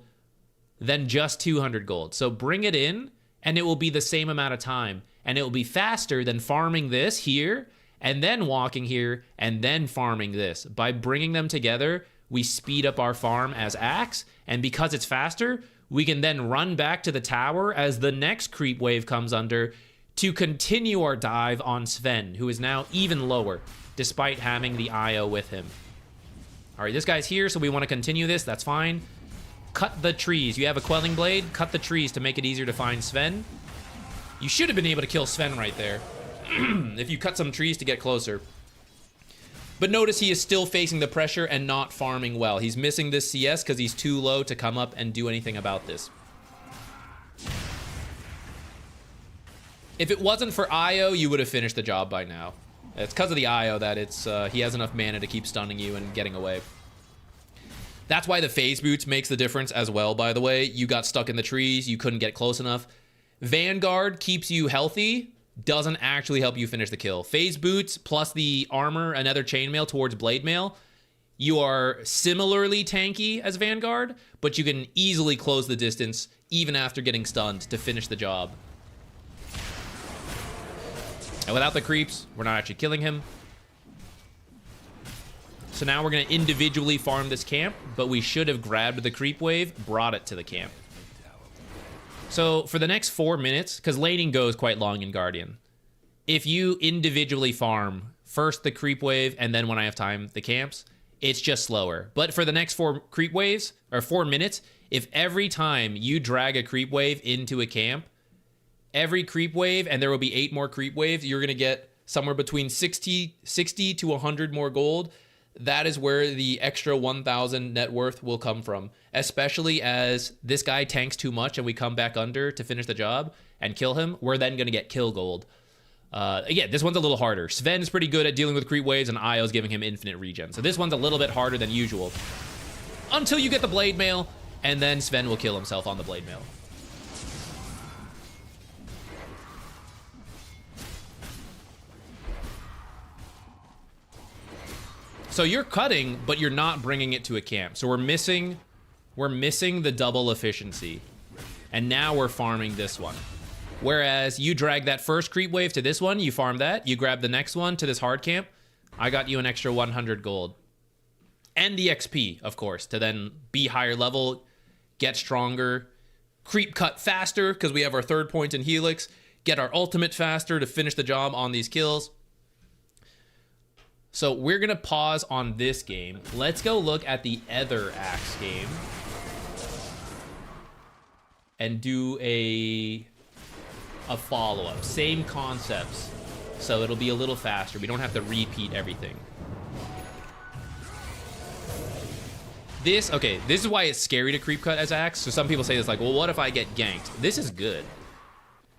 than just 200 gold. So bring it in, and it will be the same amount of time. And it will be faster than farming this here, and then walking here, and then farming this. By bringing them together, we speed up our farm as Axe, and because it's faster, we can then run back to the tower as the next creep wave comes under to continue our dive on Sven, who is now even lower, despite having the IO with him. All right, this guy's here, so we want to continue this. That's fine. Cut the trees. You have a Quelling Blade. Cut the trees to make it easier to find Sven. You should have been able to kill Sven right there if you cut some trees to get closer. But notice he is still facing the pressure and not farming well. He's missing this CS because he's too low to come up and do anything about this. If it wasn't for IO, you would have finished the job by now. It's because of the IO that he has enough mana to keep stunning you and getting away. That's why the phase boots makes the difference as well, by the way. You got stuck in the trees, you couldn't get close enough. Vanguard keeps you healthy, doesn't actually help you finish the kill. Phase boots plus the armor, another chainmail towards blade mail. You are similarly tanky as Vanguard, but you can easily close the distance even after getting stunned to finish the job. And without the creeps, we're not actually killing him. So now we're going to individually farm this camp, but we should have grabbed the creep wave, brought it to the camp. So for the next 4 minutes, because laning goes quite long in Guardian, if you individually farm first the creep wave and then when I have time, the camps, it's just slower. But for the next 4 creep waves, or 4 minutes, if every time you drag a creep wave into a camp, every creep wave, and there will be 8 more creep waves, you're going to get somewhere between 60 to 100 more gold. That is where the extra 1,000 net worth will come from, especially as this guy tanks too much and we come back under to finish the job and kill him. We're then going to get kill gold. Again, this one's a little harder. Sven's pretty good at dealing with creep waves, and Io's giving him infinite regen. So this one's a little bit harder than usual. until you get the blade mail, and then Sven will kill himself on the blade mail. So you're cutting, but you're not bringing it to a camp. So we're missing the double efficiency. And now we're farming this one. Whereas you drag that first creep wave to this one, you farm that, you grab the next one to this hard camp, I got you an extra 100 gold. And the XP, of course, to then be higher level, get stronger, creep cut faster, because we have our 3rd point in Helix, get our ultimate faster to finish the job on these kills. So we're gonna pause on this game. Let's go look at the other Axe game and do a follow-up. Same concepts, so it'll be a little faster. We don't have to repeat everything. This is why it's scary to creep cut as Axe. So some people say this like, well, what if I get ganked? This is good.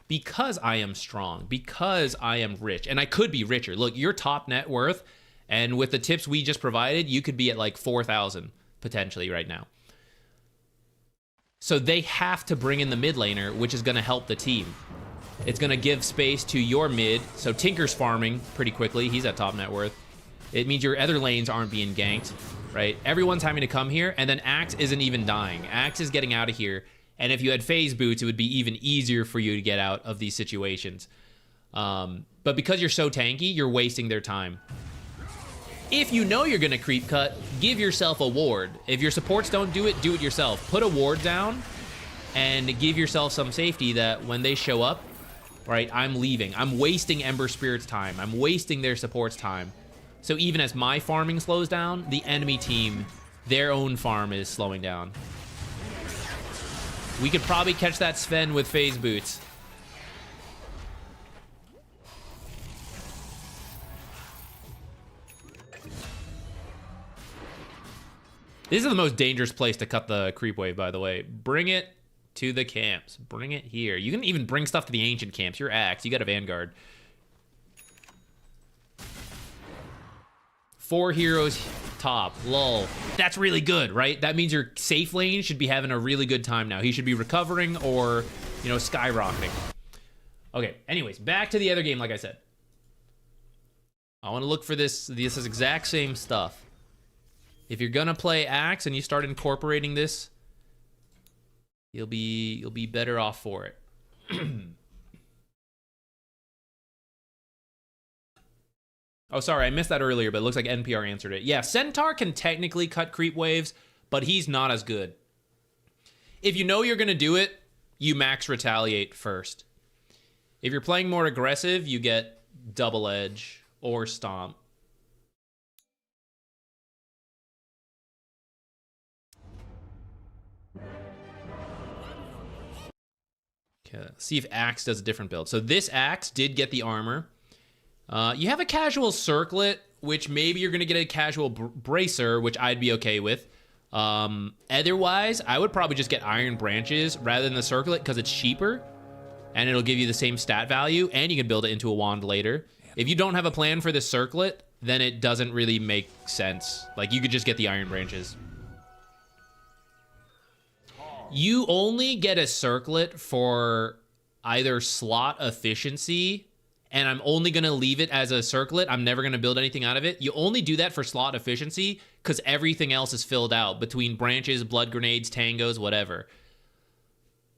Because I am strong, because I am rich, and I could be richer. Look, your top net worth, and with the tips we just provided, you could be at like 4,000 potentially right now. So they have to bring in the mid laner, which is going to help the team. It's going to give space to your mid. So Tinker's farming pretty quickly. He's at top net worth. It means your other lanes aren't being ganked, right? Everyone's having to come here, and then Axe isn't even dying. Axe is getting out of here. And if you had phase boots, it would be even easier for you to get out of these situations. But because you're so tanky, you're wasting their time. If you know you're going to creep cut, give yourself a ward. If your supports don't do it yourself. Put a ward down and give yourself some safety that when they show up, right, I'm leaving. I'm wasting Ember Spirit's time. I'm wasting their support's time. So even as my farming slows down, the enemy team, their own farm is slowing down. We could probably catch that Sven with phase boots. This is the most dangerous place to cut the creep wave, by the way. Bring it to the camps. Bring it here. You can even bring stuff to the ancient camps. You're Axe. You got a Vanguard. 4 heroes top. Lol. That's really good, right? That means your safe lane should be having a really good time now. He should be recovering or, you know, skyrocketing. Okay, anyways, back to the other game, like I said. I want to look for this exact same stuff. If you're gonna play Axe and you start incorporating this, you'll be better off for it. Oh, sorry, I missed that earlier, but it looks like NPR answered it. Yeah, Centaur can technically cut creep waves, but he's not as good. If you know you're gonna do it, you max retaliate first. If you're playing more aggressive, you get double edge or stomp. Okay, see if Axe does a different build. So this Axe did get the armor. You have a casual circlet, which maybe you're going to get a casual bracer, which I'd be okay with. Otherwise, I would probably just get iron branches rather than the circlet because it's cheaper and it'll give you the same stat value and you can build it into a wand later. If you don't have a plan for the circlet, then it doesn't really make sense. Like, you could just get the iron branches. You only get a circlet for either slot efficiency, and I'm only going to leave it as a circlet. I'm never going to build anything out of it. You only do that for slot efficiency because everything else is filled out between branches, blood grenades, tangos, whatever.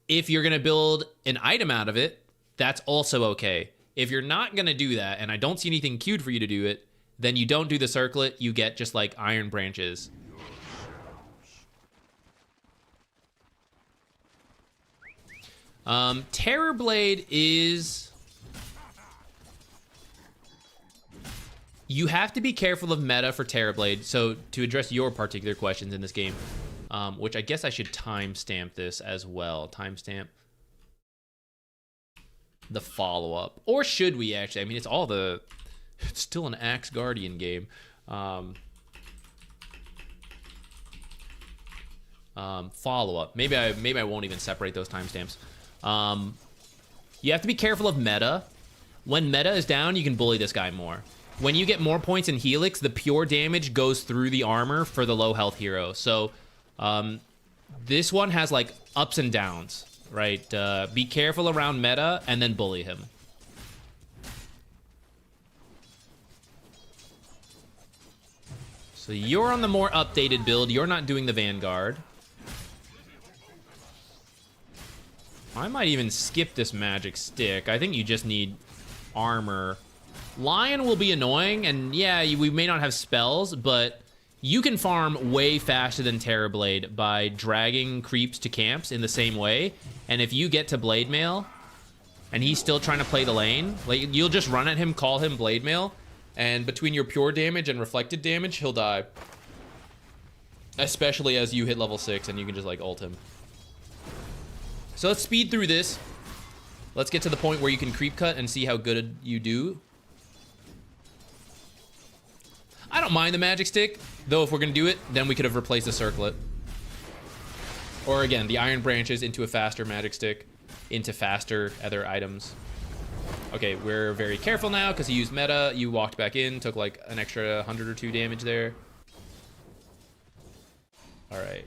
If you're going to build an item out of it, that's also okay. If you're not going to do that, and I don't see anything queued for you to do it, then you don't do the circlet. You get just like iron branches. Terrorblade is... You have to be careful of meta for Terrorblade. So to address your particular questions in this game, which I guess I should timestamp this as well. Timestamp the follow-up. Or should we actually? I mean, it's all the... It's still an Axe Guardian game. Follow-up. Maybe I won't even separate those timestamps. You have to be careful of meta. When meta is down, you can bully this guy more. When you get more points in Helix, the pure damage goes through the armor for the low health hero. So This one has like ups and downs, right? Be careful around meta and then bully him. So you're on the more updated build. You're not doing the Vanguard. I might even skip this magic stick. I think you just need armor. Lion will be annoying, and yeah, we may not have spells, but you can farm way faster than Terrorblade by dragging creeps to camps in the same way. And if you get to Blade Mail, and he's still trying to play the lane, like you'll just run at him, call him Blade Mail, and between your pure damage and reflected damage, he'll die. Especially as you hit level 6 and you can just like ult him. So let's speed through this. Let's get to the point where you can creep cut and see how good you do. I don't mind the magic stick, though if we're gonna do it, then we could have replaced the circlet. Or again, the iron branches into a faster magic stick, into faster other items. Okay, we're very careful now because he used meta. You walked back in, took like an extra 100 or 2 damage there. All right.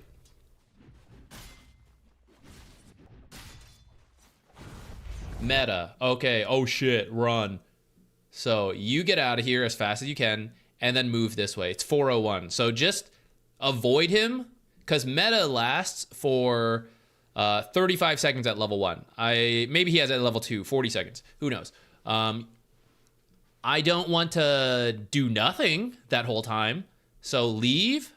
Meta. Okay. Oh shit. Run. So you get out of here as fast as you can and then move this way. It's 401. So just avoid him because meta lasts for 35 seconds at level 1. Maybe he has at level 2, 40 seconds. Who knows? I don't want to do nothing that whole time. So leave,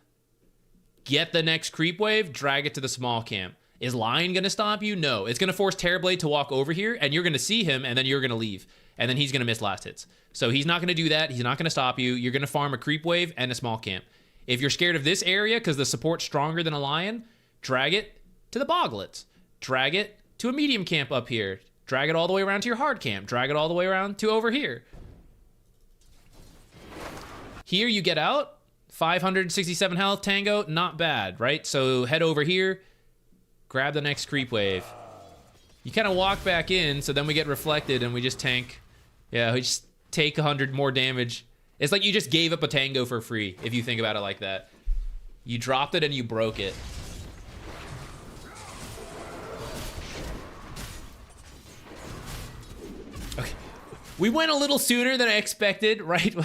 get the next creep wave, drag it to the small camp. Is Lion going to stop you? No. It's going to force Terrorblade to walk over here, and you're going to see him, and then you're going to leave. And then he's going to miss last hits. So he's not going to do that. He's not going to stop you. You're going to farm a creep wave and a small camp. If you're scared of this area because the support's stronger than a Lion, drag it to the Boglets. Drag it to a medium camp up here. Drag it all the way around to your hard camp. Drag it all the way around to over here. Here you get out. 567 health, Tango, not bad, right? So head over here. Grab the next creep wave. You kind of walk back in, so then we get reflected and we just tank. Yeah, we just take 100 more damage. It's like you just gave up a Tango for free, if you think about it like that. You dropped it and you broke it. Okay. We went a little sooner than I expected, right?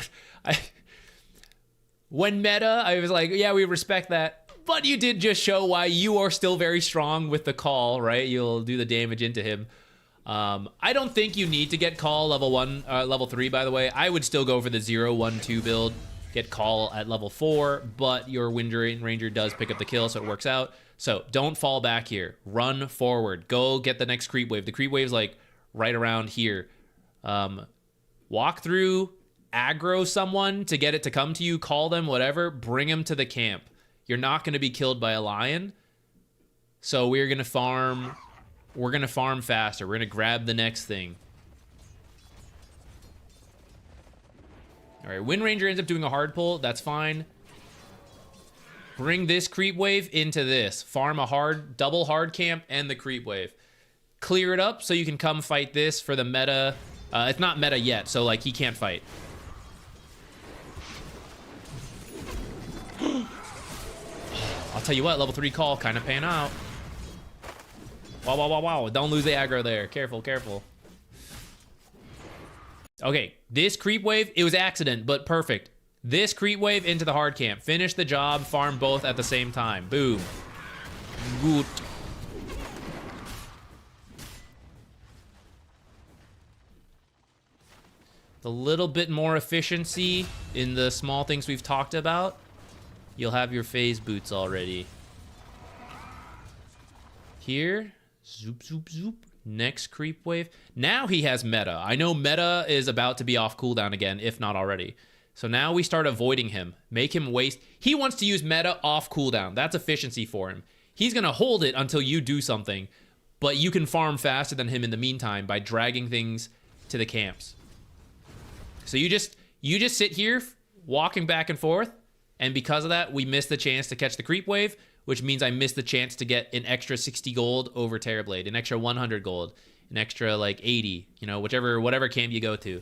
When meta, I was like, yeah, we respect that. But you did just show why you are still very strong with the call, right? You'll do the damage into him. I don't think you need to get call level 3, by the way. I would still go for the 0-1-2 build. Get call at level 4, but your Wind Ranger does pick up the kill, so it works out. So don't fall back here. Run forward. Go get the next creep wave. The creep wave's like right around here. Walk through, aggro someone to get it to come to you, call them, whatever. Bring them to the camp. You're not going to be killed by a Lion. So we're going to farm. We're going to farm faster. We're going to grab the next thing. All right, Wind Ranger ends up doing a hard pull. That's fine. Bring this creep wave into this. Farm a double hard camp and the creep wave. Clear it up so you can come fight this for the meta. It's not meta yet, so like he can't fight. I'll tell you what, level 3 call kind of paying out. Wow, wow, wow, wow. Don't lose the aggro there. Careful, careful. Okay, this creep wave, it was accident, but perfect. This creep wave into the hard camp. Finish the job, farm both at the same time. Boom. Good. A little bit more efficiency in the small things we've talked about. You'll have your phase boots already. Here, zoop, zoop, zoop. Next creep wave. Now he has meta. I know meta is about to be off cooldown again, if not already. So now we start avoiding him. Make him waste. He wants to use meta off cooldown. That's efficiency for him. He's going to hold it until you do something, but you can farm faster than him in the meantime by dragging things to the camps. So you just sit here, walking back and forth, and because of that, we missed the chance to catch the creep wave, which means I missed the chance to get an extra 60 gold over Terrorblade, an extra 100 gold, an extra like 80, you know, whatever camp you go to.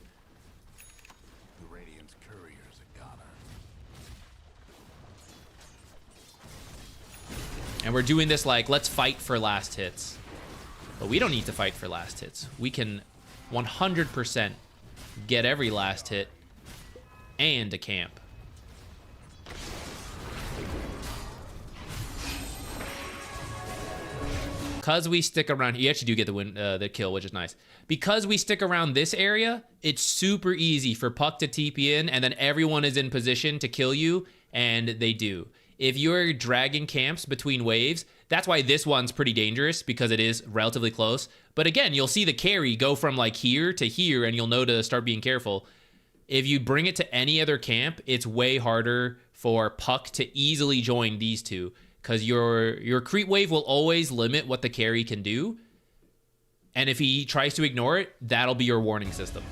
The Radiant's courier's a goner. And we're doing this like, let's fight for last hits. But we don't need to fight for last hits. We can 100% get every last hit and a camp. Because we stick around, you actually do get the kill, which is nice. Because we stick around this area, it's super easy for Puck to TP in, and then everyone is in position to kill you, and they do. If you're dragging camps between waves, that's why this one's pretty dangerous, because it is relatively close. But again, you'll see the carry go from like here to here, and you'll know to start being careful. If you bring it to any other camp, it's way harder for Puck to easily join these two, because your creep wave will always limit what the carry can do. And if he tries to ignore it, that'll be your warning system.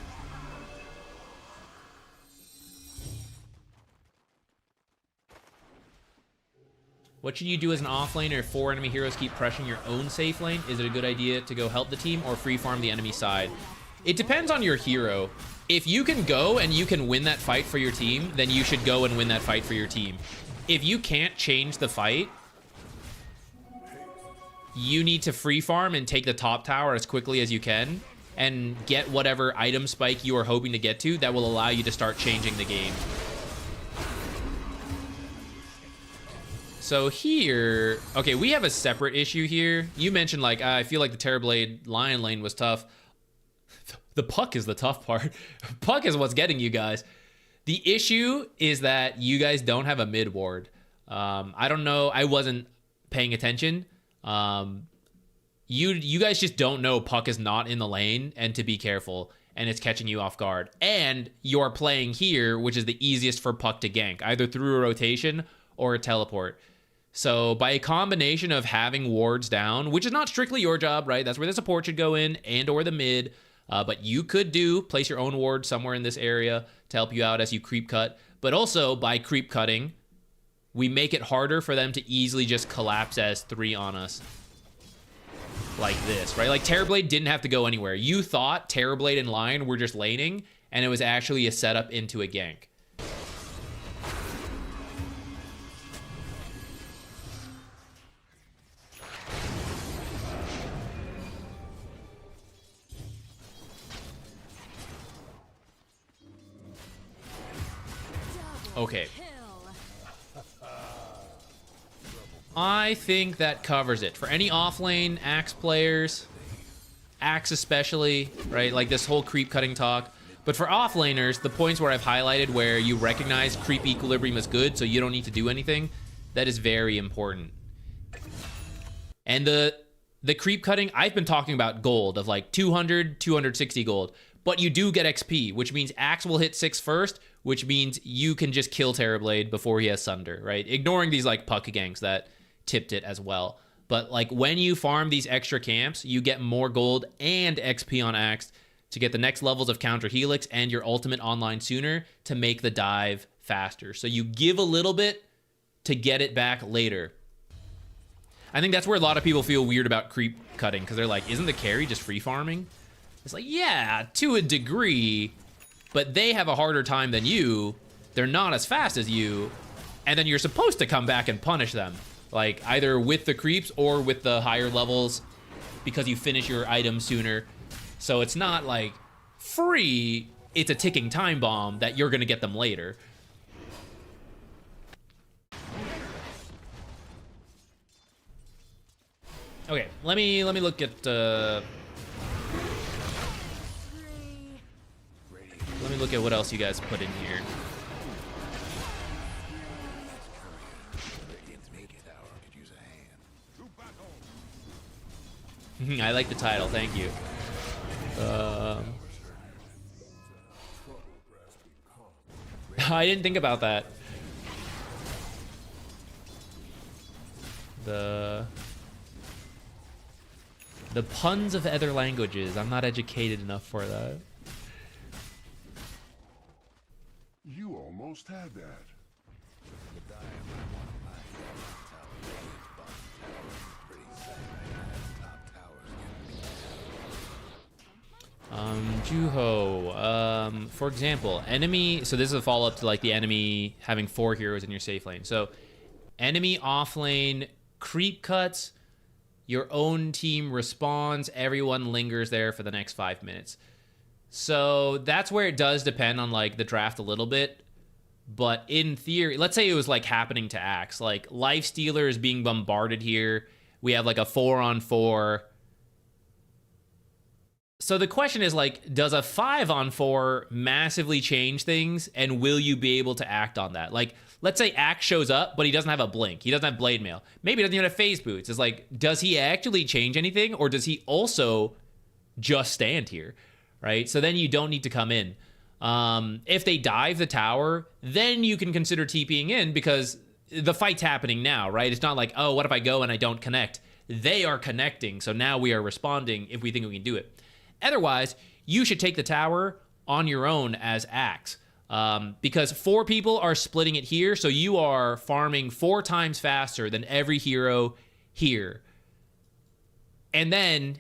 What should you do as an offlaner if 4 enemy heroes keep pressuring your own safe lane? Is it a good idea to go help the team or free farm the enemy side? It depends on your hero. If you can go and you can win that fight for your team, then you should go and win that fight for your team. If you can't change the fight, you need to free farm and take the top tower as quickly as you can and get whatever item spike you are hoping to get to that will allow you to start changing the game. So here, okay, we have a separate issue here. You mentioned like, I feel like the Terrorblade Lion lane was tough. The Puck is the tough part. Puck is what's getting you guys. The issue is that you guys don't have a mid ward. I don't know. I wasn't paying attention. You guys just don't know Puck is not in the lane and to be careful, and it's catching you off guard. And you're playing here, which is the easiest for Puck to gank, either through a rotation or a teleport. So by a combination of having wards down, which is not strictly your job, right? That's where the support should go in, and or the mid. But you could place your own ward somewhere in this area to help you out as you creep cut. But also by creep cutting, we make it harder for them to easily just collapse as 3 on us. Like this, right? Like Terrorblade didn't have to go anywhere. You thought Terrorblade and Lion were just laning, and it was actually a setup into a gank. Okay. I think that covers it. For any offlane Axe players, Axe especially, right? Like this whole creep cutting talk. But for offlaners, the points where I've highlighted where you recognize creep equilibrium is good, so you don't need to do anything, that is very important. And the creep cutting, I've been talking about gold of like 200, 260 gold. But you do get XP, which means Axe will hit 6 first, which means you can just kill Terrorblade before he has Sunder, right? Ignoring these like Puck ganks that tipped it as well. But like when you farm these extra camps, you get more gold and XP on Axe to get the next levels of counter helix and your ultimate online sooner to make the dive faster. So you give a little bit to get it back later. I think that's where a lot of people feel weird about creep cutting, because they're like, isn't the carry just free farming? It's like, yeah, to a degree, but they have a harder time than you. They're not as fast as you. And then you're supposed to come back and punish them, like either with the creeps or with the higher levels, because you finish your item sooner. So it's not like free, it's a ticking time bomb that you're gonna get them later. Okay, let me look at let me look at what else you guys put in here. I like the title, thank you. I didn't think about that. The puns of other languages. I'm not educated enough for that. You almost had that. Juho, for example, enemy, so this is a follow-up to like the enemy having 4 heroes in your safe lane. So enemy offlane creep cuts, your own team respawns, everyone lingers there for the next 5 minutes. So that's where it does depend on like the draft a little bit. But in theory, let's say it was like happening to Axe, like Lifestealer is being bombarded here. We have like a 4-on-4. So the question is like, does a 5-on-4 massively change things, and will you be able to act on that? Like, let's say Axe shows up, but he doesn't have a blink. He doesn't have blade mail. Maybe he doesn't even have phase boots. It's like, does he actually change anything, or does he also just stand here, right? So then you don't need to come in. If they dive the tower, then you can consider TPing in, because the fight's happening now, right? It's not like, oh, what if I go and I don't connect? They are connecting, so now we are responding if we think we can do it. Otherwise, you should take the tower on your own as Axe, because 4 people are splitting it here, so you are farming 4 times faster than every hero here. And then,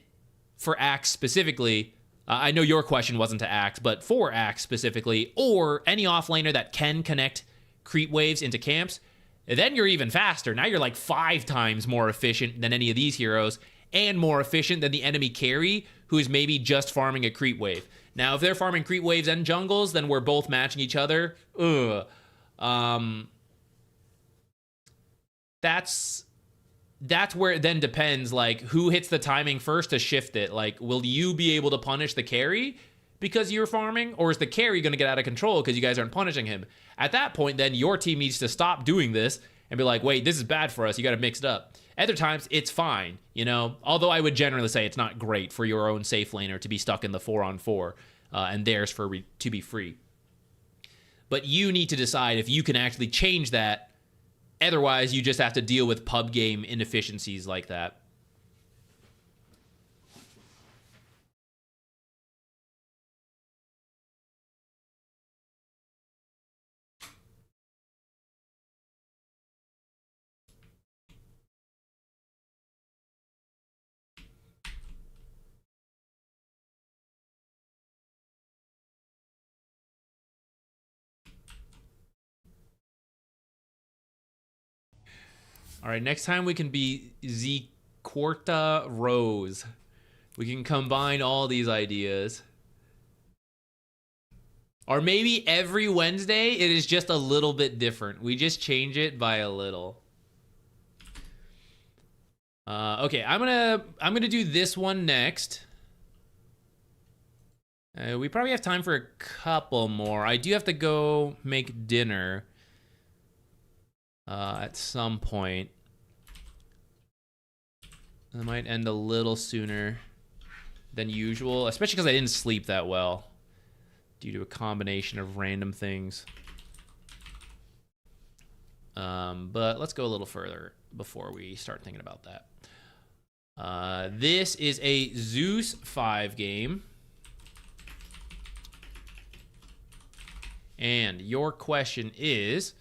for Axe specifically, I know your question wasn't to Axe, but for Axe specifically, or any offlaner that can connect creep waves into camps, then you're even faster. Now you're like 5 times more efficient than any of these heroes, and more efficient than the enemy carry, who is maybe just farming a creep wave. Now, if they're farming creep waves and jungles, then we're both matching each other. That's where it then depends, like, who hits the timing first to shift it. Like, will you be able to punish the carry because you're farming, or is the carry going to get out of control because you guys aren't punishing him? At that point, then your team needs to stop doing this and be like, wait, this is bad for us. You got to mix it up. Other times, it's fine, you know? Although I would generally say it's not great for your own safe laner to be stuck in the 4-on-4 and theirs to be free. But you need to decide if you can actually change that. Otherwise, you just have to deal with pub game inefficiencies like that. All right, next time we can be ZQuixotix. We can combine all these ideas. Or maybe every Wednesday it is just a little bit different. We just change it by a little. Okay, I'm gonna do this one next. We probably have time for a couple more. I do have to go make dinner at some point. I might end a little sooner than usual, especially because I didn't sleep that well due to a combination of random things. But let's go a little further before we start thinking about that. This is a Zeus 5 game. And your question is,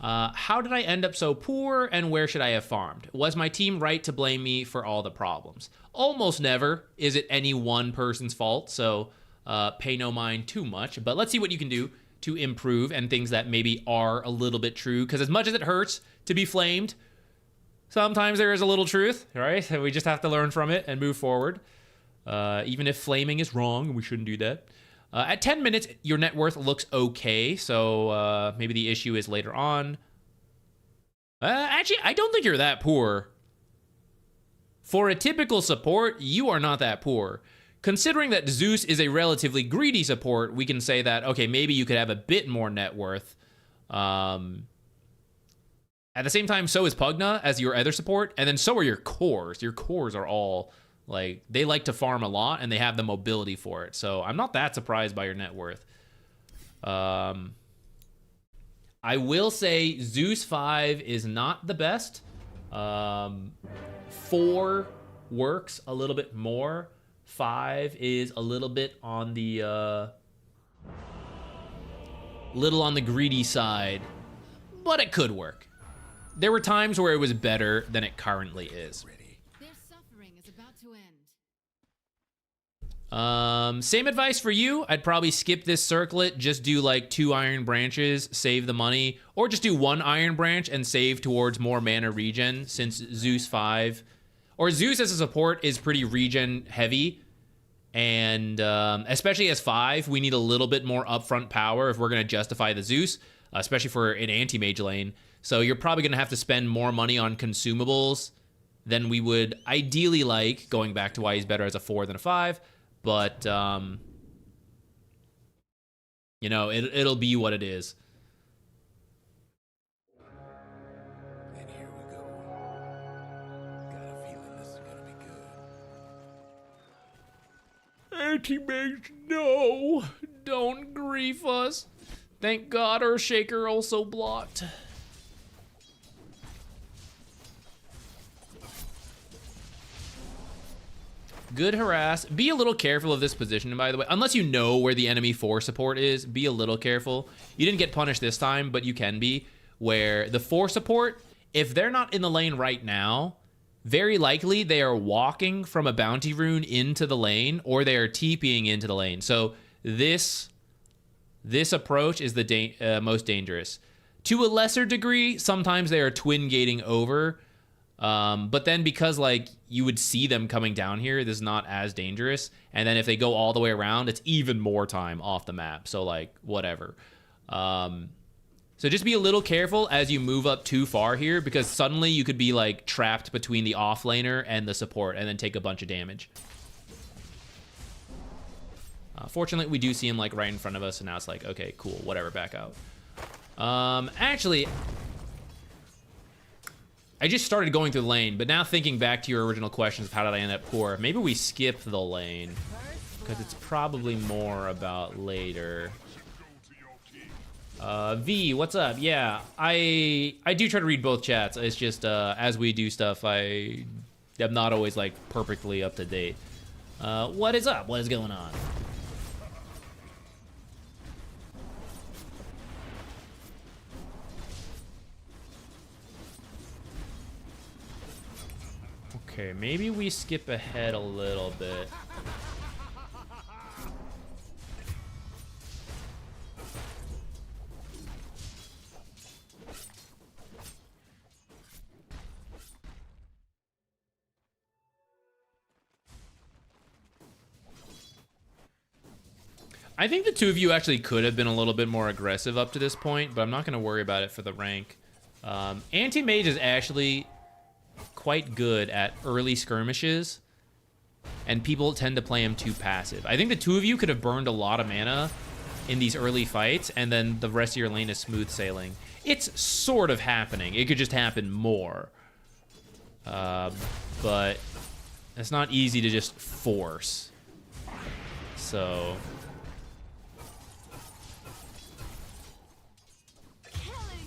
how did I end up so poor, and where should I have farmed? Was my team right to blame me for all the problems? Almost never is it any one person's fault, so pay no mind too much. But let's see what you can do to improve, and things that maybe are a little bit true. Because as much as it hurts to be flamed, sometimes there is a little truth, right? We just have to learn from it and move forward. Even if flaming is wrong, we shouldn't do that. At 10 minutes, your net worth looks okay, so maybe the issue is later on. Actually, I don't think you're that poor. For a typical support, you are not that poor. Considering that Zeus is a relatively greedy support, we can say that, okay, maybe you could have a bit more net worth. At the same time, so is Pugna as your other support, and then so are your cores. Your cores are all... like, they like to farm a lot, and they have the mobility for it. So I'm not that surprised by your net worth. I will say Zeus 5 is not the best. 4 works a little bit more. 5 is a little bit on the greedy side, but it could work. There were times where it was better than it currently is. Same advice for you. I'd probably skip this circlet, just do like 2 iron branches, save the money, or just do 1 iron branch and save towards more mana regen, since Zeus 5 or Zeus as a support is pretty regen heavy, and especially as 5, we need a little bit more upfront power if we're going to justify the Zeus, especially for an anti-mage lane. So you're probably going to have to spend more money on consumables than we would ideally like, going back to why he's better as a 4 than a 5. But, you know, it'll be what it is. And here we go. Got a feeling this is gonna be good. Anti-mage, no! Don't grief us. Thank God our shaker also blocked. Good harass. Be a little careful of this position, by the way. Unless you know where the enemy 4 support is, be a little careful. You didn't get punished this time, but you can be. Where the 4 support, if they're not in the lane right now, very likely they are walking from a bounty rune into the lane, or they are TPing into the lane. So this approach is the most dangerous. To a lesser degree, sometimes they are twin gating over. But then because like you would see them coming down here, this is not as dangerous. And then if they go all the way around, it's even more time off the map. So like whatever. So just be a little careful as you move up too far here, because suddenly you could be like trapped between the offlaner and the support and then take a bunch of damage. Fortunately, we do see him like right in front of us, and now it's like, okay, cool, whatever, back out. Actually, I just started going through the lane, but now thinking back to your original questions of how did I end up poor, maybe we skip the lane, because it's probably more about later. V, what's up? Yeah, I do try to read both chats. It's just as we do stuff, I am not always like perfectly up to date. What is up? What is going on? Okay, maybe we skip ahead a little bit. I think the two of you actually could have been a little bit more aggressive up to this point, but I'm not going to worry about it for the rank. Anti-Mage is actually quite good at early skirmishes, and people tend to play him too passive. I think the two of you could have burned a lot of mana in these early fights, and then the rest of your lane is smooth sailing. It's sort of happening. It could just happen more. But it's not easy to just force. So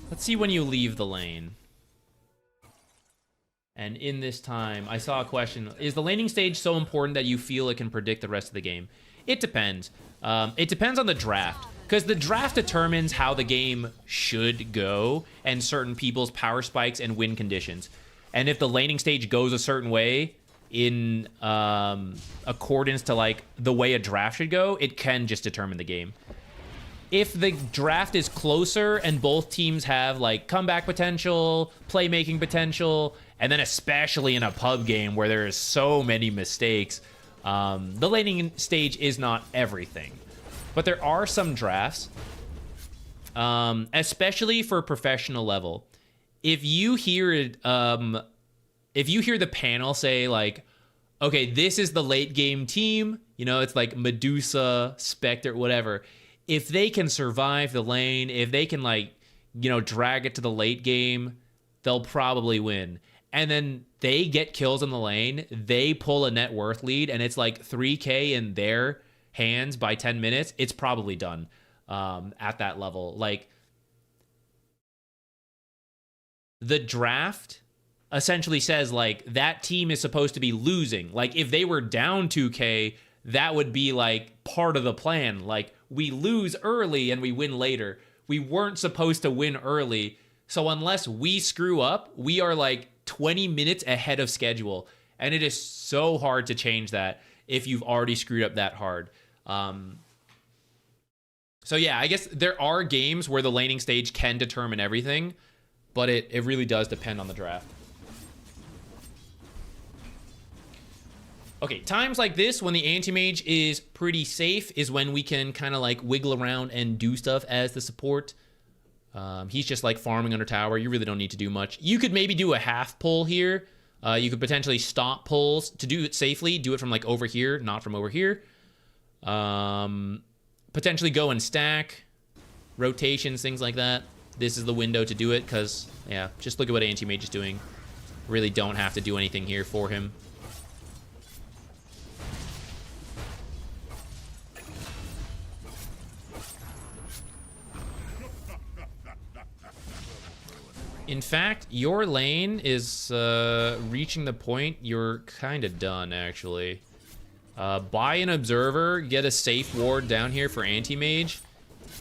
let's see when you leave the lane. And in this time, I saw a question. Is the laning stage so important that you feel it can predict the rest of the game? It depends. It depends on the draft. Because the draft determines how the game should go and certain people's power spikes and win conditions. And if the laning stage goes a certain way in accordance to like the way a draft should go, it can just determine the game. If the draft is closer and both teams have like comeback potential, playmaking potential, and then especially in a pub game where there is so many mistakes, the laning stage is not everything. But there are some drafts, especially for professional level. If you hear it, if you hear the panel say like, okay, this is the late game team, you know, it's like Medusa, Spectre, whatever. If they can survive the lane, if they can like, you know, drag it to the late game, they'll probably win. And then they get kills in the lane, they pull a net worth lead, and it's like 3K in their hands by 10 minutes, it's probably done at that level. Like, the draft essentially says, like, that team is supposed to be losing. Like, if they were down 2K, that would be, like, part of the plan. Like, we lose early and we win later. We weren't supposed to win early, so unless we screw up, we are, like, 20 minutes ahead of schedule. And it is so hard to change that. if you've already screwed up that hard. So yeah, I guess there are games where the laning stage can determine everything, but it really does depend on the draft. Okay, times like this, when the anti-mage is pretty safe, is when we can kind of like wiggle around and do stuff as the support. He's just like farming under tower. You really don't need to do much. You could maybe do a half pull here. You could potentially stop pulls to do it safely. Do it from like over here, not from over here. Potentially go and stack. Rotations, things like that. This is the window to do it because, yeah, just look at what anti-mage is doing. Really don't have to do anything here for him. In fact, your lane is reaching the point you're kind of done, actually. Buy an observer, get a safe ward down here for anti-mage.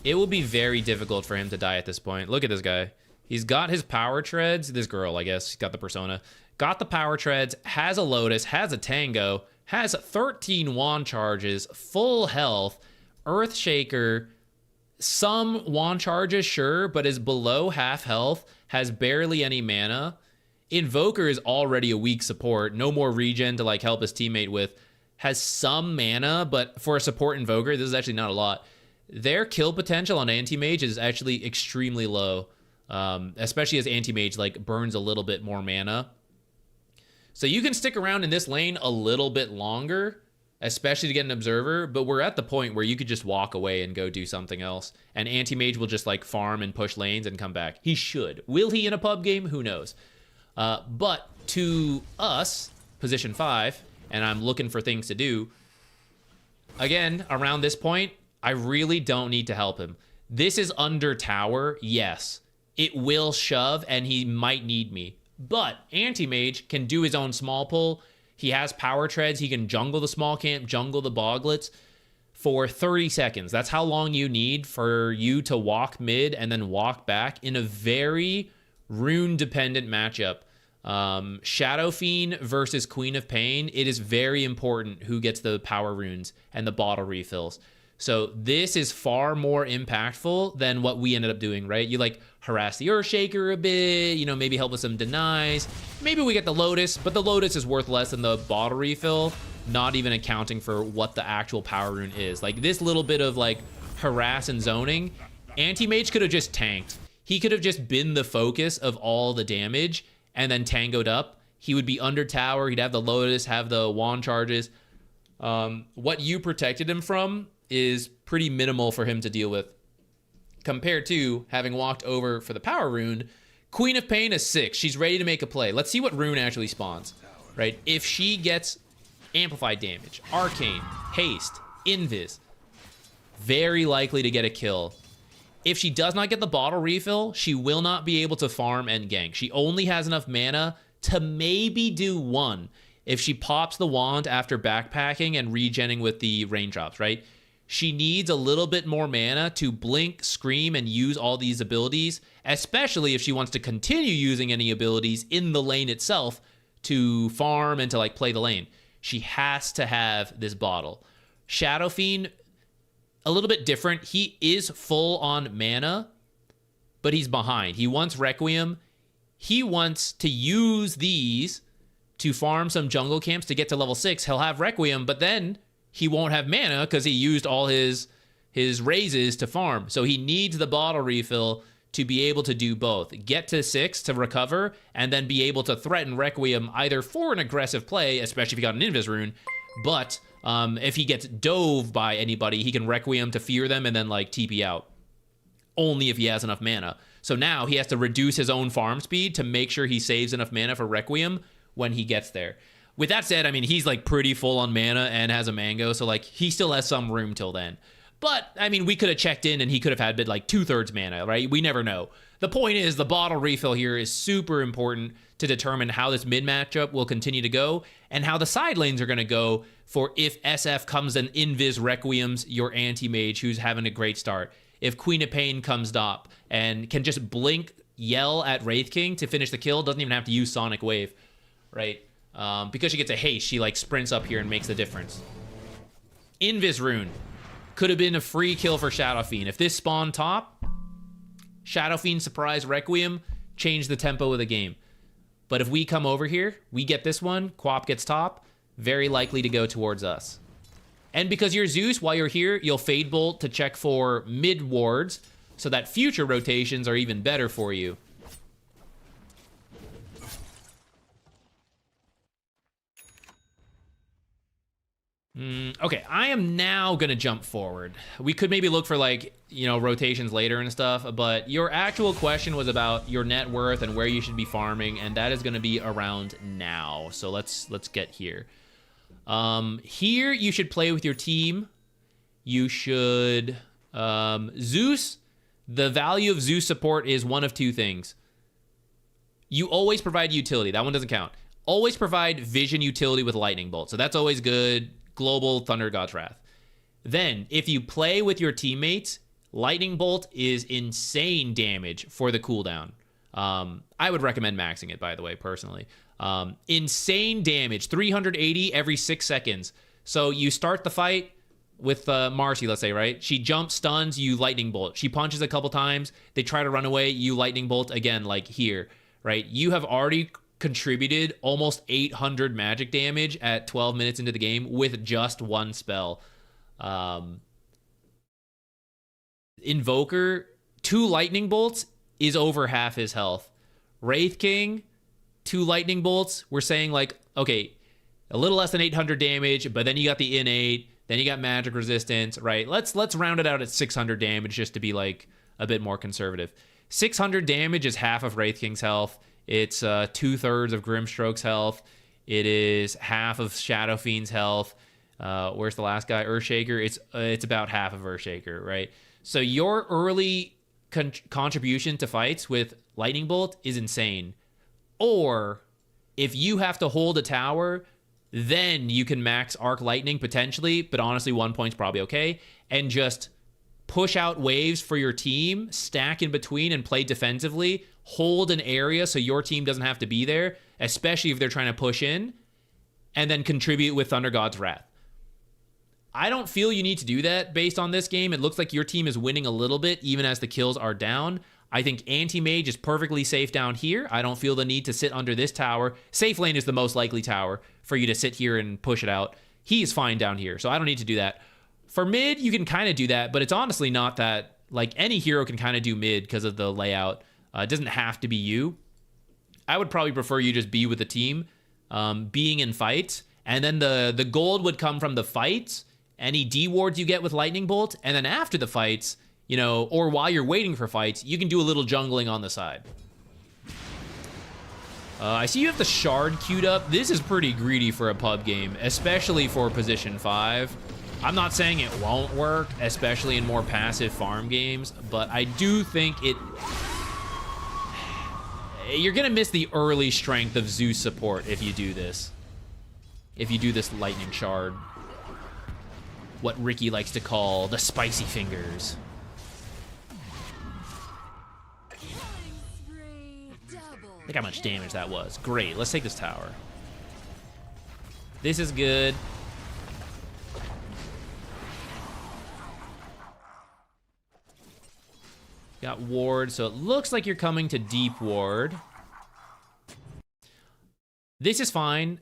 It will be very difficult for him to die at this point. Look at this guy. He's got his power treads. This girl, I guess, got the persona. Got the power treads, has a Lotus, has a Tango, has 13 wand charges, full health, Earthshaker, some wand charges, sure, but is below half health, has barely any mana. Invoker is already a weak support, no more regen to like help his teammate with. Has some mana, but for a support Invoker, this is actually not a lot. Their kill potential on Anti-Mage is actually extremely low, especially as Anti-Mage like burns a little bit more mana. So you can stick around in this lane a little bit longer, especially to get an observer, but we're at the point where you could just walk away and go do something else, and Anti-Mage will just like farm and push lanes and come back. He should. Will he in a pub game? Who knows? But to us, position 5, and I'm looking for things to do, again, around this point, I really don't need to help him. This is under tower, yes. It will shove, and he might need me. But Anti-Mage can do his own small pull. He has power treads. He can jungle the small camp, jungle the boglets for 30 seconds. That's how long you need for you to walk mid and then walk back in a very rune-dependent matchup. Shadow Fiend versus Queen of Pain, it is very important who gets the power runes and the bottle refills. So this is far more impactful than what we ended up doing, right? You like harass the Earthshaker a bit, you know, maybe help with some denies. Maybe we get the Lotus, but the Lotus is worth less than the bottle refill, not even accounting for what the actual power rune is. Like this little bit of like harass and zoning, Anti-Mage could have just tanked. He could have just been the focus of all the damage and then tangoed up. He would be under tower, he'd have the Lotus, have the wand charges. What you protected him from is pretty minimal for him to deal with compared to having walked over for the power rune. Queen of Pain is 6. She's ready to make a play. Let's see what rune actually spawns, right? If she gets amplified damage, arcane, haste, invis, very likely to get a kill. If she does not get the bottle refill, she will not be able to farm and gank. She only has enough mana to maybe do one if she pops the wand after backpacking and regenning with the raindrops, right? She needs a little bit more mana to blink, scream, and use all these abilities, especially if she wants to continue using any abilities in the lane itself to farm and to like play the lane. She has to have this bottle. Shadow Fiend, a little bit different. He is full on mana, but he's behind. He wants Requiem. He wants to use these to farm some jungle camps to get to level 6. He'll have Requiem, but then he won't have mana because he used all his raises to farm. So he needs the bottle refill to be able to do both. Get to 6 to recover, and then be able to threaten Requiem either for an aggressive play, especially if he got an Invis rune, but if he gets dove by anybody, he can Requiem to fear them and then like TP out. Only if he has enough mana. So now he has to reduce his own farm speed to make sure he saves enough mana for Requiem when he gets there. With that said, I mean, he's like pretty full on mana and has a mango, so like he still has some room till then. But I mean, we could have checked in and he could have had like 2/3 mana, right? We never know. The point is the bottle refill here is super important to determine how this mid matchup will continue to go and how the side lanes are going to go for if SF comes and Invis Requiems your anti-mage who's having a great start. If Queen of Pain comes up and can just blink, yell at Wraith King to finish the kill, doesn't even have to use Sonic Wave, right? Because she gets a haste, she like sprints up here and makes the difference. Invis Rune could have been a free kill for Shadow Fiend. If this spawned top, Shadow Fiend Surprise Requiem changed the tempo of the game. But if we come over here, we get this one, Quap gets top, very likely to go towards us. And because you're Zeus, while you're here, you'll Fade Bolt to check for mid wards, so that future rotations are even better for you. Okay, I am now gonna jump forward. We could maybe look for like, you know, rotations later and stuff, but your actual question was about your net worth and where you should be farming, and that is gonna be around now. So let's get here. Here you should play with your team. You should Zeus. The value of Zeus support is one of two things. You always provide utility. That one doesn't count. Always provide vision utility with lightning bolt. So that's always good. Global Thunder God's Wrath. Then, if you play with your teammates, lightning bolt is insane damage for the cooldown. I would recommend maxing it, by the way, personally. Insane damage, 380 every 6 seconds. So you start the fight with Marcy, let's say, right? She jumps, stuns, you lightning bolt. She punches a couple times, they try to run away, you lightning bolt again, like here, right? You have already contributed almost 800 magic damage at 12 minutes into the game with just one spell. Invoker, 2 lightning bolts is over half his health. Wraith King, 2 lightning bolts, we're saying like, okay, a little less than 800 damage, but then you got the innate, then you got magic resistance, right? Let's round it out at 600 damage just to be like a bit more conservative. 600 damage is half of Wraith King's health. It's 2/3 of Grimstroke's health. It is half of Shadow Fiend's health. Where's the last guy? Earthshaker. It's about half of Earthshaker, right? So your early contribution to fights with Lightning Bolt is insane. Or if you have to hold a tower, then you can max Arc Lightning potentially, but honestly 1 point's probably okay, and just push out waves for your team, stack in between and play defensively, hold an area so your team doesn't have to be there, especially if they're trying to push in, and then contribute with Thunder God's Wrath. I don't feel you need to do that based on this game. It looks like your team is winning a little bit, even as the kills are down. I think Anti-Mage is perfectly safe down here. I don't feel the need to sit under this tower. Safe lane is the most likely tower for you to sit here and push it out. He's fine down here, so I don't need to do that. For mid, you can kind of do that, but it's honestly not that, like, any hero can kind of do mid because of the layout. It doesn't have to be you. I would probably prefer you just be with the team, being in fights, and then the gold would come from the fights, any D wards you get with Lightning Bolt, and then after the fights, you know, or while you're waiting for fights, you can do a little jungling on the side. I see you have the Shard queued up. This is pretty greedy for a pub game, especially for position 5. I'm not saying it won't work, especially in more passive farm games, but I do think you're gonna miss the early strength of Zeus support if you do this. If you do this Lightning Shard. What Ricky likes to call the spicy fingers. Look how much damage that was. Great, let's take this tower. This is good. Got ward, so it looks like you're coming to deep ward. This is fine.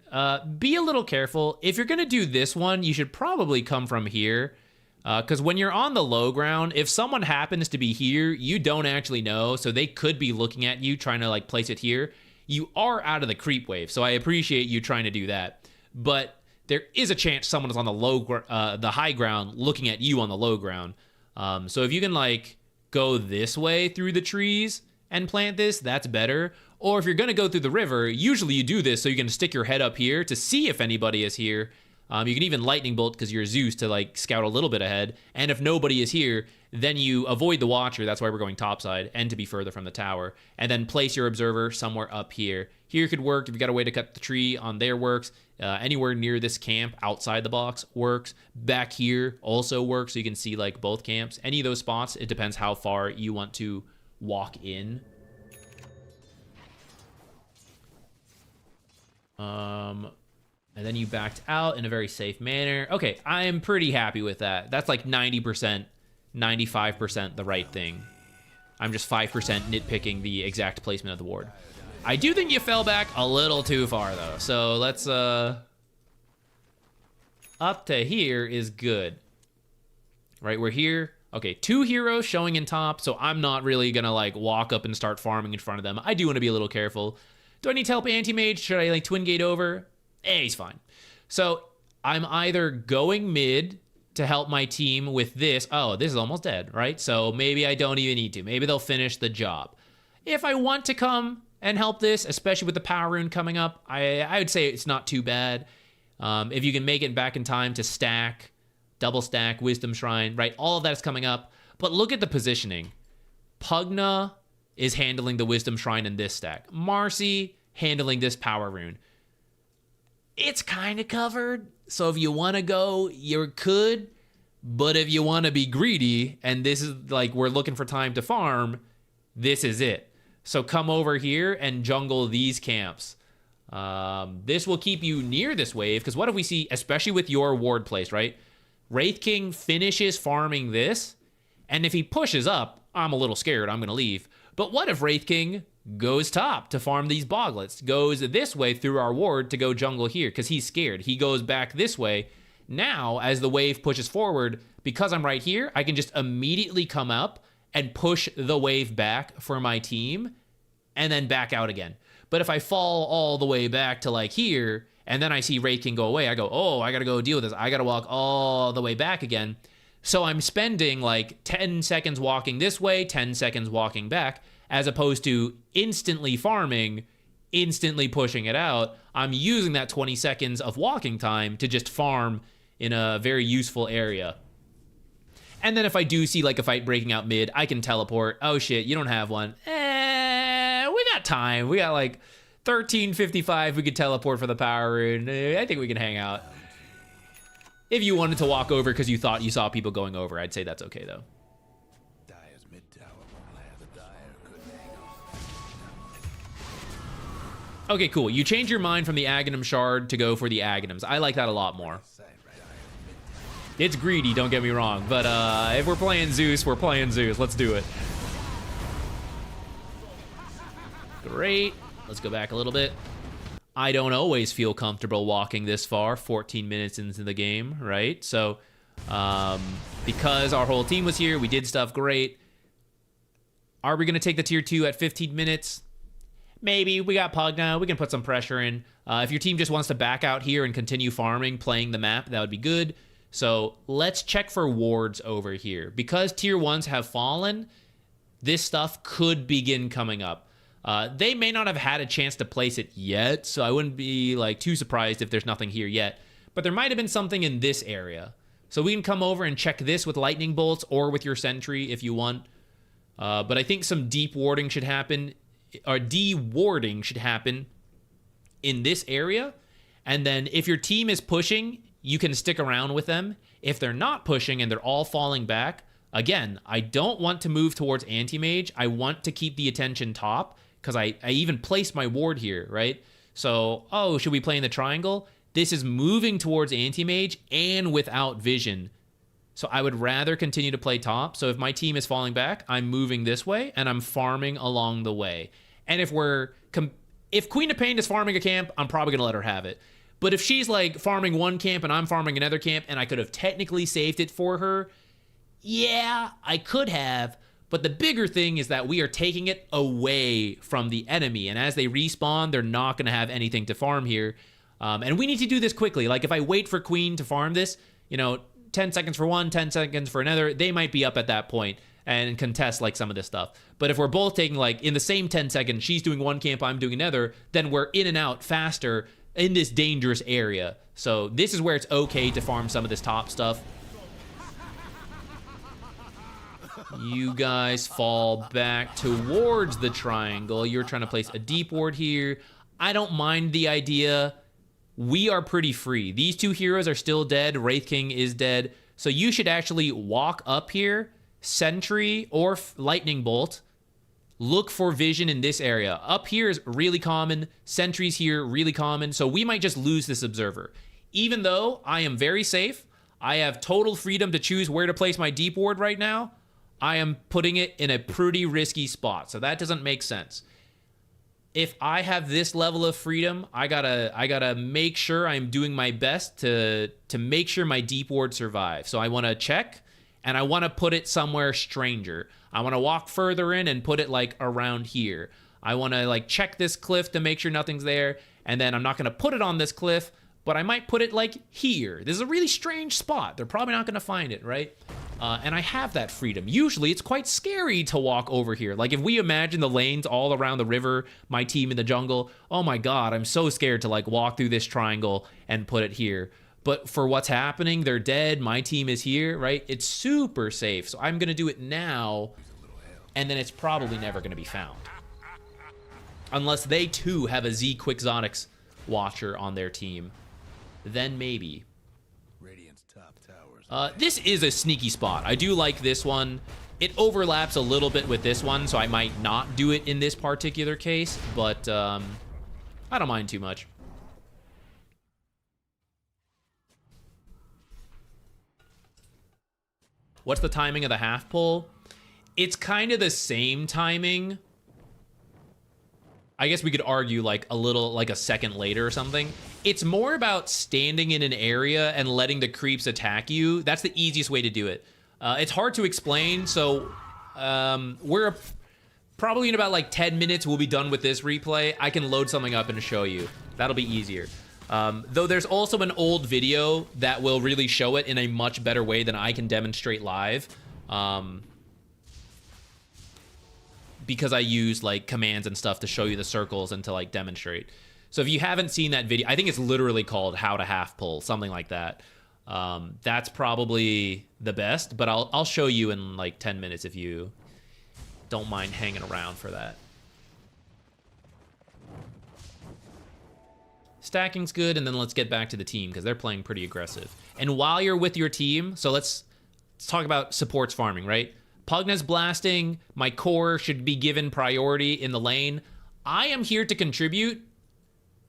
Be a little careful. If you're gonna do this one, you should probably come from here. Because when you're on the low ground, if someone happens to be here, you don't actually know, so they could be looking at you, trying to like place it here. You are out of the creep wave, so I appreciate you trying to do that. But there is a chance someone is on the high ground looking at you on the low ground. So if you can like go this way through the trees and plant this, that's better. Or if you're gonna go through the river, usually you do this so you can stick your head up here to see if anybody is here. You can even lightning bolt because you're Zeus to like scout a little bit ahead. And if nobody is here, then you avoid the watcher. That's why we're going topside and to be further from the tower. And then place your observer somewhere up here. Here could work. If you got a way to cut the tree on there works. Anywhere near this camp outside the box works. Back here also works. So you can see like both camps. Any of those spots, it depends how far you want to walk in. And then you backed out in a very safe manner. Okay, I am pretty happy with that. That's like 90%, 95% the right thing. I'm just 5% nitpicking the exact placement of the ward. I do think you fell back a little too far, though. So let's, up to here is good. Right, we're here. Okay, 2 heroes showing in top, so I'm not really gonna, like, walk up and start farming in front of them. I do want to be a little careful. Do I need to help anti-mage? Should I, like, twin gate over? He's fine. So I'm either going mid to help my team with this. Oh, this is almost dead, right? So maybe I don't even need to. Maybe they'll finish the job. If I want to come and help this, especially with the power rune coming up, I would say it's not too bad. If you can make it back in time to stack, double stack, Wisdom Shrine, right? All of that's coming up. But look at the positioning. Pugna is handling the Wisdom Shrine in this stack. Marcy handling this power rune. It's kind of covered. So if you want to go, you could. But if you want to be greedy, and this is like we're looking for time to farm, this is it. So come over here and jungle these camps. This will keep you near this wave, because what if we see, especially with your ward place, right? Wraith King finishes farming this, and if he pushes up, I'm a little scared, I'm going to leave. But what if Wraith King goes top to farm these boglets, goes this way through our ward to go jungle here, because he's scared. He goes back this way. Now, as the wave pushes forward, because I'm right here, I can just immediately come up and push the wave back for my team, and then back out again. But if I fall all the way back to like here, and then I see Wraith King go away, I go, oh, I gotta go deal with this. I gotta walk all the way back again. So I'm spending like 10 seconds walking this way, 10 seconds walking back, as opposed to instantly farming, instantly pushing it out. I'm using that 20 seconds of walking time to just farm in a very useful area. And then if I do see like a fight breaking out mid, I can teleport. Oh shit, you don't have one. We got time. We got like 13:55. We could teleport for the power rune. I think we can hang out. If you wanted to walk over because you thought you saw people going over, I'd say that's okay though. Dire's mid tower won't last. The Dire couldn't hang on. Okay, cool. You change your mind from the Aghanim Shard to go for the Aghanims. I like that a lot more. It's greedy, don't get me wrong, but if we're playing Zeus, we're playing Zeus. Let's do it. Great. Let's go back a little bit. I don't always feel comfortable walking this far, 14 minutes into the game, right? So, because our whole team was here, we did stuff great. Are we going to take the tier 2 at 15 minutes? Maybe. We got Pugna. We can put some pressure in. If your team just wants to back out here and continue farming, playing the map, that would be good. So let's check for wards over here. Because tier 1s have fallen, this stuff could begin coming up. They may not have had a chance to place it yet, so I wouldn't be like too surprised if there's nothing here yet. But there might have been something in this area. So we can come over and check this with lightning bolts or with your sentry if you want. But I think some deep warding should happen, or de-warding should happen in this area. And then if your team is pushing, you can stick around with them. If they're not pushing and they're all falling back, again, I don't want to move towards anti-mage. I want to keep the attention top, because I even placed my ward here, right? So, oh, should we play in the triangle? This is moving towards anti-mage and without vision. So I would rather continue to play top. So if my team is falling back, I'm moving this way and I'm farming along the way. And if Queen of Pain is farming a camp, I'm probably gonna let her have it. But if she's like farming one camp and I'm farming another camp and I could have technically saved it for her, yeah, I could have. But the bigger thing is that we are taking it away from the enemy. And as they respawn, they're not going to have anything to farm here. And we need to do this quickly. Like if I wait for Queen to farm this, 10 seconds for one, 10 seconds for another, they might be up at that point and contest like some of this stuff. But if we're both taking like in the same 10 seconds, she's doing one camp, I'm doing another, then we're in and out faster in this dangerous area. So this is where it's okay to farm some of this top stuff. You guys fall back towards the triangle. You're trying to place a deep ward here. I don't mind the idea. We are pretty free. These two heroes are still dead. Wraith King is dead. So you should actually walk up here, sentry or lightning bolt, look for vision in this area. Up here is really common. Sentries here, really common. So we might just lose this observer. Even though I am very safe, I have total freedom to choose where to place my deep ward right now, I am putting it in a pretty risky spot. So that doesn't make sense. If I have this level of freedom, I gotta make sure I'm doing my best to make sure my deep ward survives. So I want to check, and I want to put it somewhere stranger. I want to walk further in and put it like around here. I want to like check this cliff to make sure nothing's there, and then I'm not gonna put it on this cliff, but I might put it like here. This is a really strange spot. They're probably not gonna find it, right? And I have that freedom. Usually it's quite scary to walk over here. Like if we imagine the lanes all around the river, my team in the jungle, oh my God, I'm so scared to like walk through this triangle and put it here. But for what's happening, they're dead, my team is here, right? It's super safe. So I'm gonna do it now, and then it's probably never gonna be found. Unless they too have a ZQuixotix watcher on their team. Then maybe. Radiant's top towers. This is a sneaky spot. I do like this one. It overlaps a little bit with this one, so I might not do it in this particular case, but I don't mind too much. What's the timing of the half pull? It's kind of the same timing. I guess we could argue like a little, like a second later or something. It's more about standing in an area and letting the creeps attack you. That's the easiest way to do it. It's hard to explain, so we're probably in about like 10 minutes we'll be done with this replay. I can load something up and show you. That'll be easier. Though there's also an old video that will really show it in a much better way than I can demonstrate live. Because I use like commands and stuff to show you the circles and to like demonstrate. So if you haven't seen that video, I think it's literally called How to Half Pull, something like that. That's probably the best, but I'll show you in like 10 minutes if you don't mind hanging around for that. Stacking's good, and then let's get back to the team because they're playing pretty aggressive. And while you're with your team, so let's talk about supports farming, right? Pugna's blasting, my core should be given priority in the lane. I am here to contribute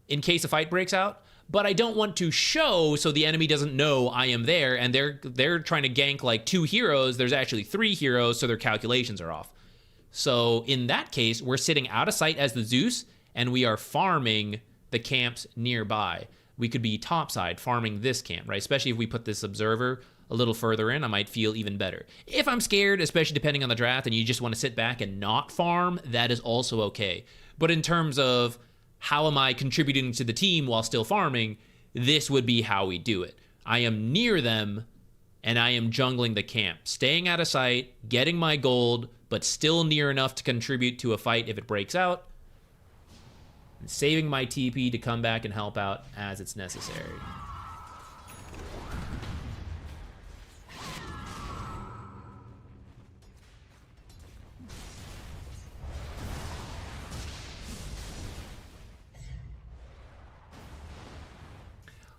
in case a fight breaks out, but I don't want to show so the enemy doesn't know I am there, and they're trying to gank like 2 heroes. There's actually 3 heroes, so their calculations are off. So in that case, we're sitting out of sight as the Zeus, and we are farming the camps nearby. We could be topside farming this camp, right? Especially if we put this observer a little further in, I might feel even better. If I'm scared, especially depending on the draft, and you just want to sit back and not farm, that is also okay. But in terms of how am I contributing to the team while still farming, this would be how we do it. I am near them, and I am jungling the camp, staying out of sight, getting my gold, but still near enough to contribute to a fight if it breaks out, and saving my TP to come back and help out as it's necessary.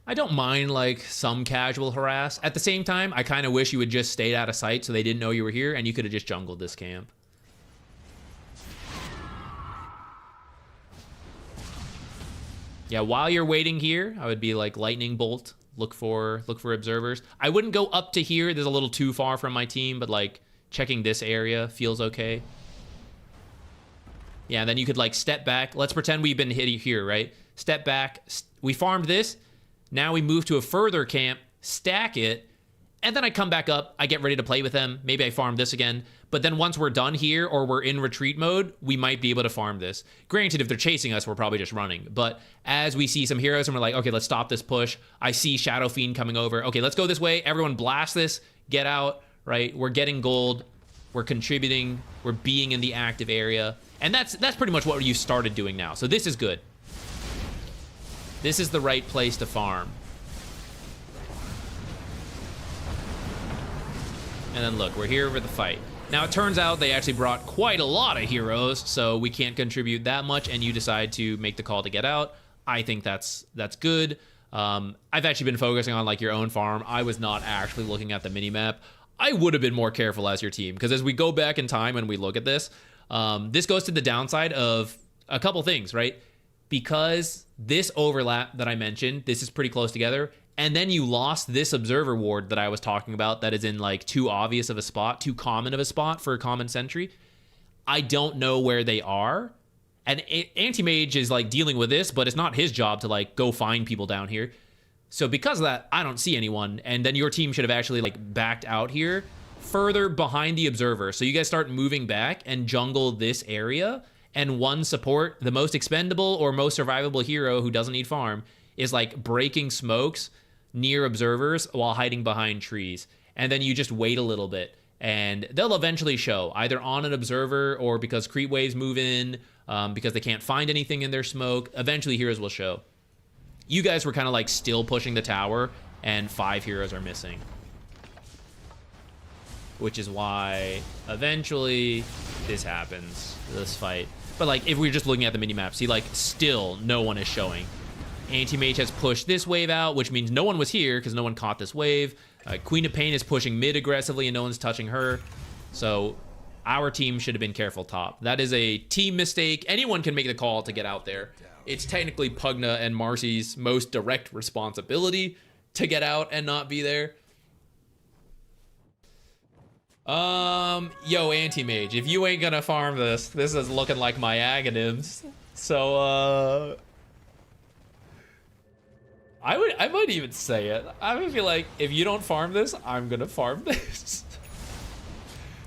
I don't mind like some casual harass. At the same time, I kind of wish you would just stayed out of sight so they didn't know you were here and you could have just jungled this camp. Yeah, while you're waiting here, I would be like lightning bolt, look for observers. I wouldn't go up to here. There's a little too far from my team, but like checking this area feels okay. Yeah, and then you could like step back. Let's pretend we've been hit here, right? Step back. We farmed this. Now we move to a further camp, stack it, and then I come back up. I get ready to play with them. Maybe I farm this again. But then once we're done here or we're in retreat mode, we might be able to farm this. Granted, if they're chasing us, we're probably just running. But as we see some heroes and we're like, okay, let's stop this push. I see Shadow Fiend coming over. Okay, let's go this way. Everyone blast this. Get out, right? We're getting gold. We're contributing. We're being in the active area. And that's pretty much what you started doing now. So this is good. This is the right place to farm. And then look, we're here for the fight. Now it turns out they actually brought quite a lot of heroes, so we can't contribute that much, and you decide to make the call to get out. I think that's good. I've actually been focusing on like your own farm. I was not actually looking at the minimap. I would have been more careful as your team, because as we go back in time and we look at this, This goes to the downside of a couple things, right? Because this overlap that I mentioned, this is pretty close together, and then you lost this observer ward that I was talking about that is in like too obvious of a spot, too common of a spot for a common sentry. I don't know where they are. And Anti-Mage is like dealing with this, but it's not his job to like go find people down here. So because of that, I don't see anyone. And then your team should have actually like backed out here further behind the observer. So you guys start moving back and jungle this area. And one support, the most expendable or most survivable hero who doesn't need farm, is like breaking smokes near observers while hiding behind trees. And then you just wait a little bit. And they'll eventually show, either on an observer or because creep waves move in, because they can't find anything in their smoke. Eventually heroes will show. You guys were kind of like still pushing the tower, and 5 heroes are missing. Which is why eventually this happens, this fight. But like, if we're just looking at the mini-map, see, like, still no one is showing. Anti-Mage has pushed this wave out, which means no one was here because no one caught this wave. Queen of Pain is pushing mid aggressively and no one's touching her. So our team should have been careful top. That is a team mistake. Anyone can make the call to get out there. It's technically Pugna and Marcy's most direct responsibility to get out and not be there. Yo, Anti-Mage, if you ain't gonna farm this is looking like my Aghanims. So, I might even say it. I would feel like, if you don't farm this, I'm gonna farm this.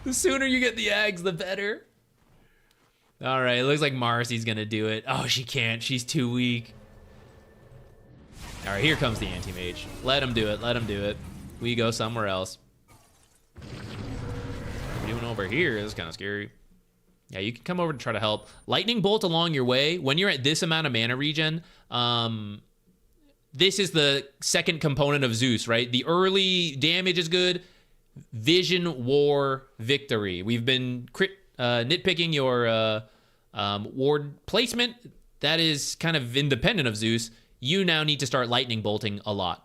The sooner you get the Ags, the better. All right, it looks like Marcy's gonna do it. Oh, she can't. She's too weak. All right, here comes the Anti-Mage. Let him do it. Let him do it. We go somewhere else. What are we doing over here? This is kind of scary. Yeah, you can come over to try to help. Lightning Bolt along your way. When you're at this amount of mana regen, this is the second component of Zeus, right? The early damage is good. Vision, War, Victory. We've been nitpicking your ward placement. That is kind of independent of Zeus. You now need to start lightning bolting a lot.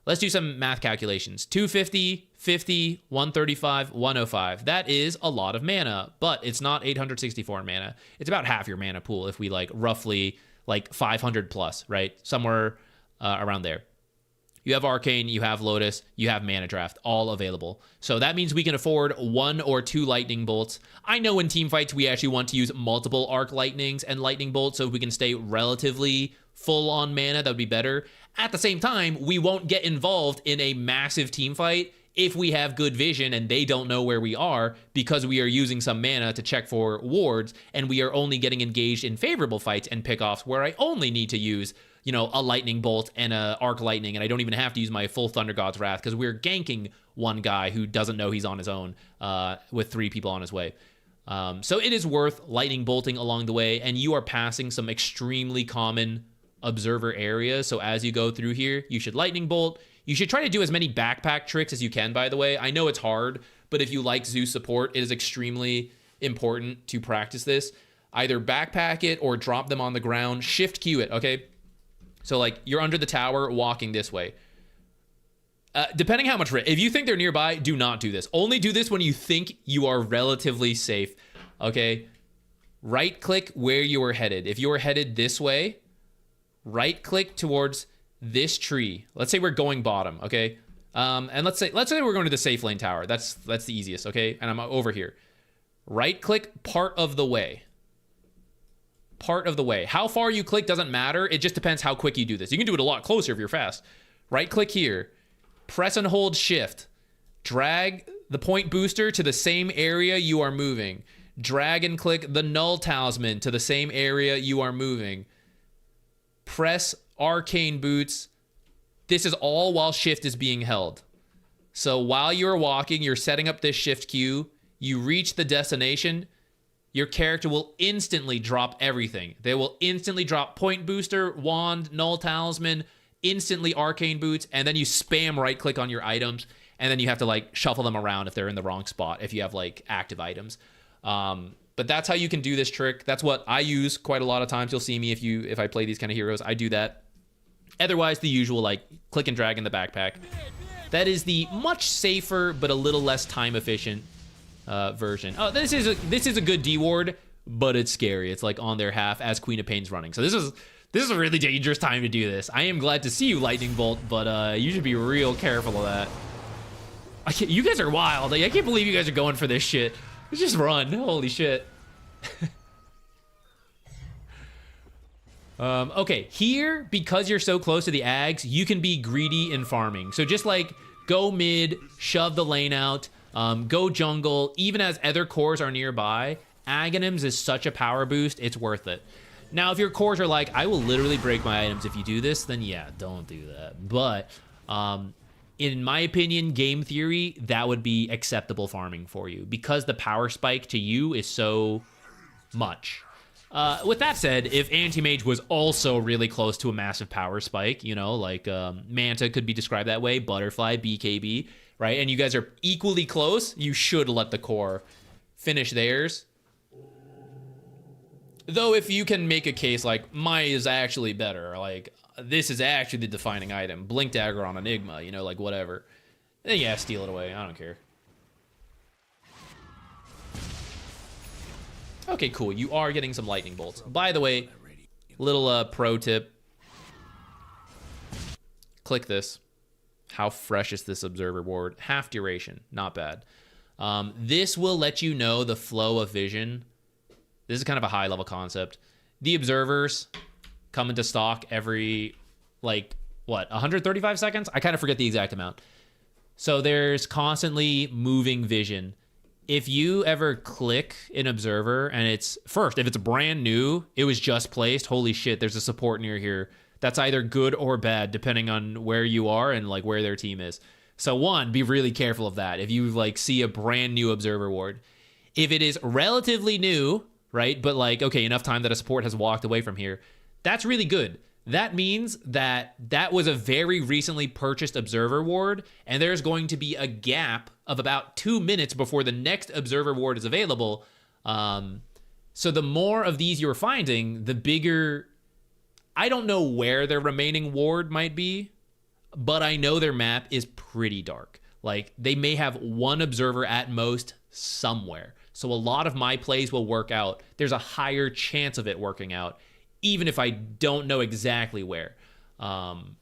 Let's do some math calculations. 250, 50, 135, 105. That is a lot of mana, but it's not 864 mana. It's about half your mana pool if we like roughly like 500 plus, right? Somewhere around there. You have Arcane, you have Lotus, you have Mana Draft, all available. So that means we can afford 1 or 2 Lightning Bolts. I know in team fights we actually want to use multiple Arc Lightnings and Lightning Bolts so if we can stay relatively full on mana, that would be better. At the same time, we won't get involved in a massive team fight if we have good vision and they don't know where we are because we are using some mana to check for wards and we are only getting engaged in favorable fights and pickoffs where I only need to use, you know, a lightning bolt and a arc lightning, and I don't even have to use my full Thunder God's Wrath because we're ganking one guy who doesn't know he's on his own with 3 people on his way. So it is worth lightning bolting along the way, and you are passing some extremely common observer areas. So as you go through here, you should lightning bolt. You should try to do as many backpack tricks as you can, by the way. I know it's hard, but if you like Zeus support, it is extremely important to practice this. Either backpack it or drop them on the ground. Shift Q it, okay? So like you're under the tower walking this way. Depending how much, if you think they're nearby, do not do this. Only do this when you think you are relatively safe, okay? Right click where you are headed. If you are headed this way, right click towards this tree. Let's say we're going bottom, okay? And let's say we're going to the safe lane tower. That's the easiest, okay? And I'm over here. Right click part of the way. Part of the way. How far you click doesn't matter. It just depends how quick you do this. You can do it a lot closer if you're fast. Right click here. Press and hold shift. Drag the point booster to the same area you are moving. Drag and click the null talisman to the same area you are moving. Press arcane boots. This is all while shift is being held. So while you're walking, you're setting up this shift queue. You reach the destination. Your character will instantly drop everything. They will instantly drop point booster, wand, null talisman, instantly arcane boots, and then you spam right click on your items, and then you have to like shuffle them around if they're in the wrong spot, if you have like active items. But that's how you can do this trick. That's what I use quite a lot of times. You'll see me if I play these kind of heroes, I do that. Otherwise, the usual like click and drag in the backpack. That is the much safer but a little less time efficient version. Oh, this is a good D ward. but it's scary. It's like on their half as Queen of Pain's running. So this is a really dangerous time to do this. I am glad to see you, Lightning Bolt, but you should be real careful of that. You guys are wild. Like, I can't believe you guys are going for this shit. Let's just run. Holy shit. Okay, here, because you're so close to the Ags, you can be greedy in farming. So just like go mid, shove the lane out, go jungle, even as other cores are nearby. Aghanims is such a power boost, it's worth it. Now, if your cores are like, I will literally break my items if you do this, then yeah, don't do that. But in my opinion, game theory, that would be acceptable farming for you because the power spike to you is so much. With that said, if Anti-Mage was also really close to a massive power spike, you know, like Manta could be described that way, Butterfly, BKB, right? And you guys are equally close, you should let the core finish theirs. Though if you can make a case like, Maya is actually better, like, this is actually the defining item, Blink Dagger on Enigma, you know, like, whatever. Then yeah, steal it away, I don't care. Okay, cool. You are getting some lightning bolts. By the way, little pro tip. Click this. How fresh is this observer ward? Half duration. Not bad. This will let you know the flow of vision. This is kind of a high level concept. The observers come into stock every, like, what, 135 seconds? I kind of forget the exact amount. So there's constantly moving vision. If you ever click an observer and it's first, if it's brand new, it was just placed, holy shit, there's a support near here. That's either good or bad, depending on where you are and like where their team is. So one, be really careful of that. If you like see a brand new observer ward, if it is relatively new, right? But like, okay, enough time that a support has walked away from here, that's really good. That means that that was a very recently purchased observer ward, and there's going to be a gap of about 2 minutes before the next observer ward is available. So the more of these you're finding, the bigger... I don't know where their remaining ward might be, but I know their map is pretty dark. Like, they may have one observer at most somewhere. So a lot of my plays will work out. There's a higher chance of it working out, even if I don't know exactly where. And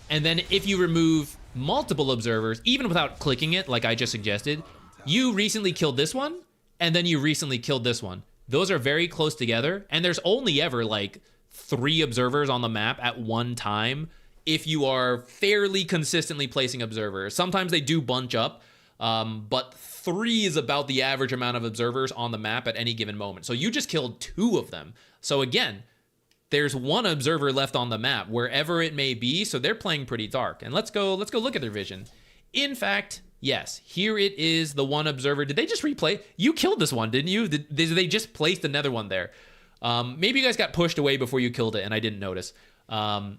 then if you remove multiple observers, even without clicking it, like I just suggested, you recently killed this one, and then you recently killed this one. Those are very close together, and there's only ever like 3 observers on the map at one time if you are fairly consistently placing observers. Sometimes they do bunch up, but 3 is about the average amount of observers on the map at any given moment. So you just killed 2 of them. So again, there's 1 observer left on the map, wherever it may be, so they're playing pretty dark. And let's go look at their vision. In fact, yes, here it is, the 1 observer. Did they just replay? You killed this one, didn't you? They just placed another one there. Maybe you guys got pushed away before you killed it, and I didn't notice. But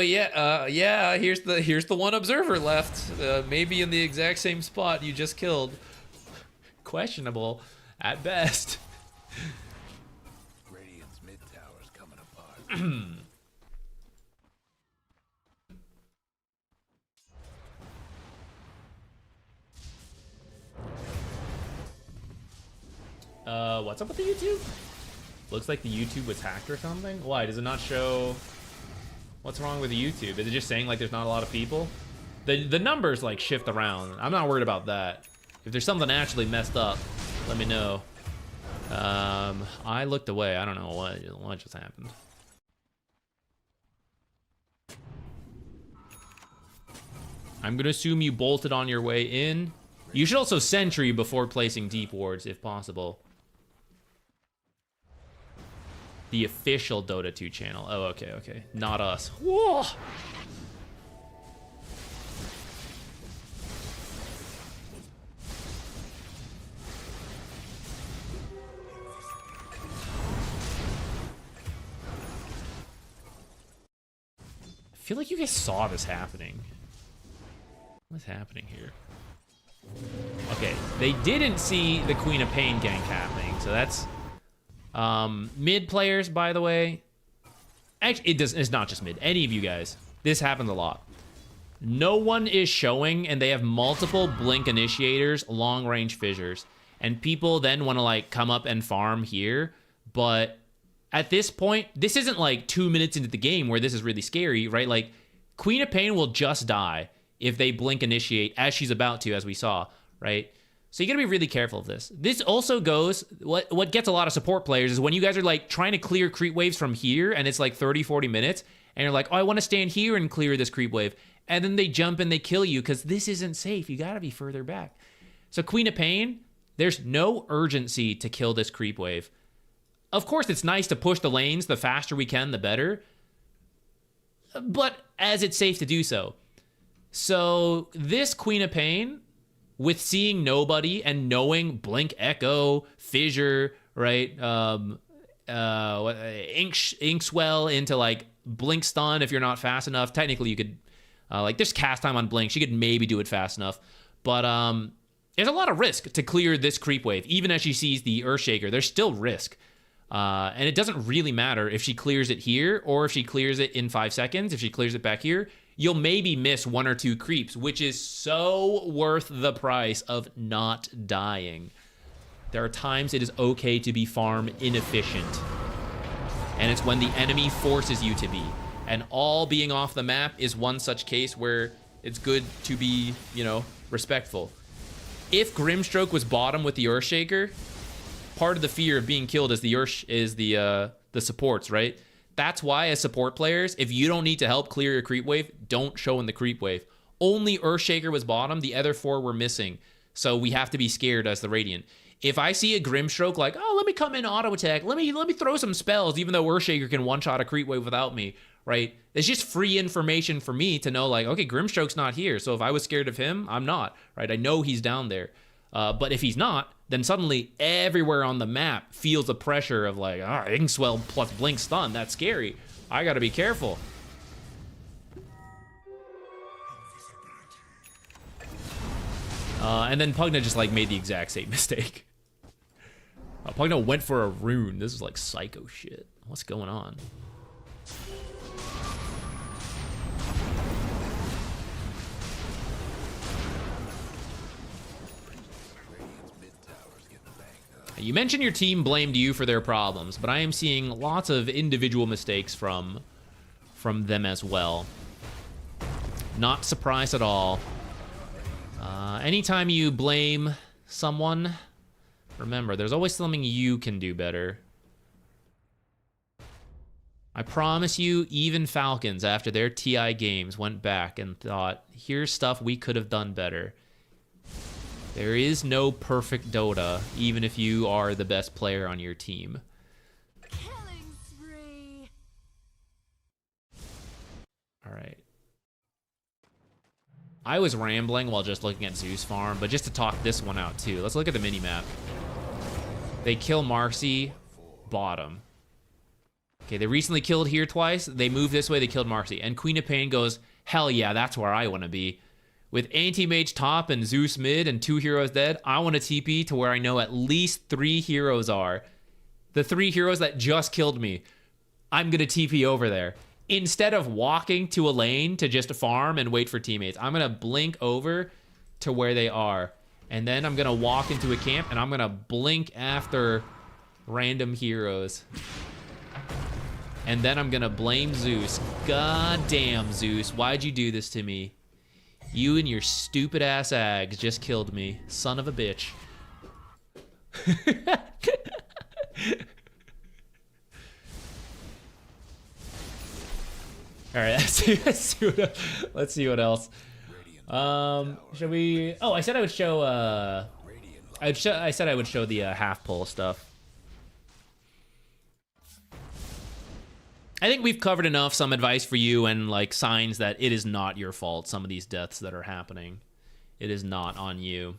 yeah, here's the 1 observer left. Maybe in the exact same spot you just killed. Questionable, at best. Radiant's mid tower's coming apart. What's up with the YouTube? Looks like the YouTube was hacked or something. Why does it not show? What's wrong with YouTube? Is it just saying like there's not a lot of people? The numbers like shift around. I'm not worried about that. If there's something actually messed up, let me know. I looked away. I don't know what just happened. I'm gonna assume you bolted on your way in. You should also sentry before placing deep wards if possible. The official Dota 2 channel. Oh, okay. Not us. Whoa! I feel like you guys saw this happening. What's happening here? Okay, they didn't see the Queen of Pain gank happening, so that's... mid players, by the way. Actually, it's not just mid. Any of you guys. This happens a lot. No one is showing, and they have multiple blink initiators, long range fissures, and people then want to like come up and farm here. But at this point, this isn't like 2 minutes into the game where this is really scary, right? Like Queen of Pain will just die if they blink initiate, as she's about to, as we saw, right? So you gotta be really careful of this. This also goes, what gets a lot of support players is when you guys are like trying to clear creep waves from here and it's like 30, 40 minutes and you're like, oh, I wanna stand here and clear this creep wave. And then they jump and they kill you because this isn't safe. You gotta be further back. So Queen of Pain, there's no urgency to kill this creep wave. Of course, it's nice to push the lanes. The faster we can, the better. But as it's safe to do so. So this Queen of Pain, with seeing nobody and knowing Blink Echo, Fissure, right? Ink Swell into like Blink Stun if you're not fast enough. Technically, you could, like, there's cast time on Blink. She could maybe do it fast enough. But there's a lot of risk to clear this creep wave. Even as she sees the Earthshaker, there's still risk. And it doesn't really matter if she clears it here or if she clears it in 5 seconds. If she clears it back here, you'll maybe miss 1 or 2 creeps, which is so worth the price of not dying. There are times it is okay to be farm inefficient. And it's when the enemy forces you to be. And all being off the map is one such case where it's good to be, you know, respectful. If Grimstroke was bottom with the Earthshaker, part of the fear of being killed is the supports, right? That's why, as support players, if you don't need to help clear your creep wave, don't show in the creep wave. Only Earthshaker was bottom, the other 4 were missing. So we have to be scared as the Radiant. If I see a Grimstroke like, oh, let me come in auto attack, let me throw some spells, even though Earthshaker can one-shot a creep wave without me, right? It's just free information for me to know, like, okay, Grimstroke's not here. So if I was scared of him, I'm not, right? I know he's down there. But if he's not, then suddenly everywhere on the map feels the pressure of like, Inkswell plus Blink Stun. That's scary. I gotta be careful. And then Pugna just like made the exact same mistake. Pugna went for a rune. This is like psycho shit. What's going on? You mentioned your team blamed you for their problems, but I am seeing lots of individual mistakes from them as well. Not surprised at all. Anytime you blame someone, remember, there's always something you can do better. I promise you, even Falcons, after their TI games, went back and thought, here's stuff we could have done better. There is no perfect Dota, even if you are the best player on your team. Killing spree. All right. I was rambling while just looking at Zeus farm, but just to talk this one out too. Let's look at the minimap. They kill Marcy, bottom. Okay, they recently killed here twice. They moved this way, they killed Marcy. And Queen of Pain goes, hell yeah, that's where I want to be. With Anti-Mage top and Zeus mid and 2 heroes dead, I want to TP to where I know at least 3 heroes are. The 3 heroes that just killed me. I'm going to TP over there. Instead of walking to a lane to just farm and wait for teammates, I'm going to blink over to where they are. And then I'm going to walk into a camp and I'm going to blink after random heroes. And then I'm going to blame Zeus. God damn, Zeus. Why'd you do this to me? You and your stupid ass ags just killed me. Son of a bitch. All right, let's see what else. Should we? Oh, I said I would show. I said I would show the half pull stuff. I think we've covered enough, some advice for you and like signs that it is not your fault, some of these deaths that are happening. It is not on you.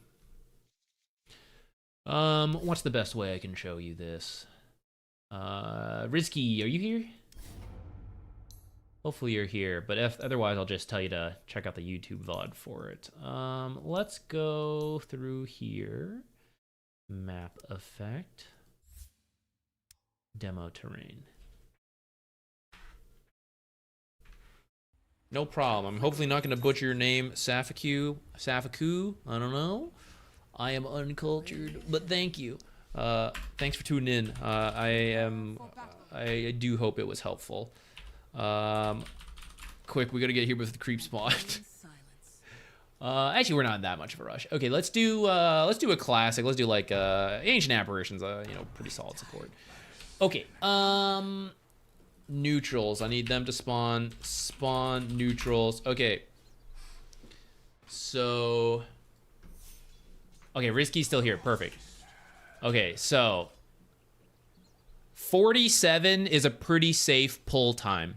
What's the best way I can show you this? Rizky, are you here? Hopefully you're here, but if otherwise I'll just tell you to check out the YouTube VOD for it. Let's go through here. Map effect. Demo terrain. No problem. I'm hopefully not going to butcher your name, Safaku. Safaku? I don't know. I am uncultured, but thank you. Thanks for tuning in. I do hope it was helpful. Quick, we got to get here with the creep spot. Actually, we're not in that much of a rush. Okay, let's do a classic. Let's do like Ancient Apparitions. You know, pretty solid support. Okay. Neutrals. I need them to spawn. Spawn neutrals. Okay. So. Okay, Risky's still here. Perfect. Okay, so 47 is a pretty safe pull time.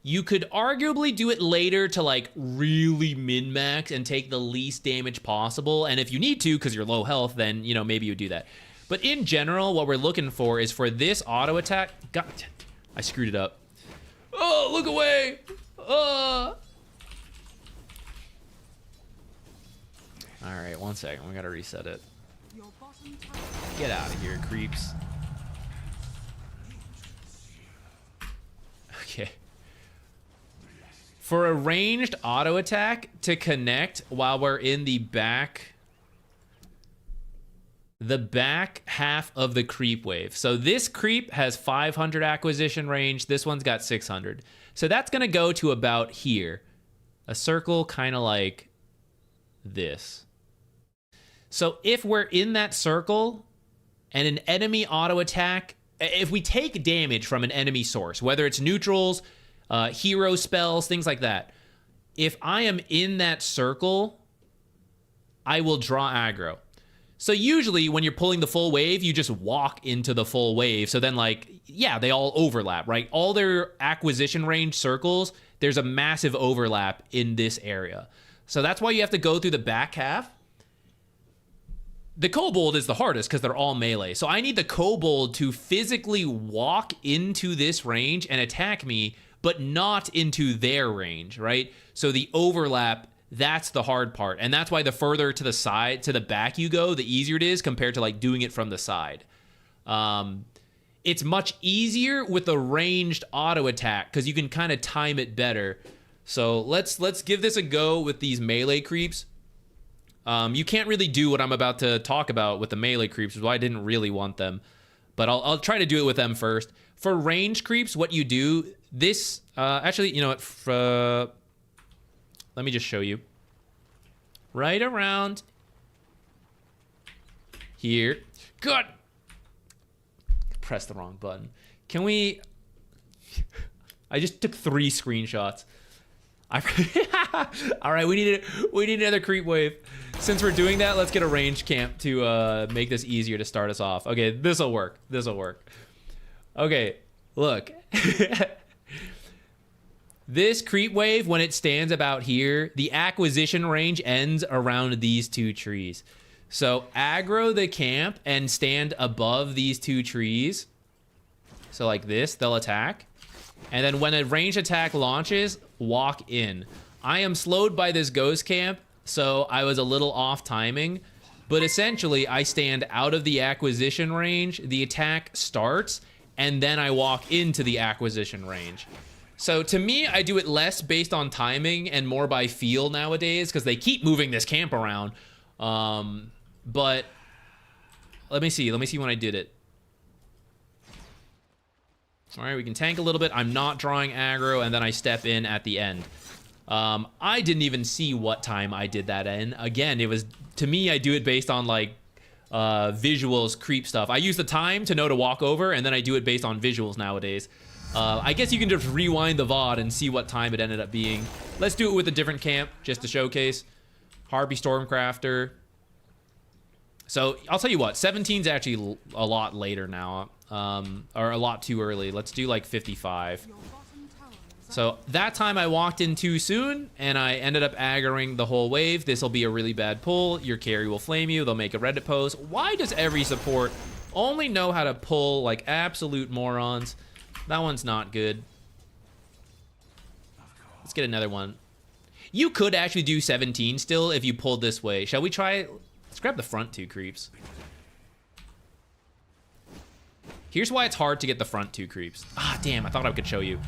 You could arguably do it later to like really min-max and take the least damage possible. And if you need to, because you're low health, then, you know, maybe you would do that. But in general, what we're looking for is for this auto attack. God, I screwed it up. Oh, look away. All right, 1 second. We got to reset it. Get out of here, creeps. Okay. For a ranged auto attack to connect while we're in the back half of the creep wave. So this creep has 500 acquisition range. This one's got 600. So that's going to go to about here. A circle kind of like this. So if we're in that circle and an enemy auto attack, if we take damage from an enemy source, whether it's neutrals, hero spells, things like that, if I am in that circle, I will draw aggro. So usually when you're pulling the full wave, you just walk into the full wave. So then like, yeah, they all overlap, right? All their acquisition range circles, there's a massive overlap in this area. So that's why you have to go through the back half. The kobold is the hardest because they're all melee. So I need the kobold to physically walk into this range and attack me, but not into their range, right? So the overlap, that's the hard part. And that's why the further to the side, to the back you go, the easier it is compared to like doing it from the side. It's much easier with a ranged auto attack because you can kind of time it better. So let's give this a go with these melee creeps. You can't really do what I'm about to talk about with the melee creeps, which is why I didn't really want them. But I'll try to do it with them first. For range creeps, what you do, this, actually, you know what, let me just show you. Right around here. God! Press the wrong button. Can we... I just took 3 screenshots. All right, we need another creep wave. Since we're doing that, let's get a range camp to make this easier to start us off. Okay, this'll work. This'll work. Okay, look. This creep wave, when it stands about here, the acquisition range ends around these 2 trees. So aggro the camp and stand above these 2 trees. So like this, they'll attack. And then when a ranged attack launches, walk in. I am slowed by this ghost camp, so I was a little off timing. But essentially, I stand out of the acquisition range, the attack starts, and then I walk into the acquisition range. So to me, I do it less based on timing and more by feel nowadays because they keep moving this camp around. But let me see when I did it. All right, we can tank a little bit. I'm not drawing aggro, and then I step in at the end. I didn't even see what time I did that in. Again, it was, to me, I do it based on like visuals, creep stuff. I use the time to know to walk over, and then I do it based on visuals nowadays. I guess you can just rewind the VOD and see what time it ended up being. Let's do it with a different camp, just to showcase. Harpy Stormcrafter. So, I'll tell you what, 17's actually a lot later now. Or a lot too early. Let's do like 55. So, that time I walked in too soon, and I ended up aggroing the whole wave. This will be a really bad pull. Your carry will flame you. They'll make a Reddit post. Why does every support only know how to pull like absolute morons? That one's not good. Let's get another one. You could actually do 17 still if you pulled this way. Shall we try it? Let's grab the front 2 creeps. Here's why it's hard to get the front 2 creeps. Ah, damn, I thought I could show you.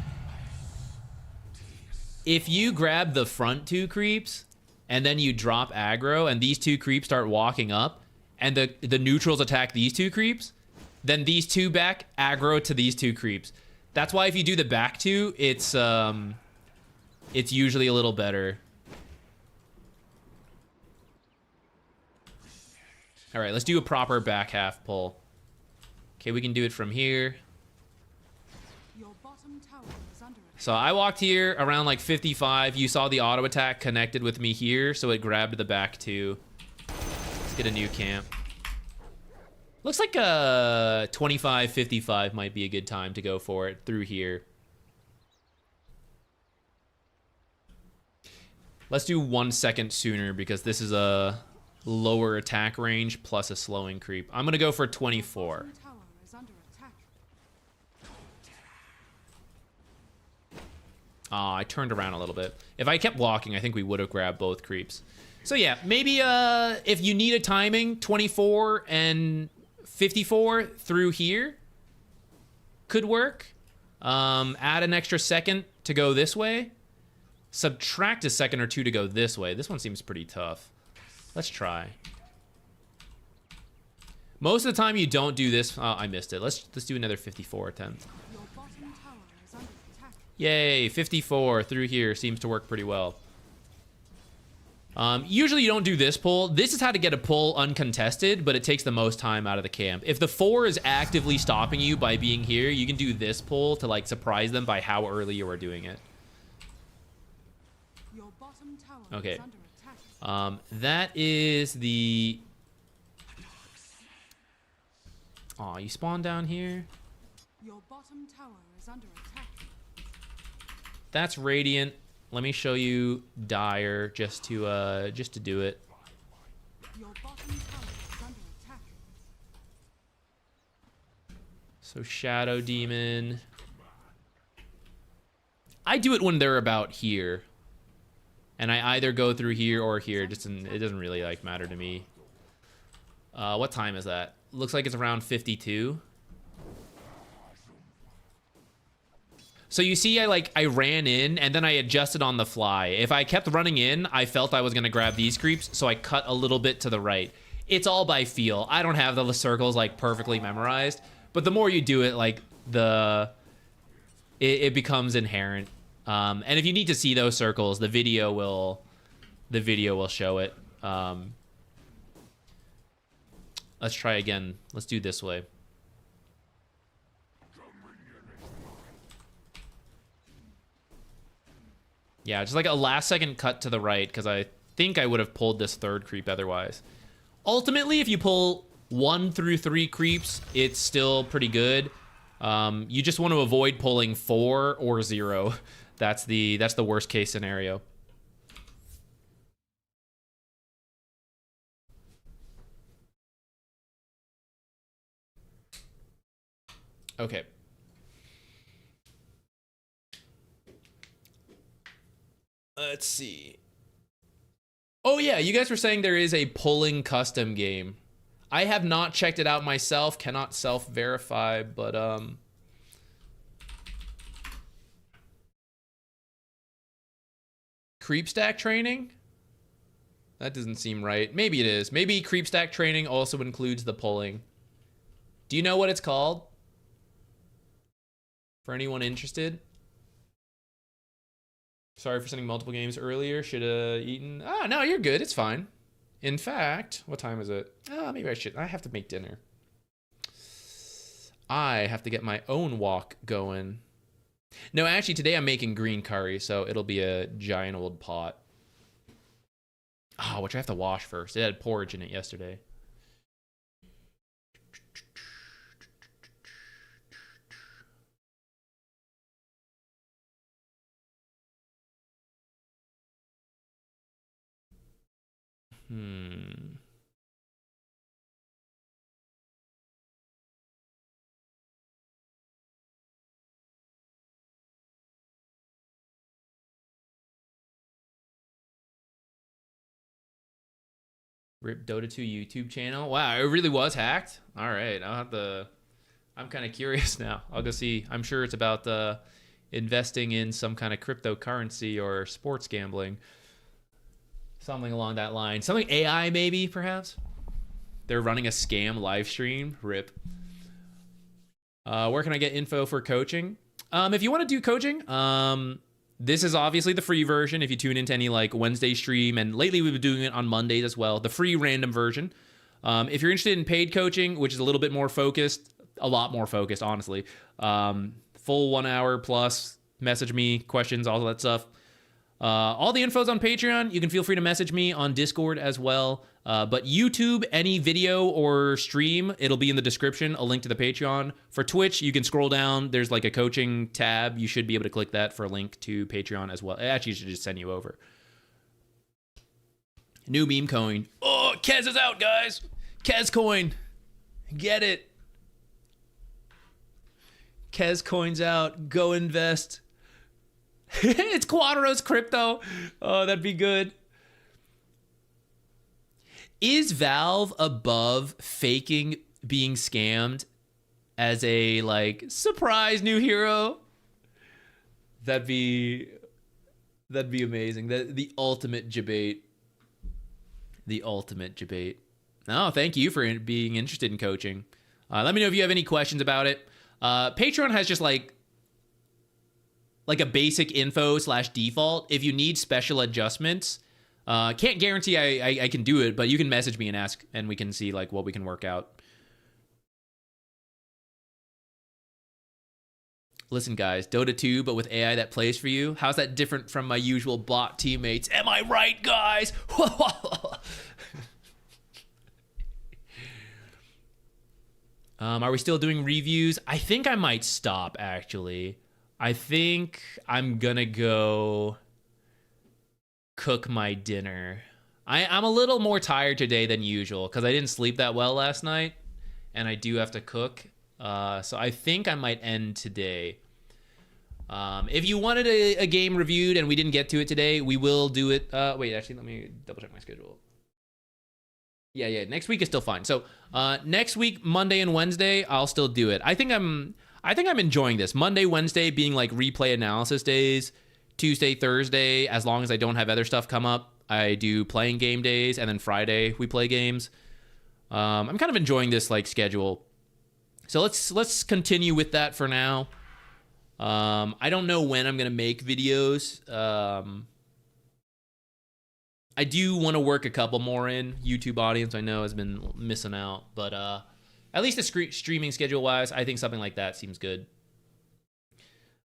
if you grab the front 2 creeps and then you drop aggro and these 2 creeps start walking up and the neutrals attack these 2 creeps, then these 2 back aggro to these 2 creeps. That's why if you do the back 2, it's usually a little better. All right, let's do a proper back half pull. Okay, we can do it from here. Your bottom tower is under attack. So I walked here around like 55. You saw the auto attack connected with me here, so it grabbed the back 2. Let's get a new camp. Looks like 25, 55 might be a good time to go for it through here. Let's do 1 second sooner because this is a lower attack range plus a slowing creep. I'm gonna go for 24. Bottom tower is under attack. I turned around a little bit. If I kept walking, I think we would have grabbed both creeps. So yeah, maybe if you need a timing, 24 and 54 through here could work. Add an extra second to go this way. Subtract a second or 2 to go this way. This one seems pretty tough. Let's try. Most of the time you don't do this. Oh, I missed it. Let's do another 54 attempt. Your bottom tower is under attack. Yay, 54 through here seems to work pretty well. Usually you don't do this pull. This is how to get a pull uncontested, but it takes the most time out of the camp. If the 4 is actively stopping you by being here, you can do this pull to like surprise them by how early you are doing it. Your bottom tower Okay. is under attack. That is the... Aw, you spawn down here? Your bottom tower is under attack. That's Radiant. Let me show you Dire just to do it. Your bottom tower is under attack. So Shadow Demon. I do it when they're about here. And I either go through here or here. It doesn't really like matter to me. What time is that? Looks like it's around 52. So you see, I ran in and then I adjusted on the fly. If I kept running in, I felt I was gonna grab these creeps, so I cut a little bit to the right. It's all by feel. I don't have the circles like perfectly memorized, but the more you do it, like it becomes inherent. And if you need to see those circles, the video will show it. Let's try again. Let's do this way. Yeah, just like a last second cut to the right, because I think I would have pulled this 3rd creep otherwise. Ultimately, if you pull 1 through 3 creeps, it's still pretty good. You just want to avoid pulling 4 or 0. That's the worst case scenario. Okay. Let's see. Oh yeah, you guys were saying there is a pulling custom game. I have not checked it out myself, cannot self-verify, but creep stack training? That doesn't seem right. Maybe it is. Maybe creep stack training also includes the pulling. Do you know what it's called? For anyone interested? Sorry for sending multiple games earlier. Should have eaten. Ah, no, you're good. It's fine. In fact, what time is it? Maybe I should. I have to make dinner. I have to get my own wok going. No, actually, today I'm making green curry, so it'll be a giant old pot. Which I have to wash first. It had porridge in it yesterday. Rip Dota 2 YouTube channel. Wow, it really was hacked. All right, I'll have to. I'm kind of curious now. I'll go see. I'm sure it's about investing in some kind of cryptocurrency or sports gambling. Something along that line. Something AI maybe, perhaps? They're running a scam live stream. RIP. Where can I get info for coaching? If you want to do coaching, this is obviously the free version. If you tune into any like Wednesday stream, and lately we've been doing it on Mondays as well, the free random version. If you're interested in paid coaching, which is a little bit more focused, a lot more focused, honestly, full 1 hour plus, message me, questions, all that stuff. All the info's on Patreon. You can feel free to message me on Discord as well. But YouTube, any video or stream, it'll be in the description, a link to the Patreon. For Twitch, you can scroll down. There's like a coaching tab. You should be able to click that for a link to Patreon as well. It actually should just send you over. New meme coin. Oh, Kez is out, guys. Kez coin. Get it. Kez coin's out. Go invest. It's Quatero's crypto. Oh, that'd be good. Is Valve above faking being scammed as a like surprise new hero? That'd be amazing. The ultimate debate. The ultimate debate. No, thank you for being interested in coaching. Let me know if you have any questions about it. Patreon has just like a basic info / default. If you need special adjustments, can't guarantee I can do it, but you can message me and ask, and we can see like what we can work out. Listen, guys, Dota 2, but with AI that plays for you. How's that different from my usual bot teammates? Am I right, guys? Are we still doing reviews? I think I might stop, actually. I think I'm gonna go cook my dinner. I'm a little more tired today than usual because I didn't sleep that well last night, and I do have to cook. So I think I might end today. If you wanted a game reviewed and we didn't get to it today, we will do it. Wait, actually, let me double check my schedule. Yeah, next week is still fine. So next week, Monday and Wednesday, I'll still do it. I think I'm enjoying this. Monday, Wednesday being like replay analysis days. Tuesday, Thursday, as long as I don't have other stuff come up, I do playing game days, and then Friday we play games. I'm kind of enjoying this like schedule. So let's continue with that for now. I don't know when I'm gonna make videos. I do want to work a couple more in. YouTube audience I know has been missing out, but at least the streaming schedule wise, I think something like that seems good.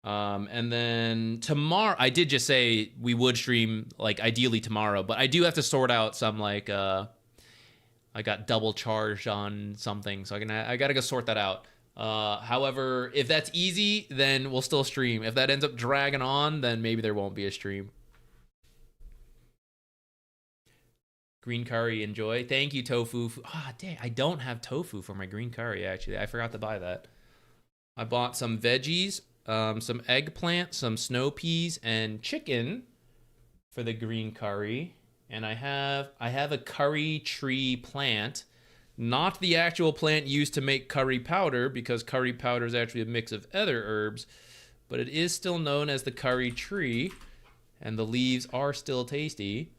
And then tomorrow, I did just say we would stream like ideally tomorrow, but I do have to sort out some like I got double charged on something, so I gotta go sort that out. However, if that's easy, then we'll still stream. If that ends up dragging on, then maybe there won't be a stream. Green curry, enjoy. Thank you, tofu. Dang, I don't have tofu for my green curry, actually. I forgot to buy that. I bought some veggies, some eggplant, some snow peas, and chicken for the green curry. And I have a curry tree plant, not the actual plant used to make curry powder, because curry powder is actually a mix of other herbs, but it is still known as the curry tree, and the leaves are still tasty.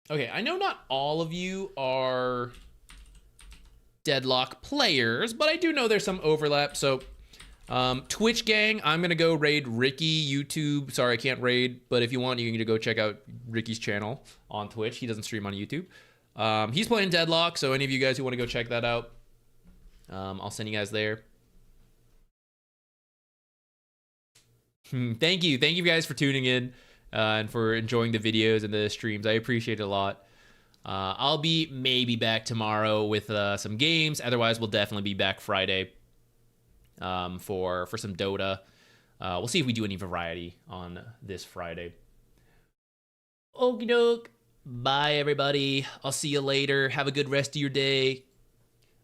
Okay, I know not all of you are Deadlock players, but I do know there's some overlap. So, Twitch gang, I'm gonna go raid Ricky. YouTube, sorry, I can't raid, but if you want, you can go check out Ricky's channel on Twitch. He doesn't stream on YouTube. He's playing Deadlock, so any of you guys who want to go check that out, I'll send you guys there. Thank you guys for tuning in and for enjoying the videos and the streams. I appreciate it a lot. I'll be maybe back tomorrow with some games. Otherwise, we'll definitely be back Friday for some Dota. We'll see if we do any variety on this Friday. Okie doke. Bye, everybody. I'll see you later. Have a good rest of your day.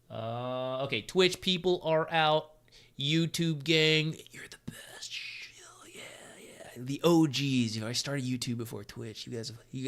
Okay, Twitch people are out. YouTube gang, you're the best. the OGs. You know, I started YouTube before Twitch. You guys